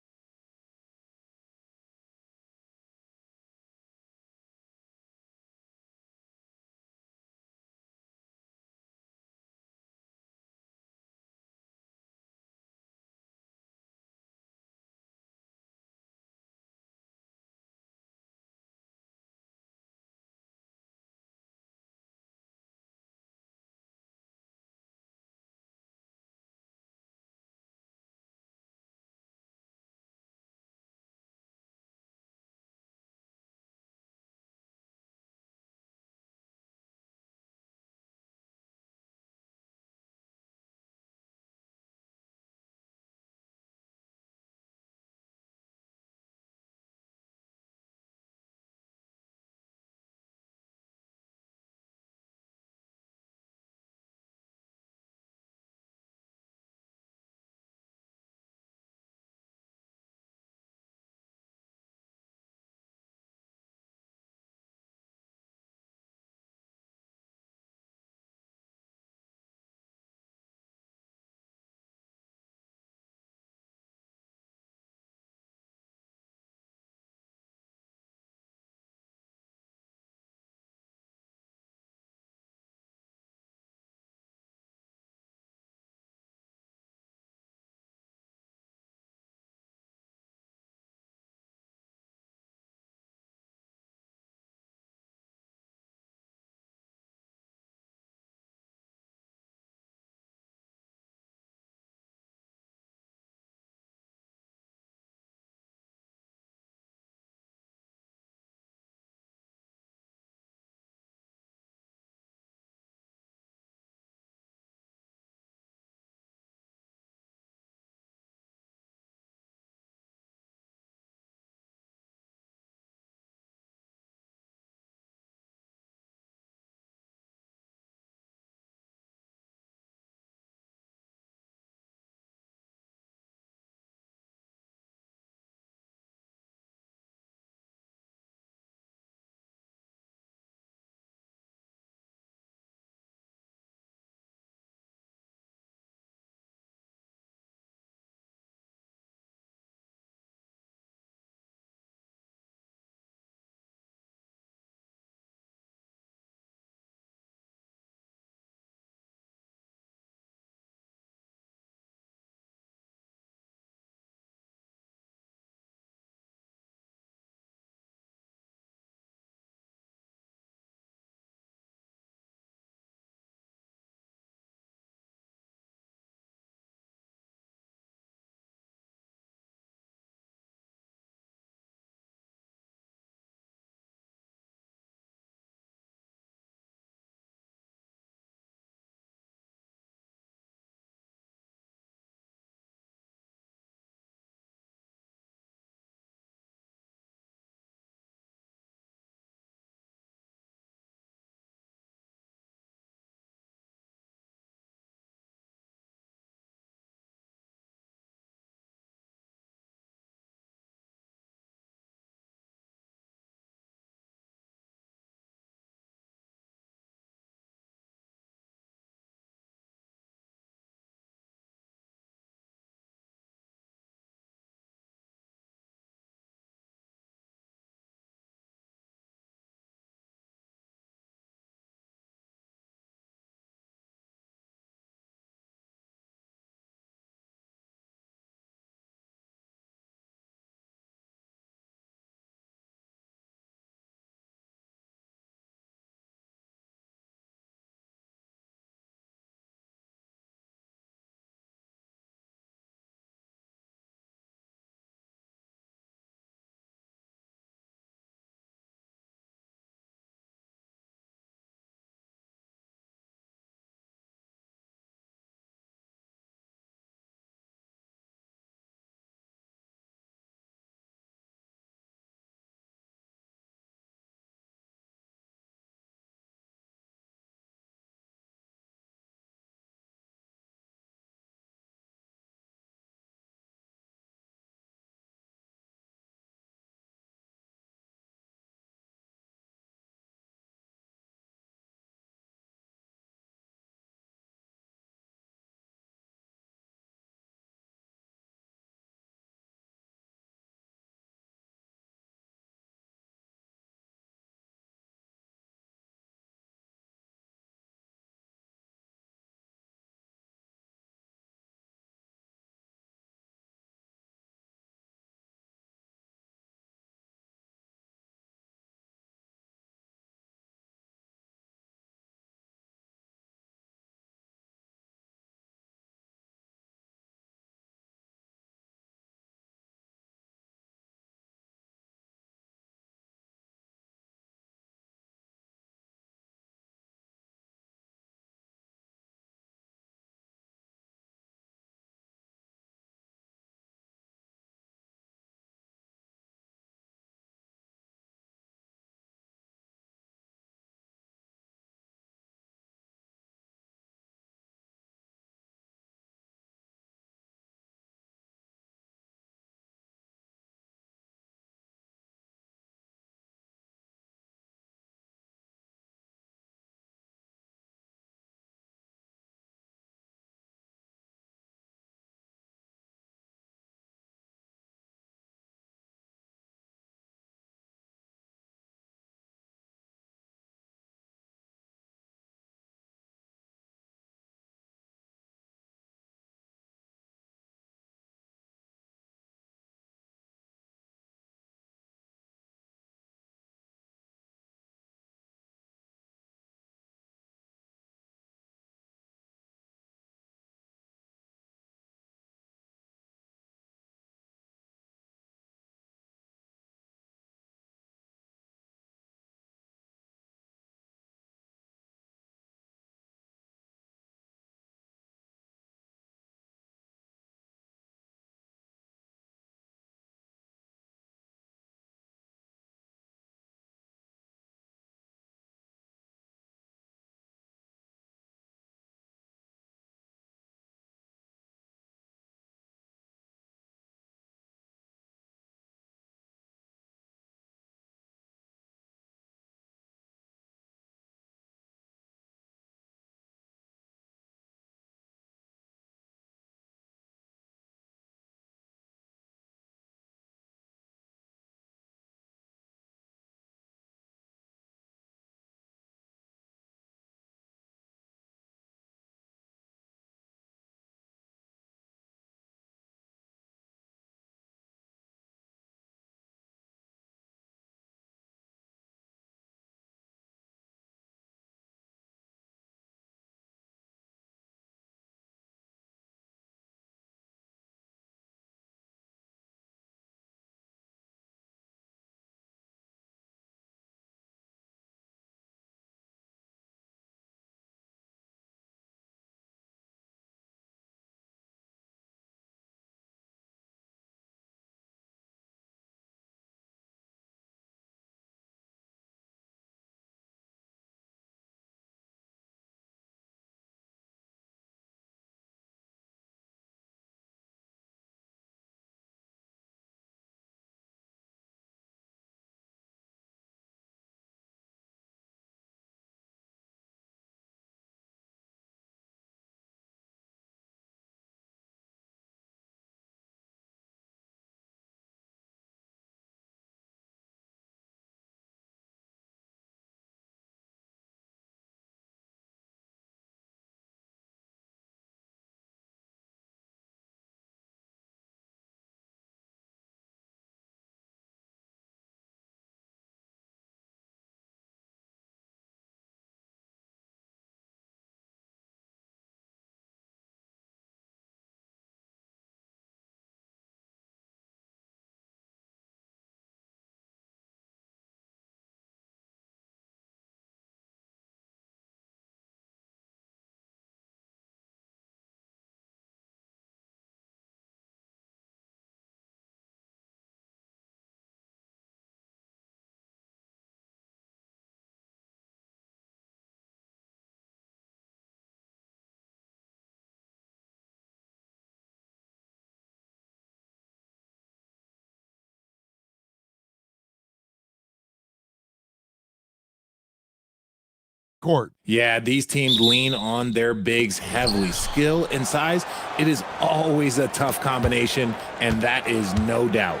court. Yeah, these teams lean on their bigs heavily. Skill and size, it is always a tough combination, and that is no doubt.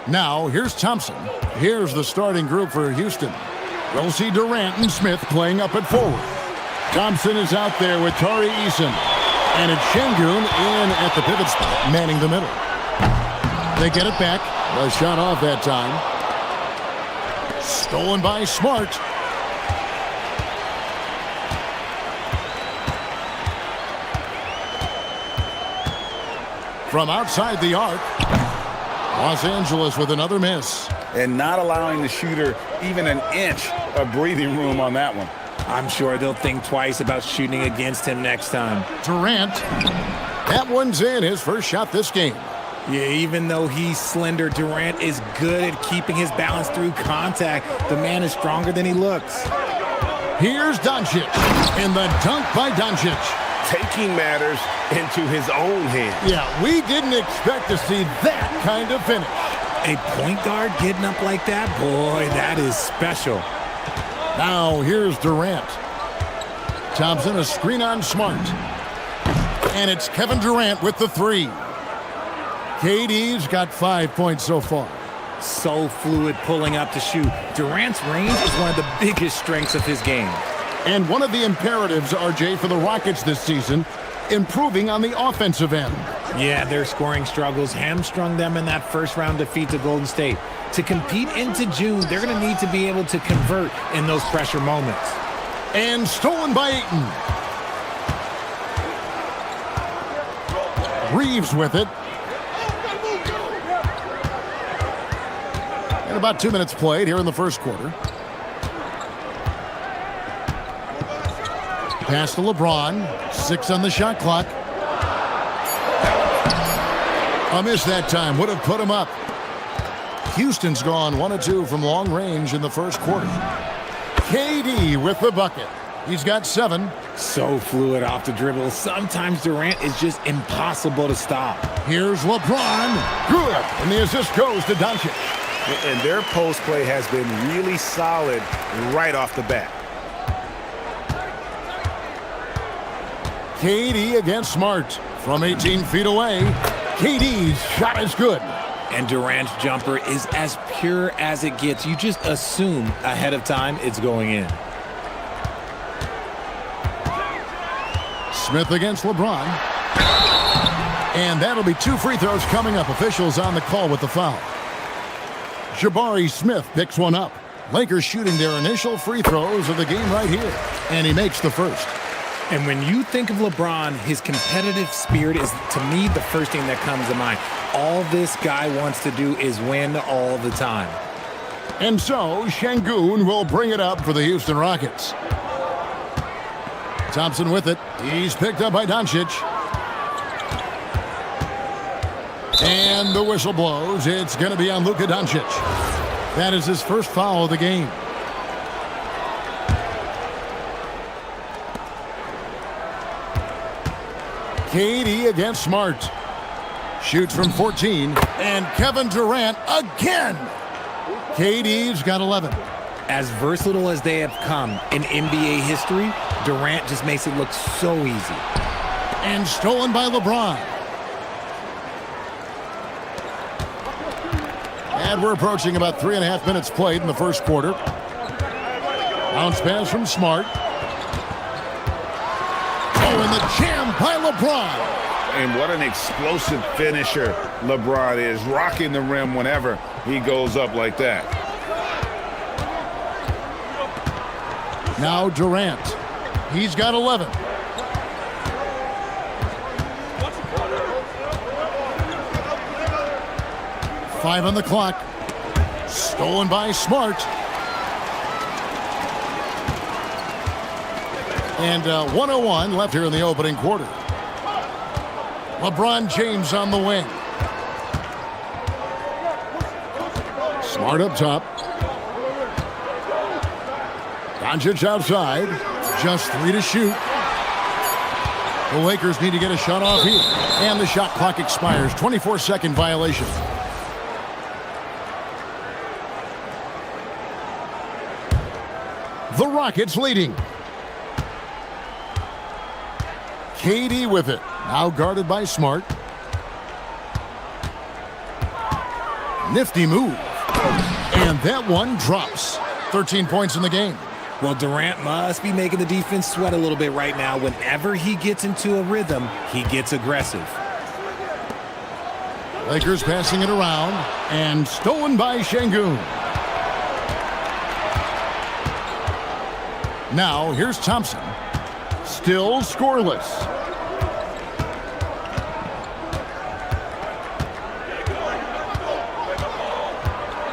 Now, here's Thompson. Here's the starting group for Houston. We'll see Durant and Smith playing up at forward. Thompson is out there with Tari Eason. And it's Şengün in at the pivot spot, manning the middle. They get it back. A shot off that time. Stolen by Smart. From outside the arc, Los Angeles with another miss. And not allowing the shooter even an inch of breathing room on that one. I'm sure they'll think twice about shooting against him next time. Durant. That one's in, his first shot this game. Yeah, even though he's slender, Durant is good at keeping his balance through contact. The man is stronger than he looks. Here's Doncic. And the dunk by Doncic. Taking matters into his own hands. Yeah, we didn't expect to see that kind of finish. A point guard getting up like that? Boy, that is special. Now here's Durant. Thompson, a screen on Smart. And it's Kevin Durant with the three. KD's got 5 points so far. So fluid pulling up to shoot. Durant's range is one of the biggest strengths of his game. And one of the imperatives, RJ, for the Rockets this season, improving on the offensive end. Yeah, their scoring struggles hamstrung them in that first-round defeat to Golden State. To compete into June, they're going to need to be able to convert in those pressure moments. And stolen by Ayton. Reeves with it. And about 2 minutes played here in the first quarter. Pass to LeBron. 6 on the shot clock. A miss that time. Would have put him up. Houston's gone 1 of 2 from long range in the first quarter. KD with the bucket. He's got 7. So fluid off the dribble. Sometimes Durant is just impossible to stop. Here's LeBron. Good. And the assist goes to Doncic. And their post play has been really solid right off the bat. KD against Smart from 18 feet away. KD's shot is good. And Durant's jumper is as pure as it gets. You just assume ahead of time it's going in. Smith against LeBron. And that'll be 2 free throws coming up. Officials on the call with the foul. Jabari Smith picks one up. Lakers shooting their initial free throws of the game right here. And he makes the first. And when you think of LeBron, his competitive spirit is, to me, the first thing that comes to mind. All this guy wants to do is win all the time. And so, Şengün will bring it up for the Houston Rockets. Thompson with it. He's picked up by Doncic. And the whistle blows. It's going to be on Luka Doncic. That is his first foul of the game. KD against Smart. Shoots from 14. And Kevin Durant again. KD's got 11. As versatile as they have come in NBA history, Durant just makes it look so easy. And stolen by LeBron. And we're approaching about 3.5 minutes played in the first quarter. Bounce pass from Smart. Oh, and the jam by LeBron. And what an explosive finisher LeBron is, rocking the rim whenever he goes up like that. Now Durant. He's got 11. Five on the clock. Stolen by Smart. And 1:01 left here in the opening quarter. LeBron James on the wing. Smart up top. Doncic outside. Just 3 to shoot. The Lakers need to get a shot off here. And the shot clock expires. 24-second violation. The Rockets leading. KD with it. Now guarded by Smart. Nifty move. And that one drops. 13 points in the game. Well, Durant must be making the defense sweat a little bit right now. Whenever he gets into a rhythm, he gets aggressive. Lakers passing it around, and stolen by Şengün. Now, here's Thompson. Still scoreless.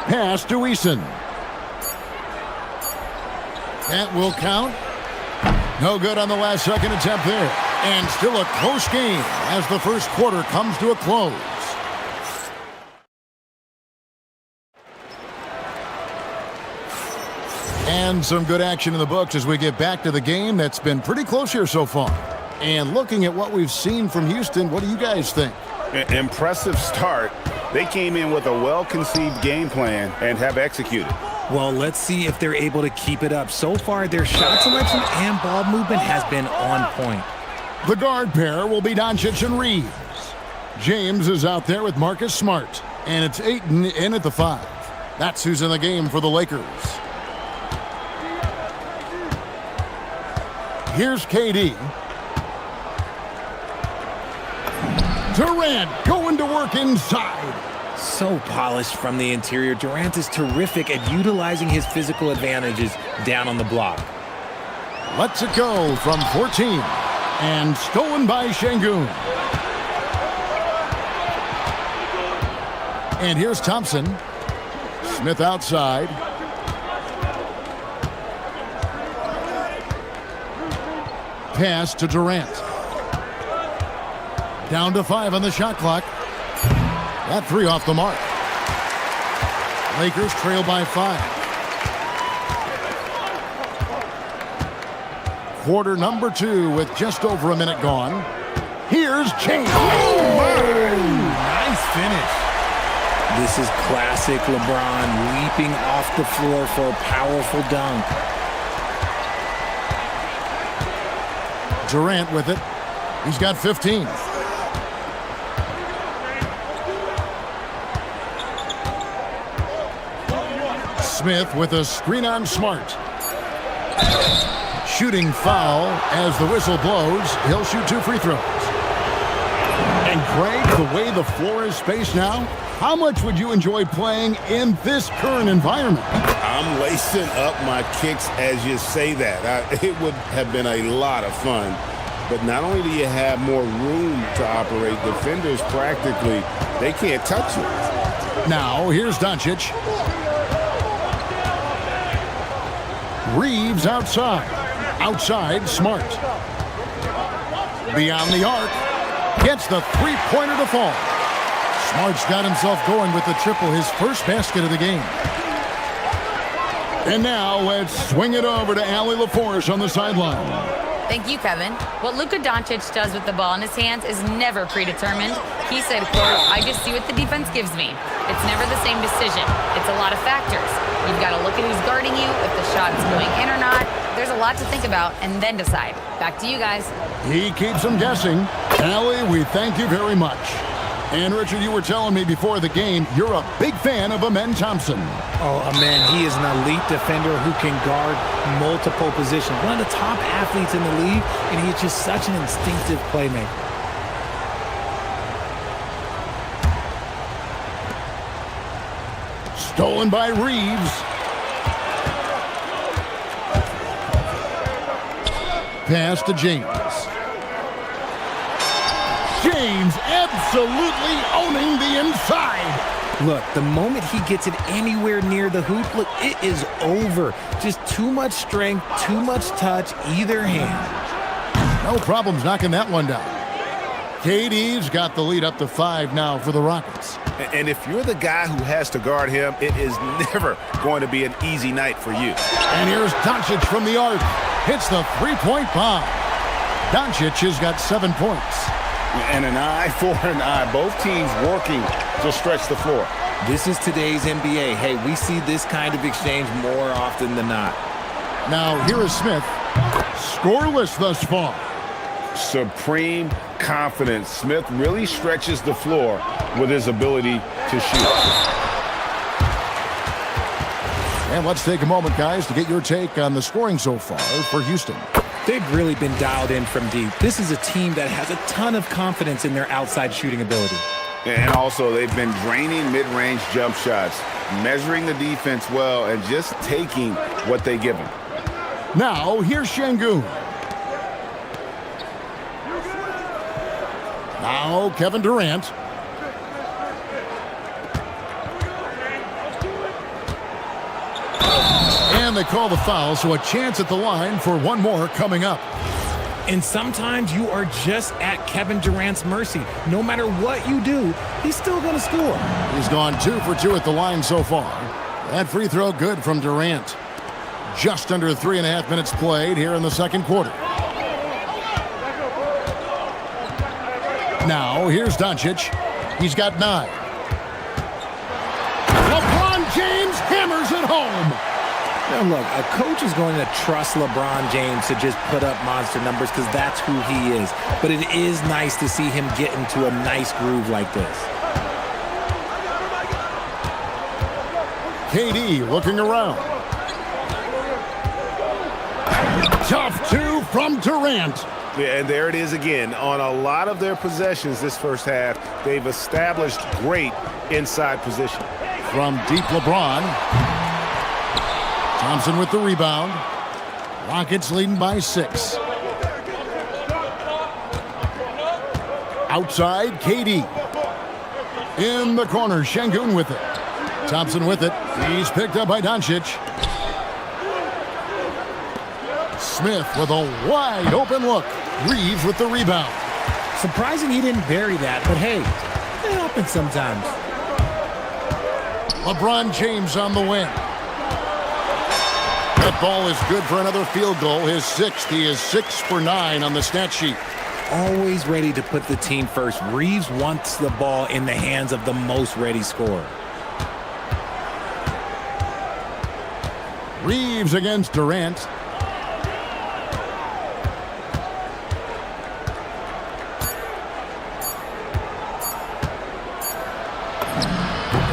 Pass to Eason. That will count. No good on the last second attempt there. And still a close game as the first quarter comes to a close. And some good action in the books as we get back to the game that's been pretty close here so far. And looking at what we've seen from Houston, what do you guys think? Impressive start. They came in with a well-conceived game plan and have executed. Well, let's see if they're able to keep it up. So far, their shot selection and ball movement has been on point. The guard pair will be Doncic and Reeves. James is out there with Marcus Smart. And it's Ayton in at the 5. That's who's in the game for the Lakers. Here's KD. Durant going to work inside. So polished from the interior. Durant is terrific at utilizing his physical advantages down on the block. Lets it go from 14. And stolen by Şengün. And here's Thompson. Smith outside. Pass to Durant. Down to 5 on the shot clock. That 3 off the mark. Lakers trail by 5. Quarter number 2 with just over a minute gone. Here's James. Nice finish. This is classic LeBron leaping off the floor for a powerful dunk. Durant with it. He's got 15. Smith with a screen on Smart. Shooting foul as the whistle blows. He'll shoot 2 free throws. And Greg, the way the floor is spaced now, how much would you enjoy playing in this current environment? I'm lacing up my kicks as you say that. It would have been a lot of fun. But not only do you have more room to operate, defenders practically, they can't touch you. Now, here's Doncic. Reeves outside. Outside, Smart. Beyond the arc. Gets the three-pointer to fall. Smart's got himself going with the triple, his first basket of the game. And now let's swing it over to Allie LaForce on the sideline. Thank you, Kevin. What Luka Doncic does with the ball in his hands is never predetermined. He said, quote, "I just see what the defense gives me. It's never the same decision. It's a lot of factors. You've got to look at who's guarding you, if the shot is going in or not. There's a lot to think about and then decide." Back to you guys. He keeps them guessing. Allie, we thank you very much. And Richard, you were telling me before the game, you're a big fan of Amen Thompson. Oh, Amen, he is an elite defender who can guard multiple positions. One of the top athletes in the league, and he's just such an instinctive playmaker. Stolen by Reeves. Pass to James. James absolutely owning the inside. Look, the moment he gets it anywhere near the hoop, look, it is over. Just too much strength, too much touch, either hand. No problems knocking that one down. KD's got the lead up to 5 now for the Rockets. And if you're the guy who has to guard him, it is never going to be an easy night for you. And here's Doncic from the arc. Hits the three-point bomb. Doncic has got 7 points. And an eye for an eye. Both teams working to stretch the floor. This is today's NBA. Hey, we see this kind of exchange more often than not. Now, here is Smith. Scoreless thus far. supreme confidence. Smith really stretches the floor with his ability to shoot. And let's take a moment, guys, to get your take on the scoring so far for Houston. They've really been dialed in from deep. This is a team that has a ton of confidence in their outside shooting ability. And also, they've been draining mid-range jump shots, measuring the defense well, and just taking what they give them. Now, here's Şengün. Now, Kevin Durant. And they call the foul, so a chance at the line for one more coming up. And sometimes you are just at Kevin Durant's mercy. No matter what you do, he's still going to score. He's gone 2 for 2 at the line so far. That free throw good from Durant. Just under 3.5 minutes played here in the second quarter. Now, here's Doncic. He's got 9. LeBron James hammers it home. Now look, a coach is going to trust LeBron James to just put up monster numbers because that's who he is. But it is nice to see him get into a nice groove like this. KD looking around. Tough 2 from Durant. Yeah, and there it is again. On a lot of their possessions this first half, they've established great inside position. From deep, LeBron. Thompson with the rebound. Rockets leading by 6. Outside, KD. In the corner, Şengün with it. Thompson with it. He's picked up by Doncic. Smith with a wide open look. Reeves with the rebound. Surprising he didn't bury that, but hey, it happens sometimes. LeBron James on the wing. That ball is good for another field goal. His 6th. He is 6 for 9 on the stat sheet. Always ready to put the team first. Reeves wants the ball in the hands of the most ready scorer. Reeves against Durant.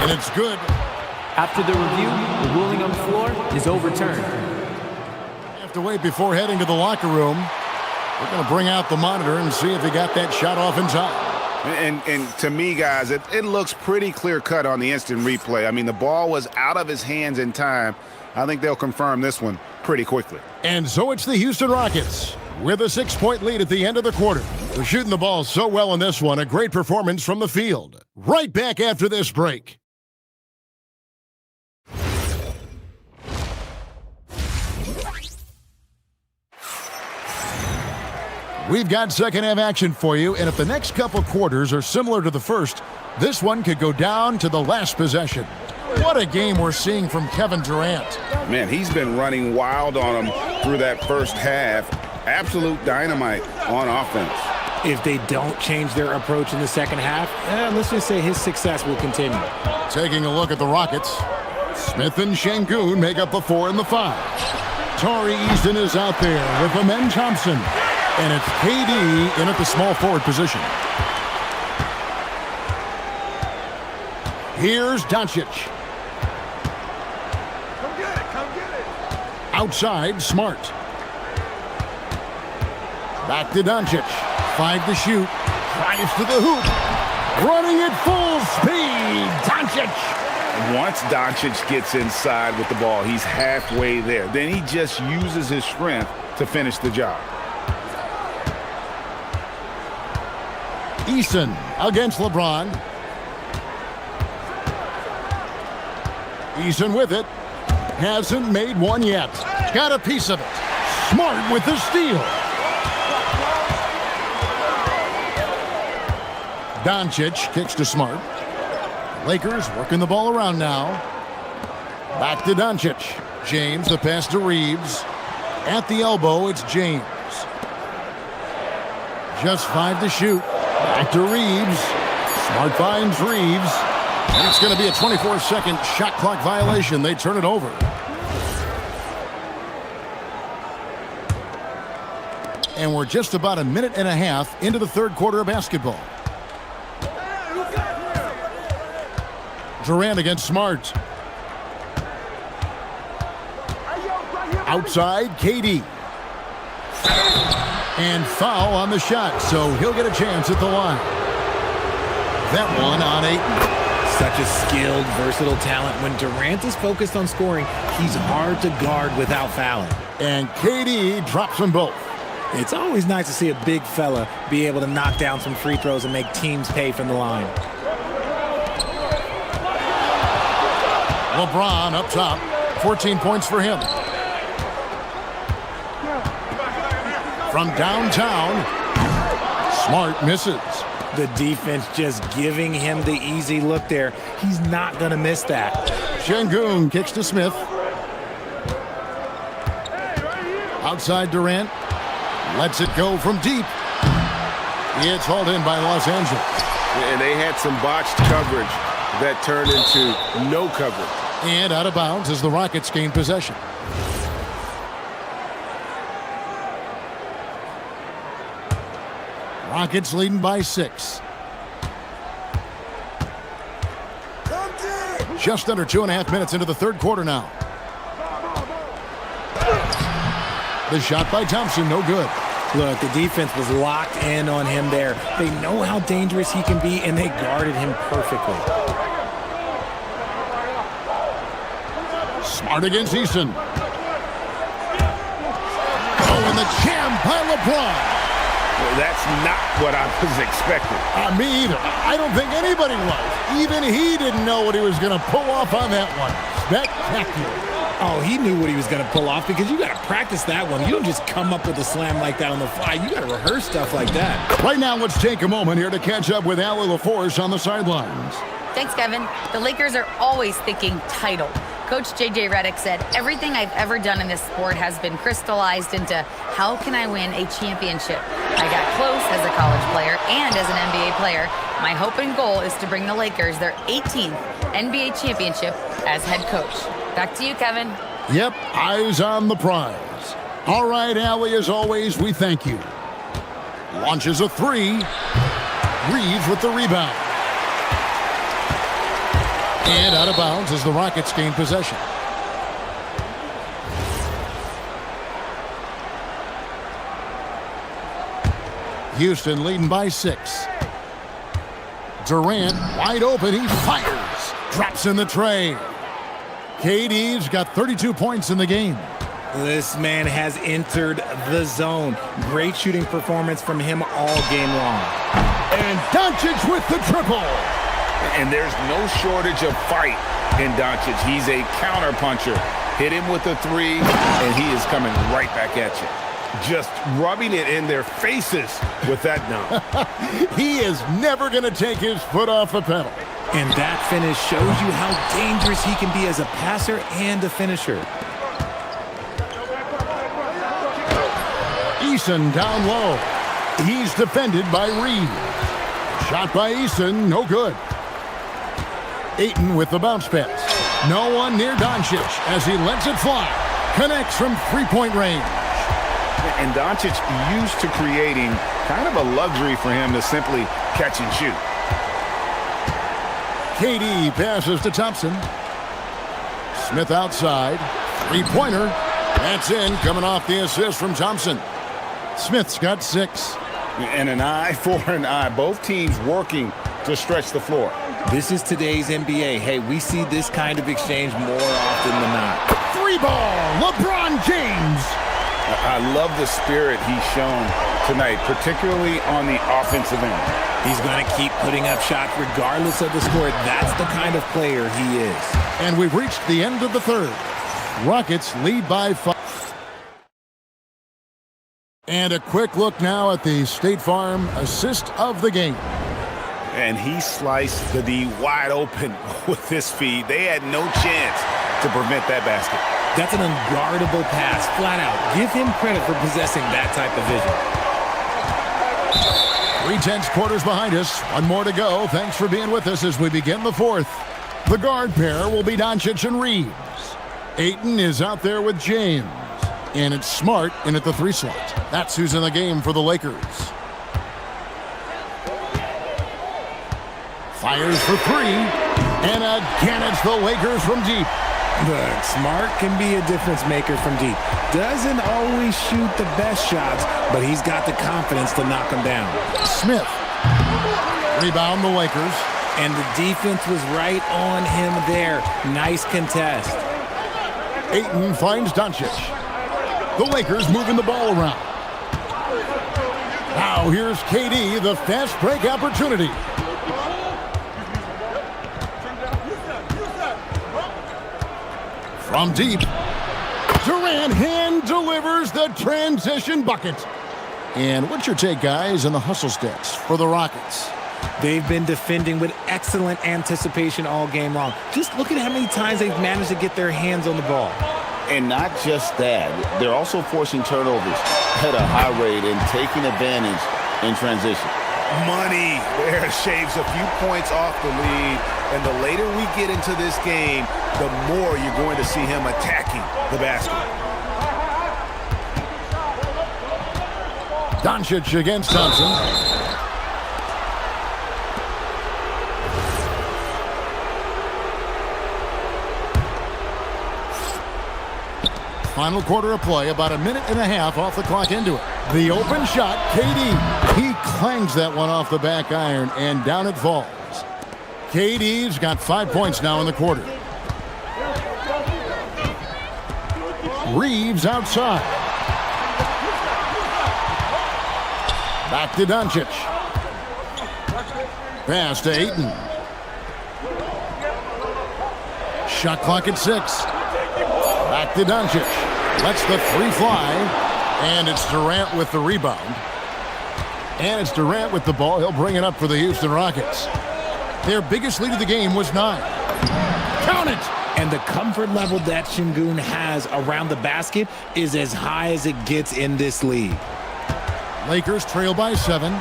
And it's good. After the review, the ruling on the floor is overturned. Have to wait before heading to the locker room. We're going to bring out the monitor and see if he got that shot off in time. And to me, guys, it looks pretty clear-cut on the instant replay. I mean, the ball was out of his hands in time. I think they'll confirm this one pretty quickly. And so it's the Houston Rockets with a 6-point lead at the end of the quarter. They're shooting the ball so well in this one. A great performance from the field. Right back after this break. We've got second half action for you, and if the next couple quarters are similar to the first, this one could go down to the last possession. What a game we're seeing from Kevin Durant. Man, he's been running wild on him through that first half. Absolute dynamite on offense. If they don't change their approach in the second half, let's just say his success will continue. Taking a look at the Rockets, Smith and Şengün make up the 4 and the 5. Tari Easton is out there with Amen Thompson. And it's KD in at the small forward position. Here's Doncic. Come get it. Outside, Smart. Back to Doncic. 5 to shoot. Drives to the hoop. Running at full speed. Doncic. Once Doncic gets inside with the ball, he's halfway there. Then he just uses his strength to finish the job. Easton against LeBron. Easton with it. Hasn't made one yet. Got a piece of it. Smart with the steal. Doncic kicks to Smart. Lakers working the ball around now. Back to Doncic. James, the pass to Reeves. At the elbow, it's James. Just 5 to shoot. Back to Reeves. Smart finds Reeves. And it's going to be a 24-second shot clock violation. They turn it over. And we're just about a minute and a half into the third quarter of basketball. Durant against Smart. Outside, KD. And foul on the shot, so he'll get a chance at the line. That one on Ayton. Such a skilled, versatile talent. When Durant is focused on scoring, he's hard to guard without fouling. And KD drops them both. It's always nice to see a big fella be able to knock down some free throws and make teams pay from the line. LeBron up top, 14 points for him. From downtown, Smart misses. The defense just giving him the easy look there. He's not going to miss that. Şengün kicks to Smith. Outside Durant. Lets it go from deep. It's hauled in by Los Angeles. And they had some botched coverage that turned into no coverage. And out of bounds as the Rockets gain possession. Rockets leading by 6. Just under 2.5 minutes into the third quarter now. The shot by Thompson, no good. Look, the defense was locked in on him there. They know how dangerous he can be, and they guarded him perfectly. Smart against Easton. Oh, and the jam by LeBron. Well, that's not what I was expecting. Me either. I don't think anybody was. Even he didn't know what he was going to pull off on that one. Spectacular. Oh, he knew what he was going to pull off because you got to practice that one. You don't just come up with a slam like that on the fly. You got to rehearse stuff like that. Right now, let's take a moment here to catch up with Allie LaForce on the sidelines. Thanks, Kevin. The Lakers are always thinking title. Coach J.J. Redick said, everything I've ever done in this sport has been crystallized into how can I win a championship? I got close as a college player and as an NBA player. My hope and goal is to bring the Lakers their 18th NBA championship as head coach. Back to you, Kevin. Yep, eyes on the prize. All right, Allie, as always, we thank you. Launches a 3. Reeves with the rebound. And out of bounds as the Rockets gain possession. Houston leading by 6. Durant wide open, he fires. Drops in the tray. KD's got 32 points in the game. This man has entered the zone. Great shooting performance from him all game long. And Doncic with the triple. And there's no shortage of fight in Doncic. He's a counterpuncher. Hit him with a 3, and he is coming right back at you. Just rubbing it in their faces with that dunk. He is never going to take his foot off the pedal. And that finish shows you how dangerous he can be as a passer and a finisher. Eason down low. He's defended by Reed. Shot by Eason, no good. Ayton with the bounce pass. No one near Doncic as he lets it fly. Connects from three-point range. And Doncic used to creating kind of a luxury for him to simply catch and shoot. KD passes to Thompson. Smith outside. Three-pointer. That's in, coming off the assist from Thompson. Smith's got 6. And an eye for an eye. Both teams working to stretch the floor. This is today's NBA. Hey, we see this kind of exchange more often than not. 3-ball, LeBron James. I love the spirit he's shown tonight, particularly on the offensive end. He's going to keep putting up shots regardless of the score. That's the kind of player he is. And we've reached the end of the third. Rockets lead by 5. And a quick look now at the State Farm assist of the game. And he sliced the D wide open with this feed. They had no chance to prevent that basket. That's an unguardable pass, flat out. Give him credit for possessing that type of vision. 3/10 quarters behind us. One more to go. Thanks for being with us as we begin the fourth. The guard pair will be Doncic and Reeves. Ayton is out there with James. And it's Smart in at the 3 slot. That's who's in the game for the Lakers. Fires for 3. And again, it's the Lakers from deep. But Smart can be a difference maker from deep. Doesn't always shoot the best shots, but he's got the confidence to knock them down. Smith. Rebound the Lakers. And the defense was right on him there. Nice contest. Ayton finds Doncic. The Lakers moving the ball around. Now here's KD, the fast break opportunity. From deep, Durant hand delivers the transition bucket. And what's your take, guys, on the hustle sticks for the Rockets? They've been defending with excellent anticipation all game long. Just look at how many times they've managed to get their hands on the ball. And not just that, they're also forcing turnovers at a high rate and taking advantage in transition. Money there shaves a few points off the lead. And the later we get into this game, the more you're going to see him attacking the basket. Doncic against Thompson. Final quarter of play, about a minute and a half off the clock into it. The open shot, KD. He clangs that one off the back iron, and down it falls. KD's got 5 points now in the quarter. Reeves outside. Back to Doncic. Pass to Ayton. Shot clock at 6. Back to Doncic. Lets the 3 fly. And it's Durant with the rebound. And it's Durant with the ball. He'll bring it up for the Houston Rockets. Their biggest lead of the game was 9. Count it! And the comfort level that Şengün has around the basket is as high as it gets in this league. Lakers trail by 7.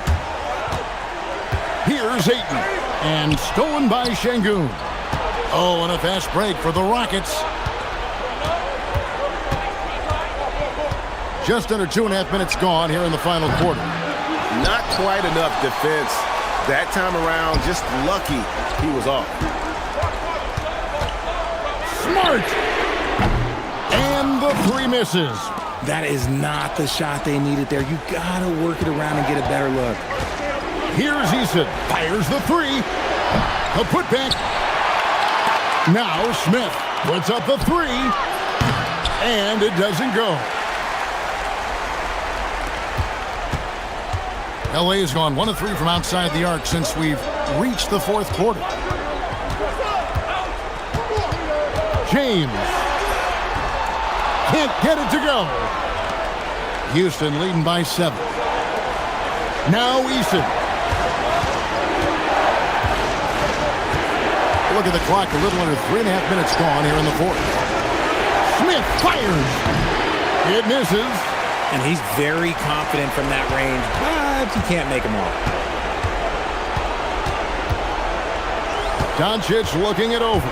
Here's Ayton. And stolen by Şengün. Oh, and a fast break for the Rockets. Just under 2.5 minutes gone here in the final quarter. Not quite enough defense. That time around, just lucky he was off. Smart! And the 3 misses. That is not the shot they needed there. You gotta work it around and get a better look. Here's Eason. Fires the 3. A putback. Now Smith puts up the 3. And it doesn't go. LA has gone 1 of 3 from outside the arc since we've reached the 4th quarter. James can't get it to go. Houston leading by 7. Now Eason. Look at the clock, a little under 3.5 minutes gone here in the 4th. Smith fires. It misses. And he's very confident from that range, but you can't make him all. Doncic looking it over.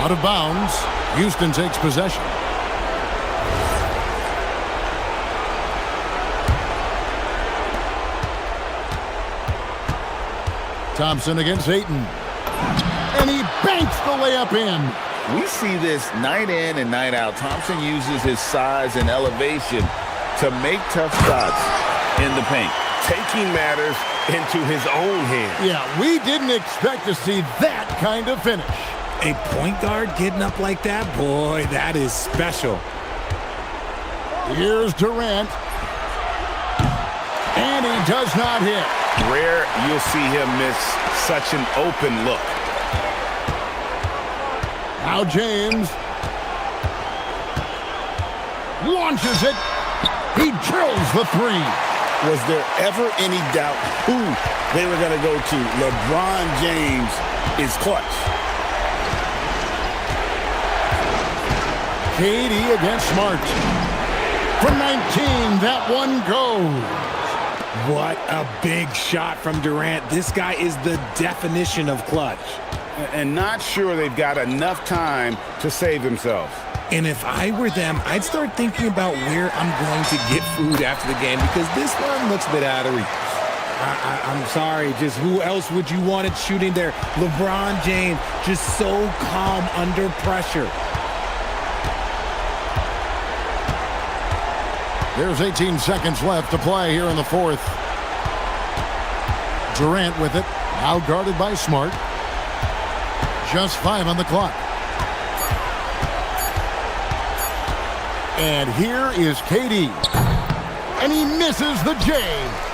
Out of bounds. Houston takes possession. Thompson against Ayton. And he banks the layup in. We see this night in and night out. Thompson uses his size and elevation to make tough shots in the paint. Taking matters into his own hands. Yeah, we didn't expect to see that kind of finish. A point guard getting up like that, boy, that is special. Here's Durant. And he does not hit. Rare you'll see him miss such an open look. Now James launches it. He drills the 3. Was there ever any doubt who they were going to go to? LeBron James is clutch. KD against Smart. From 19, that one goes. What a big shot from Durant. This guy is the definition of clutch. And not sure they've got enough time to save themselves. And if I were them, I'd start thinking about where I'm going to get food after the game because this one looks a bit out of reach. I'm sorry, just who else would you want it shooting there? LeBron James, just so calm under pressure. There's 18 seconds left to play here in the fourth. Durant with it, now guarded by Smart. Just 5 on the clock. And here is KD. And he misses the J.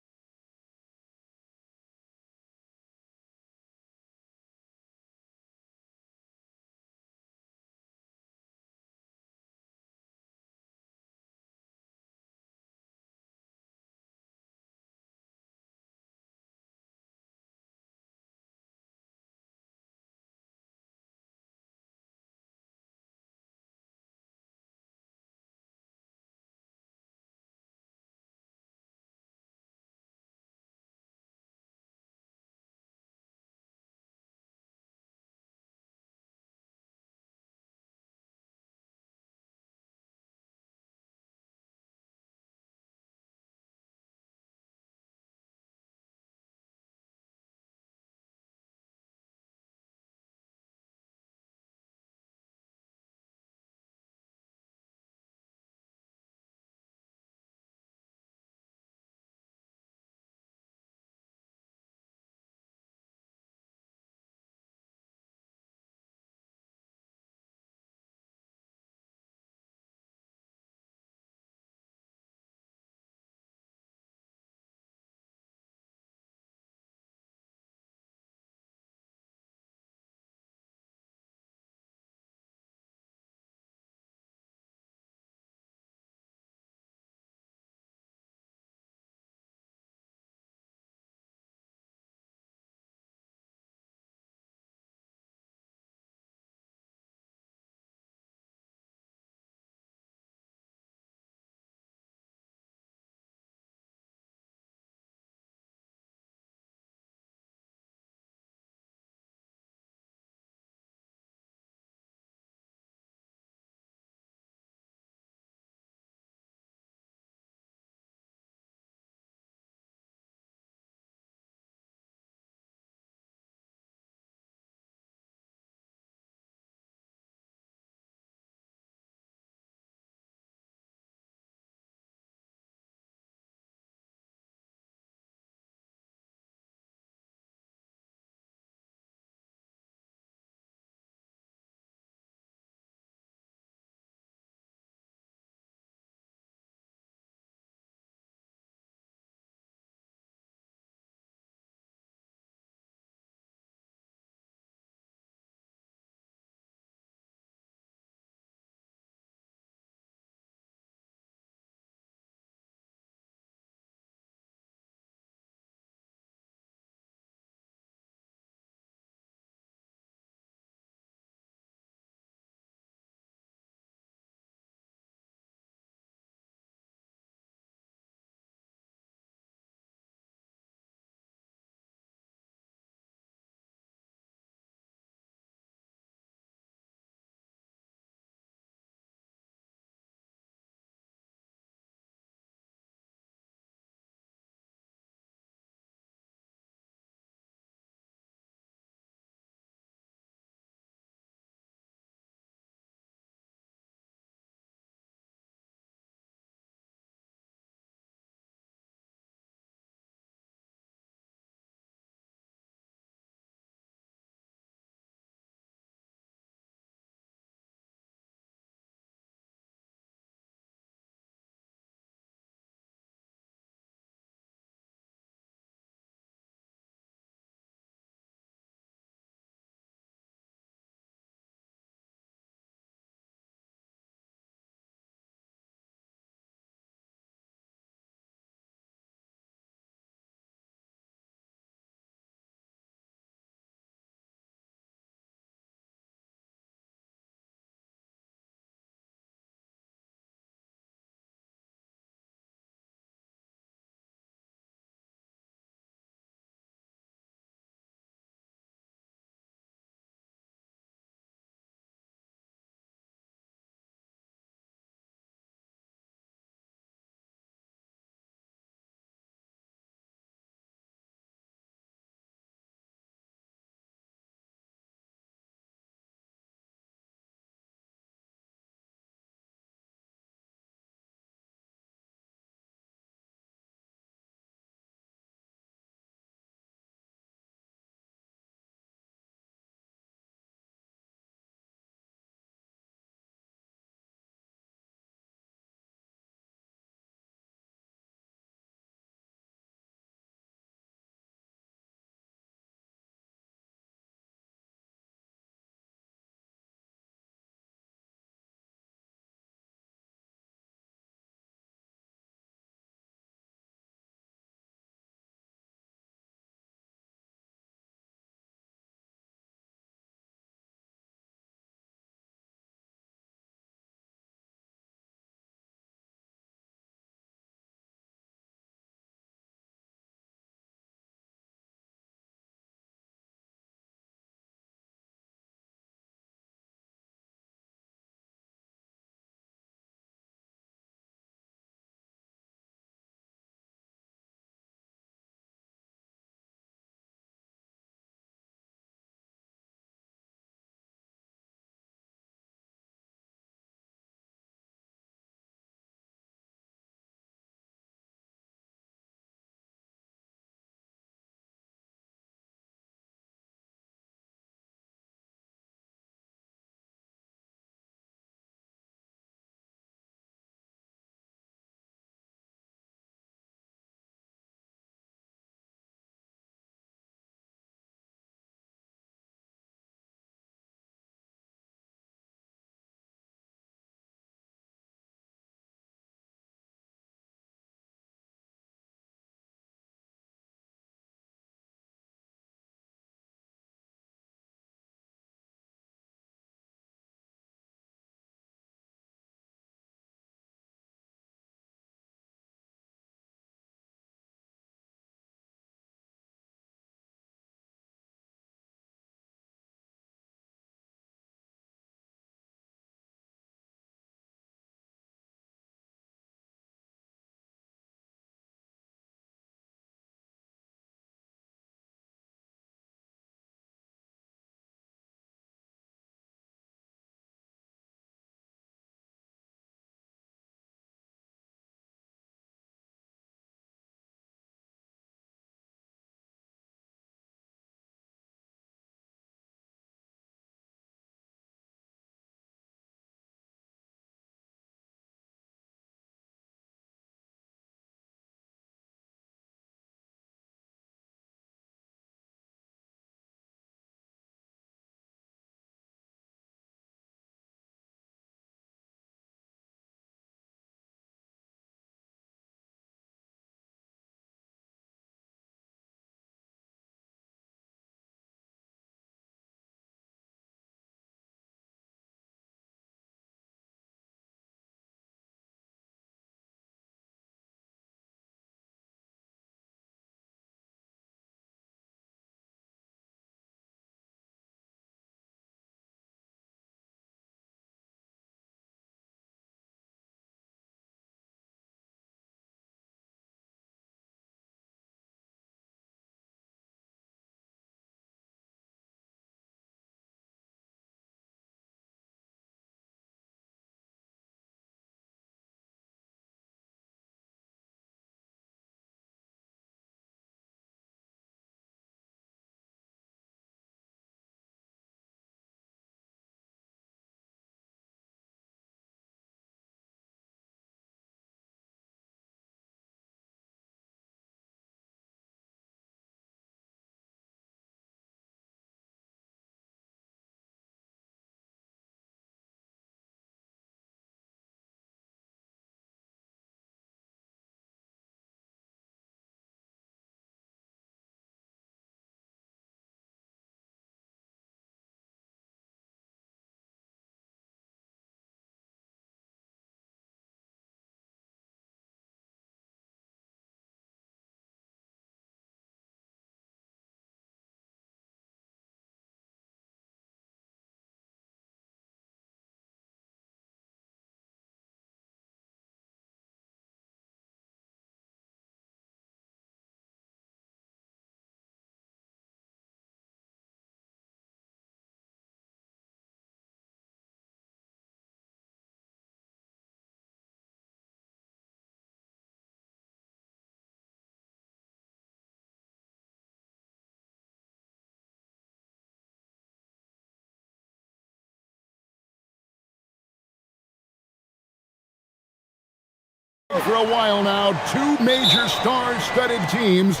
For a while now, two major star-studded teams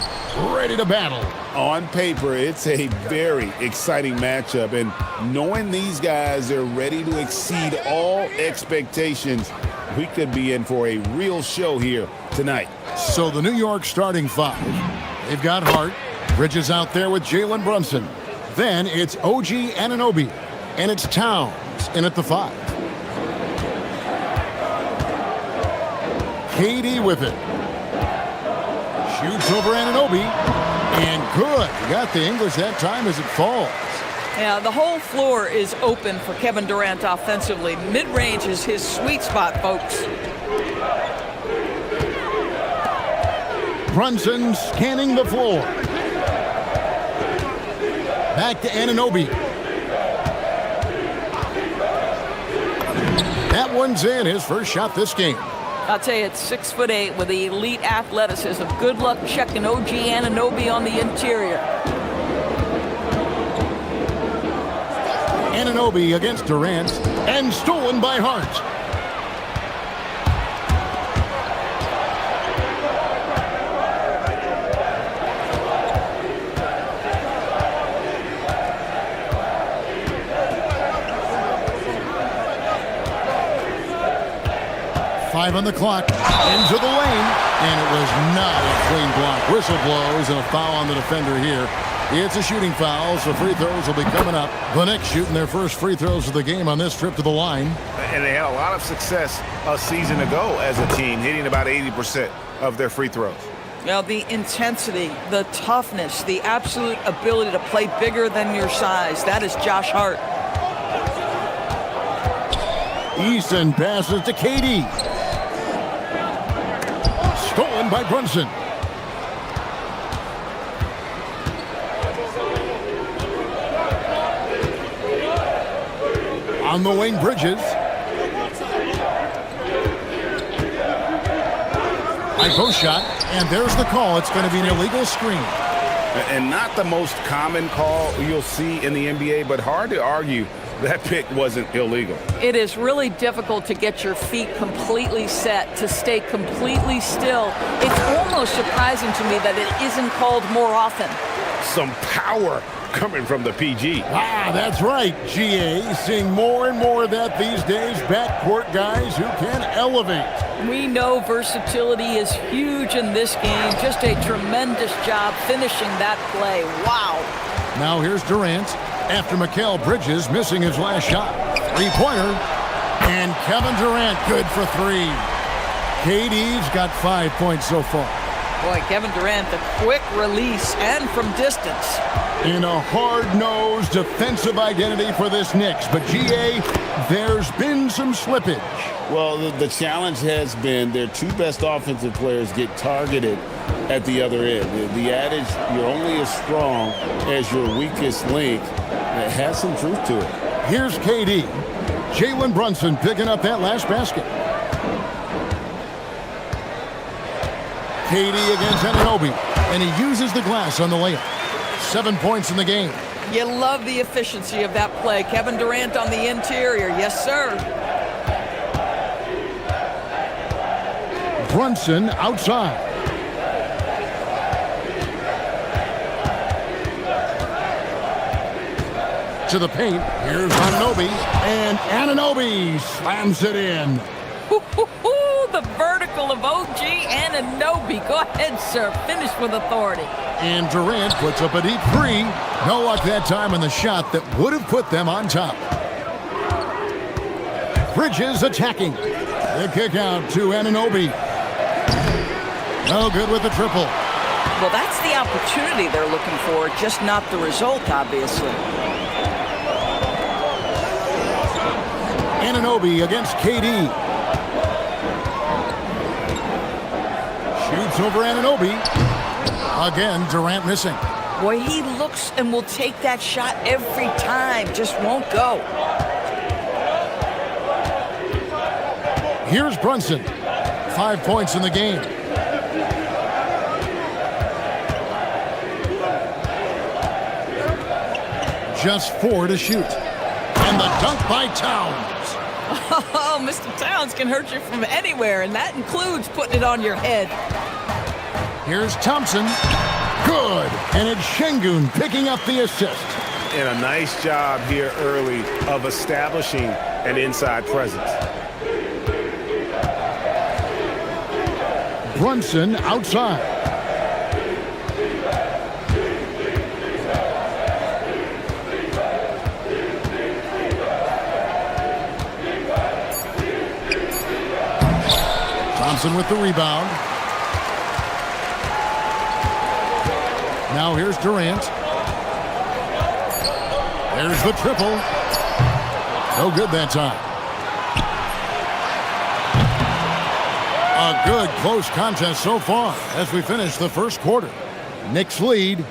ready to battle. On paper, it's a very exciting matchup, and knowing these guys are ready to exceed all expectations, we could be in for a real show here tonight. So the New York starting five, they've got Hart, Bridges out there with Jalen Brunson. Then it's OG Anunoby, and it's Towns in at the 5. KD with it. Shoots over Anunoby. And good. He got the English that time as it falls. Yeah, the whole floor is open for Kevin Durant offensively. Mid-range is his sweet spot, folks. Brunson scanning the floor. Back to Anunoby. That one's in, his first shot this game. I'll tell you, it's 6'8" with elite athleticism. Good luck checking OG Anunoby on the interior. Anunoby against Durant, and stolen by Hart. 5 on the clock, into the lane, and it was not a clean block. Whistle blows and a foul on the defender here. It's a shooting foul, so free throws will be coming up. The Knicks shooting their first free throws of the game on this trip to the line. And they had a lot of success a season ago as a team, hitting about 80% of their free throws. Now, the intensity, the toughness, the absolute ability to play bigger than your size, that is Josh Hart. Easton passes to KD. Stolen by Brunson. On the wing, Bridges. High post shot, and there's the call. It's going to be an illegal screen. And not the most common call you'll see in the NBA, but hard to argue that pick wasn't illegal. It is really difficult to get your feet completely set, to stay completely still. It's almost surprising to me that it isn't called more often. Some power coming from the PG. Ah, that's right, GA. Seeing more and more of that these days. Backcourt guys who can elevate. We know versatility is huge in this game. Just a tremendous job finishing that play. Wow. Now here's Durant after Mikal Bridges missing his last shot. Three-pointer. And Kevin Durant good for 3. KD's got 5 points so far. Boy, Kevin Durant, the quick release and from distance. In a hard-nosed defensive identity for this Knicks. But, GA, there's been some slippage. Well, the challenge has been their two best offensive players get targeted at the other end. The adage, you're only as strong as your weakest link, it has some truth to it. Here's KD. Jalen Brunson picking up that last basket. KD against Anunoby, and he uses the glass on the layup. 7 points in the game. You love the efficiency of that play. Kevin Durant on the interior. Yes, sir. Brunson outside. To the paint. Here's Anunoby. And Anunoby slams it in. The vertical of OG Anunoby. Go ahead, sir. Finish with authority. And Durant puts up a deep 3. No luck that time on the shot that would have put them on top. Bridges attacking. The kick out to Anunoby. No good with the triple. Well, that's the opportunity they're looking for, just not the result, obviously. Anunoby against KD. Shoots over Anunoby. Again, Durant missing. Boy, he looks and will take that shot every time. Just won't go. Here's Brunson. 5 points in the game. Just 4 to shoot. And the dunk by Towns. Oh, Mr. Towns can hurt you from anywhere, and that includes putting it on your head. Here's Thompson. Good. And it's Şengün picking up the assist. And a nice job here early of establishing an inside presence. Brunson outside. Thompson with the rebound. Now here's Durant. There's the triple. No good that time. A good close contest so far as we finish the first quarter. Knicks lead.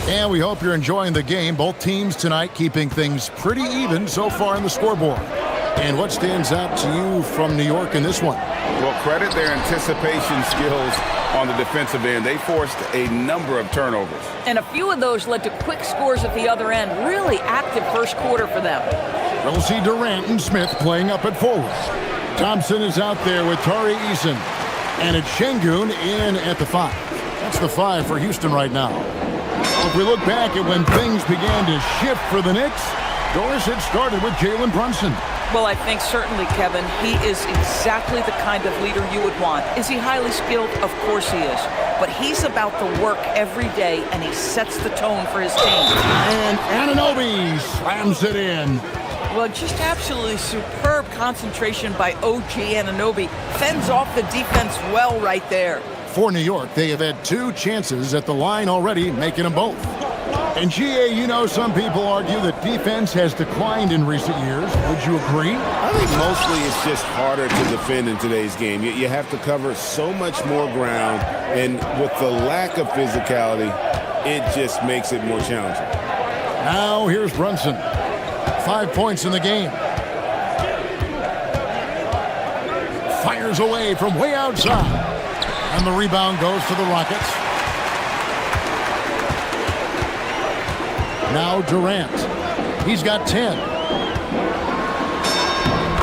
And we hope you're enjoying the game. Both teams tonight keeping things pretty even so far in the scoreboard. And what stands out to you from New York in this one? Well, credit their anticipation skills on the defensive end. They forced a number of turnovers. And a few of those led to quick scores at the other end. Really active first quarter for them. We'll see Durant and Smith playing up at forward. Thompson is out there with Tari Eason. And it's Şengün in at the 5. That's the 5 for Houston right now. If we look back at when things began to shift for the Knicks, Doris, it started with Jalen Brunson. Well, I think certainly, Kevin, he is exactly the kind of leader you would want. Is he highly skilled? Of course he is. But he's about the work every day, and he sets the tone for his team. And Anunoby slams it in. Well, just absolutely superb concentration by OG Anunoby. Fends off the defense well right there. For New York, they have had 2 chances at the line already, making them both. And GA, you know, some people argue that defense has declined in recent years. Would you agree? I think mostly it's just harder to defend in today's game. You have to cover so much more ground, and with the lack of physicality, it just makes it more challenging. Now here's Brunson. 5 points in the game. Fires away from way outside. And the rebound goes to the Rockets. Now Durant. He's got 10.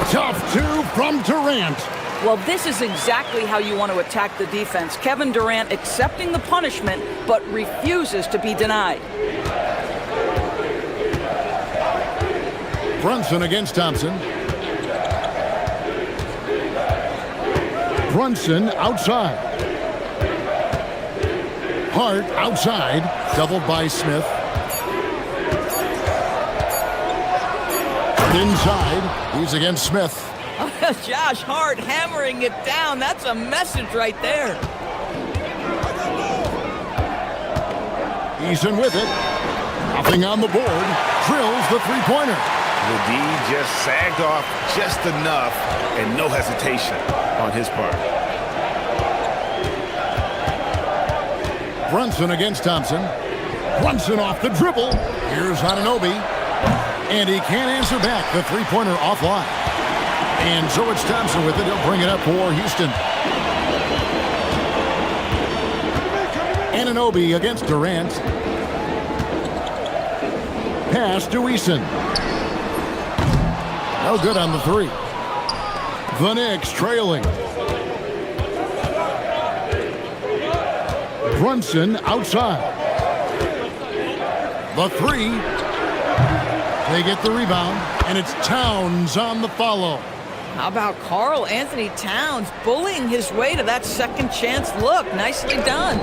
Tough 2 from Durant. Well, this is exactly how you want to attack the defense. Kevin Durant accepting the punishment, but refuses to be denied. Brunson against Thompson. Brunson outside. Hart outside, doubled by Smith. Inside, he's against Smith. Josh Hart hammering it down. That's a message right there. Eason with it. Nothing on the board. Drills the three-pointer. The D just sagged off just enough, and no hesitation on his part. Brunson against Thompson. Brunson off the dribble. Here's Anunoby. And he can't answer back. The three-pointer offline. And so it's Thompson with it. He'll bring it up for Houston. Anunoby against Durant. Pass to Eason. No good on the 3. The Knicks trailing. Brunson outside. The 3. They get the rebound, and it's Towns on the follow. How about Karl Anthony Towns bullying his way to that second chance look? Nicely done.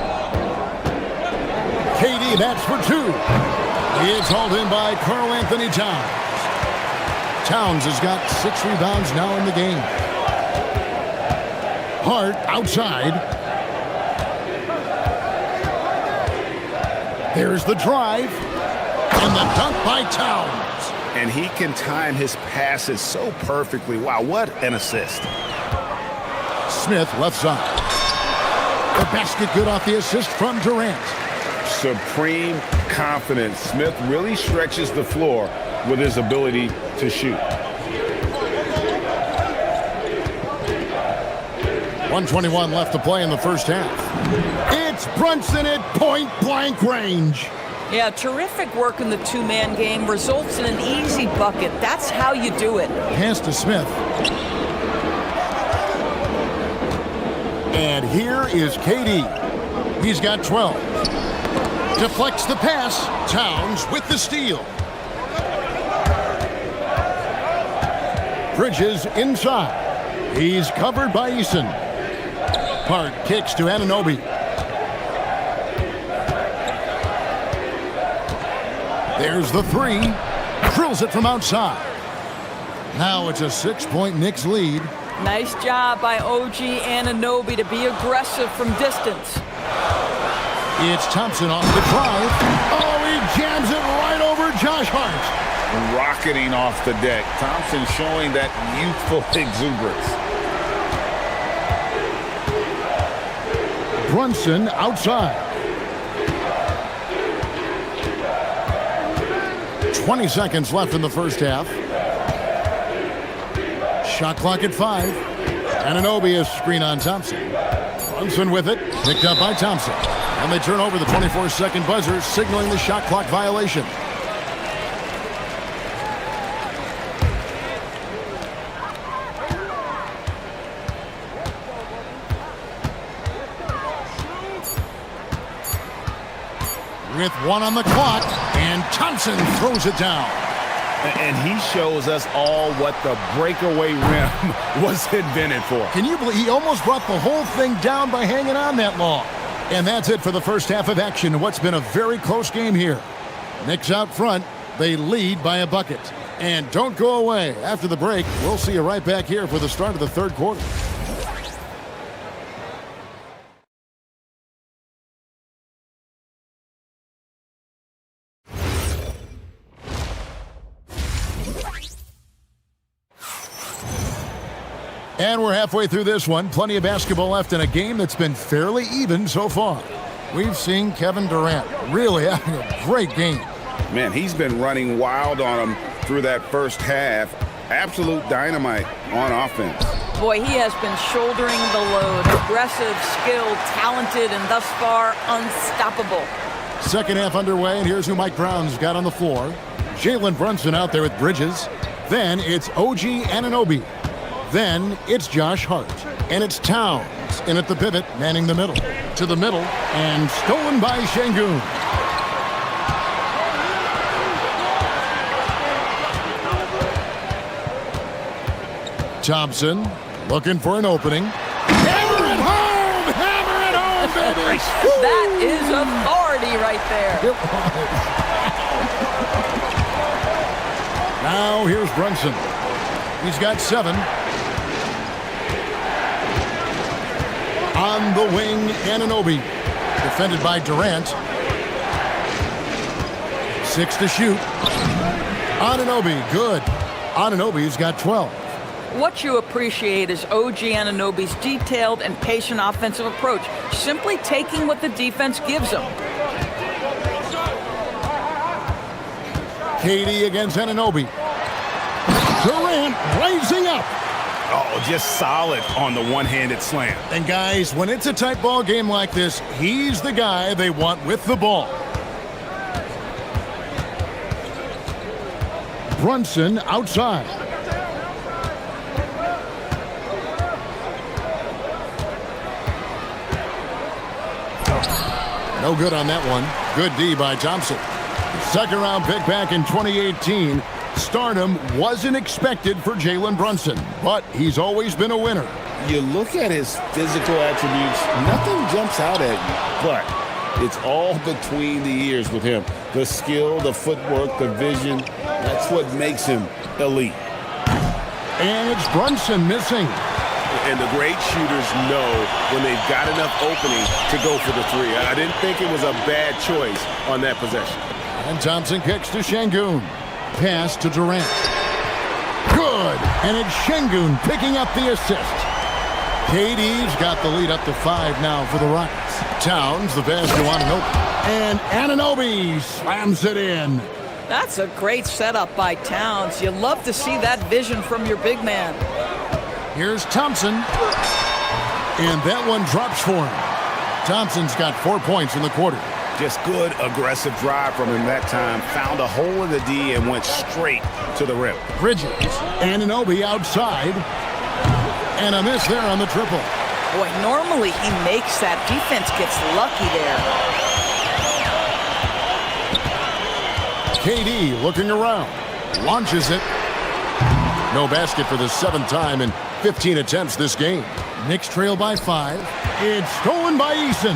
KD, that's for 2. It's hauled in by Karl Anthony Towns. Towns has got 6 rebounds now in the game. Hart outside. There's the drive. And the dunk by Towns. And he can time his passes so perfectly. Wow, what an assist. Smith left side. The basket good off the assist from Durant. Supreme confidence. Smith really stretches the floor with his ability to shoot. 1:21 left to play in the first half. It's Brunson at point-blank range. Yeah, terrific work in the two-man game results in an easy bucket. That's how you do it. Pass to Smith. And here is KD. He's got 12. Deflects the pass. Towns with the steal. Bridges inside. He's covered by Eason. Park kicks to Anunoby. There's the three. Drills it from outside. Now it's a 6-point Knicks lead. Nice job by OG Anunoby to be aggressive from distance. It's Thompson off the drive. Oh, he jams it right over Josh Hart. Rocketing off the deck. Thompson showing that youthful exuberance. Brunson outside. 20 seconds left in the first half. Shot clock at 5. Anunoby is screen on Thompson. Brunson with it. Picked up by Thompson. And they turn over the 24-second buzzer, signaling the shot clock violation. With 1 on the clock, and Thompson throws it down. And he shows us all what the breakaway rim was invented for. Can you believe he almost brought the whole thing down by hanging on that long? And that's it for the first half of action in what's been a very close game here. Knicks out front. They lead by a bucket. And don't go away. After the break, we'll see you right back here for the start of the third quarter. And we're halfway through this one. Plenty of basketball left in a game that's been fairly even so far. We've seen Kevin Durant really having a great game. Man, he's been running wild on him through that first half. Absolute dynamite on offense. Boy, he has been shouldering the load. Aggressive, skilled, talented, and thus far unstoppable. Second half underway, and here's who Mike Brown's got on the floor. Jalen Brunson out there with Bridges. Then it's OG Anunoby. Then it's Josh Hart. And it's Towns in at the pivot, manning the middle. To the middle, and stolen by Şengün. Thompson looking for an opening. Hammer it home! Hammer it home, baby! That is authority right there. It was. Now here's Brunson. He's got 7. On the wing, Anunoby. Defended by Durant. 6 to shoot. Anunoby, good. Anunoby's got 12. What you appreciate is OG Anunoby's detailed and patient offensive approach, simply taking what the defense gives him. KD against Anunoby. Durant rising up. Oh, just solid on the one-handed slam. And guys, when it's a tight ball game like this, he's the guy they want with the ball. Brunson outside. No good on that one. Good D by Thompson. Second round pick back in 2018. Stardom wasn't expected for Jalen Brunson, but he's always been a winner. You look at his physical attributes, nothing jumps out at you, but it's all between the ears with him. The skill, the footwork, the vision, that's what makes him elite. And it's Brunson missing. And the great shooters know when they've got enough opening to go for the three. I didn't think it was a bad choice on that possession. And Thompson kicks to Şengün. Pass to Durant. Good. And it's Şengün picking up the assist. KD's got the lead up to 5 now for the Rockets. Towns, the pass to Anunoby. And Anunoby slams it in. That's a great setup by Towns. You love to see that vision from your big man. Here's Thompson. And that one drops for him. Thompson's got 4 points in the quarter. Just good, aggressive drive from him that time. Found a hole in the D and went straight to the rim. Bridges. Anunoby outside. And a miss there on the triple. Boy, normally he makes that. Defense gets lucky there. KD looking around. Launches it. No basket for the 7th time in 15 attempts this game. Knicks trail by 5. It's stolen by Eason.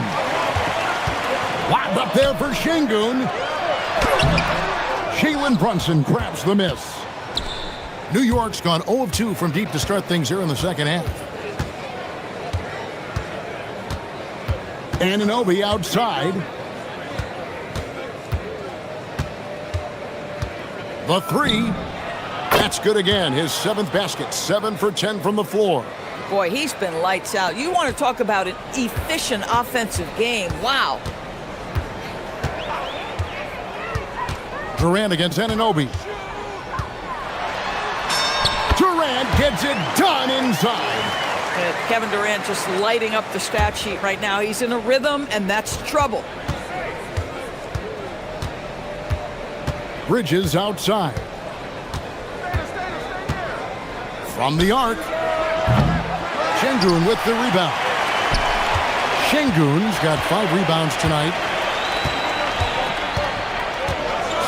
Lobbed up there for Şengün. Jalen Brunson grabs the miss. New York's gone 0 of 2 from deep to start things here in the second half. Anunoby outside. The 3. That's good again. His 7th basket. 7 for 10 from the floor. Boy, he's been lights out. You want to talk about an efficient offensive game. Wow. Durant against Anunoby. Durant gets it done inside. Kevin Durant just lighting up the stat sheet right now. He's in a rhythm, and that's trouble. Bridges outside. From the arc. Şengün with the rebound. Şengün's got 5 rebounds tonight.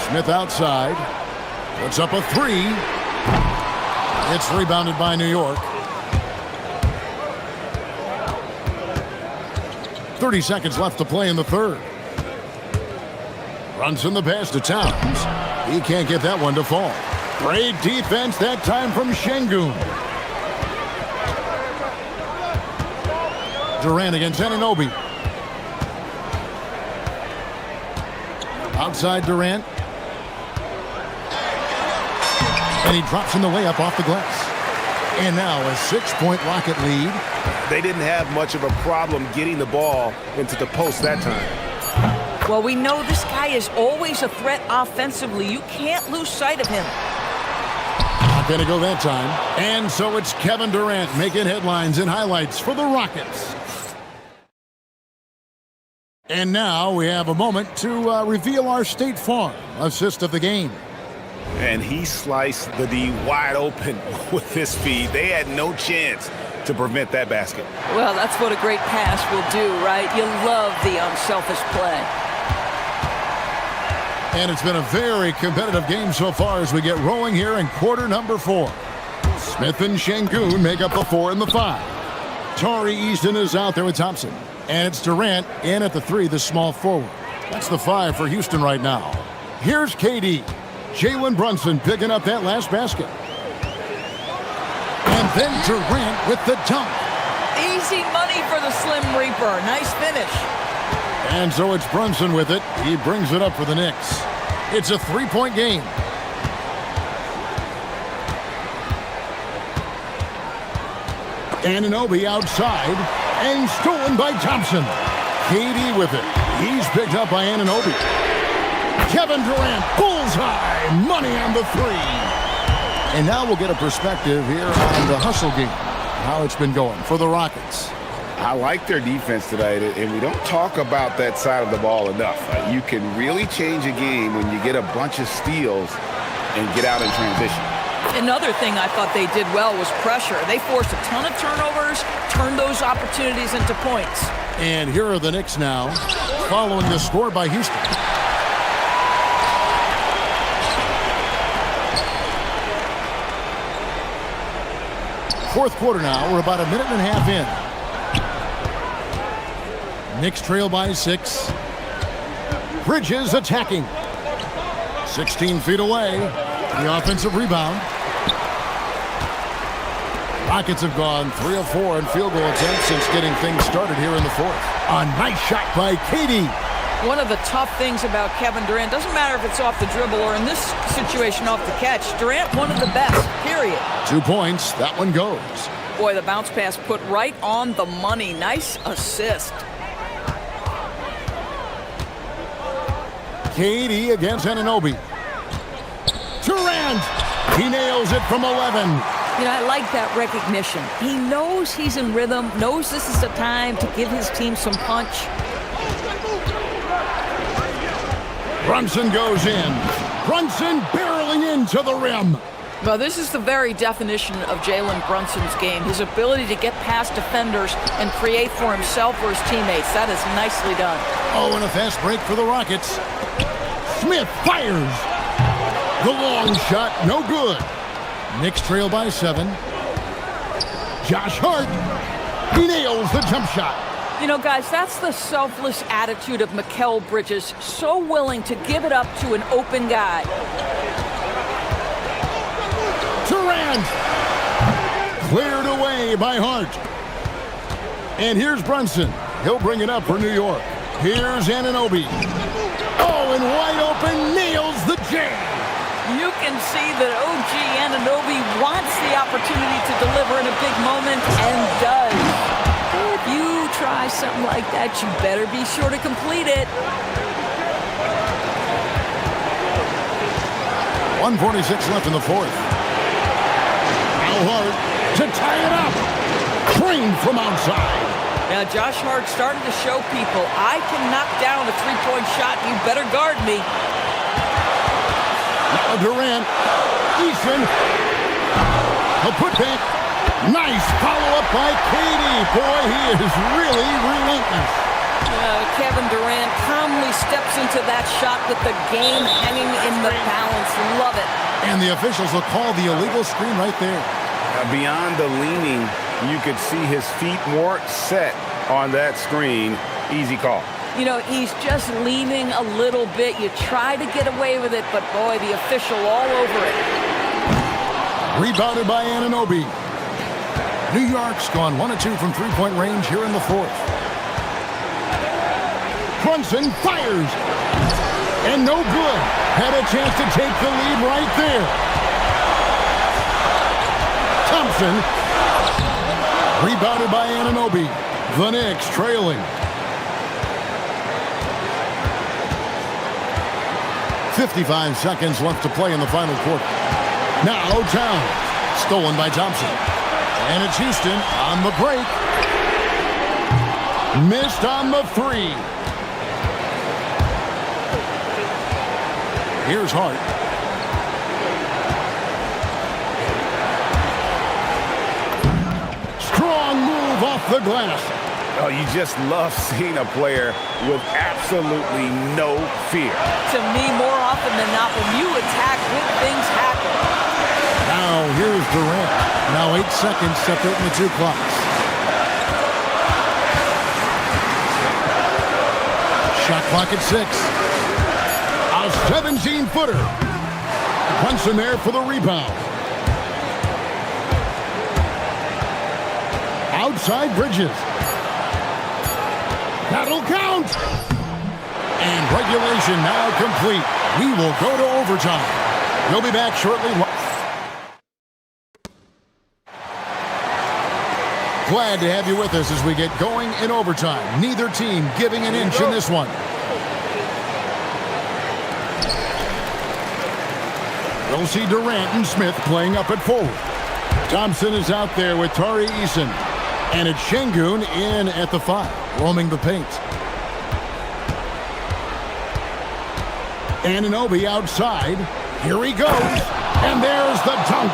Smith outside. Puts up a 3. It's rebounded by New York. 30 seconds left to play in the third. Runs in the pass to Towns. He can't get that one to fall. Great defense that time from Şengün. Durant against Anunoby. Outside Durant. And he drops in the layup off the glass. And now a 6-point Rocket lead. They didn't have much of a problem getting the ball into the post that time. Well, we know this guy is always a threat offensively. You can't lose sight of him. Not going to go that time. And so it's Kevin Durant making headlines and highlights for the Rockets. And now we have a moment to reveal our State Farm assist of the game. And he sliced the D wide open with his feed. They had no chance to prevent that basket. Well, that's what a great pass will do, right? You love the unselfish play. And it's been a very competitive game so far as we get rolling here in quarter number 4. Smith and Şengün make up the 4 and the 5. Tari Easton is out there with Thompson. And it's Durant in at the 3, the small forward. That's the 5 for Houston right now. Here's KD. Jalen Brunson picking up that last basket. And then Durant with the dunk. Easy money for the Slim Reaper. Nice finish. And so it's Brunson with it. He brings it up for the Knicks. It's a 3-point game. Anunoby outside and stolen by Thompson. KD with it. He's picked up by Anunoby. Kevin Durant, bullseye, money on the 3. And now we'll get a perspective here on the hustle game, how it's been going for the Rockets. I like their defense tonight, and we don't talk about that side of the ball enough. You can really change a game when you get a bunch of steals and get out in transition. Another thing I thought they did well was pressure. They forced a ton of turnovers, turned those opportunities into points. And here are the Knicks now, following the score by Houston. Fourth quarter now. We're about a minute and a half in. Knicks trail by 6. Bridges attacking. 16 feet away. The offensive rebound. Rockets have gone 3 of 4 in field goal attempts since getting things started here in the fourth. A nice shot by KD. One of the tough things about Kevin Durant, doesn't matter if it's off the dribble or in this situation off the catch, Durant one of the best, period. 2 points, that one goes. Boy, the bounce pass put right on the money. Nice assist. KD against Anunoby. Durant, he nails it from 11. You know, I like that recognition. He knows he's in rhythm, knows this is the time to give his team some punch. Brunson goes in. Brunson barreling into the rim. Well, this is the very definition of Jalen Brunson's game, his ability to get past defenders and create for himself or his teammates. That is nicely done. Oh, and a fast break for the Rockets. Smith fires. The long shot, no good. Knicks trail by 7. Josh Hart, he nails the jump shot. You know, guys, that's the selfless attitude of Mikal Bridges, so willing to give it up to an open guy. Durant, cleared away by Hart. And here's Brunson. He'll bring it up for New York. Here's Anunoby. Oh, and wide open, nails the jam. You can see that OG Anunoby wants the opportunity to deliver in a big moment and does. If you try something like that, you better be sure to complete it. 1:46 left in the fourth. Now Hart to tie it up. Trained from outside. Now Josh Hart started to show people, I can knock down a three-point shot. You better guard me. Now Durant. Eason. A putback. Nice follow-up by Katie. Boy, he is really relentless. Kevin Durant calmly steps into that shot with the game hanging in the balance. Love it. And the officials will call the illegal screen right there. Beyond the leaning, you could see his feet weren't set on that screen. Easy call. You know, he's just leaning a little bit. You try to get away with it, but boy, the official all over it. Rebounded by Anunoby. New York's gone 1 of 2 from three-point range here in the fourth. Brunson fires. And no good. Had a chance to take the lead right there. Thompson. Rebounded by Anunoby. The Knicks trailing. 55 seconds left to play in the final quarter. Now Towns. Stolen by Thompson. And it's Houston on the break. Missed on the 3. Here's Hart. Strong move off the glass. Oh, you just love seeing a player with absolutely no fear. To me, more often than not, when you attack, good things happen. Now here's Durant. Now 8 seconds separating the two clocks. Shot clock at 6. A 17-footer. Brunson there for the rebound. Outside Bridges. That'll count. And regulation now complete. We will go to overtime. We'll be back shortly. Glad to have you with us as we get going in overtime. Neither team giving an inch in this one. We'll see Durant and Smith playing up at forward. Thompson is out there with Tari Eason. And it's Şengün in at the 5, roaming the paint. Anunoby outside. Here he goes. And there's the dunk.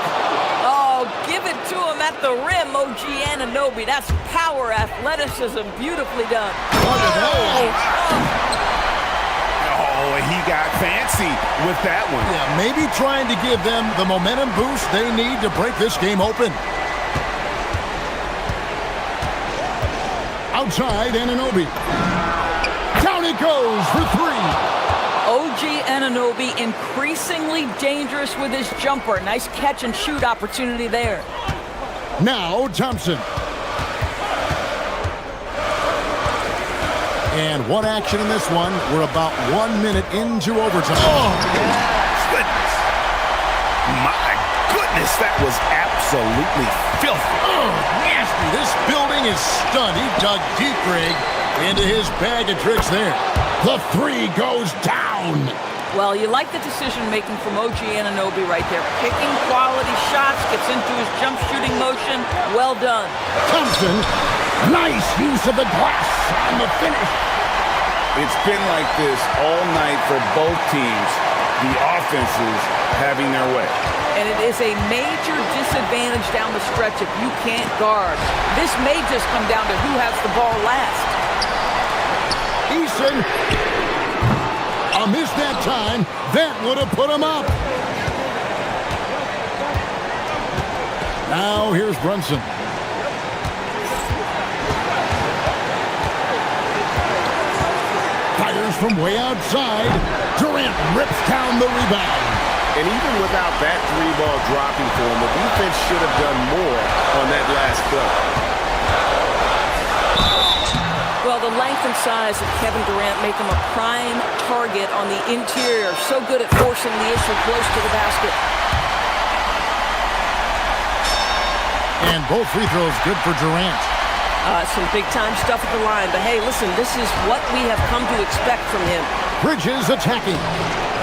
Oh, give it to him at the rim, OG Anunoby. That's power, athleticism, beautifully done. Look at that. Oh, he got fancy with that one. Yeah, maybe trying to give them the momentum boost they need to break this game open. Outside, Anunoby. Down it goes for 3. OG Anunoby increasingly dangerous with his jumper. Nice catch and shoot opportunity there. Now Thompson. And what action in this one? We're about 1 minute into overtime. Oh, goodness. My goodness, that was absolutely filthy. Oh, nasty. This building is stunned. He dug deep, Greg, into his bag of tricks there. The 3 goes down. Well, you like the decision-making from OG Anunoby right there. Picking quality shots, gets into his jump shooting motion. Well done. Thompson, nice use of the glass on the finish. It's been like this all night for both teams, the offenses having their way. And it is a major disadvantage down the stretch if you can't guard. This may just come down to who has the ball last. Easton. Missed that time. That would have put him up. Now here's Brunson. Fires from way outside. Durant rips down the rebound. And even without that three-ball dropping for him, the defense should have done more on that last play. Well, the length and size of Kevin Durant make him a prime target on the interior. So good at forcing the issue close to the basket. And both free throws good for Durant. Some big-time stuff at the line. But, hey, listen, this is what we have come to expect from him. Bridges attacking.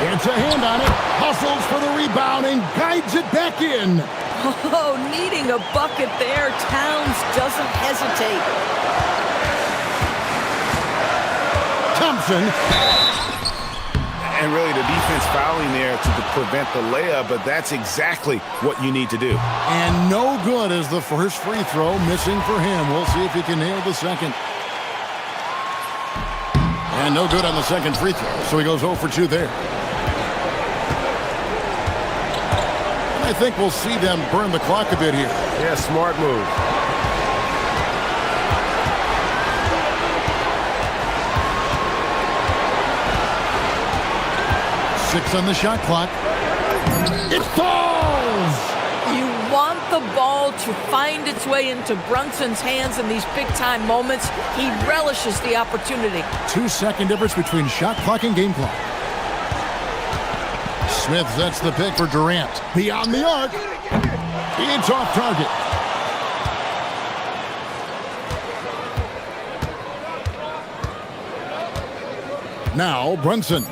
Gets a hand on it. Hustles for the rebound and guides it back in. Oh, needing a bucket there. Towns doesn't hesitate. Thompson. And really the defense fouling there to prevent the layup, but that's exactly what you need to do. And no good as the first free throw missing for him. We'll see if he can nail the second. And no good on the second free throw, so he goes 0 for 2 there. I think we'll see them burn the clock a bit here. Yeah, smart move. Six on the shot clock. It falls! You want the ball to find its way into Brunson's hands in these big-time moments. He relishes the opportunity. 2-second difference between shot clock and game clock. Smith sets the pick for Durant. Beyond the arc. It's off target. Now Brunson.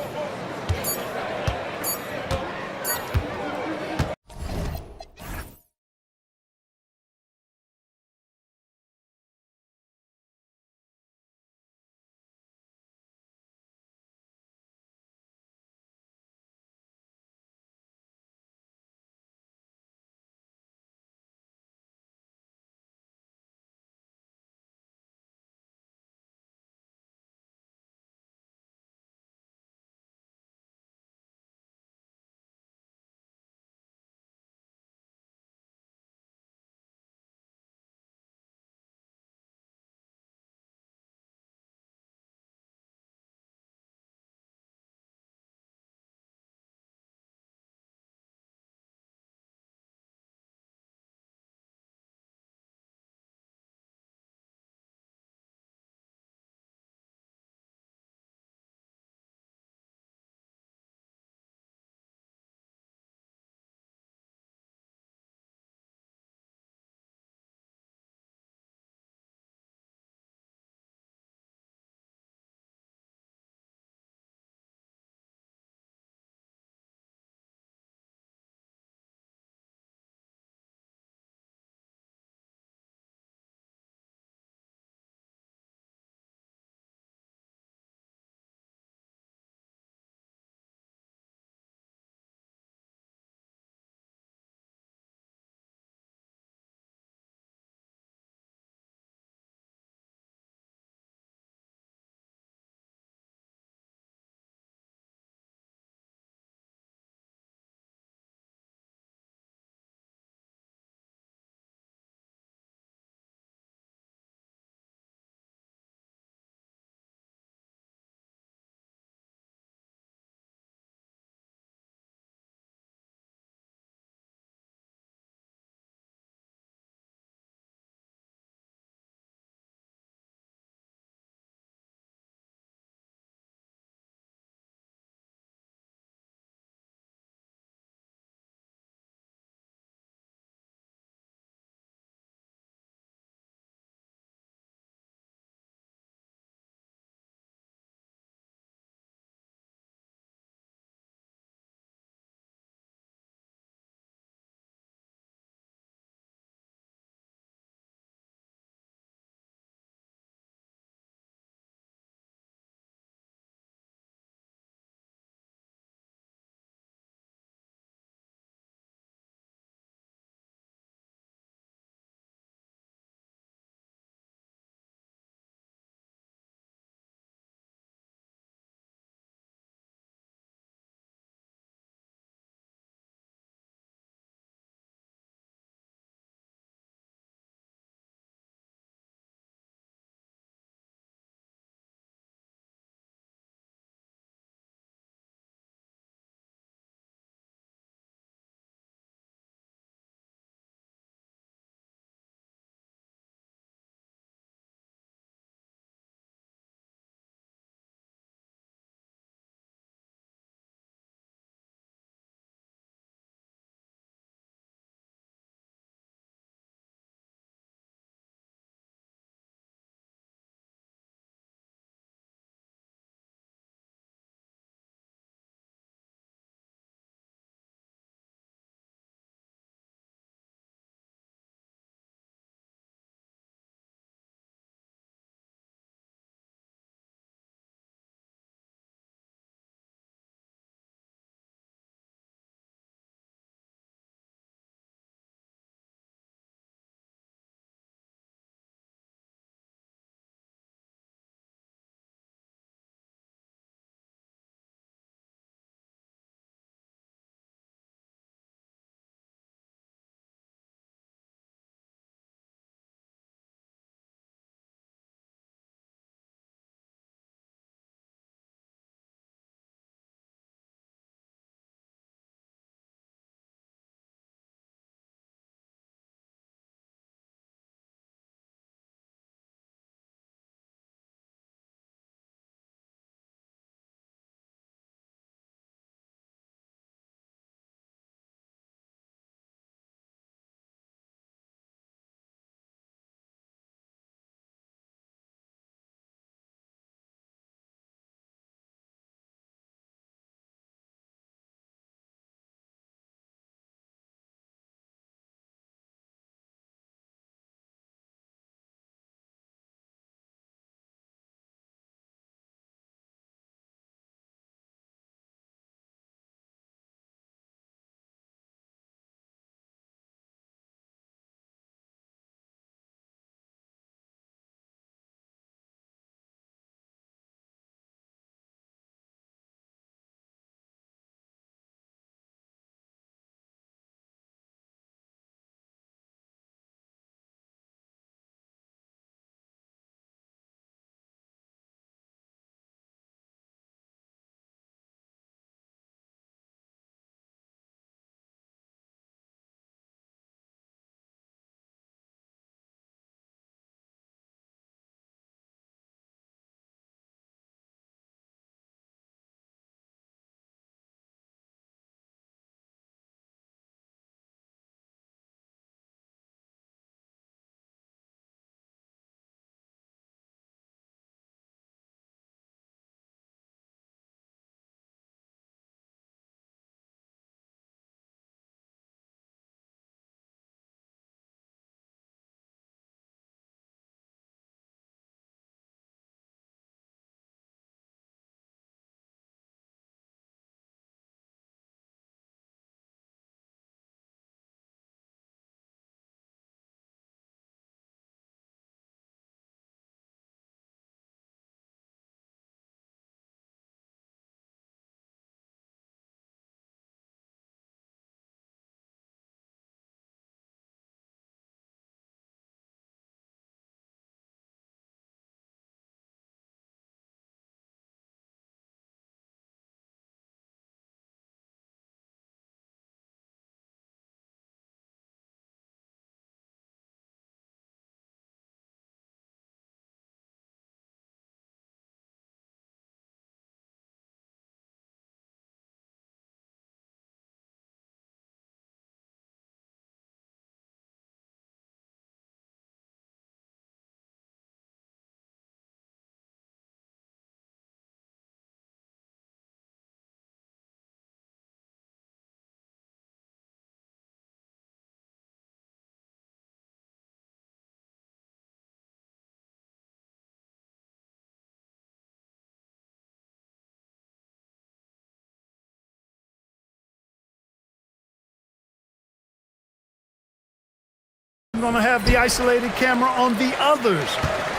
going to have the isolated camera on the others,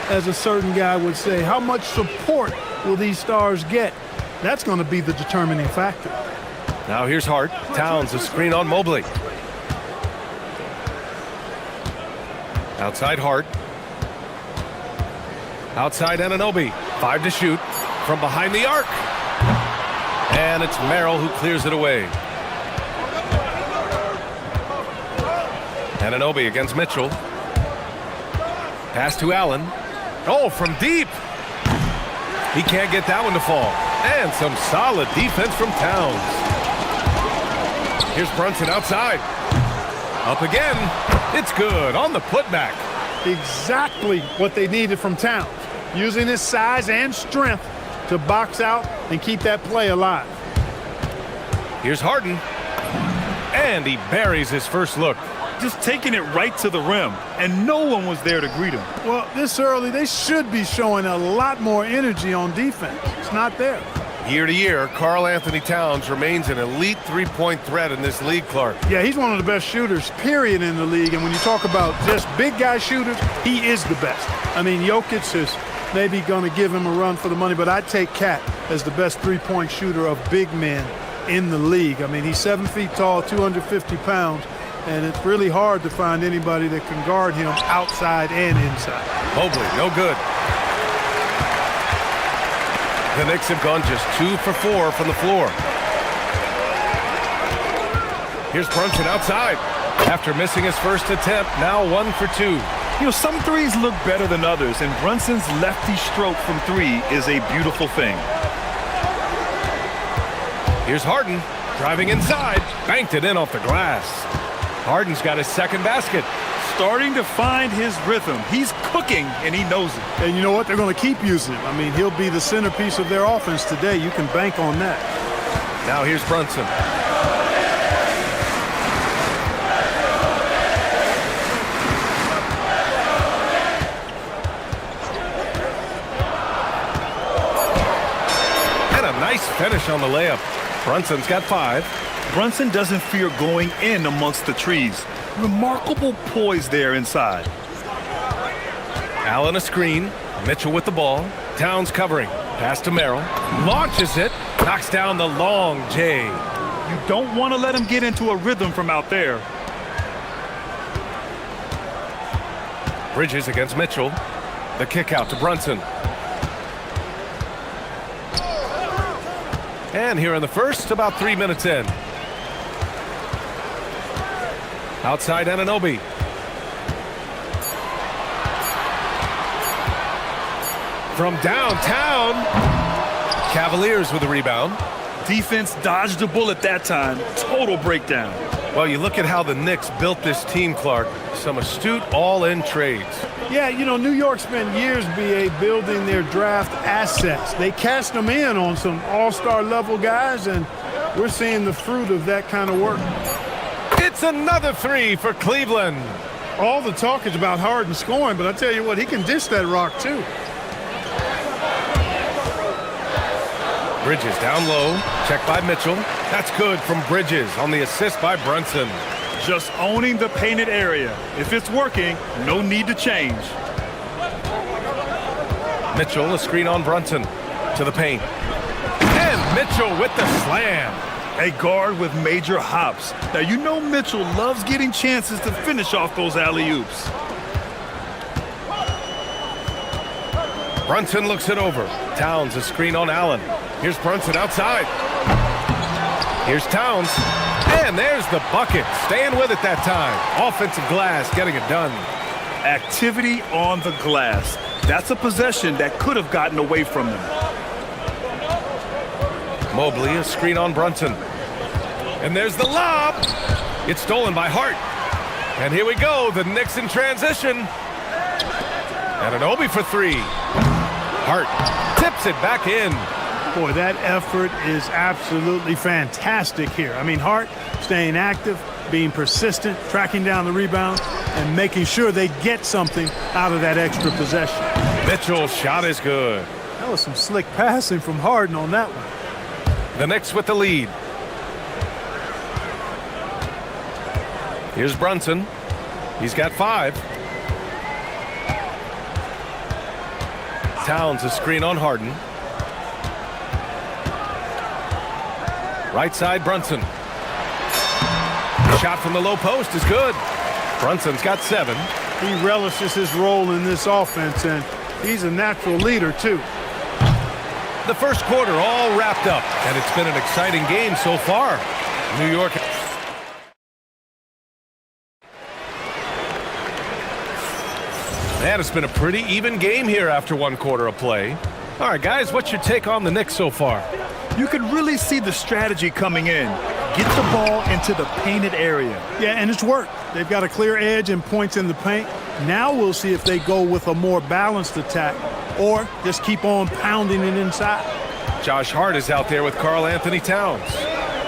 as a certain guy would say. How much support will these stars get? That's going to be the determining factor. Now here's Hart. Towns, a screen on Mobley. Outside Hart. Outside Anunoby. 5 to shoot. From behind the arc. And it's Merrill who clears it away. Anunoby against Mitchell. Pass to Allen. Oh, from deep. He can't get that one to fall. And some solid defense from Towns. Here's Brunson outside. Up again. It's good on the putback. Exactly what they needed from Towns. Using his size and strength to box out and keep that play alive. Here's Harden. And he buries his first look. Just taking it right to the rim, and no one was there to greet him. Well, this early, they should be showing a lot more energy on defense. It's not there. Year to year, Karl Anthony Towns remains an elite three-point threat in this league, Clark. Yeah, he's one of the best shooters, period, in the league. And when you talk about just big guy shooters, he is the best. I mean, Jokic is maybe going to give him a run for the money, but I'd take Cat as the best three-point shooter of big men in the league. I mean, he's 7 feet tall, 250 pounds. And it's really hard to find anybody that can guard him outside and inside. Mobley, no good. The Knicks have gone just 2 for 4 from the floor. Here's Brunson outside. After missing his first attempt, now 1 for 2. You know, some threes look better than others, and Brunson's lefty stroke from 3 is a beautiful thing. Here's Harden, driving inside, banked it in off the glass. Harden's got his second basket. Starting to find his rhythm. He's cooking, and he knows it. And you know what? They're going to keep using him. I mean, he'll be the centerpiece of their offense today. You can bank on that. Now here's Brunson. And a nice finish on the layup. Brunson's got 5. Brunson doesn't fear going in amongst the trees. Remarkable poise there inside. Allen a screen. Mitchell with the ball. Towns covering. Pass to Merrill. Launches it. Knocks down the long J. You don't want to let him get into a rhythm from out there. Bridges against Mitchell. The kick out to Brunson. And here in the first, about 3 minutes in. Outside Anunoby. From downtown. Cavaliers with the rebound. Defense dodged a bullet that time. Total breakdown. Well, you look at how the Knicks built this team, Clark. Some astute all-in trades. Yeah, you know, New York spent years, BA, building their draft assets. They cast them in on some all-star level guys, and we're seeing the fruit of that kind of work. It's another 3 for Cleveland. All the talk is about Harden scoring, but I tell you what, he can dish that rock too. Bridges down low. Checked by Mitchell. That's good from Bridges on the assist by Brunson. Just owning the painted area. If it's working, no need to change. Mitchell, a screen on Brunson. To the paint. And Mitchell with the slam. A guard with major hops. Now, you know Mitchell loves getting chances to finish off those alley-oops. Brunson looks it over. Towns, a screen on Allen. Here's Brunson outside. Here's Towns. And there's the bucket. Staying with it that time. Offensive glass, getting it done. Activity on the glass. That's a possession that could have gotten away from them. Mobley, a screen on Brunson. And there's the lob. It's stolen by Hart. And here we go, the Knicks in transition. Anunoby for 3. Hart tips it back in. Boy, that effort is absolutely fantastic here. I mean, Hart staying active, being persistent, tracking down the rebound, and making sure they get something out of that extra possession. Mitchell's shot is good. That was some slick passing from Harden on that one. The Knicks with the lead. Here's Brunson. He's got 5. Towns a screen on Harden. Right side, Brunson. Shot from the low post is good. Brunson's got 7. He relishes his role in this offense, and he's a natural leader, too. The first quarter all wrapped up, and it's been an exciting game so far. New York. Man, it's been a pretty even game here after one quarter of play. All right, guys, what's your take on the Knicks so far? You can really see the strategy coming in. Get the ball into the painted area. Yeah, and it's worked. They've got a clear edge and points in the paint. Now we'll see if they go with a more balanced attack or just keep on pounding it inside. Josh Hart is out there with Karl Anthony Towns.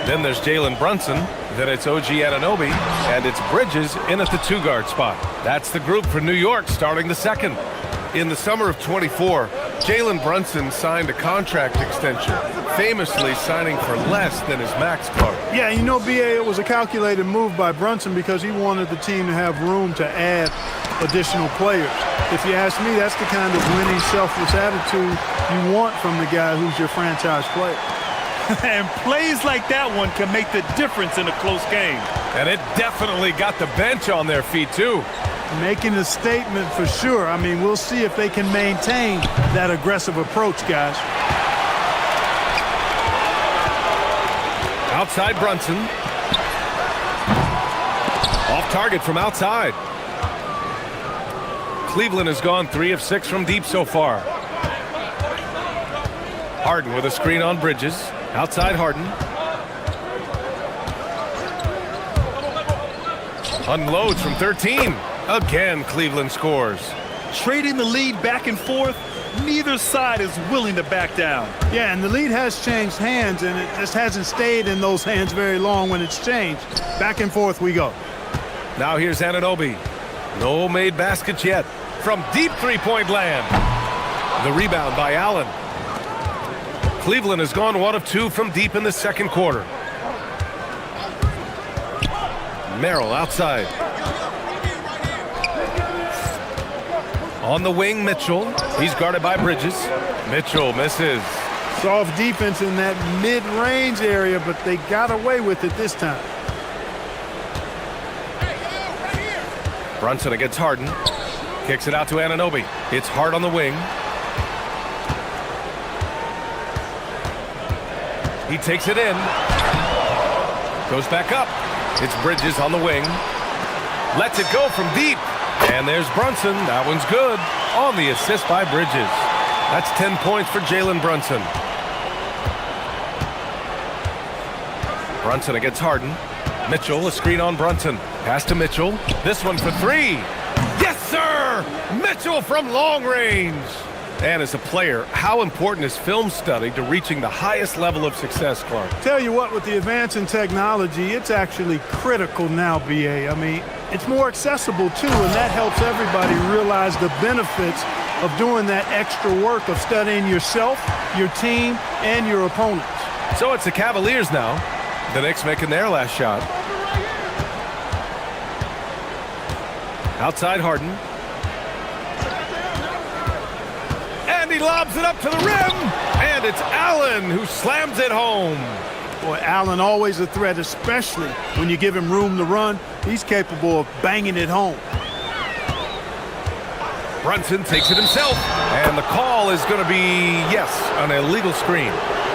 Then there's Jalen Brunson. Then it's OG Anunoby. And it's Bridges in at the 2-guard spot. That's the group for New York starting the second. In the summer of 24, Jalen Brunson signed a contract extension, famously signing for less than his max card. Yeah, you know, BA, it was a calculated move by Brunson because he wanted the team to have room to add additional players. If you ask me, that's the kind of winning, selfless attitude you want from the guy who's your franchise player. And plays like that one can make the difference in a close game. And it definitely got the bench on their feet, too. Making a statement for sure. I mean, we'll see if they can maintain that aggressive approach, guys. Outside Brunson. Off target from outside. Cleveland has gone 3 of 6 from deep so far. Harden with a screen on Bridges. Outside Harden. Unloads from 13. Again, Cleveland scores. Trading the lead back and forth, neither side is willing to back down. Yeah, and the lead has changed hands, and it just hasn't stayed in those hands very long when it's changed. Back and forth we go. Now here's Anunoby. No made baskets yet. From deep three-point land. The rebound by Allen. Cleveland has gone 1 of 2 from deep in the second quarter. Merrill outside. On the wing, Mitchell. He's guarded by Bridges. Mitchell misses. Soft defense in that mid-range area, but they got away with it this time. Brunson against Harden. Kicks it out to Anunoby. It's Hart on the wing. He takes it in. Goes back up. It's Bridges on the wing. Lets it go from deep. And there's Brunson. That one's good. On the assist by Bridges. That's 10 points for Jalen Brunson. Brunson against Harden. Mitchell, a screen on Brunson. Pass to Mitchell. This one for 3. Yes, sir! Mitchell from long range. And as a player, how important is film study to reaching the highest level of success, Clark? Tell you what, with the advance in technology, it's actually critical now, BA. I mean, it's more accessible, too, and that helps everybody realize the benefits of doing that extra work of studying yourself, your team, and your opponents. So it's the Cavaliers now. The Knicks making their last shot. Outside Harden. And he lobs it up to the rim. And it's Allen who slams it home. Boy, Allen always a threat, especially when you give him room to run. He's capable of banging it home. Brunson takes it himself. And the call is going to be, yes, an illegal screen.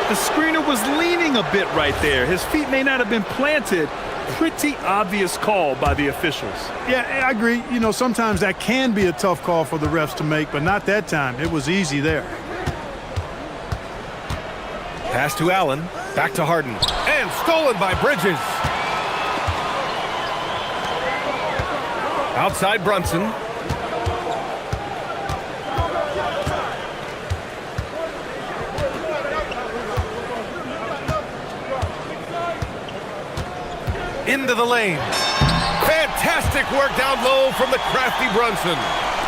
The screener was leaning a bit right there. His feet may not have been planted. Pretty obvious call by the officials. Yeah, I agree. You know, sometimes that can be a tough call for the refs to make, but not that time. It was easy there. Pass to Allen. Back to Harden. And stolen by Bridges. Outside Brunson. Into the lane. Fantastic work down low from the crafty Brunson.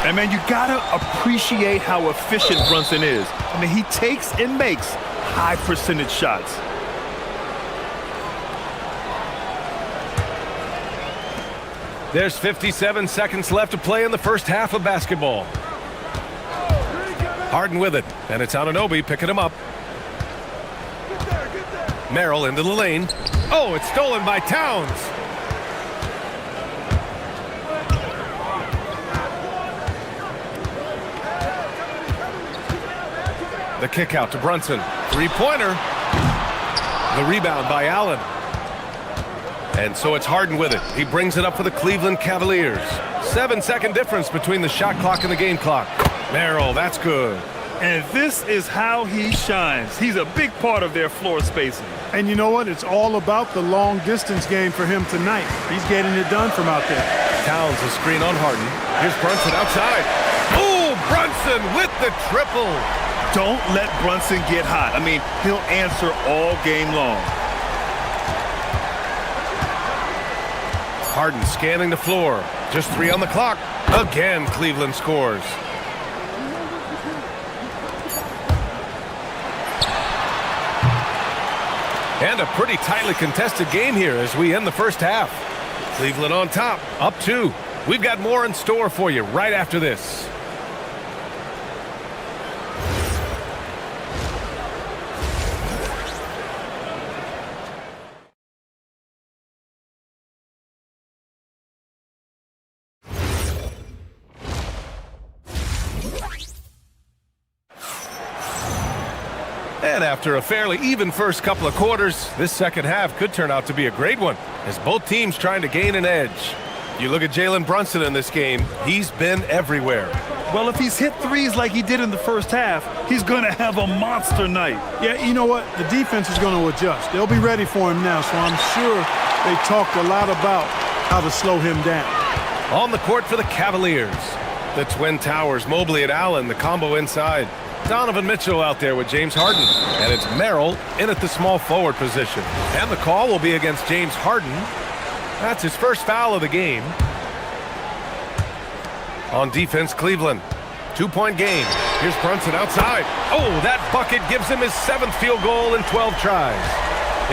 And, man, you got to appreciate how efficient Brunson is. I mean, he takes and makes high percentage shots. There's 57 seconds left to play in the first half of basketball. Harden with it, and it's Anunoby picking him up. Merrill into the lane. Oh, it's stolen by Towns. The kick out to Brunson. Three-pointer. The rebound by Allen. And so it's Harden with it. He brings it up for the Cleveland Cavaliers. 7-second difference between the shot clock and the game clock. Merrill, that's good. And this is how he shines. He's a big part of their floor spacing. And you know what? It's all about the long distance game for him tonight. He's getting it done from out there. Towns a screen on Harden. Here's Brunson outside. Oh, Brunson with the triple. Don't let Brunson get hot. I mean, he'll answer all game long. Harden scanning the floor. Just 3 on the clock. Again, Cleveland scores. And a pretty tightly contested game here as we end the first half. Cleveland on top, up 2. We've got more in store for you right after this. And after a fairly even first couple of quarters, this second half could turn out to be a great one, as both teams trying to gain an edge. You look at Jalen Brunson in this game, he's been everywhere. Well, if he's hit threes like he did in the first half, he's going to have a monster night. Yeah, you know what? The defense is going to adjust. They'll be ready for him now, so I'm sure they talked a lot about how to slow him down. On the court for the Cavaliers, the Twin Towers, Mobley and Allen, the combo inside. Donovan Mitchell out there with James Harden. And it's Merrill in at the small forward position. And the call will be against James Harden. That's his first foul of the game. On defense, Cleveland. 2-point game. Here's Brunson outside. Oh, that bucket gives him his 7th field goal in 12 tries.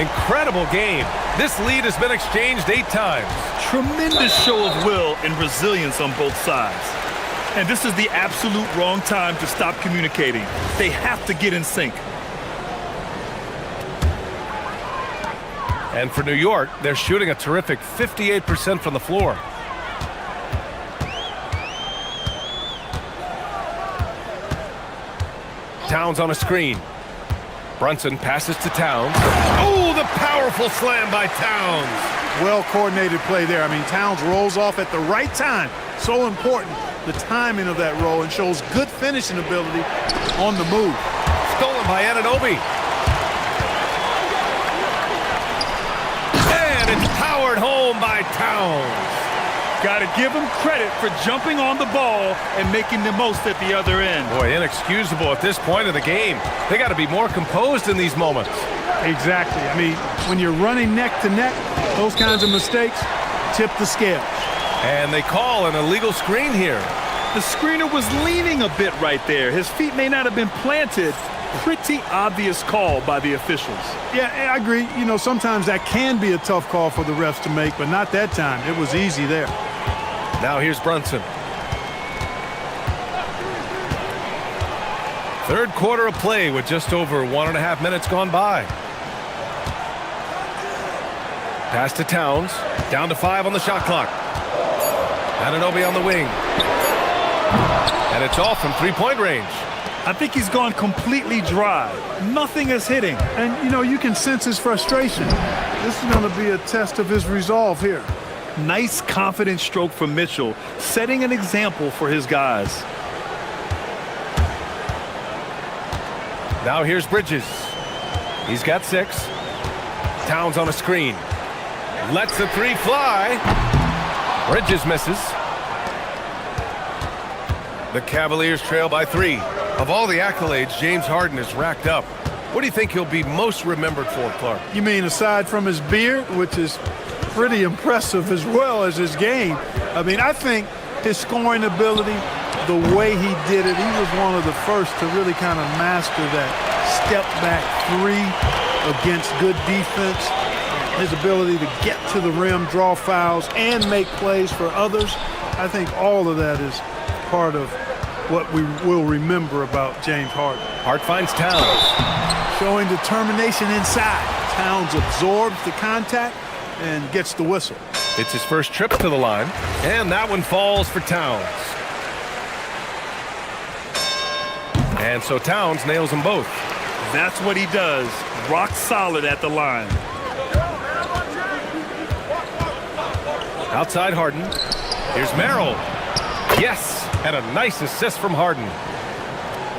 Incredible game. This lead has been exchanged 8 times. Tremendous show of will and resilience on both sides. And this is the absolute wrong time to stop communicating. They have to get in sync. And for New York, they're shooting a terrific 58% from the floor. Towns on a screen. Brunson passes to Towns. Oh, the powerful slam by Towns. Well-coordinated play there. I mean, Towns rolls off at the right time. So important, the timing of that roll, and shows good finishing ability on the move. Stolen by Anunoby. And it's powered home by Towns. Got to give him credit for jumping on the ball and making the most at the other end. Boy, inexcusable at this point of the game. They got to be more composed in these moments. Exactly. I mean, when you're running neck to neck, those kinds of mistakes tip the scale. And they call an illegal screen here. The screener was leaning a bit right there. His feet may not have been planted. Pretty obvious call by the officials. Yeah, I agree. You know, sometimes that can be a tough call for the refs to make, but not that time. It was easy there. Now here's Brunson. Third quarter of play with just over 1.5 minutes gone by. Pass to Towns. Down to 5 on the shot clock. Anunoby on the wing. And it's off from 3-point range. I think he's gone completely dry. Nothing is hitting. And, you know, you can sense his frustration. This is going to be a test of his resolve here. Nice, confident stroke from Mitchell, setting an example for his guys. Now here's Bridges. He's got 6. Towns on a screen. Lets the 3 fly. Bridges misses. The Cavaliers trail by 3. Of all the accolades James Harden has racked up, what do you think he'll be most remembered for, Clark? You mean aside from his beard, which is pretty impressive, as well as his game? I mean, I think his scoring ability, the way he did it, he was one of the first to really kind of master that step-back 3 against good defense. his ability to get to the rim, draw fouls, and make plays for others. I think all of that is part of what we will remember about James Harden. Hart finds Towns. Showing determination inside. Towns absorbs the contact and gets the whistle. It's his first trip to the line, and that one falls for Towns. And so Towns nails them both. That's what he does. Rock solid at the line. Outside Harden. Here's Merrill. Yes, and a nice assist from Harden.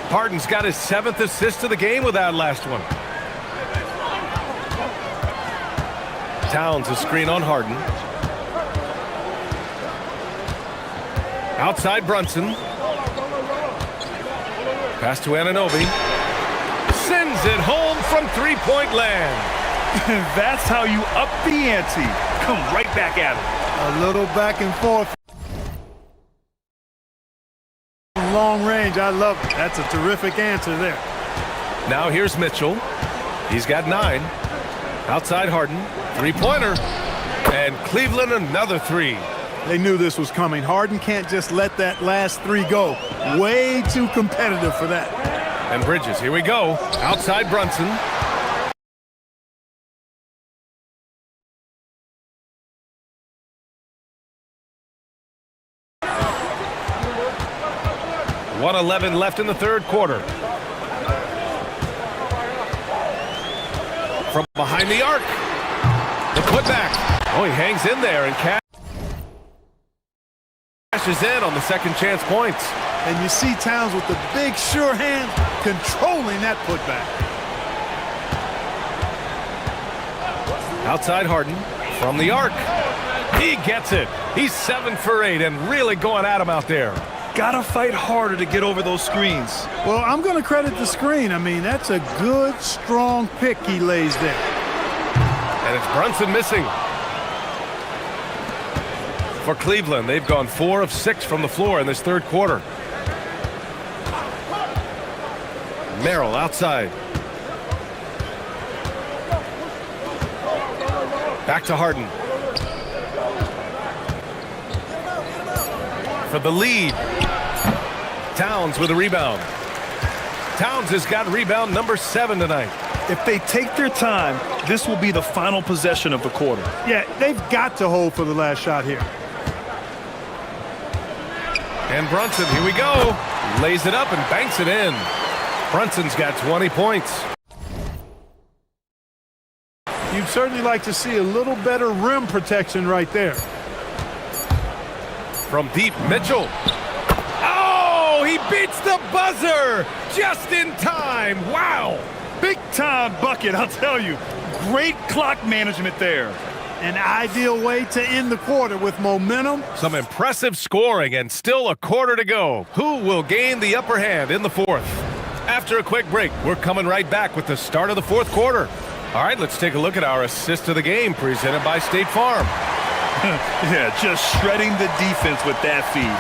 Harden's got his 7th assist of the game with that last one. Towns a screen on Harden. Outside Brunson. Pass to Anunoby. Sends it home from three-point land. That's how you up the ante. Come right back at him. A little back and forth. Long range, I love it. That's a terrific answer there. Now here's Mitchell. He's got 9. Outside Harden. Three-pointer. And Cleveland another 3. They knew this was coming. Harden can't just let that last 3 go. Way too competitive for that. And Bridges, here we go. Outside Brunson. .111 left in the third quarter. From behind the arc. The putback. Oh, he hangs in there and cashes in on the second chance points. And you see Towns with the big sure hand controlling that putback. Outside Harden from the arc. He gets it. He's 7 for 8 and really going at him out there. Gotta fight harder to get over those screens. Well, I'm going to credit the screen. I mean, that's a good, strong pick he lays there. And it's Brunson missing. For Cleveland, they've gone 4 of 6 from the floor in this third quarter. Merrill outside. Back to Harden. For the lead. Towns with a rebound. Towns has got rebound number 7 tonight. If they take their time, this will be the final possession of the quarter. Yeah, they've got to hold for the last shot here. And Brunson, here we go. Lays it up and banks it in. Brunson's got 20 points. You'd certainly like to see a little better rim protection right there. From deep, Mitchell. Oh, he beats the buzzer just in time. Wow. Big time bucket, I'll tell you. Great clock management there. An ideal way to end the quarter with momentum. Some impressive scoring and still a quarter to go. Who will gain the upper hand in the fourth? After a quick break, we're coming right back with the start of the fourth quarter. All right, let's take a look at our assist of the game presented by State Farm. Yeah, just shredding the defense with that feed.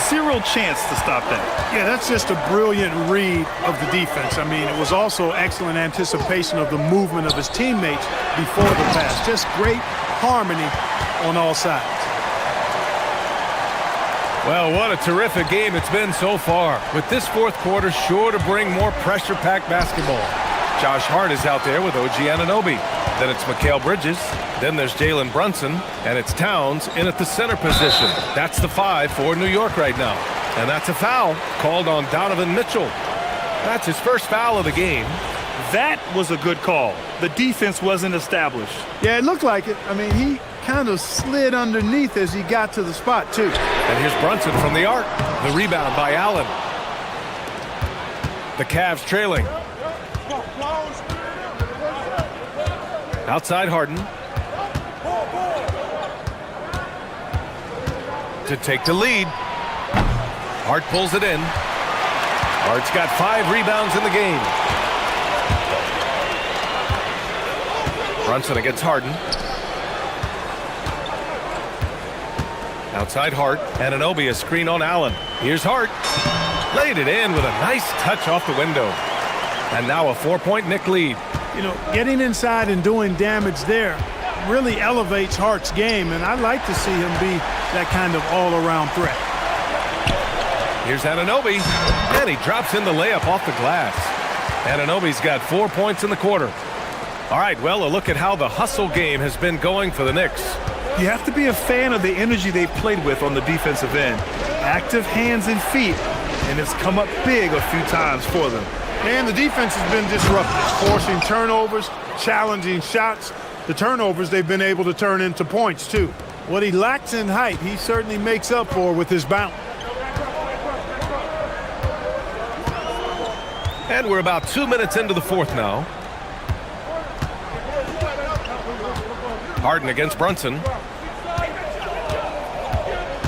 Zero chance to stop that. Yeah, that's just a brilliant read of the defense. I mean, it was also excellent anticipation of the movement of his teammates before the pass. Just great harmony on all sides. Well, what a terrific game it's been so far. With this fourth quarter sure to bring more pressure-packed basketball. Josh Hart is out there with OG Anunoby. Then it's Mikal Bridges. Then there's Jalen Brunson. And it's Towns in at the center position. That's the 5 for New York right now. And that's a foul called on Donovan Mitchell. That's his first foul of the game. That was a good call. The defense wasn't established. Yeah, it looked like it. I mean, he kind of slid underneath as he got to the spot, too. And here's Brunson from the arc. The rebound by Allen. The Cavs trailing. Outside Harden. To take the lead. Hart pulls it in. Hart's got 5 rebounds in the game. Brunson against Harden. Outside Hart. Anunoby a screen on Allen. Here's Hart. Laid it in with a nice touch off the window. And now a 4-point Knick lead. You know, getting inside and doing damage there really elevates Hart's game, and I'd like to see him be that kind of all-around threat. Here's Anunoby, and he drops in the layup off the glass. Anunoby's got 4 points in the quarter. All right, well, a look at how the hustle game has been going for the Knicks. You have to be a fan of the energy they've played with on the defensive end. Active hands and feet, and it's come up big a few times for them. And the defense has been disruptive, forcing turnovers, challenging shots. The turnovers they've been able to turn into points, too. What he lacks in height, he certainly makes up for with his bounce. And we're about 2 minutes into the fourth now. Harden against Brunson.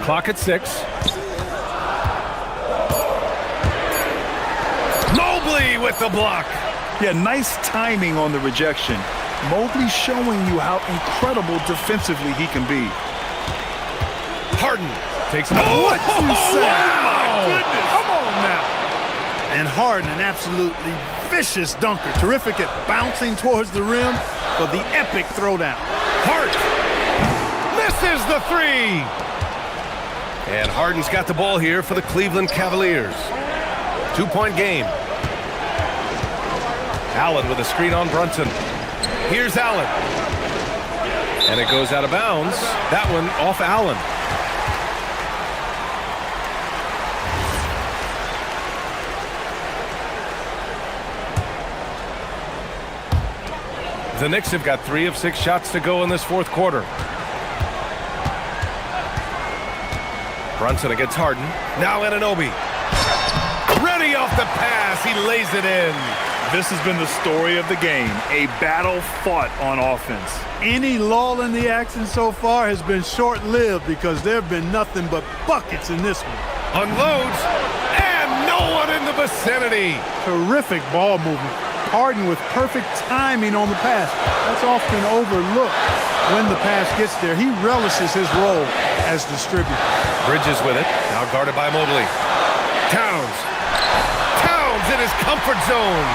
Clock at 6. Mobley with the block. Yeah, nice timing on the rejection. Mobley showing you how incredible defensively he can be. Harden takes it. What you say? Wow. My goodness. Come on now. And Harden, an absolutely vicious dunker. Terrific at bouncing towards the rim for the epic throwdown. Hart misses the 3. And Harden's got the ball here for the Cleveland Cavaliers. 2-point game. Allen with a screen on Brunson. Here's Allen. And it goes out of bounds. That one off Allen. The Knicks have got 3 of 6 shots to go in this fourth quarter. Brunson against Harden. Now Anunoby. Ready off the pass. He lays it in. This has been the story of the game. A battle fought on offense. Any lull in the action so far has been short-lived because there have been nothing but buckets in this one. Unloads, and no one in the vicinity. Terrific ball movement. Harden with perfect timing on the pass. That's often overlooked when the pass gets there. He relishes his role as distributor. Bridges with it, now guarded by Mobley. Towns in his comfort zone.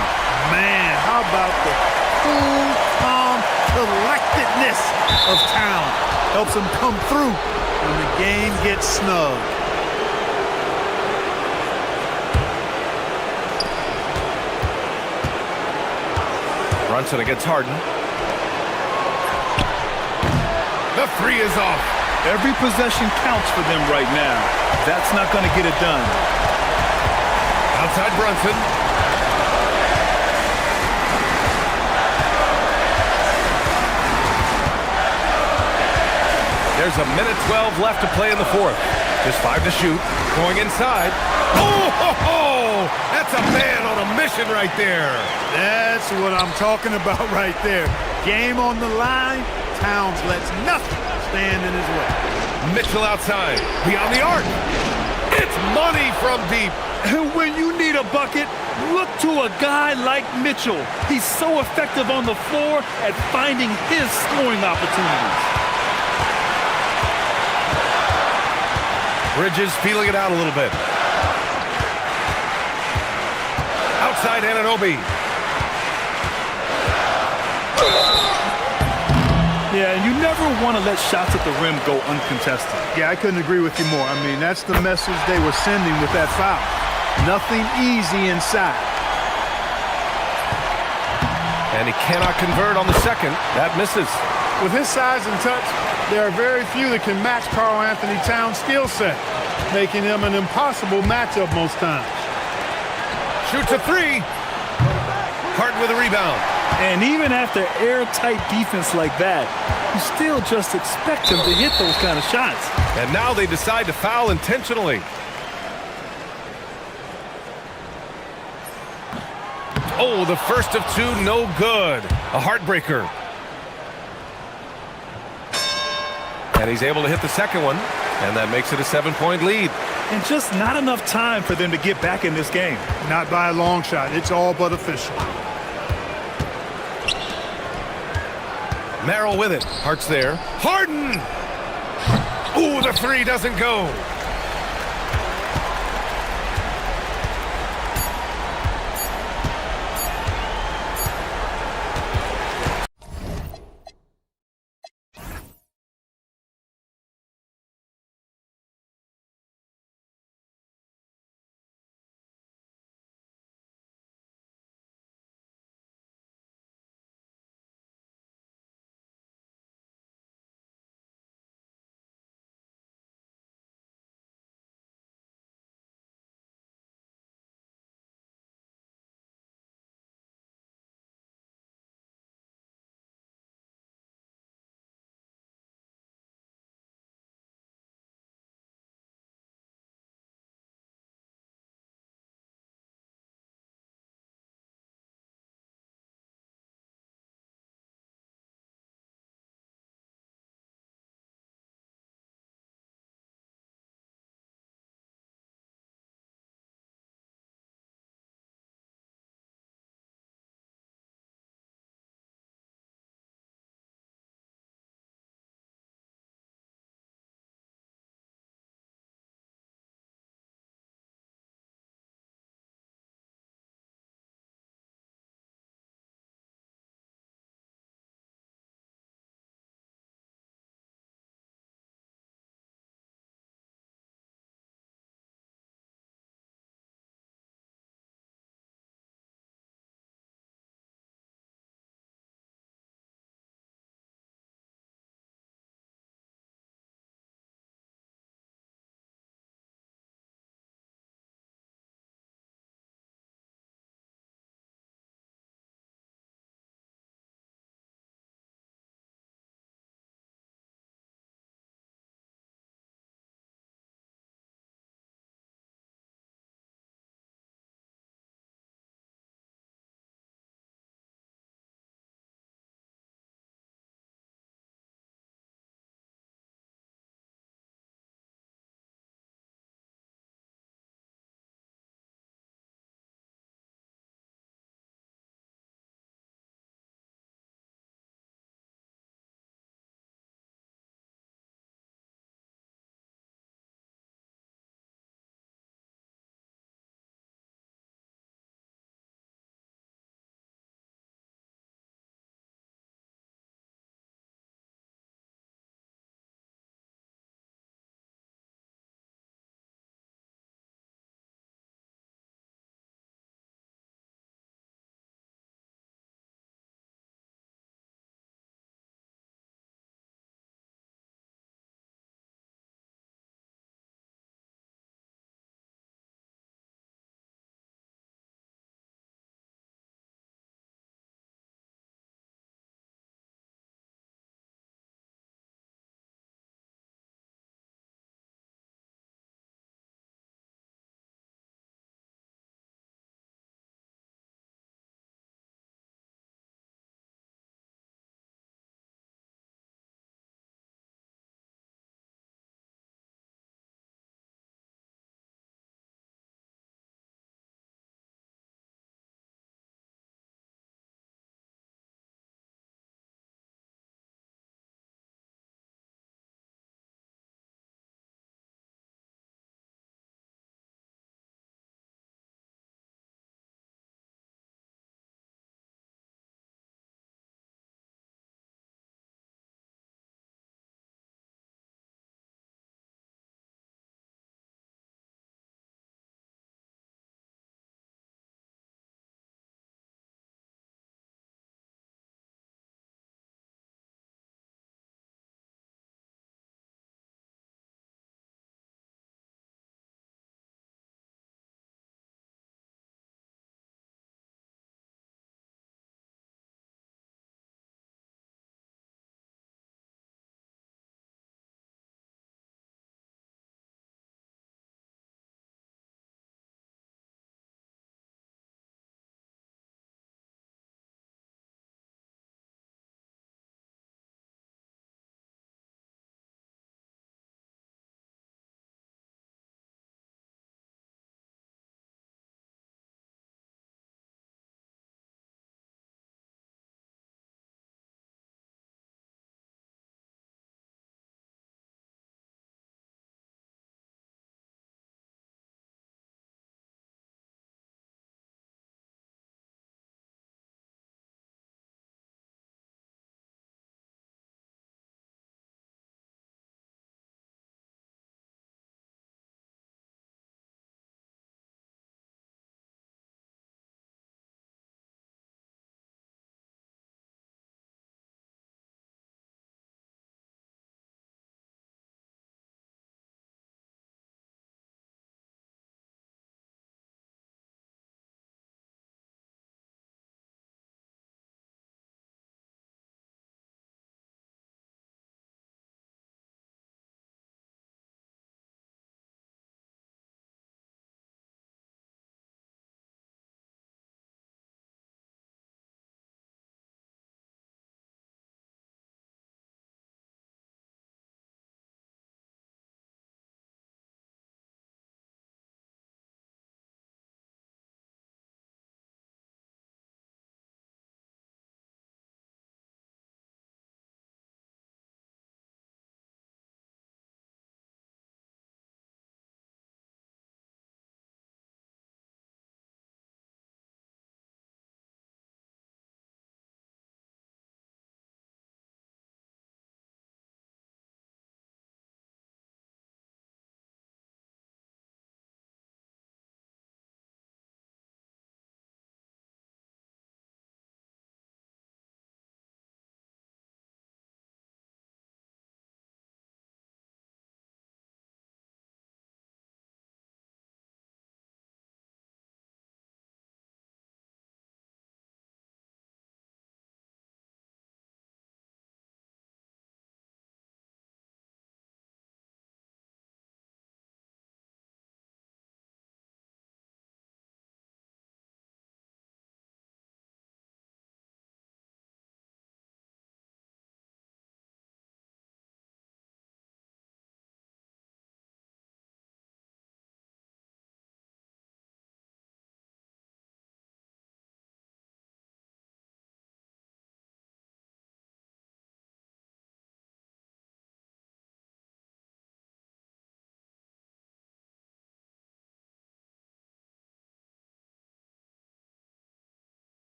Man, how about the cool, calm collectedness of Town? Helps him come through when the game gets snug. Brunson against Harden. The 3 is off. Every possession counts for them right now. That's not going to get it done. Outside Brunson. There's a minute 12 left to play in the fourth. Just 5 to shoot. Going inside. Oh, that's a man on a mission right there. That's what I'm talking about right there. Game on the line. Towns lets nothing stand in his way. Mitchell outside. Beyond the arc. It's money from deep. And when you need a bucket, look to a guy like Mitchell. He's so effective on the floor at finding his scoring opportunities. Bridges feeling it out a little bit. Outside Anunoby. Yeah, and you never want to let shots at the rim go uncontested. Yeah, I couldn't agree with you more. I mean, that's the message they were sending with that foul. Nothing easy inside. And he cannot convert on the second. That misses. With his size and touch, there are very few that can match Karl Anthony Towns' skill set, making him an impossible matchup most times. Shoots a 3. Harden with a rebound. And even after airtight defense like that, you still just expect him to hit those kind of shots. And now they decide to foul intentionally. Oh, the first of 2, no good. A heartbreaker. And he's able to hit the second one, and that makes it a 7-point lead. And just not enough time for them to get back in this game. Not by a long shot. It's all but official. Merrill with it. Hart's there. Harden! Ooh, the 3 doesn't go.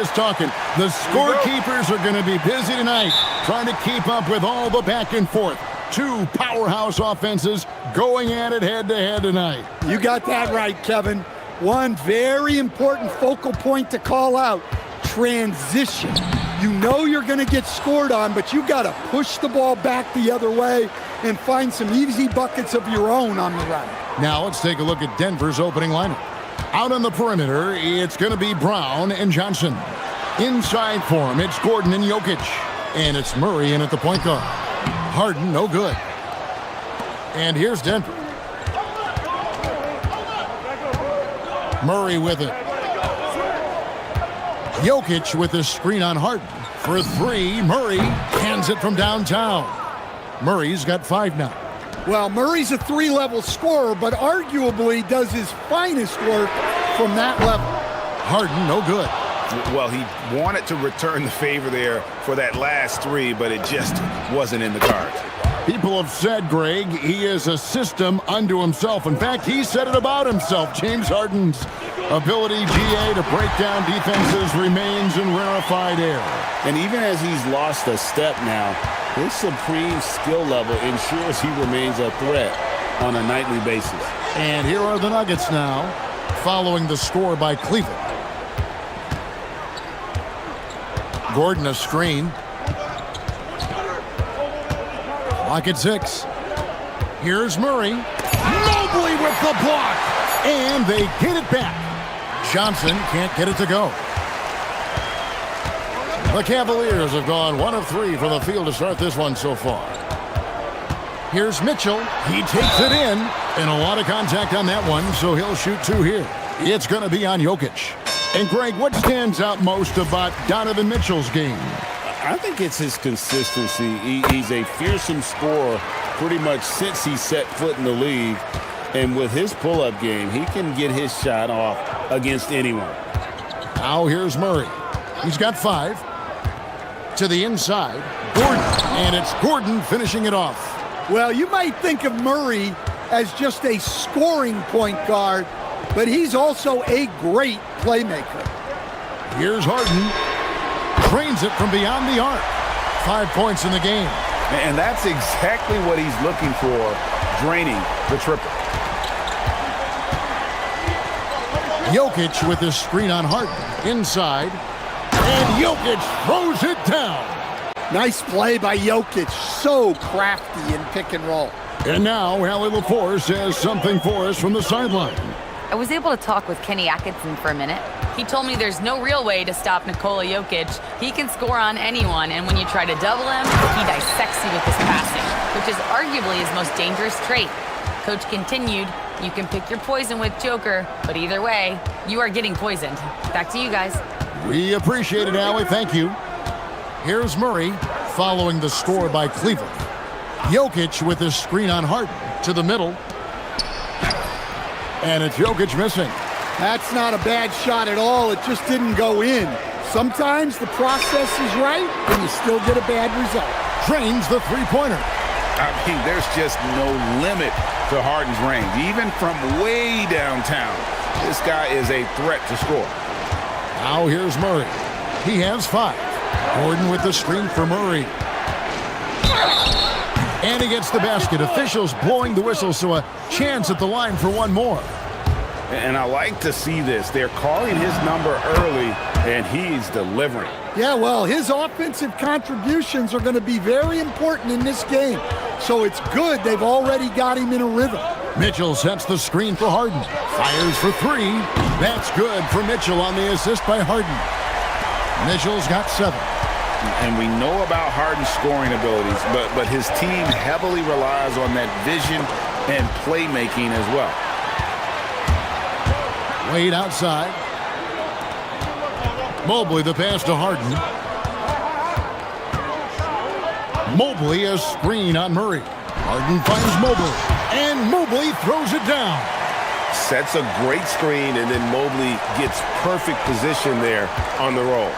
is talking. The scorekeepers are going to be busy tonight trying to keep up with all the back and forth. Two powerhouse offenses going at it head-to-head tonight. You got that right, Kevin. One very important focal point to call out, transition. You know you're going to get scored on, but you got to push the ball back the other way and find some easy buckets of your own on the run. Now let's take a look at Denver's opening lineup. Out on the perimeter, it's going to be Brown and Johnson. Inside for him, it's Gordon and Jokic. And it's Murray in at the point guard. Harden, no good. And here's Denver. Murray with it. Jokic with the screen on Harden. For three, Murray hands it from downtown. Murray's got 5 now. Well, Murray's a 3-level scorer, but arguably does his finest work from that level. Harden, no good. Well, he wanted to return the favor there for that last 3, but it just wasn't in the cards. People have said, Greg, he is a system unto himself. In fact, he said it about himself. James Harden's ability, GA, to break down defenses remains in rarefied air. And even as he's lost a step now, his supreme skill level ensures he remains a threat on a nightly basis. And here are the Nuggets now, following the score by Cleveland. Gordon a screen. Clock at 6. Here's Murray. Mobley with the block. And they get it back. Johnson can't get it to go. The Cavaliers have gone 1 of 3 from the field to start this one so far. Here's Mitchell. He takes it in. And a lot of contact on that one, so he'll shoot 2 here. It's going to be on Jokic. And Greg, what stands out most about Donovan Mitchell's game? I think it's his consistency. He's a fearsome scorer pretty much since he set foot in the league. And with his pull-up game, he can get his shot off against anyone. Now here's Murray. He's got 5. To the inside, Gordon. And it's Gordon finishing it off. Well, you might think of Murray as just a scoring point guard, but he's also a great playmaker. Here's Harden. Drains it from beyond the arc. 5 points in the game. And that's exactly what he's looking for, draining the triple. Jokic with his screen on Harden. Inside. And Jokic throws it down. Nice play by Jokic. So crafty in pick and roll. And now Allie LaForce has something for us from the sideline. I was able to talk with Kenny Atkinson for a minute. He told me there's no real way to stop Nikola Jokic. He can score on anyone, and when you try to double him, he dissects you with his passing, which is arguably his most dangerous trait. Coach continued, you can pick your poison with Joker, but either way, you are getting poisoned. Back to you guys. We appreciate it, Allie. Thank you. Here's Murray following the score by Cleveland. Jokic with his screen on Harden to the middle. And it's Jokic missing. That's not a bad shot at all. It just didn't go in. Sometimes the process is right, and you still get a bad result. Drains the three-pointer. I mean, there's just no limit to Harden's range. Even from way downtown, this guy is a threat to score. Now here's Murray. He has 5. Gordon with the screen for Murray. And he gets the basket. Officials blowing the whistle, so a chance at the line for one more. And I like to see this. They're calling his number early, and he's delivering. Yeah, well, his offensive contributions are going to be very important in this game. So it's good they've already got him in a rhythm. Mitchell sets the screen for Harden. Fires for 3. That's good for Mitchell on the assist by Harden. Mitchell's got 7. And we know about Harden's scoring abilities, but his team heavily relies on that vision and playmaking as well. Wade outside. Mobley the pass to Harden. Mobley a screen on Murray. Harden finds Mobley. And Mobley throws it down. Sets a great screen, and then Mobley gets perfect position there on the roll.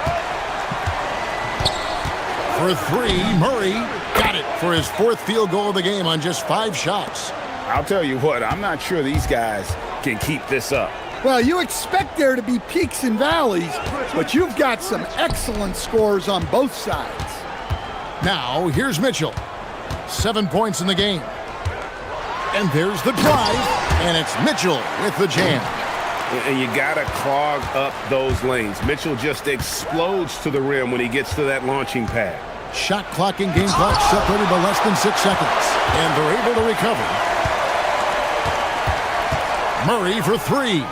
For 3, Murray got it for his 4th field goal of the game on just 5 shots. I'll tell you what, I'm not sure these guys can keep this up. Well, you expect there to be peaks and valleys, but you've got some excellent scores on both sides. Now, here's Mitchell. 7 points in the game. And there's the drive, and it's Mitchell with the jam. And you got to clog up those lanes. Mitchell just explodes to the rim when he gets to that launching pad. Shot clock and game clock separated by less than 6 seconds. And they're able to recover. Murray for three.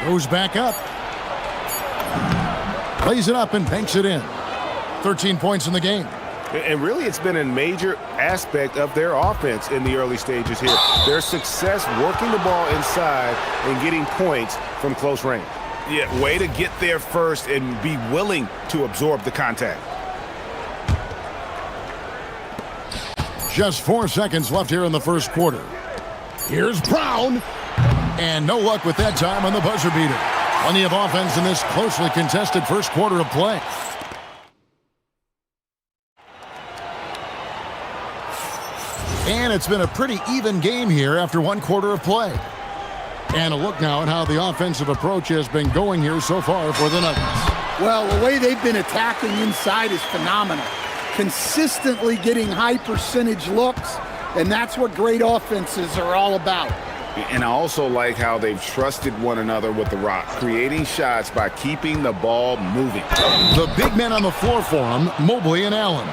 Goes back up. Plays it up and banks it in. 13 points in the game. And really, it's been a major aspect of their offense in the early stages here. Their success working the ball inside and getting points from close range. Yeah, way to get there first and be willing to absorb the contact. Just 4 seconds left here in the first quarter. Here's Brown. And no luck with that time on the buzzer beater. Plenty of offense in this closely contested first quarter of play. And it's been a pretty even game here after 1 quarter of play. And a look now at how the offensive approach has been going here so far for the Nuggets. Well, the way they've been attacking inside is phenomenal. Consistently getting high percentage looks, and that's what great offenses are all about. And I also like how they've trusted one another with the rock, creating shots by keeping the ball moving. The big men on the floor for him, Mobley and Allen.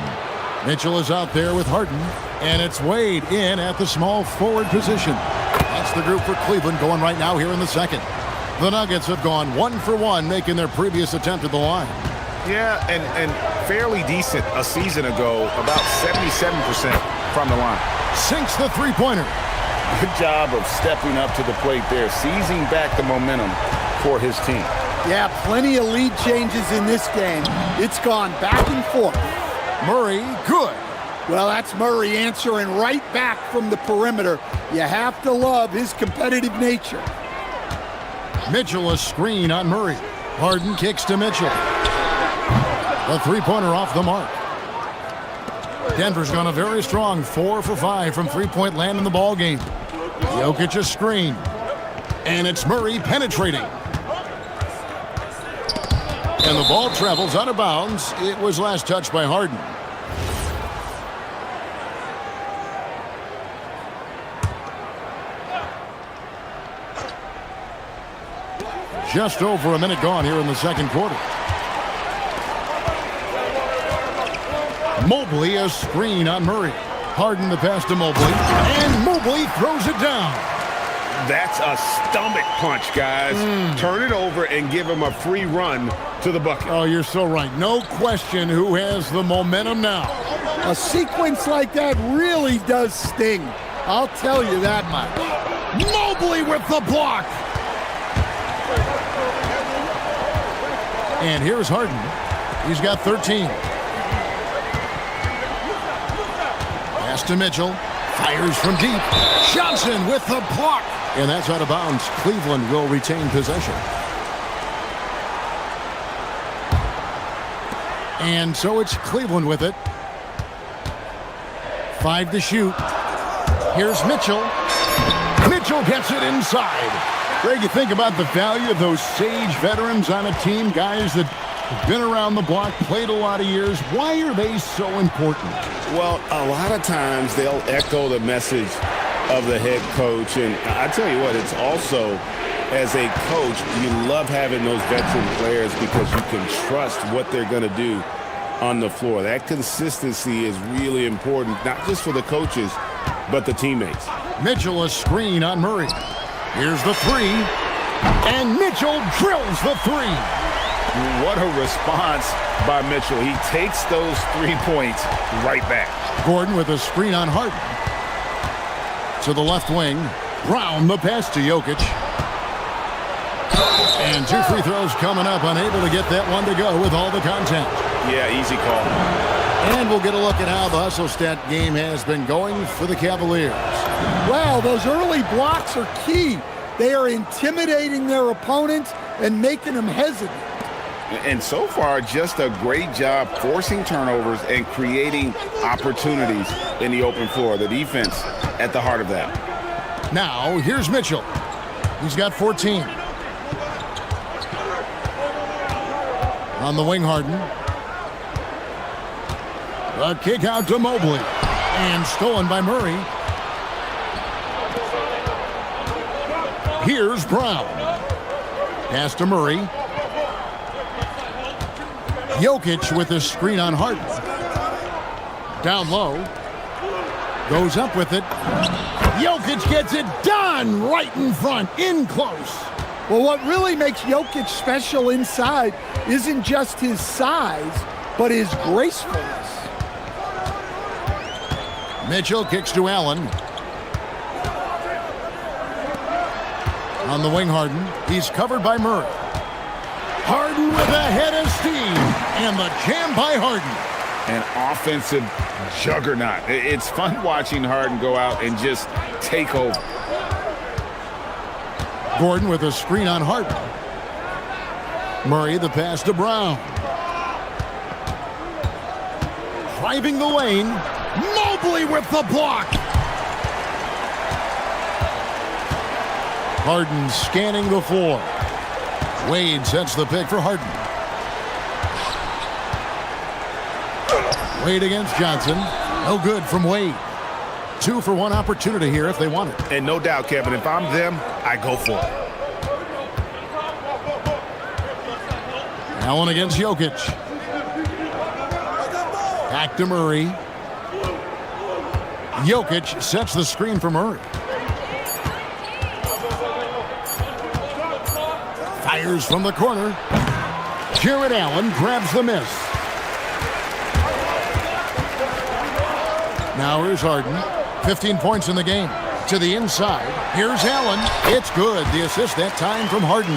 Mitchell is out there with Harden, and it's Wade in at the small forward position. That's the group for Cleveland going right now here in the second. The Nuggets have gone 1 for 1, making their previous attempt at the line. Yeah, and fairly decent a season ago, about 77% from the line. Sinks the three-pointer. Good job of stepping up to the plate there, seizing back the momentum for his team. Yeah, plenty of lead changes in this game. It's gone back and forth. Murray, good. Well, that's Murray answering right back from the perimeter. You have to love his competitive nature. Mitchell a screen on Murray. Harden kicks to Mitchell. The three-pointer off the mark. Denver's gone a very strong 4 for 5 from three-point land in the ball game. Jokic a screen. And it's Murray penetrating. And the ball travels out of bounds. It was last touched by Harden. Just over a minute gone here in the second quarter. Mobley a screen on Murray. Harden the pass to Mobley. And Mobley throws it down. That's a stomach punch, guys. Turn it over and give him a free run to the bucket. Oh, you're so right. No question who has the momentum now. A sequence like that really does sting. I'll tell you that much. Mobley with the block. And here's Harden. He's got 13. Pass to Mitchell. Fires from deep. Johnson with the block. And that's out of bounds. Cleveland will retain possession. And so it's Cleveland with it. 5 to shoot. Here's Mitchell. Mitchell gets it inside. Greg, you think about the value of those sage veterans on a team, guys that have been around the block, played a lot of years. Why are they so important? Well, a lot of times they'll echo the message of the head coach. And I tell you what, it's also, as a coach, you love having those veteran players because you can trust what they're going to do on the floor. That consistency is really important, not just for the coaches, but the teammates. Mitchell a screen on Murray. Here's the three. And Mitchell drills the three. What a response by Mitchell. He takes those 3 points right back. Gordon with a screen on Harden. To the left wing. Brown the pass to Jokic. And 2 free throws coming up. Unable to get that one to go with all the contact. Yeah, easy call. And we'll get a look at how the hustle stat game has been going for the Cavaliers. Wow, those early blocks are key. They are intimidating their opponents and making them hesitant. And so far, just a great job forcing turnovers and creating opportunities in the open floor. The defense at the heart of that. Now, here's Mitchell. He's got 14. On the wing, Harden. A kick out to Mobley. And stolen by Murray. Here's Brown. Pass to Murray. Jokic with a screen on Harden. Down low. Goes up with it. Jokic gets it done right in front, in close. Well, what really makes Jokic special inside isn't just his size, but his gracefulness. Mitchell kicks to Allen. On the wing, Harden. He's covered by Murray. Harden with a head of steam. And the jam by Harden. An offensive juggernaut. It's fun watching Harden go out and just take over. Gordon with a screen on Harden. Murray the pass to Brown. Driving the lane. Mobley with the block. Harden scanning the floor. Wade sets the pick for Harden. Wade against Johnson. No good from Wade. 2-for-1 opportunity here if they want it. And no doubt, Kevin, if I'm them, I go for it. Allen against Jokic. Back to Murray. Jokic sets the screen for Murray. Fires from the corner. Jared Allen grabs the miss. Now here's Harden. 15 points in the game. To the inside. Here's Allen. It's good. The assist that time from Harden.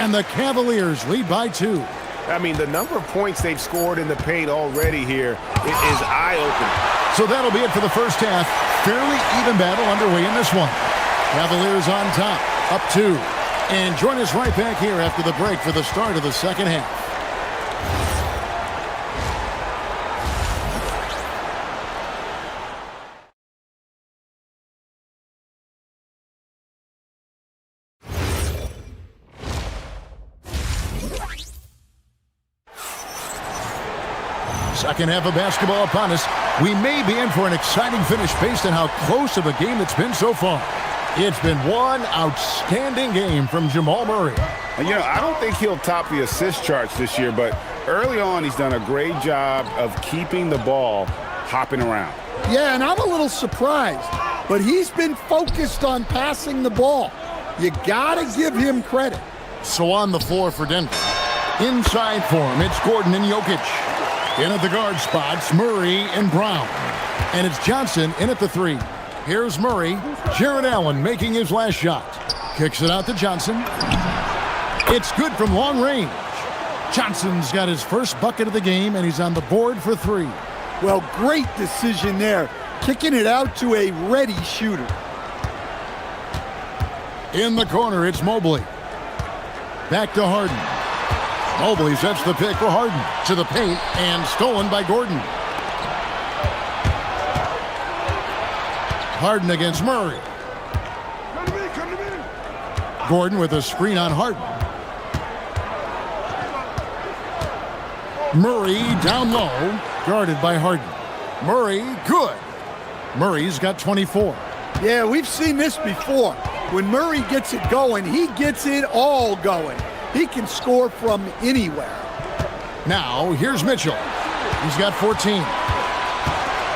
And the Cavaliers lead by 2. I mean, the number of points they've scored in the paint already here is eye-opening. So that'll be it for the first half. Fairly even battle underway in this one. Cavaliers on top, up 2. And join us right back here after the break for the start of the second half. Second half of basketball upon us. We may be in for an exciting finish based on how close of a game it's been so far. It's been one outstanding game from Jamal Murray. And, I don't think he'll top the assist charts this year, but early on he's done a great job of keeping the ball hopping around. Yeah, and I'm a little surprised, but he's been focused on passing the ball. You gotta give him credit. So on the floor for Denver. Inside for him, it's Gordon and Jokic. In at the guard spots, Murray and Brown. And it's Johnson in at the 3. Here's Murray. Jared Allen making his last shot. Kicks it out to Johnson. It's good from long range. Johnson's got his first bucket of the game, and he's on the board for 3. Well, great decision there. Kicking it out to a ready shooter. In the corner, it's Mobley. Back to Harden. Mobley sets the pick for Harden. To the paint, and stolen by Gordon. Harden against Murray. Gordon with a screen on Harden. Murray down low, guarded by Harden. Murray, good. Murray's got 24. Yeah, we've seen this before. When Murray gets it going, he gets it all going. He can score from anywhere. Now, here's Mitchell. He's got 14.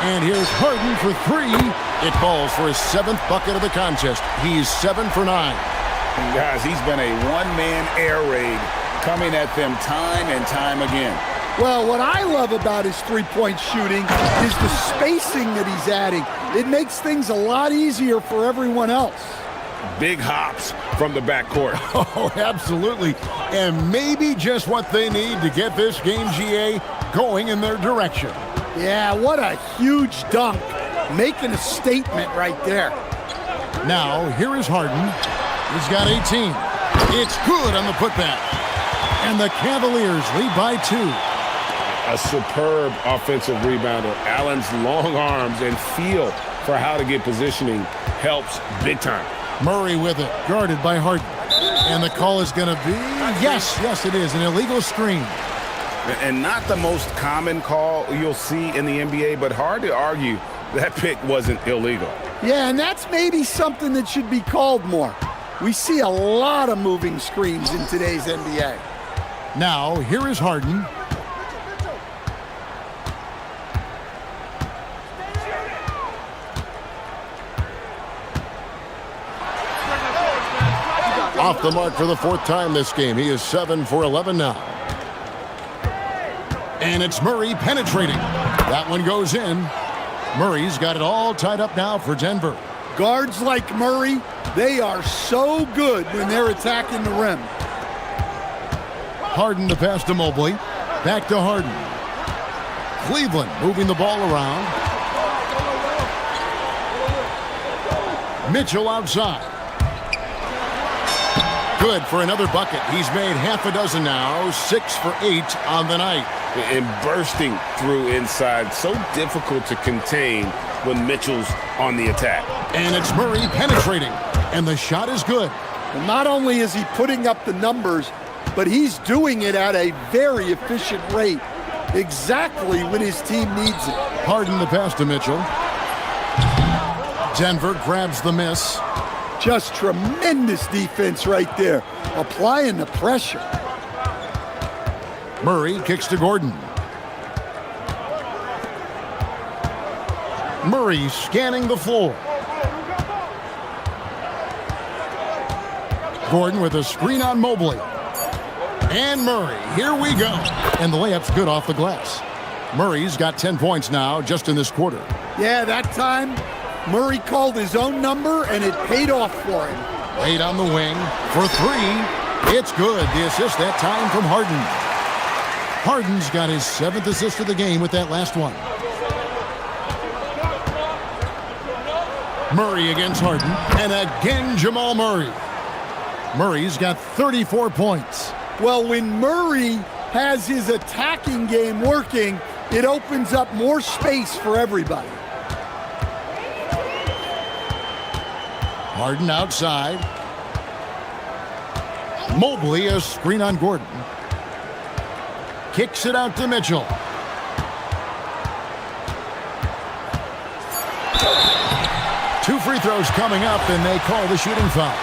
And here's Harden for 3. It falls for his 7th bucket of the contest. He's 7 for 9. And guys, he's been a one-man air raid coming at them time and time again. Well, what I love about his three-point shooting is the spacing that he's adding. It makes things a lot easier for everyone else. Big hops from the backcourt. Oh, absolutely. And maybe just what they need to get this game, GA, going in their direction. Yeah, what a huge dunk. Making a statement right there. Now, here is Harden. He's got 18. It's good on the putback. And the Cavaliers lead by 2. A superb offensive rebounder. Allen's long arms and feel for how to get positioning helps big time. Murray with it, guarded by Harden. And the call is going to be, yes, it is, an illegal screen. And not the most common call you'll see in the NBA, but hard to argue that pick wasn't illegal. Yeah, and that's maybe something that should be called more. We see a lot of moving screens in today's NBA. Now, here is Harden. Off the mark for the 4th time this game. He is 7 for 11 now. And it's Murray penetrating. That one goes in. Murray's got it all tied up now for Denver. Guards like Murray, they are so good when they're attacking the rim. Harden to pass to Mobley. Back to Harden. Cleveland moving the ball around. Mitchell outside. Good for another bucket. He's made half a dozen now, 6 for 8 on the night. And bursting through inside, so difficult to contain when Mitchell's on the attack. And it's Murray penetrating, and the shot is good. Well, not only is he putting up the numbers, but he's doing it at a very efficient rate, exactly when his team needs it. Harden the pass to Mitchell. Denver grabs the miss. Just tremendous defense right there, applying the pressure. Murray kicks to Gordon. Murray scanning the floor. Gordon with a screen on Mobley. And Murray, here we go. And the layup's good off the glass. Murray's got 10 points now just in this quarter. Yeah, that time Murray called his own number and it paid off for him. Late on the wing for 3. It's good. The assist that time from Harden. Harden's got his 7th assist of the game with that last one. Murray against Harden. And again, Jamal Murray. Murray's got 34 points. Well, when Murray has his attacking game working, it opens up more space for everybody. Harden outside. Mobley, a screen on Gordon. Kicks it out to Mitchell. Two free throws coming up, and they call the shooting foul.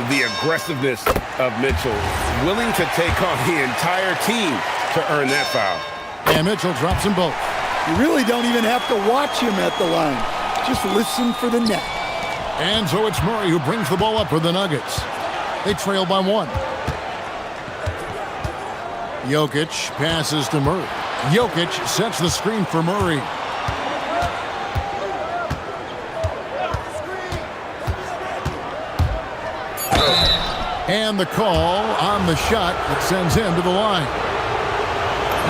The aggressiveness of Mitchell, willing to take on the entire team to earn that foul. And Mitchell drops them both. You really don't even have to watch him at the line. Just listen for the net. And so it's Murray who brings the ball up for the Nuggets. They trail by 1. Jokic passes to Murray. Jokic sets the screen for Murray. And the call on the shot that sends him to the line.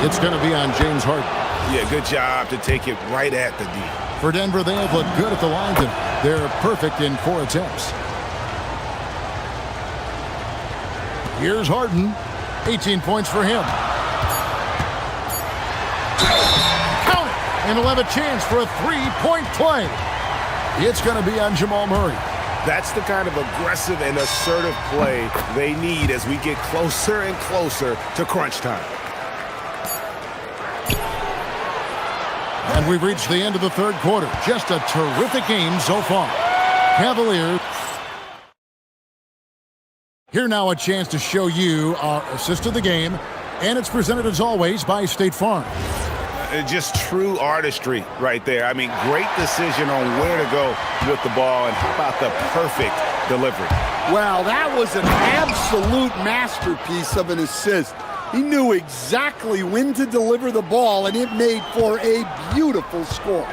It's going to be on James Harden. Yeah, good job to take it right at the D. For Denver, they have looked good at the line tonight. They're perfect in 4 attempts. Here's Harden. 18 points for him. Count it! And he'll have a chance for a 3-point play. It's going to be on Jamal Murray. That's the kind of aggressive and assertive play they need as we get closer and closer to crunch time. And we've reached the end of the 3rd quarter. Just a terrific game so far. Cavaliers. Here now a chance to show you our assist of the game. And it's presented as always by State Farm. Just true artistry right there. I mean, great decision on where to go with the ball, and how about the perfect delivery? Wow, that was an absolute masterpiece of an assist. He knew exactly when to deliver the ball, and it made for a beautiful score.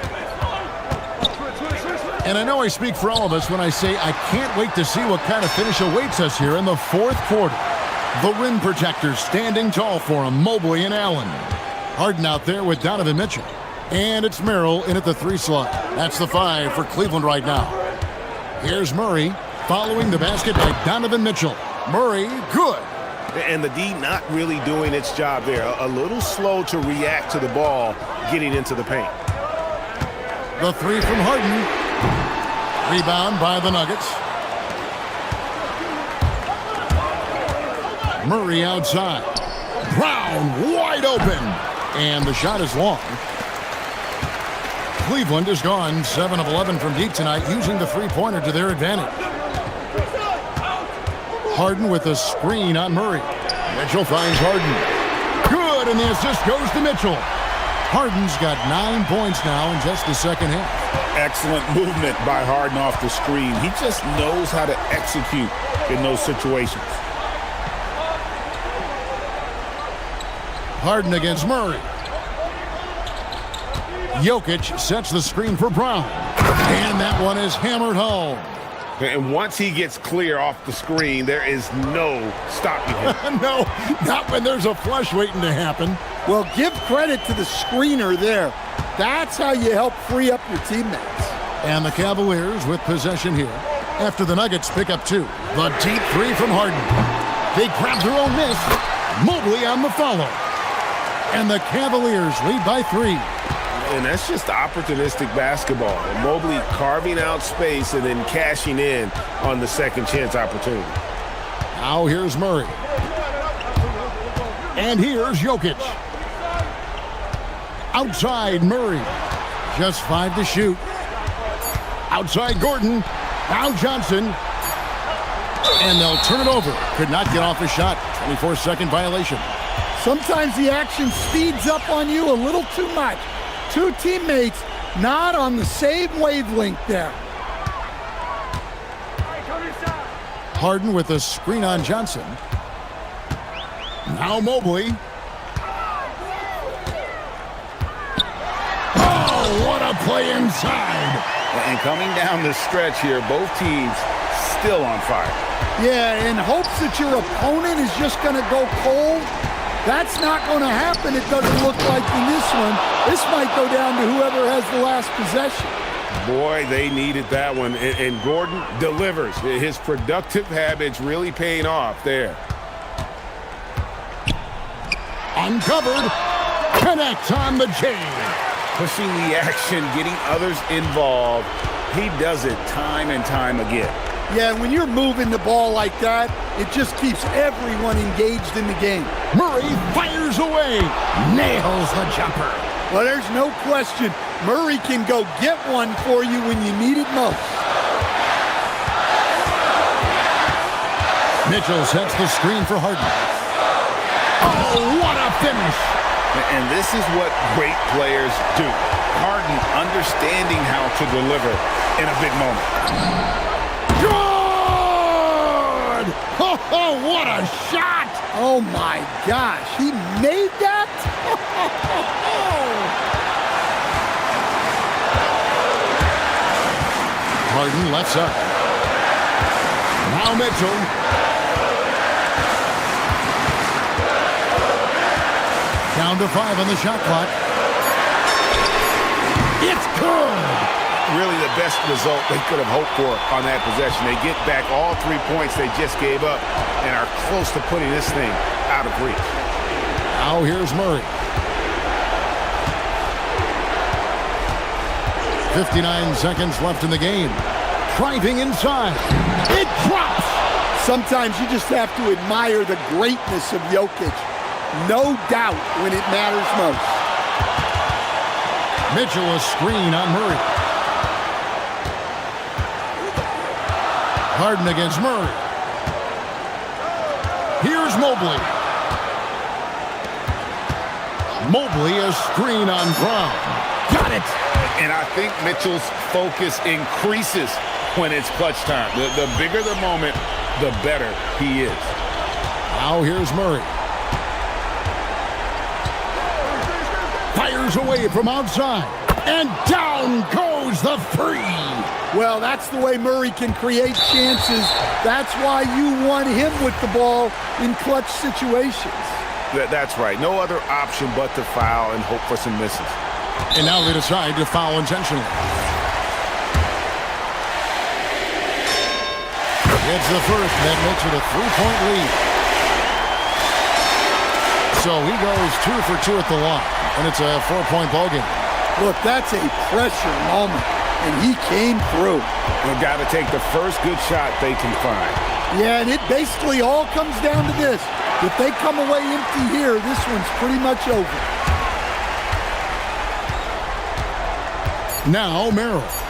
And I know I speak for all of us when I say I can't wait to see what kind of finish awaits us here in the 4th quarter. The rim protectors standing tall for him, Mobley and Allen. Harden out there with Donovan Mitchell. And it's Merrill in at the 3 slot. That's the 5 for Cleveland right now. Here's Murray following the basket by Donovan Mitchell. Murray, good. And the D not really doing its job there. A little slow to react to the ball getting into the paint. The three from Harden. Rebound by the Nuggets. Murray outside. Brown wide open. And the shot is long. Cleveland has gone 7 of 11 from deep tonight, using the three-pointer to their advantage. Harden with a screen on Murray. Mitchell finds Harden. Good, and the assist goes to Mitchell. Harden's got 9 points now in just the second half. Excellent movement by Harden off the screen. He just knows how to execute in those situations. Harden against Murray. Jokic sets the screen for Brown. And that one is hammered home. And once he gets clear off the screen, there is no stopping him. No, not when there's a flush waiting to happen. Well, give credit to the screener there. That's how you help free up your teammates. And the Cavaliers with possession here after the Nuggets pick up 2. The deep three from Harden. They grab their own miss. Mobley on the follow. And the Cavaliers lead by 3. And that's just opportunistic basketball. Mobley carving out space and then cashing in on the second chance opportunity. Now here's Murray. And here's Jokic. Outside Murray. Just 5 to shoot. Outside Gordon. Now Johnson. And they'll turn it over. Could not get off a shot. 24-second violation. Sometimes the action speeds up on you a little too much. 2 teammates not on the same wavelength there. Harden with a screen on Johnson. Now Mobley. Oh, what a play inside. And coming down the stretch here, both teams still on fire. Yeah, in hopes that your opponent is just going to go cold. That's not going to happen, it doesn't look like in this one. This might go down to whoever has the last possession. Boy, they needed that one. And Gordon delivers. His productive habits really paying off there. Uncovered. Connects on the chain. Pushing the action, getting others involved. He does it time and time again. Yeah, when you're moving the ball like that, it just keeps everyone engaged in the game. Murray fires away. Nails the jumper. Well, there's no question. Murray can go get one for you when you need it most. Mitchell sets the screen for Harden. Oh, what a finish. And this is what great players do. Harden understanding how to deliver in a big moment. Good! Oh, what a shot! Oh, my gosh. He made that? Harden lets up. Now Mitchell. Down to 5 on the shot clock. It's good! Really the best result they could have hoped for on that possession. They get back all 3 points they just gave up and are close to putting this thing out of reach. Now here's Murray. 59 seconds left in the game. Driving inside. It drops! Sometimes you just have to admire the greatness of Jokic. No doubt when it matters most. Mitchell a screen on Murray. Harden against Murray. Here's Mobley. Mobley a screen on Brown. Got it! And I think Mitchell's focus increases when it's clutch time. The bigger the moment, the better he is. Now here's Murray. Fires away from outside. And down goes the 3. Well, that's the way Murray can create chances. That's why you want him with the ball in clutch situations. That's right. No other option but to foul and hope for some misses. And now they decide to foul intentionally. It's the first that makes it a 3-point lead. So he goes 2 for 2 at the line, and it's a 4-point ball game. Look, that's a pressure moment, and he came through. They've got to take the first good shot they can find. Yeah, and it basically all comes down to this. If they come away empty here, this one's pretty much over. Now Merrill.